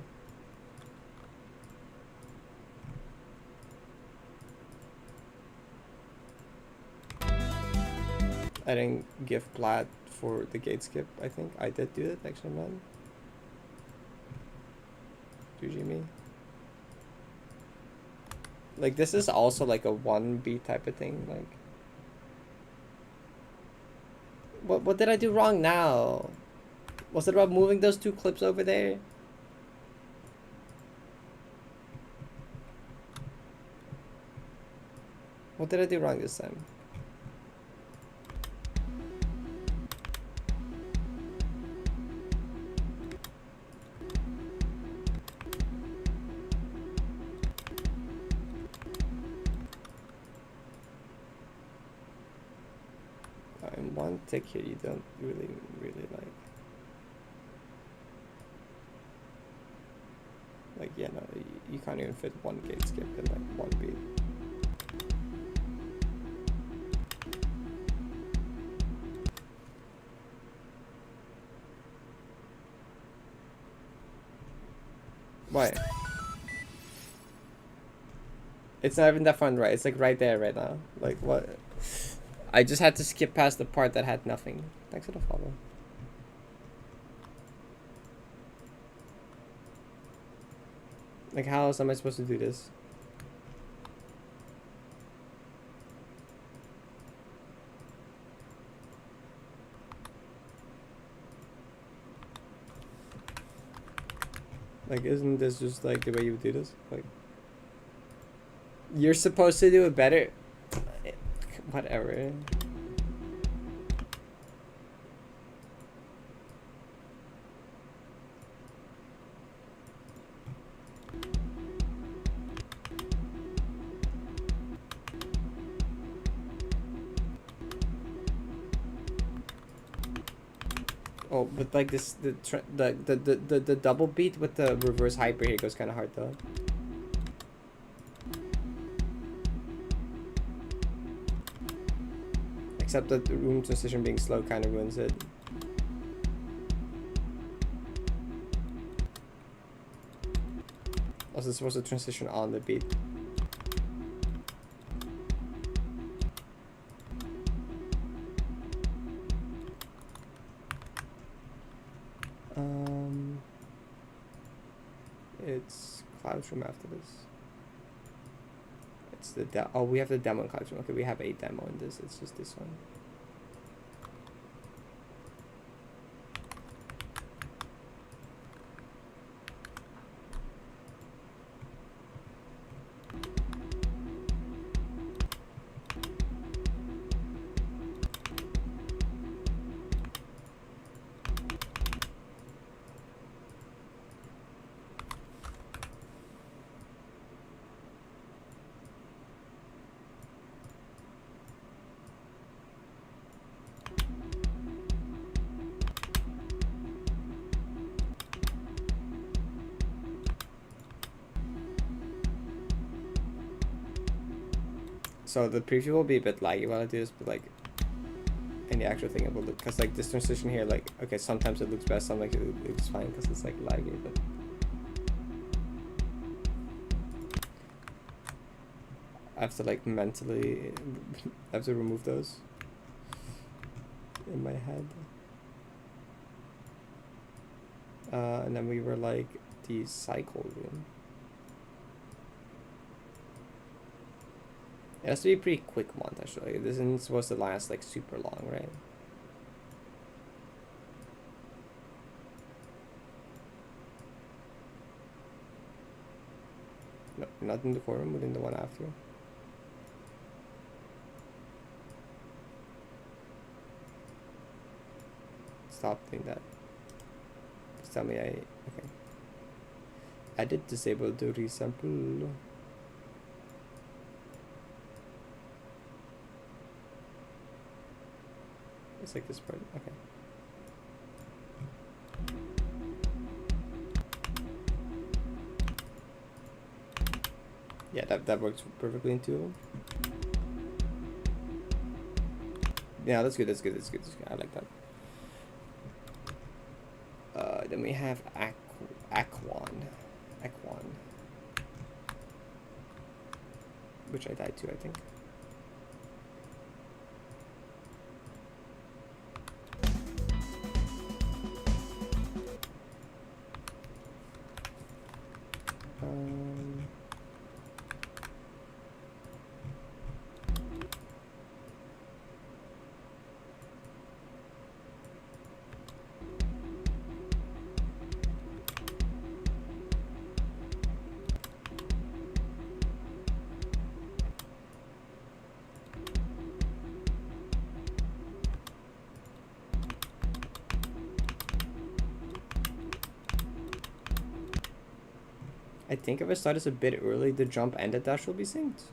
A: I didn't give plat for the gate skip, I think. I did do it, actually, man. GG. Like, this is also like a 1 beat type of thing, like. What did I do wrong now? Was it about moving those 2 clips over there? What did I do wrong this time? In one tick here you don't really like yeah, no, you can't even fit 1 gate skip in like 1 beat. Why? It's not even that fun, right? It's like right there right now. Like what? I just had to skip past the part that had nothing. Thanks for the follow. Like how else am I supposed to do this? Like isn't this just like the way you would do this? Like you're supposed to do it better. Whatever. Oh, but like this, the double beat with the reverse hyper here goes kind of hard though. Like Except that the room transition being slow kind of ruins it. Also, it's supposed to transition on the beat. It's Cloud's room after this. It's the oh, we have the demo in Cloud's room. Okay, we have a demo in this. It's just this one. So the preview will be a bit laggy while I do this, but like in the actual thing it will look, because like this transition here, like okay, sometimes it looks best, sometimes it looks fine because it's like laggy, but I have to like mentally I have to remove those in my head. And then we were like the cycle room. It has to be a pretty quick montage. Like, this isn't supposed to last like super long, right? No, not in the forum, but in the one after. Stop doing that. Just tell me okay. I did disable the resample. It's like this part, okay. Yeah, that works perfectly in two of them. Yeah, that's good, that's good, that's good, that's good. I like that. Then we have Aquan, which I died to, I think. I think if I start this a bit early, the jump and the dash will be synced.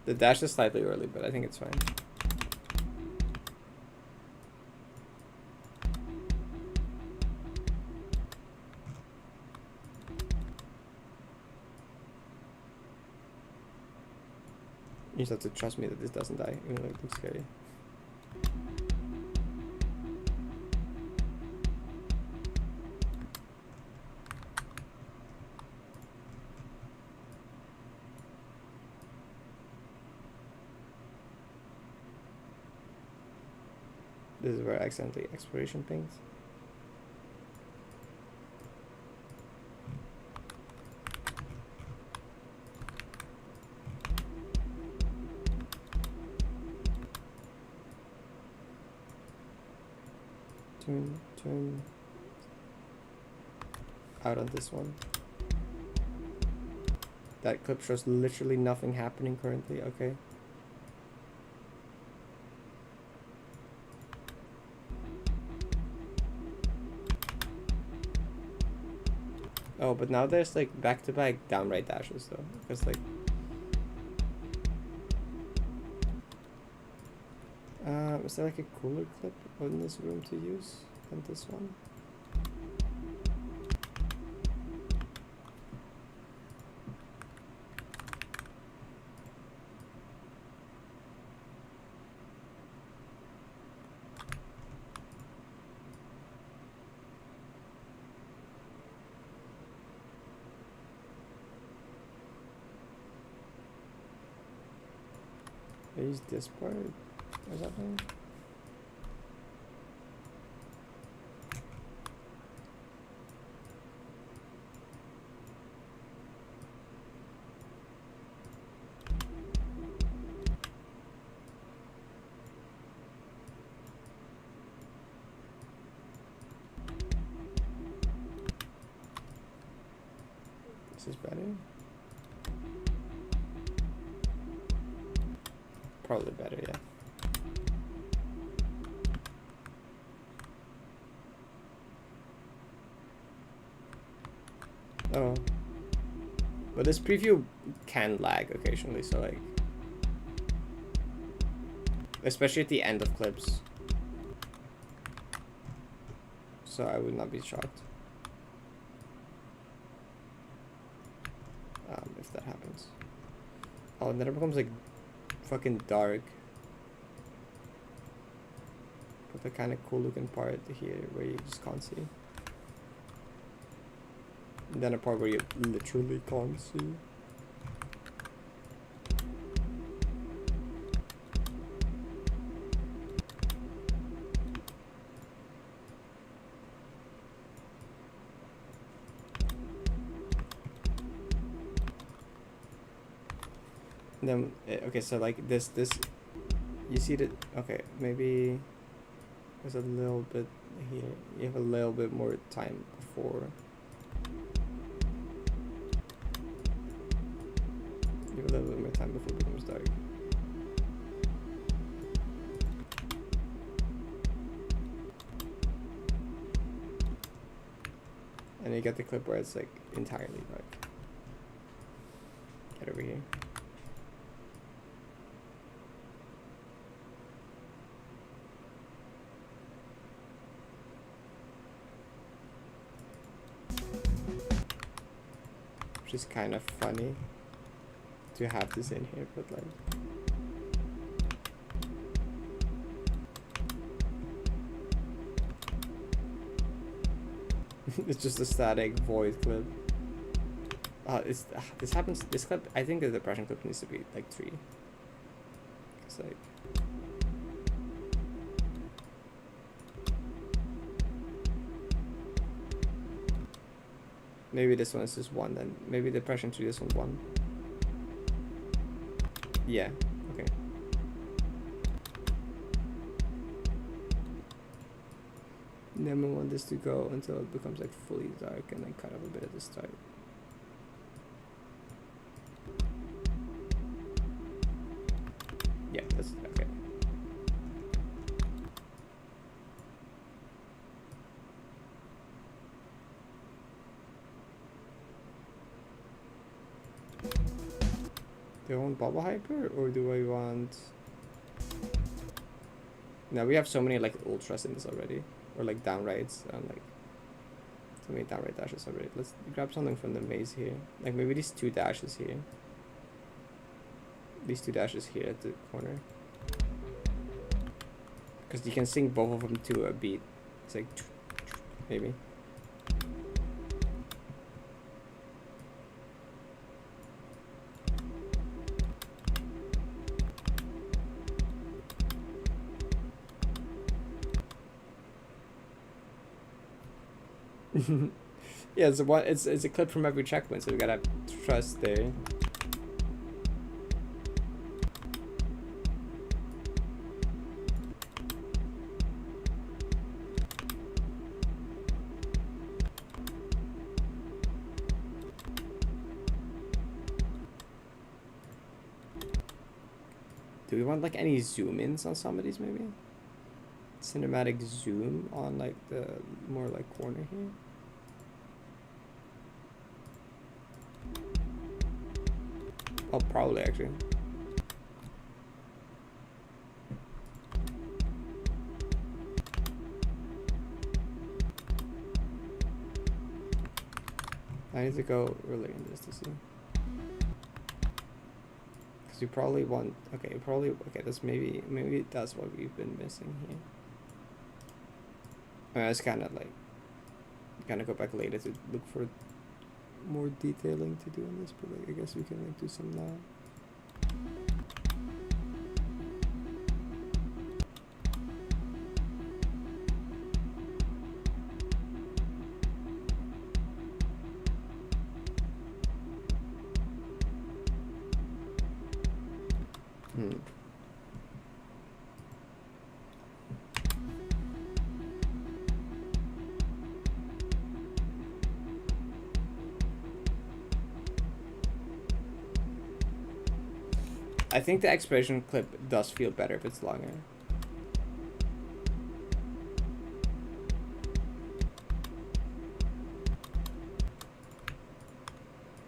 A: The dash is slightly early, but I think it's fine. You just have to trust me that this doesn't die, even though it looks scary. This is where accidentally exploration pings. Turn out on this one. That clip shows literally nothing happening currently, okay. Oh, but now there's like back-to-back down right dashes though, because like is there like a cooler clip in this room to use than this one? I use this part or something. This is better. Probably better, yeah. Oh. But this preview can lag occasionally, so like... especially at the end of clips. So I would not be shocked. If that happens. Oh, and then it becomes like fucking dark. But the kind of cool looking part here where you just can't see. And then a part where you literally can't see. Then okay, so like this you see that, okay, maybe there's a little bit here, you have a little bit more time before you have a little bit more time before it becomes dark. And you get the clip where it's like entirely dark. Get over here. Which is kind of funny to have this in here, but like it's just a static void clip. This happens. This clip, I think the depression clip needs to be like 3. It's like maybe this one is just 1, then maybe depression 3, this one's 1. Yeah, okay. And then we want this to go until it becomes like fully dark and then cut off a bit at the start. Yeah, that's okay. Do I want bubble hyper or do I want... Now we have so many like ultras in this already, or like downrights, and like so many downright dashes already. Let's grab something from the maze here, like maybe these 2 dashes here. These 2 dashes here at the corner, because you can sing both of them to a beat. It's like maybe. Yeah, it's a clip from every checkpoint, so we gotta trust there. Do we want like any zoom ins on some of these maybe? Cinematic zoom on like the more like corner here. Oh, probably actually. I need to go really in this to see. Because you probably want, okay, that's maybe that's what we've been missing here. It's kind of like, go back later to look for more detailing to do on this, but like, I guess we can like do some now. Hmm. I think the exploration clip does feel better if it's longer.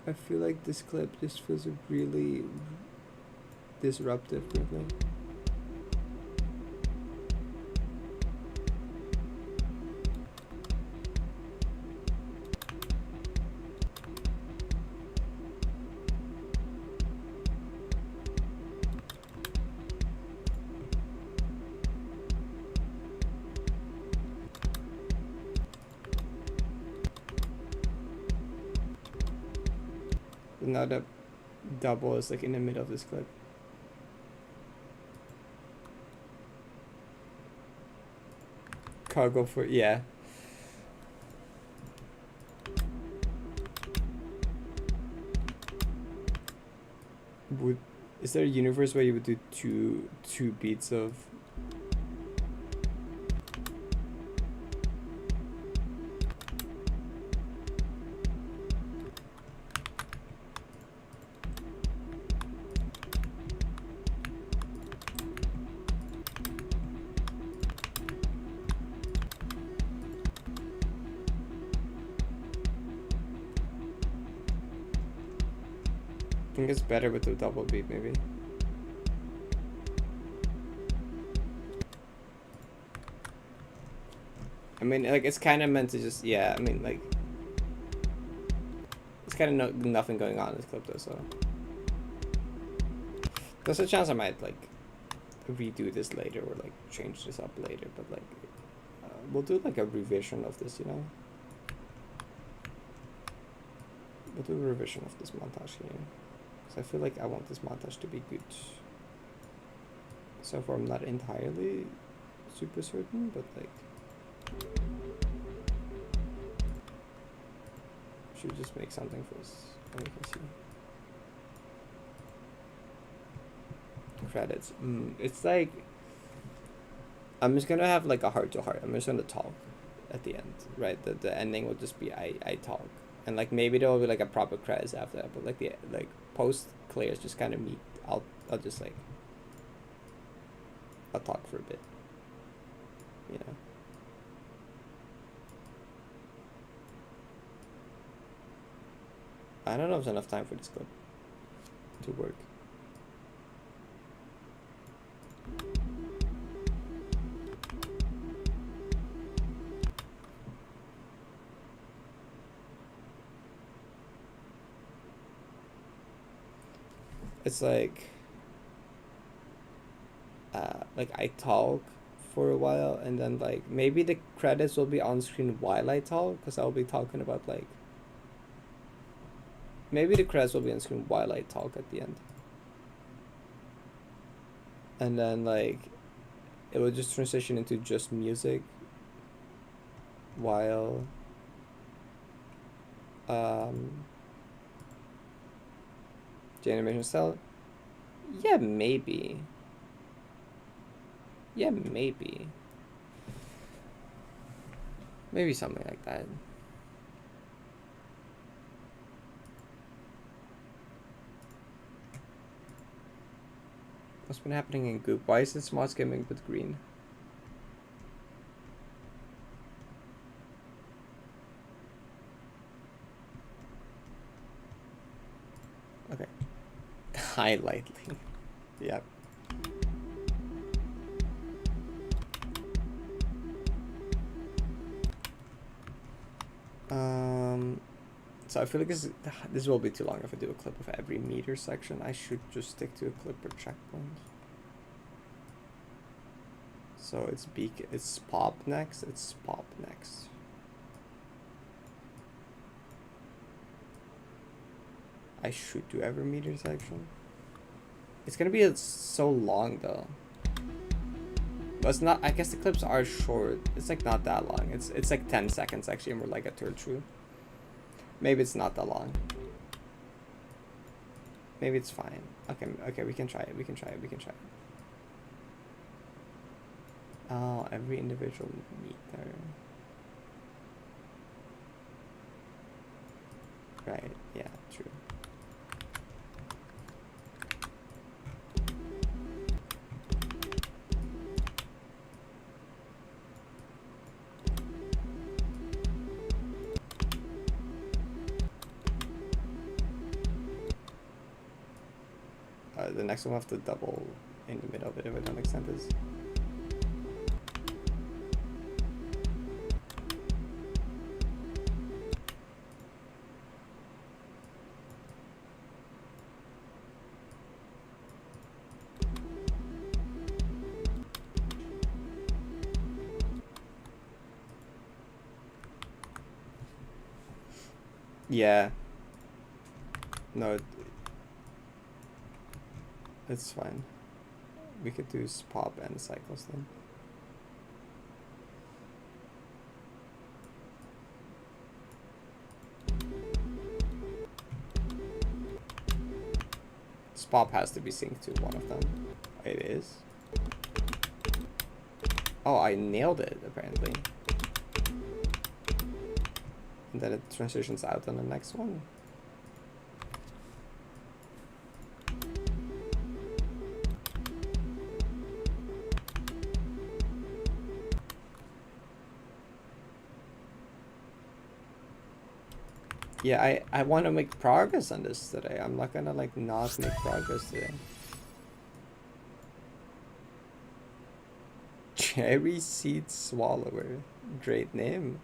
A: I feel like this clip just feels really disruptive for me. Now the double is like in the middle of this clip. Cargo for, yeah. Is there a universe where you would do two beats of I think it's better with the double beat, maybe. I mean, like, it's kind of meant to just, yeah, I mean, like, it's kind of nothing going on in this clip, though, so. There's a chance I might, like, redo this later or, like, change this up later, but, like, we'll do, like, a revision of this, you know? We'll do a revision of this montage here. I feel like I want this montage to be good. So far I'm not entirely super certain, but like should just make something first and we can see. Credits. It's like I'm just gonna have like a heart to heart. I'm just gonna talk at the end, right? The ending will just be I talk. And like maybe there will be like a proper credits after that, but like the post clear is just kind of me. I'll just like I'll talk for a bit, you know. I don't know if there's enough time for this clip to work. It's like I talk for a while and then like maybe the credits will be on screen while I talk because I'll be talking about like maybe the credits will be on screen while I talk at the end and then like it will just transition into just music while the animation style. Yeah, maybe. Maybe something like that. What's been happening in Goop? Why is this mods gaming with green? Okay. Highlightly. Yep. So I feel like this will be too long if I do a clip of every meter section. I should just stick to a clip per checkpoint. So it's pop next. I should do every meter section. It's gonna be so long though. But it's not. I guess the clips are short. It's like not that long. It's like 10 seconds actually, and we're like a third through. Maybe it's not that long. Maybe it's fine. Okay, okay, we can try it. We can try it. We can try it. Oh, every individual meter. Right. Yeah. True. The next one will have to double in the middle of it if I don't extend this. Yeah. No, it's fine. We could do pop and cycles then. Pop has to be synced to one of them. It is. Oh, I nailed it apparently. And then it transitions out on the next one. Yeah, I want to make progress on this today. I'm not gonna like not make progress today. Cherry Seed Swallower. Great name.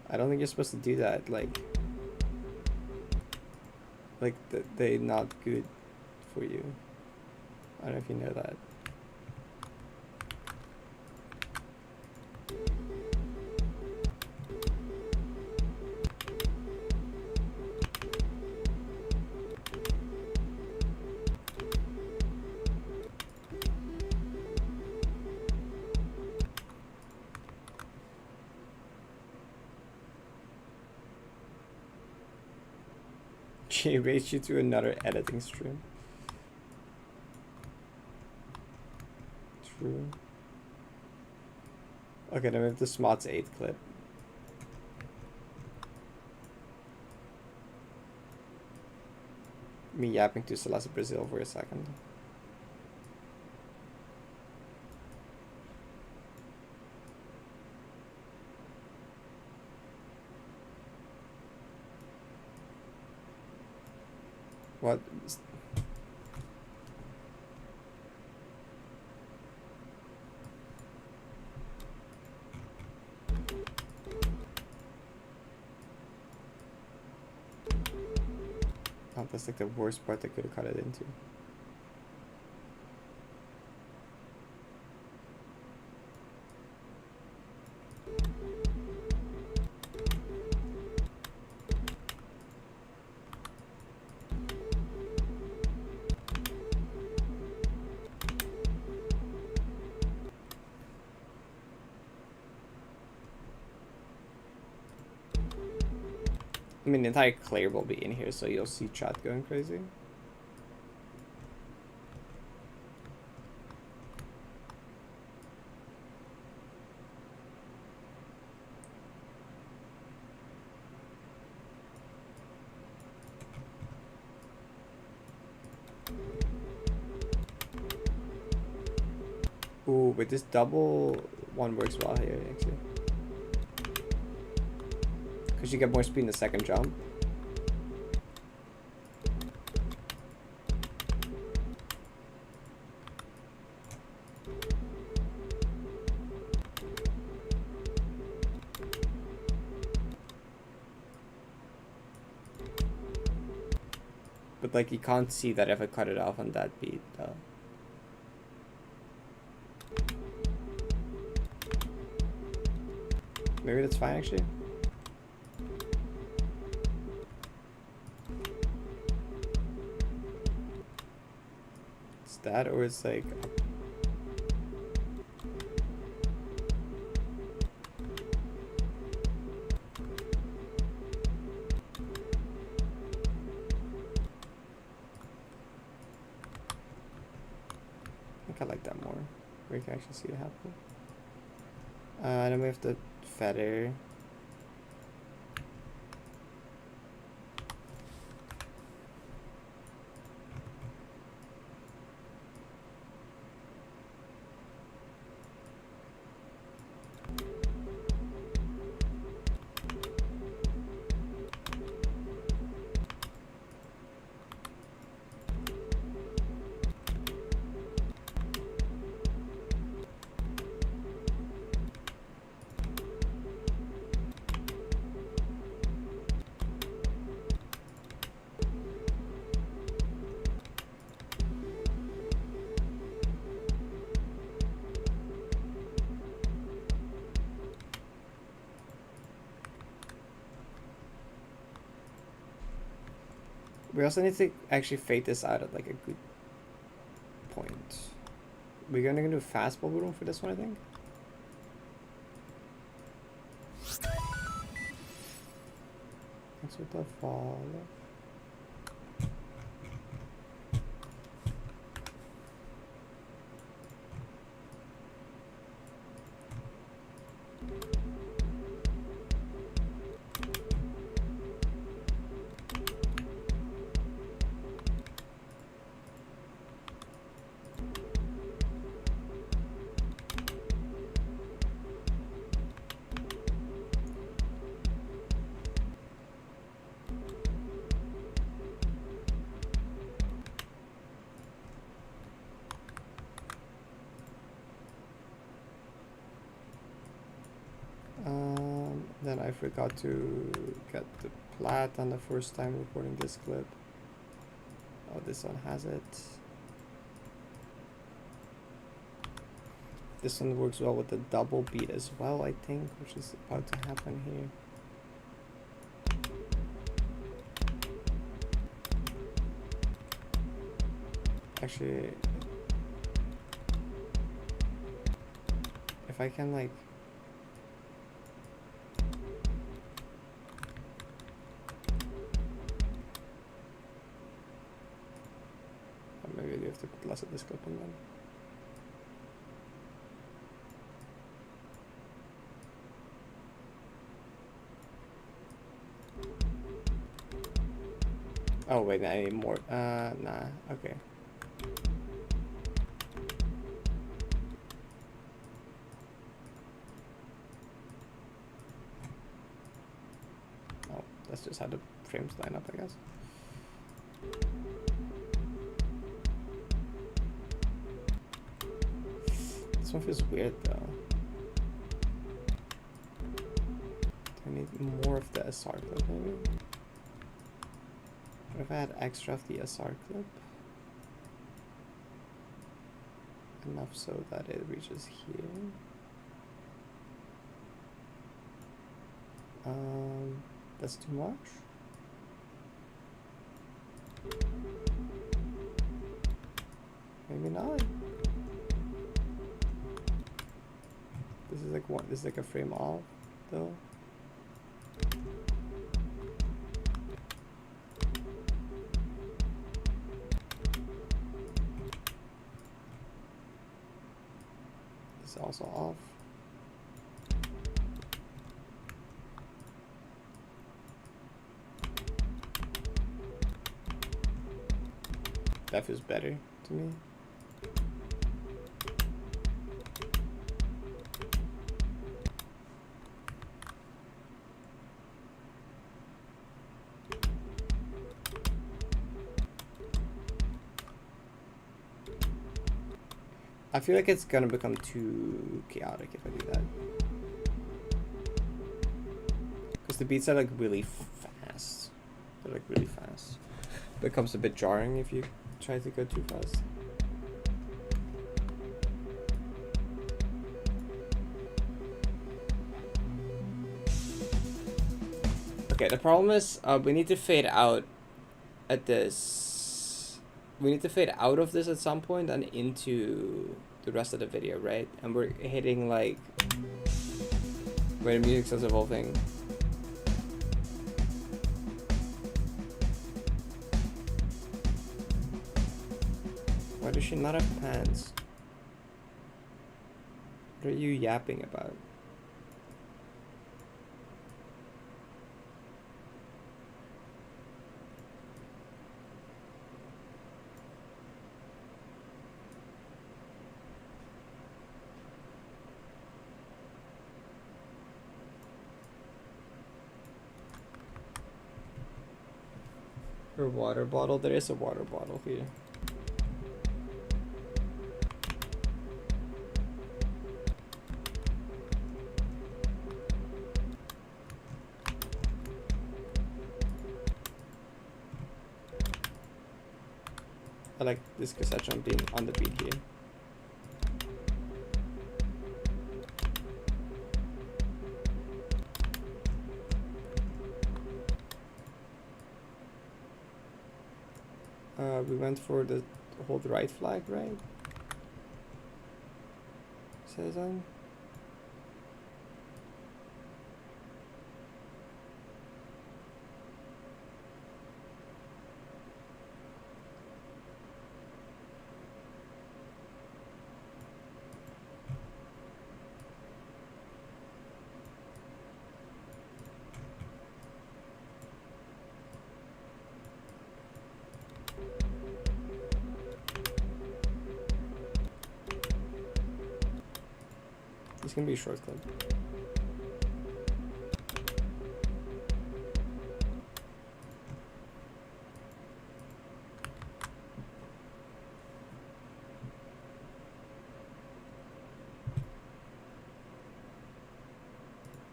A: I don't think you're supposed to do that. Like they not good for you. I don't know if you know that. She raised you to another editing stream. True. Okay, then we have the Smots 8 clip. Me yapping to Celeste Brazil for a second. What? Oh, that's like the worst part I could have cut it into. I mean, the entire clear will be in here, so you'll see chat going crazy. Ooh, but this double one works well here, actually. Because you get more speed in the second jump. But like you can't see that if I cut it off on that beat though. Maybe that's fine actually. It's that or it's like like that more, where you can actually see it happen. Then we have the feather. We also need to actually fade this out at like a good point. We're gonna do fast bubble room for this one, I think. That's with the fall. Then I forgot to get the plat on the first time recording this clip. Oh, this one has it. This one works well with the double beat as well, I think, which is about to happen here. Actually, if I can like maybe you have to put less of this clip in then. Oh wait, I need more. Nah, okay. Oh, that's just how the frames line up, I guess. This one feels weird though. Do I need more of the SR clip maybe? What if I had extra of the SR clip? Enough so that it reaches here. That's too much. Maybe not. This is like one. This is like a frame off, though. This is also off. That feels better to me. I feel like it's gonna become too chaotic if I do that. Because the beats are like really fast. They're like really fast. It becomes a bit jarring if you try to go too fast. Okay, the problem is we need to fade out at this. We need to fade out of this at some point and into the rest of the video, right? And we're hitting like where the music starts evolving. Why does she not have pants? What are you yapping about? Her water bottle? There is a water bottle here. I like this Cassandra being on the beat here. We went for the hold right flag, right? Says on. It's gonna be a short clip.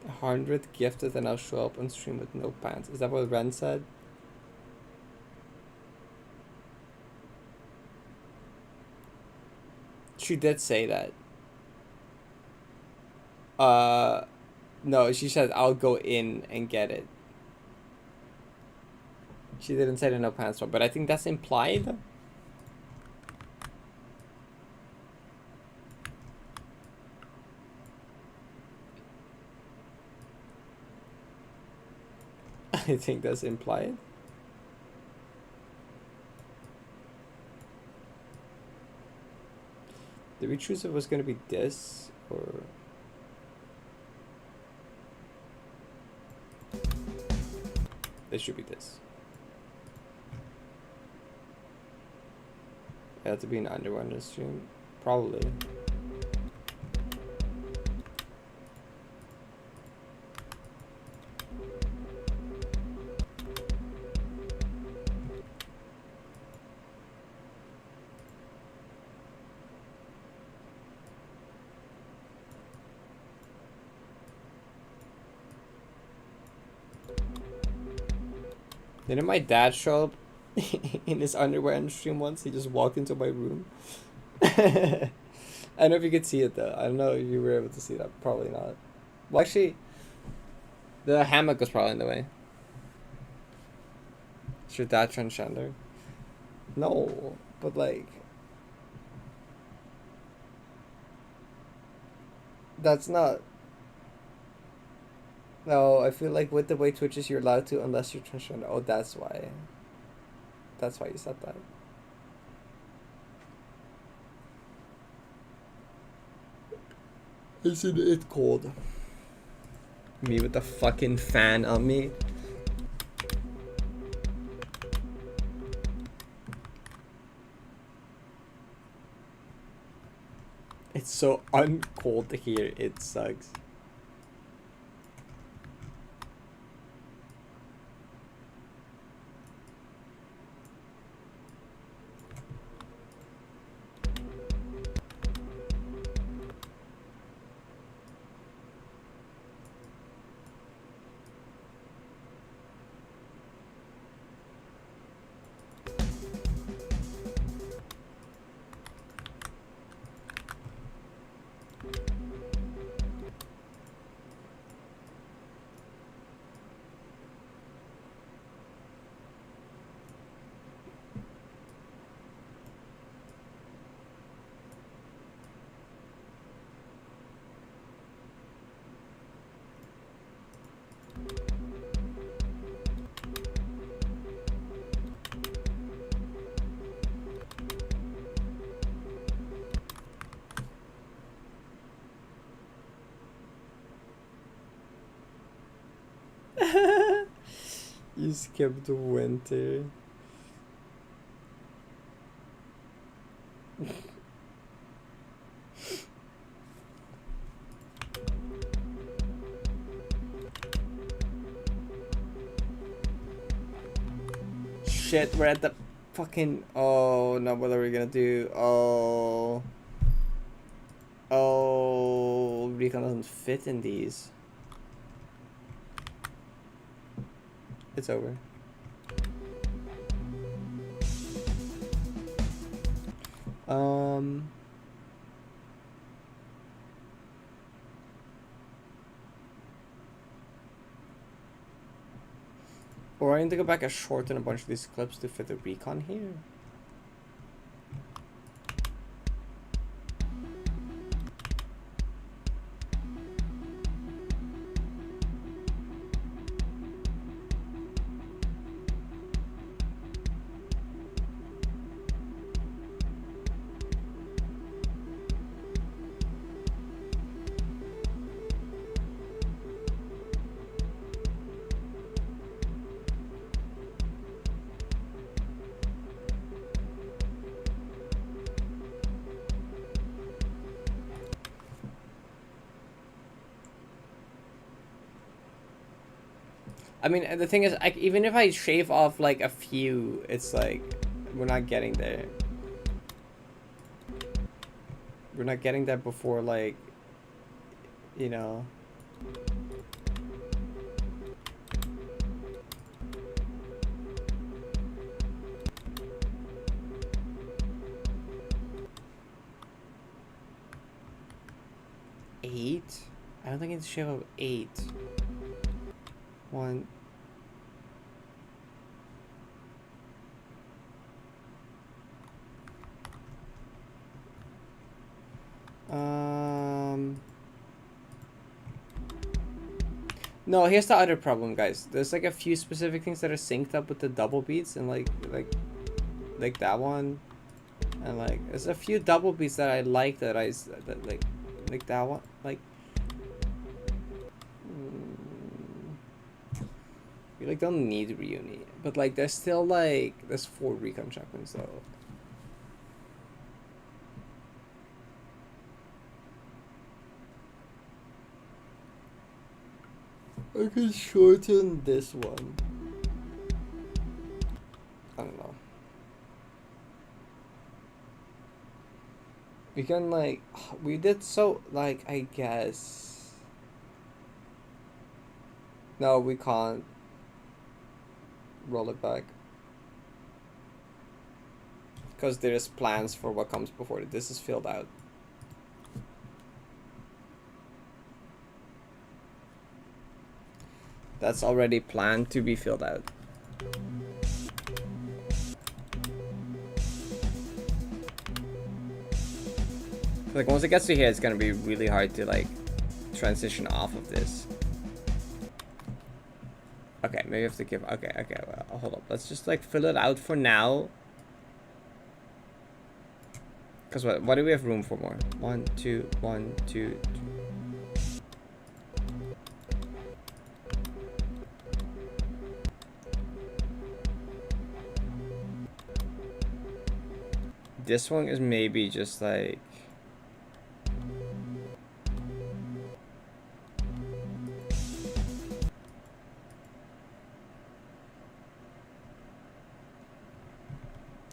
A: A 100 gifted and I'll show up on stream with no pants. Is that what Ren said? She did say that. No, she said I'll go in and get it. She didn't say the no pants one, but I think that's implied. I think that's implied. Did we choose if it was gonna be this or? It should be this. It had to be an underwear in this stream. Probably. Didn't my dad show up in his underwear on stream once? He just walked into my room. I don't know if you could see it though. I don't know if you were able to see that. Probably not. Well, actually, the hammock was probably in the way. Is your dad transgender? No, but like, that's not. No, I feel like with the way Twitch is, you're allowed to unless you're transgender. Oh, that's why. That's why you said that. Isn't it cold? Me with the fucking fan on me. It's so uncold here, it sucks. She skipped winter. Shit, we're at the fucking. Oh no, what are we gonna do? Oh. Oh, recon doesn't fit in these. It's over. Or I need to go back and shorten a bunch of these clips to fit the recon here. I mean, the thing is, even if I shave off like a few, it's like we're not getting there. We're not getting there before, like, you know. Eight? I don't think it's shave off 8. 1. No, here's the other problem, guys. There's like a few specific things that are synced up with the double beats, and like that one, and like there's a few double beats that I like that like that one, like. You like don't need reuni, but like there's still like there's 4 recon checkpoints though. I could shorten this one. I don't know. We can like we did so like I guess. No, we can't. Roll it back because there's plans for what comes before it. This is filled out. That's already planned to be filled out. Like once it gets to here, it's gonna be really hard to like transition off of this. Okay, maybe I have to give. Okay, well, hold up. Let's just like fill it out for now. Cause what do we have room for more? 1, 2, 1, 2. This one is maybe just like.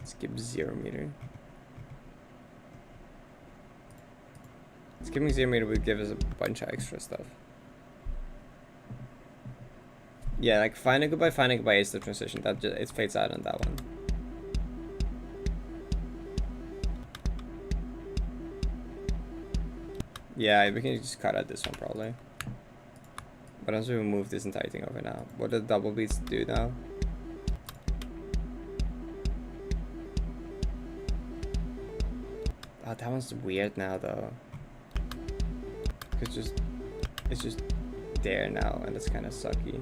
A: Skip 0 meter. Skipping 0 meter would give us a bunch of extra stuff. Yeah, like find a goodbye is the transition. That just it fades out on that one. Yeah, we can just cut out this one probably. But once we remove this entire thing over now, what do the double beats do now? Oh, that one's weird now though. It's just there now, and it's kind of sucky.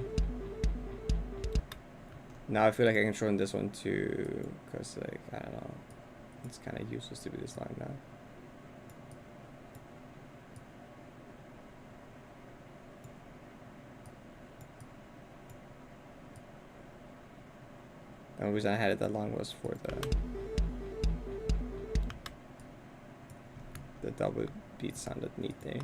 A: Now I feel like I can shorten this one too, cause like I don't know, it's kind of useless to be this long now. only reason I had it that long was for the double beat sounded neat there.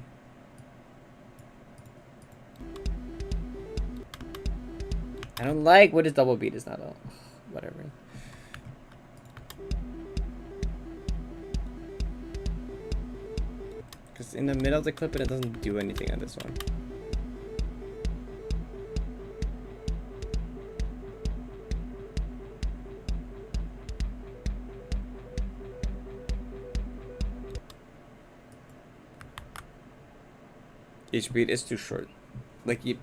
A: I don't like what is double beat is not all. Whatever. Because in the middle of the clip it doesn't do anything on this one. Each beat is too short. Like you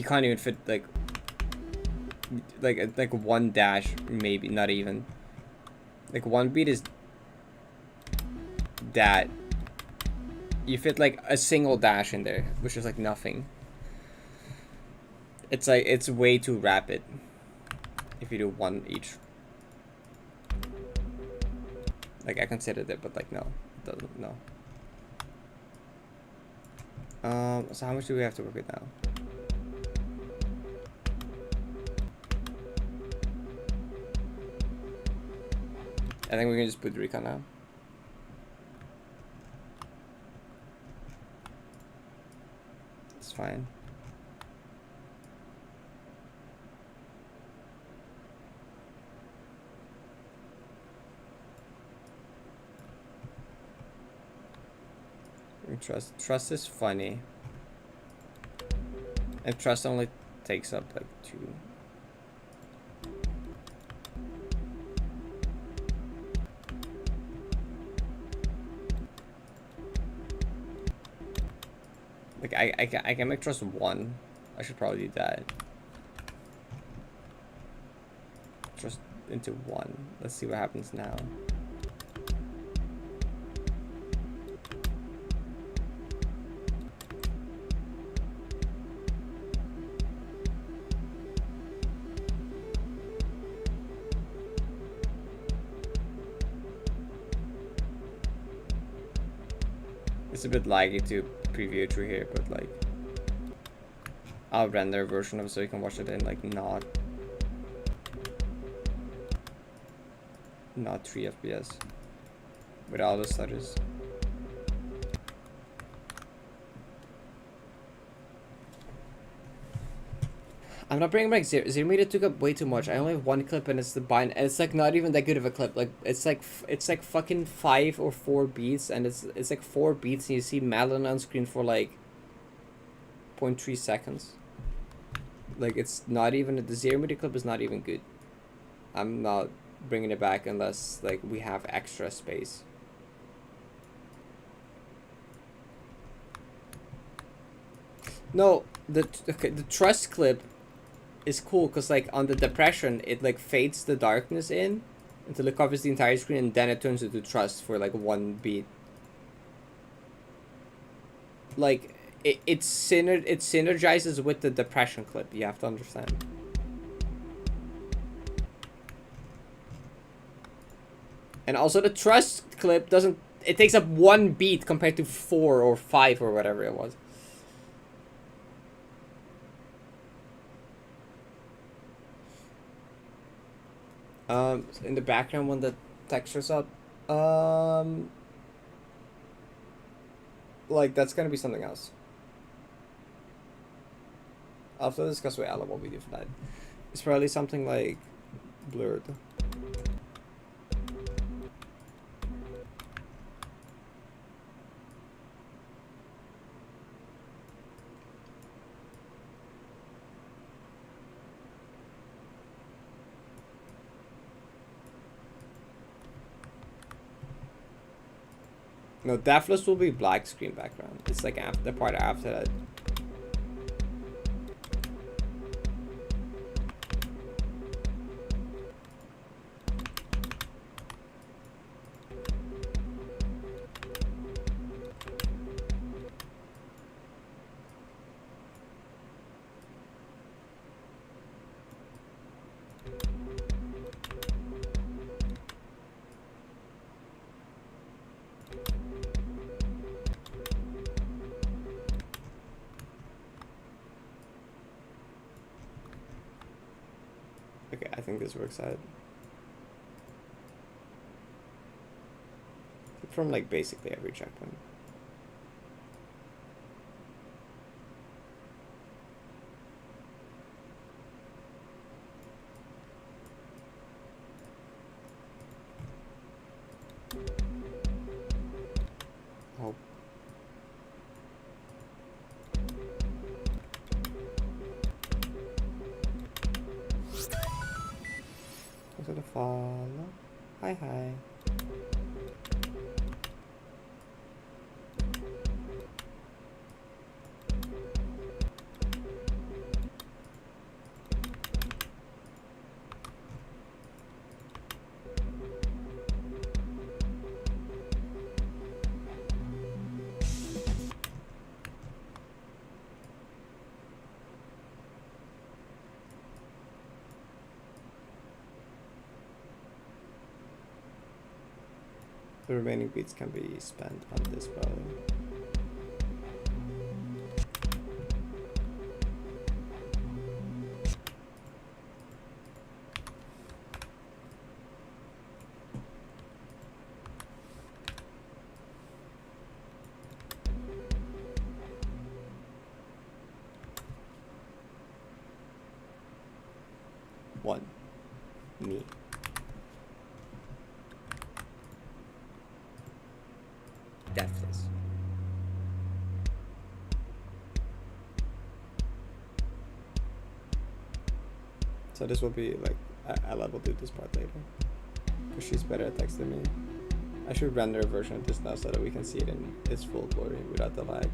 A: can't even fit like one dash, maybe not even. Like one beat is that. You fit like a single dash in there, which is like nothing. It's like it's way too rapid. If you do one each. Like I considered it, but like no, it doesn't. No. So how much do we have to work with now? I think we can just put recon now. It's fine. Trust is funny. And trust only takes up like 2. Like I can make trust 1. I should probably do that. Trust into 1. Let's see what happens now. It's a bit laggy to preview through here, but like I'll render a version of it so you can watch it in like not 3 FPS with all the stutters. I'm not bringing back Zero Meter. Took up way too much. I only have 1 clip and it's the bind, and it's like not even that good of a clip. Like it's like fucking 5 or 4 beats, and it's like 4 beats, and you see Madeline on screen for like 0.3 seconds. Like it's not even, the 0 Meter clip is not even good. I'm not bringing it back unless like we have extra space. No, the trust clip is cool because like on the depression it like fades the darkness in until it covers the entire screen, and then it turns into trust for like 1 beat. Like it synergizes with the depression clip, you have to understand. And also the trust clip doesn't, it takes up 1 beat compared to 4 or 5 or whatever it was. In the background when the texture's up, like that's gonna be something else. I'll have to discuss with Ella what we do for that. It's probably something like blurred. No, Deathless will be black screen background. It's like after the part after that. Okay, I think this works out. From like basically every checkpoint. Oh. I'm gonna follow. Hi, hi. The remaining beats can be spent on this probably. One. Me.
E: Deathless.
A: So this will be like, Ella will do this part later. Because she's better at text than me. I should render a version of this now so that we can see it in its full glory without the lag.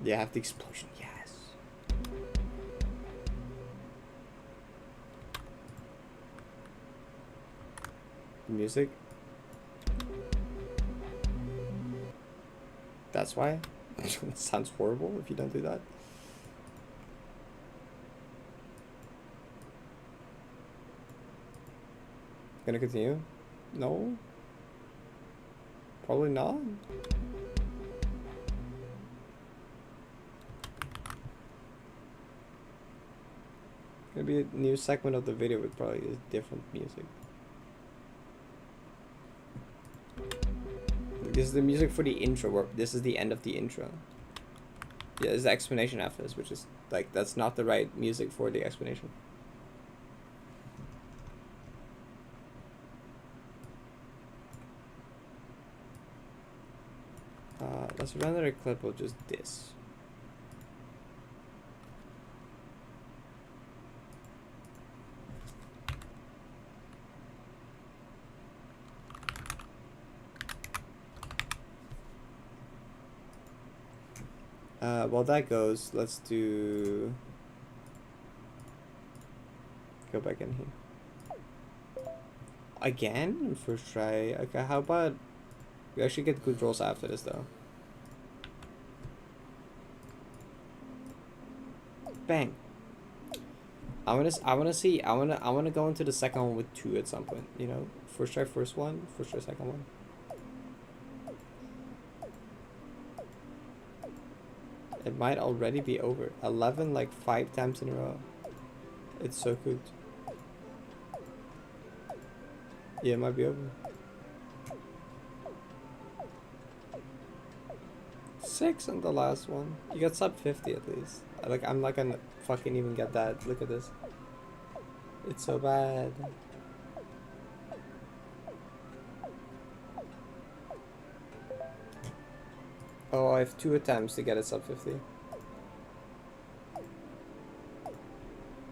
A: Yeah, have the explosion, yes. Music. That's why. It sounds horrible if you don't do that. Gonna continue? No? Probably not. Gonna be a new segment of the video with probably different music. This is the music for the intro, or this is the end of the intro. Yeah, there's the explanation after this, which is like, that's not the right music for the explanation. Let's render a clip of just this. While that goes, let's do... Go back in here. Again? First try. Okay, how about... We actually get good rolls after this, though. Bang. I wanna go into the second one with 2 at some point, you know? First try first one, first try second one. It might already be over. 11 like 5 times in a row. It's so cooked. Yeah, it might be over. 6 on the last one. You got sub 50 at least. Like, I'm not gonna fucking even get that. Look at this. It's so bad. Oh, I have 2 attempts to get it sub 50.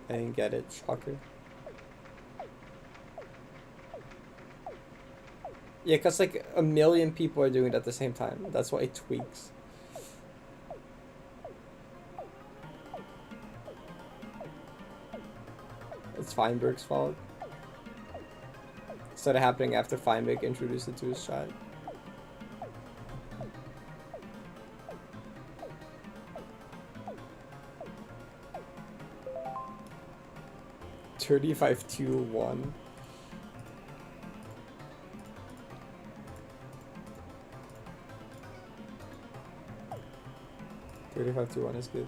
A: I didn't get it. Shocker. Yeah, because like a million people are doing it at the same time. That's why it tweaks. It's Feinberg's fault. It started happening after Feinberg introduced it to his chat. $35 to 1. $35 to 1 is good.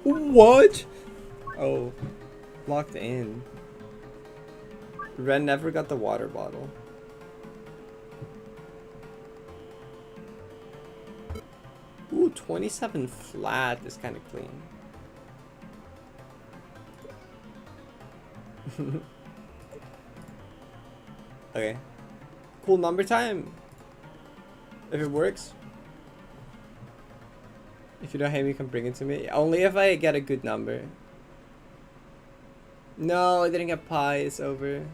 A: What? Oh, locked in. Ren never got the water bottle. Ooh, 27 flat is kind of clean. Okay. Cool number time. If it works. If you don't hate me, you can bring it to me. Only if I get a good number. No, I didn't get pi. It's over.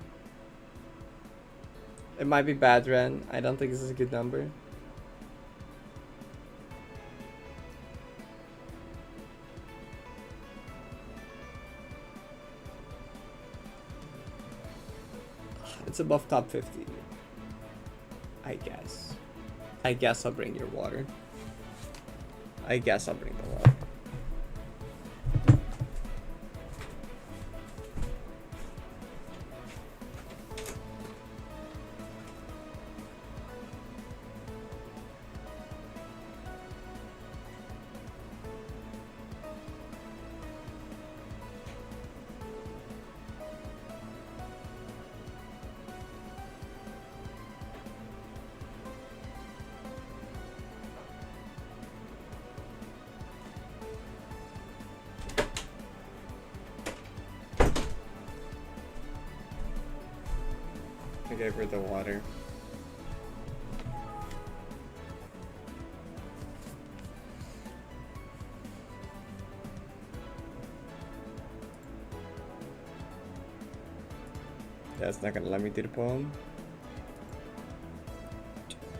A: It might be bad, Ren. I don't think this is a good number. It's above top 50. I guess. I guess I'll bring your water. I guess I'll bring the water. I gave her the water. That's not gonna let me do the poem.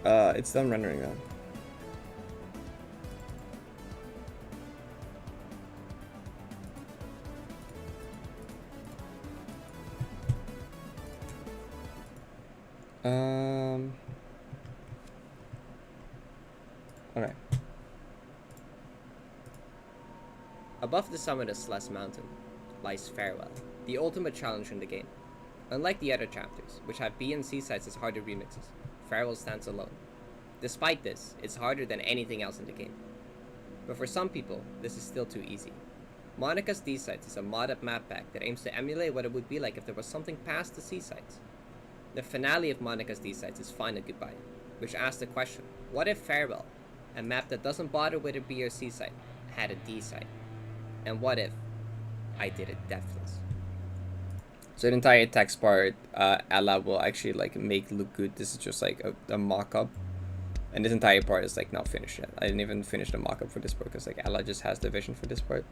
A: It's done rendering though. Okay.
E: Above the summit of Celeste Mountain lies Farewell, the ultimate challenge in the game. Unlike the other chapters, which have B and C sides as harder remixes, Farewell stands alone. Despite this, it's harder than anything else in the game. But for some people, this is still too easy. Monica's D sites is a mod-up map pack that aims to emulate what it would be like if there was something past the C sites. The finale of Monica's D sites is Final Goodbye, which asks the question, what if Farewell, a map that doesn't bother with a B or C site, had a D site? And what if I did it deathless?
A: So the entire text part, Ella will actually like make look good. This is just like a mock-up. And this entire part is like not finished yet. I didn't even finish the mock-up for this part because like Ella just has the vision for this part.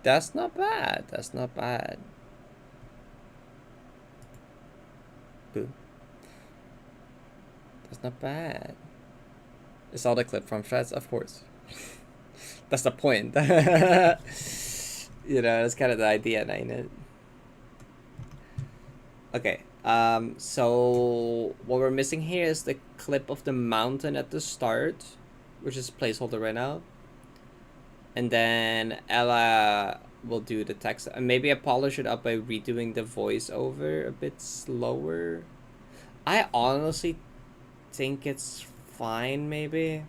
A: That's not bad. That's not bad. Boo. That's not bad. It's all the clip from threads, of course. That's the point. You know, that's kind of the idea, ain't it? Okay. So what we're missing here is the clip of the mountain at the start, which is placeholder right now. And then Ella will do the text. And maybe I polish it up by redoing the voiceover a bit slower. I honestly think it's fine, maybe.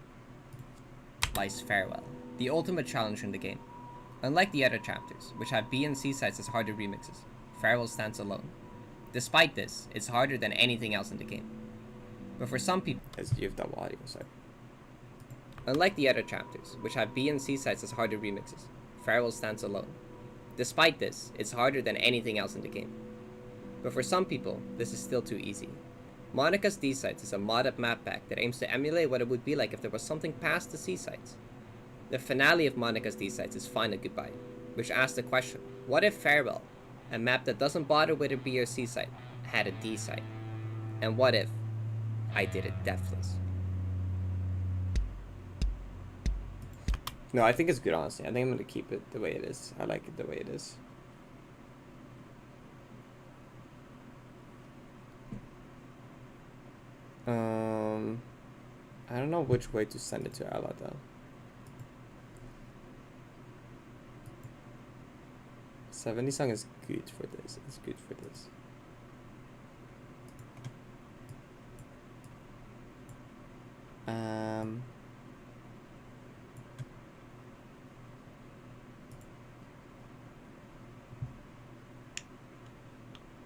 E: Lies Farewell, the ultimate challenge in the game. Unlike the other chapters, which have B and C sides as harder remixes, Farewell stands alone. Despite this, it's harder than anything else in the game. But for some people,
A: As you have double audio, sorry.
E: unlike the other chapters, which have B and C sides as harder remixes, Farewell stands alone. Despite this, it's harder than anything else in the game. But for some people, this is still too easy. Monica's D sides is a mod-up map pack that aims to emulate what it would be like if there was something past the C sides. The finale of Monica's D sides is Final Goodbye, which asks the question, what if Farewell, a map that doesn't bother with a B or C side, had a D side? And what if I did it deathless?
A: No, I think it's good, honestly. I think I'm gonna keep it the way it is. I like it the way it is. I don't know which way to send it to Ella though. 70 song is good for this. It's good for this.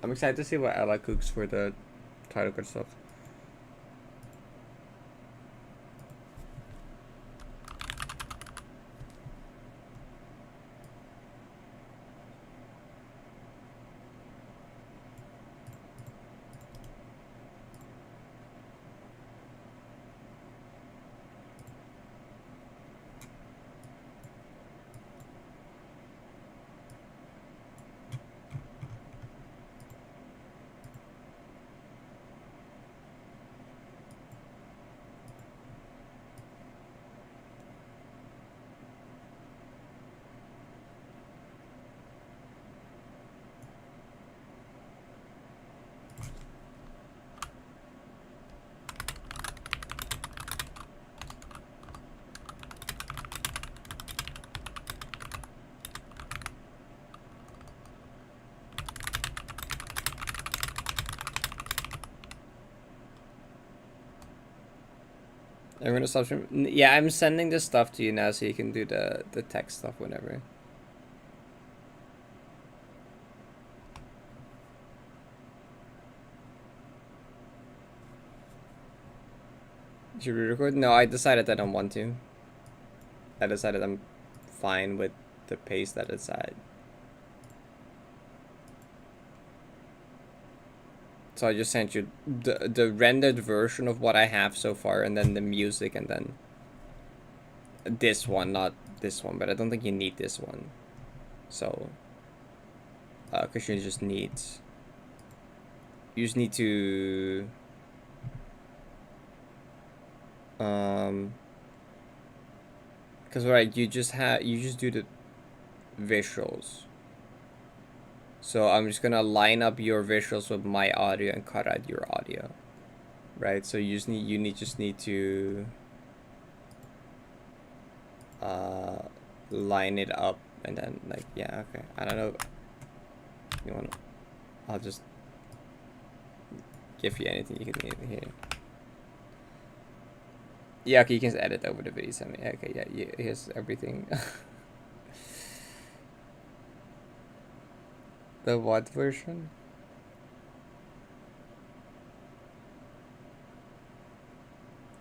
A: I'm excited to see what Ella cooks for the title card stuff. I'm gonna stop stream. Yeah, I'm sending this stuff to you now so you can do the text stuff whenever. Should we record? No, I decided I don't want to. I decided I'm fine with the pace that it's at. So I just sent you the rendered version of what I have so far, and then the music, and then this one, not this one, but I don't think you need this one. So, cause you just need to cause right, you just do the visuals. So I'm just gonna line up your visuals with my audio and cut out your audio, right? So you just need to line it up, and then like, yeah, okay. I don't know. You wanna? I'll just give you anything you can hear. Yeah, okay. You can just edit over the video. Send me. Okay, yeah. Here's everything. The what version?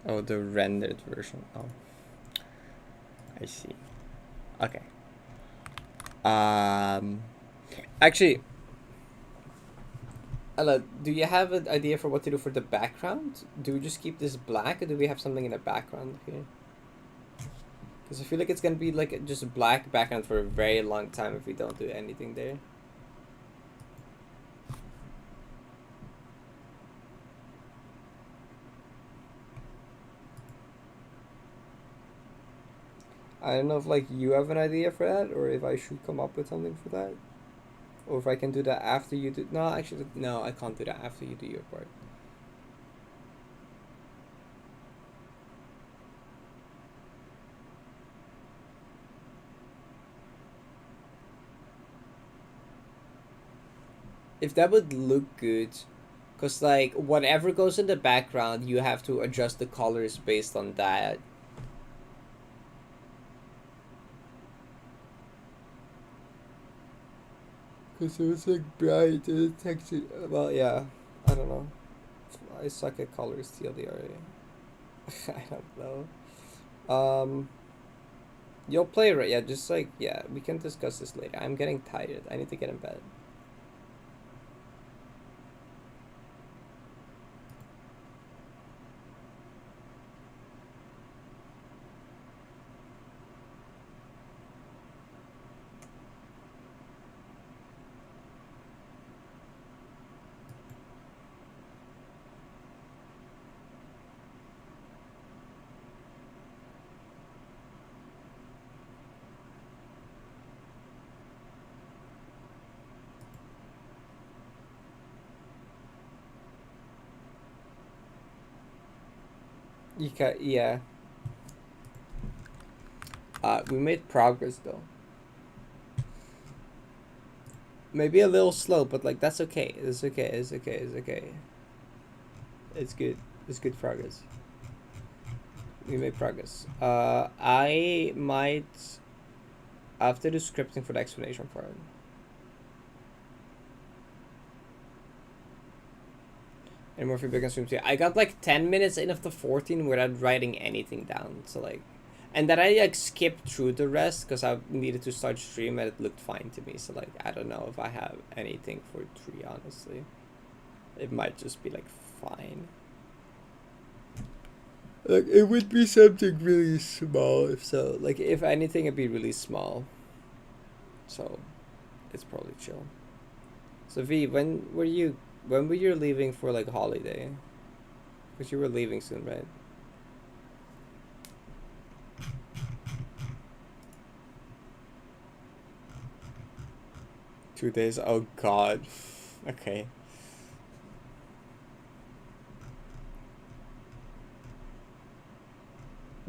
A: Oh, the rendered version. Oh, I see. Okay. Actually, Ella, do you have an idea for what to do for the background? Do we just keep this black, or do we have something in the background here? Because I feel like it's gonna be like just a black background for a very long time if we don't do anything there. I don't know if like you have an idea for that, or if I should come up with something for that, or if I can do that after you do. No, actually, no, I can't do that after you do your part. If that would look good, Cause like whatever goes in the background, you have to adjust the colors based on that. Cause it was like bright and the texture. Well, yeah, I don't know. I suck at colors TLDR. I don't know. You'll play right? Yeah, just like yeah, we can discuss this later. I'm getting tired. I need to get in bed. Yeah. We made progress though. Maybe a little slow, but like that's okay. It's okay. It's okay. It's okay. It's good. It's good progress. We made progress. I might after the scripting for the explanation part. Any more feedback on stream too? I got like 10 minutes in of the 14 without writing anything down. So like, and then I like skipped through the rest because I needed to start stream and it looked fine to me. So like, I don't know if I have anything for 3 honestly. It might just be like fine. Like it would be something really small if so. Like if anything, it'd be really small. So, it's probably chill. So V, when were you leaving for like holiday? Because you were leaving soon, right? Two days. Oh God. Okay.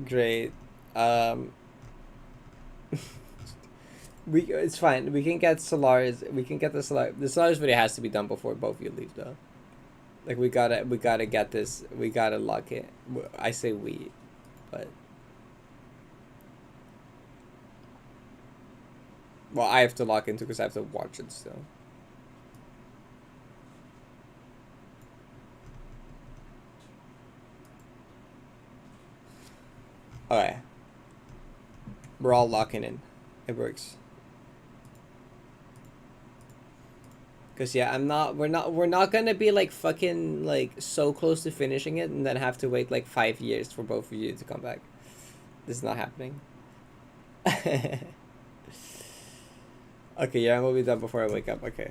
A: Great. It's fine. We can get Solaris. We can get the Solaris. The Solaris video has to be done before both of you leave, though. Like we gotta get this. We gotta lock it. I say we, but well, I have to lock into because I have to watch it still. Okay. We're all locking in. It works. Cause yeah, we're not gonna be like fucking like so close to finishing it and then have to wait like 5 years for both of you to come back. This is not happening. Okay, yeah, we'll be done before I wake up. Okay.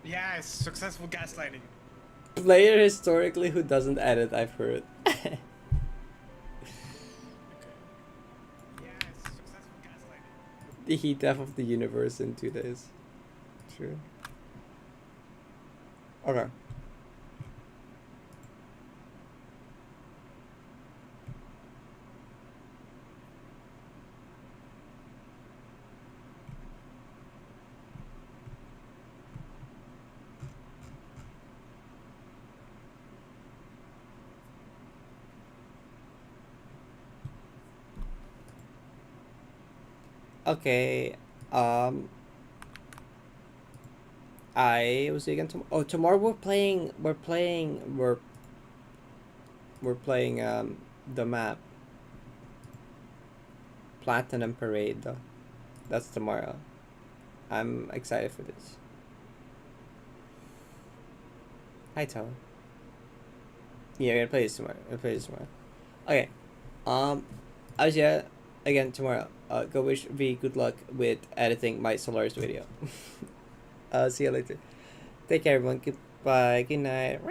D: Yes, successful gaslighting.
A: Player historically who doesn't edit, I've heard.
D: Okay. Yes, successful gaslighting.
A: The heat death of the universe in 2 days. True. Okay. Okay. I will see you again tomorrow. Oh, tomorrow we're playing the map Platinum Parade though. That's tomorrow. I'm excited for this. Hi Tom. Yeah, we're gonna play this tomorrow. Okay. I was yeah again tomorrow. Go wish V good luck with editing my Solaris video. See you later. Take care everyone. Goodbye. Good night.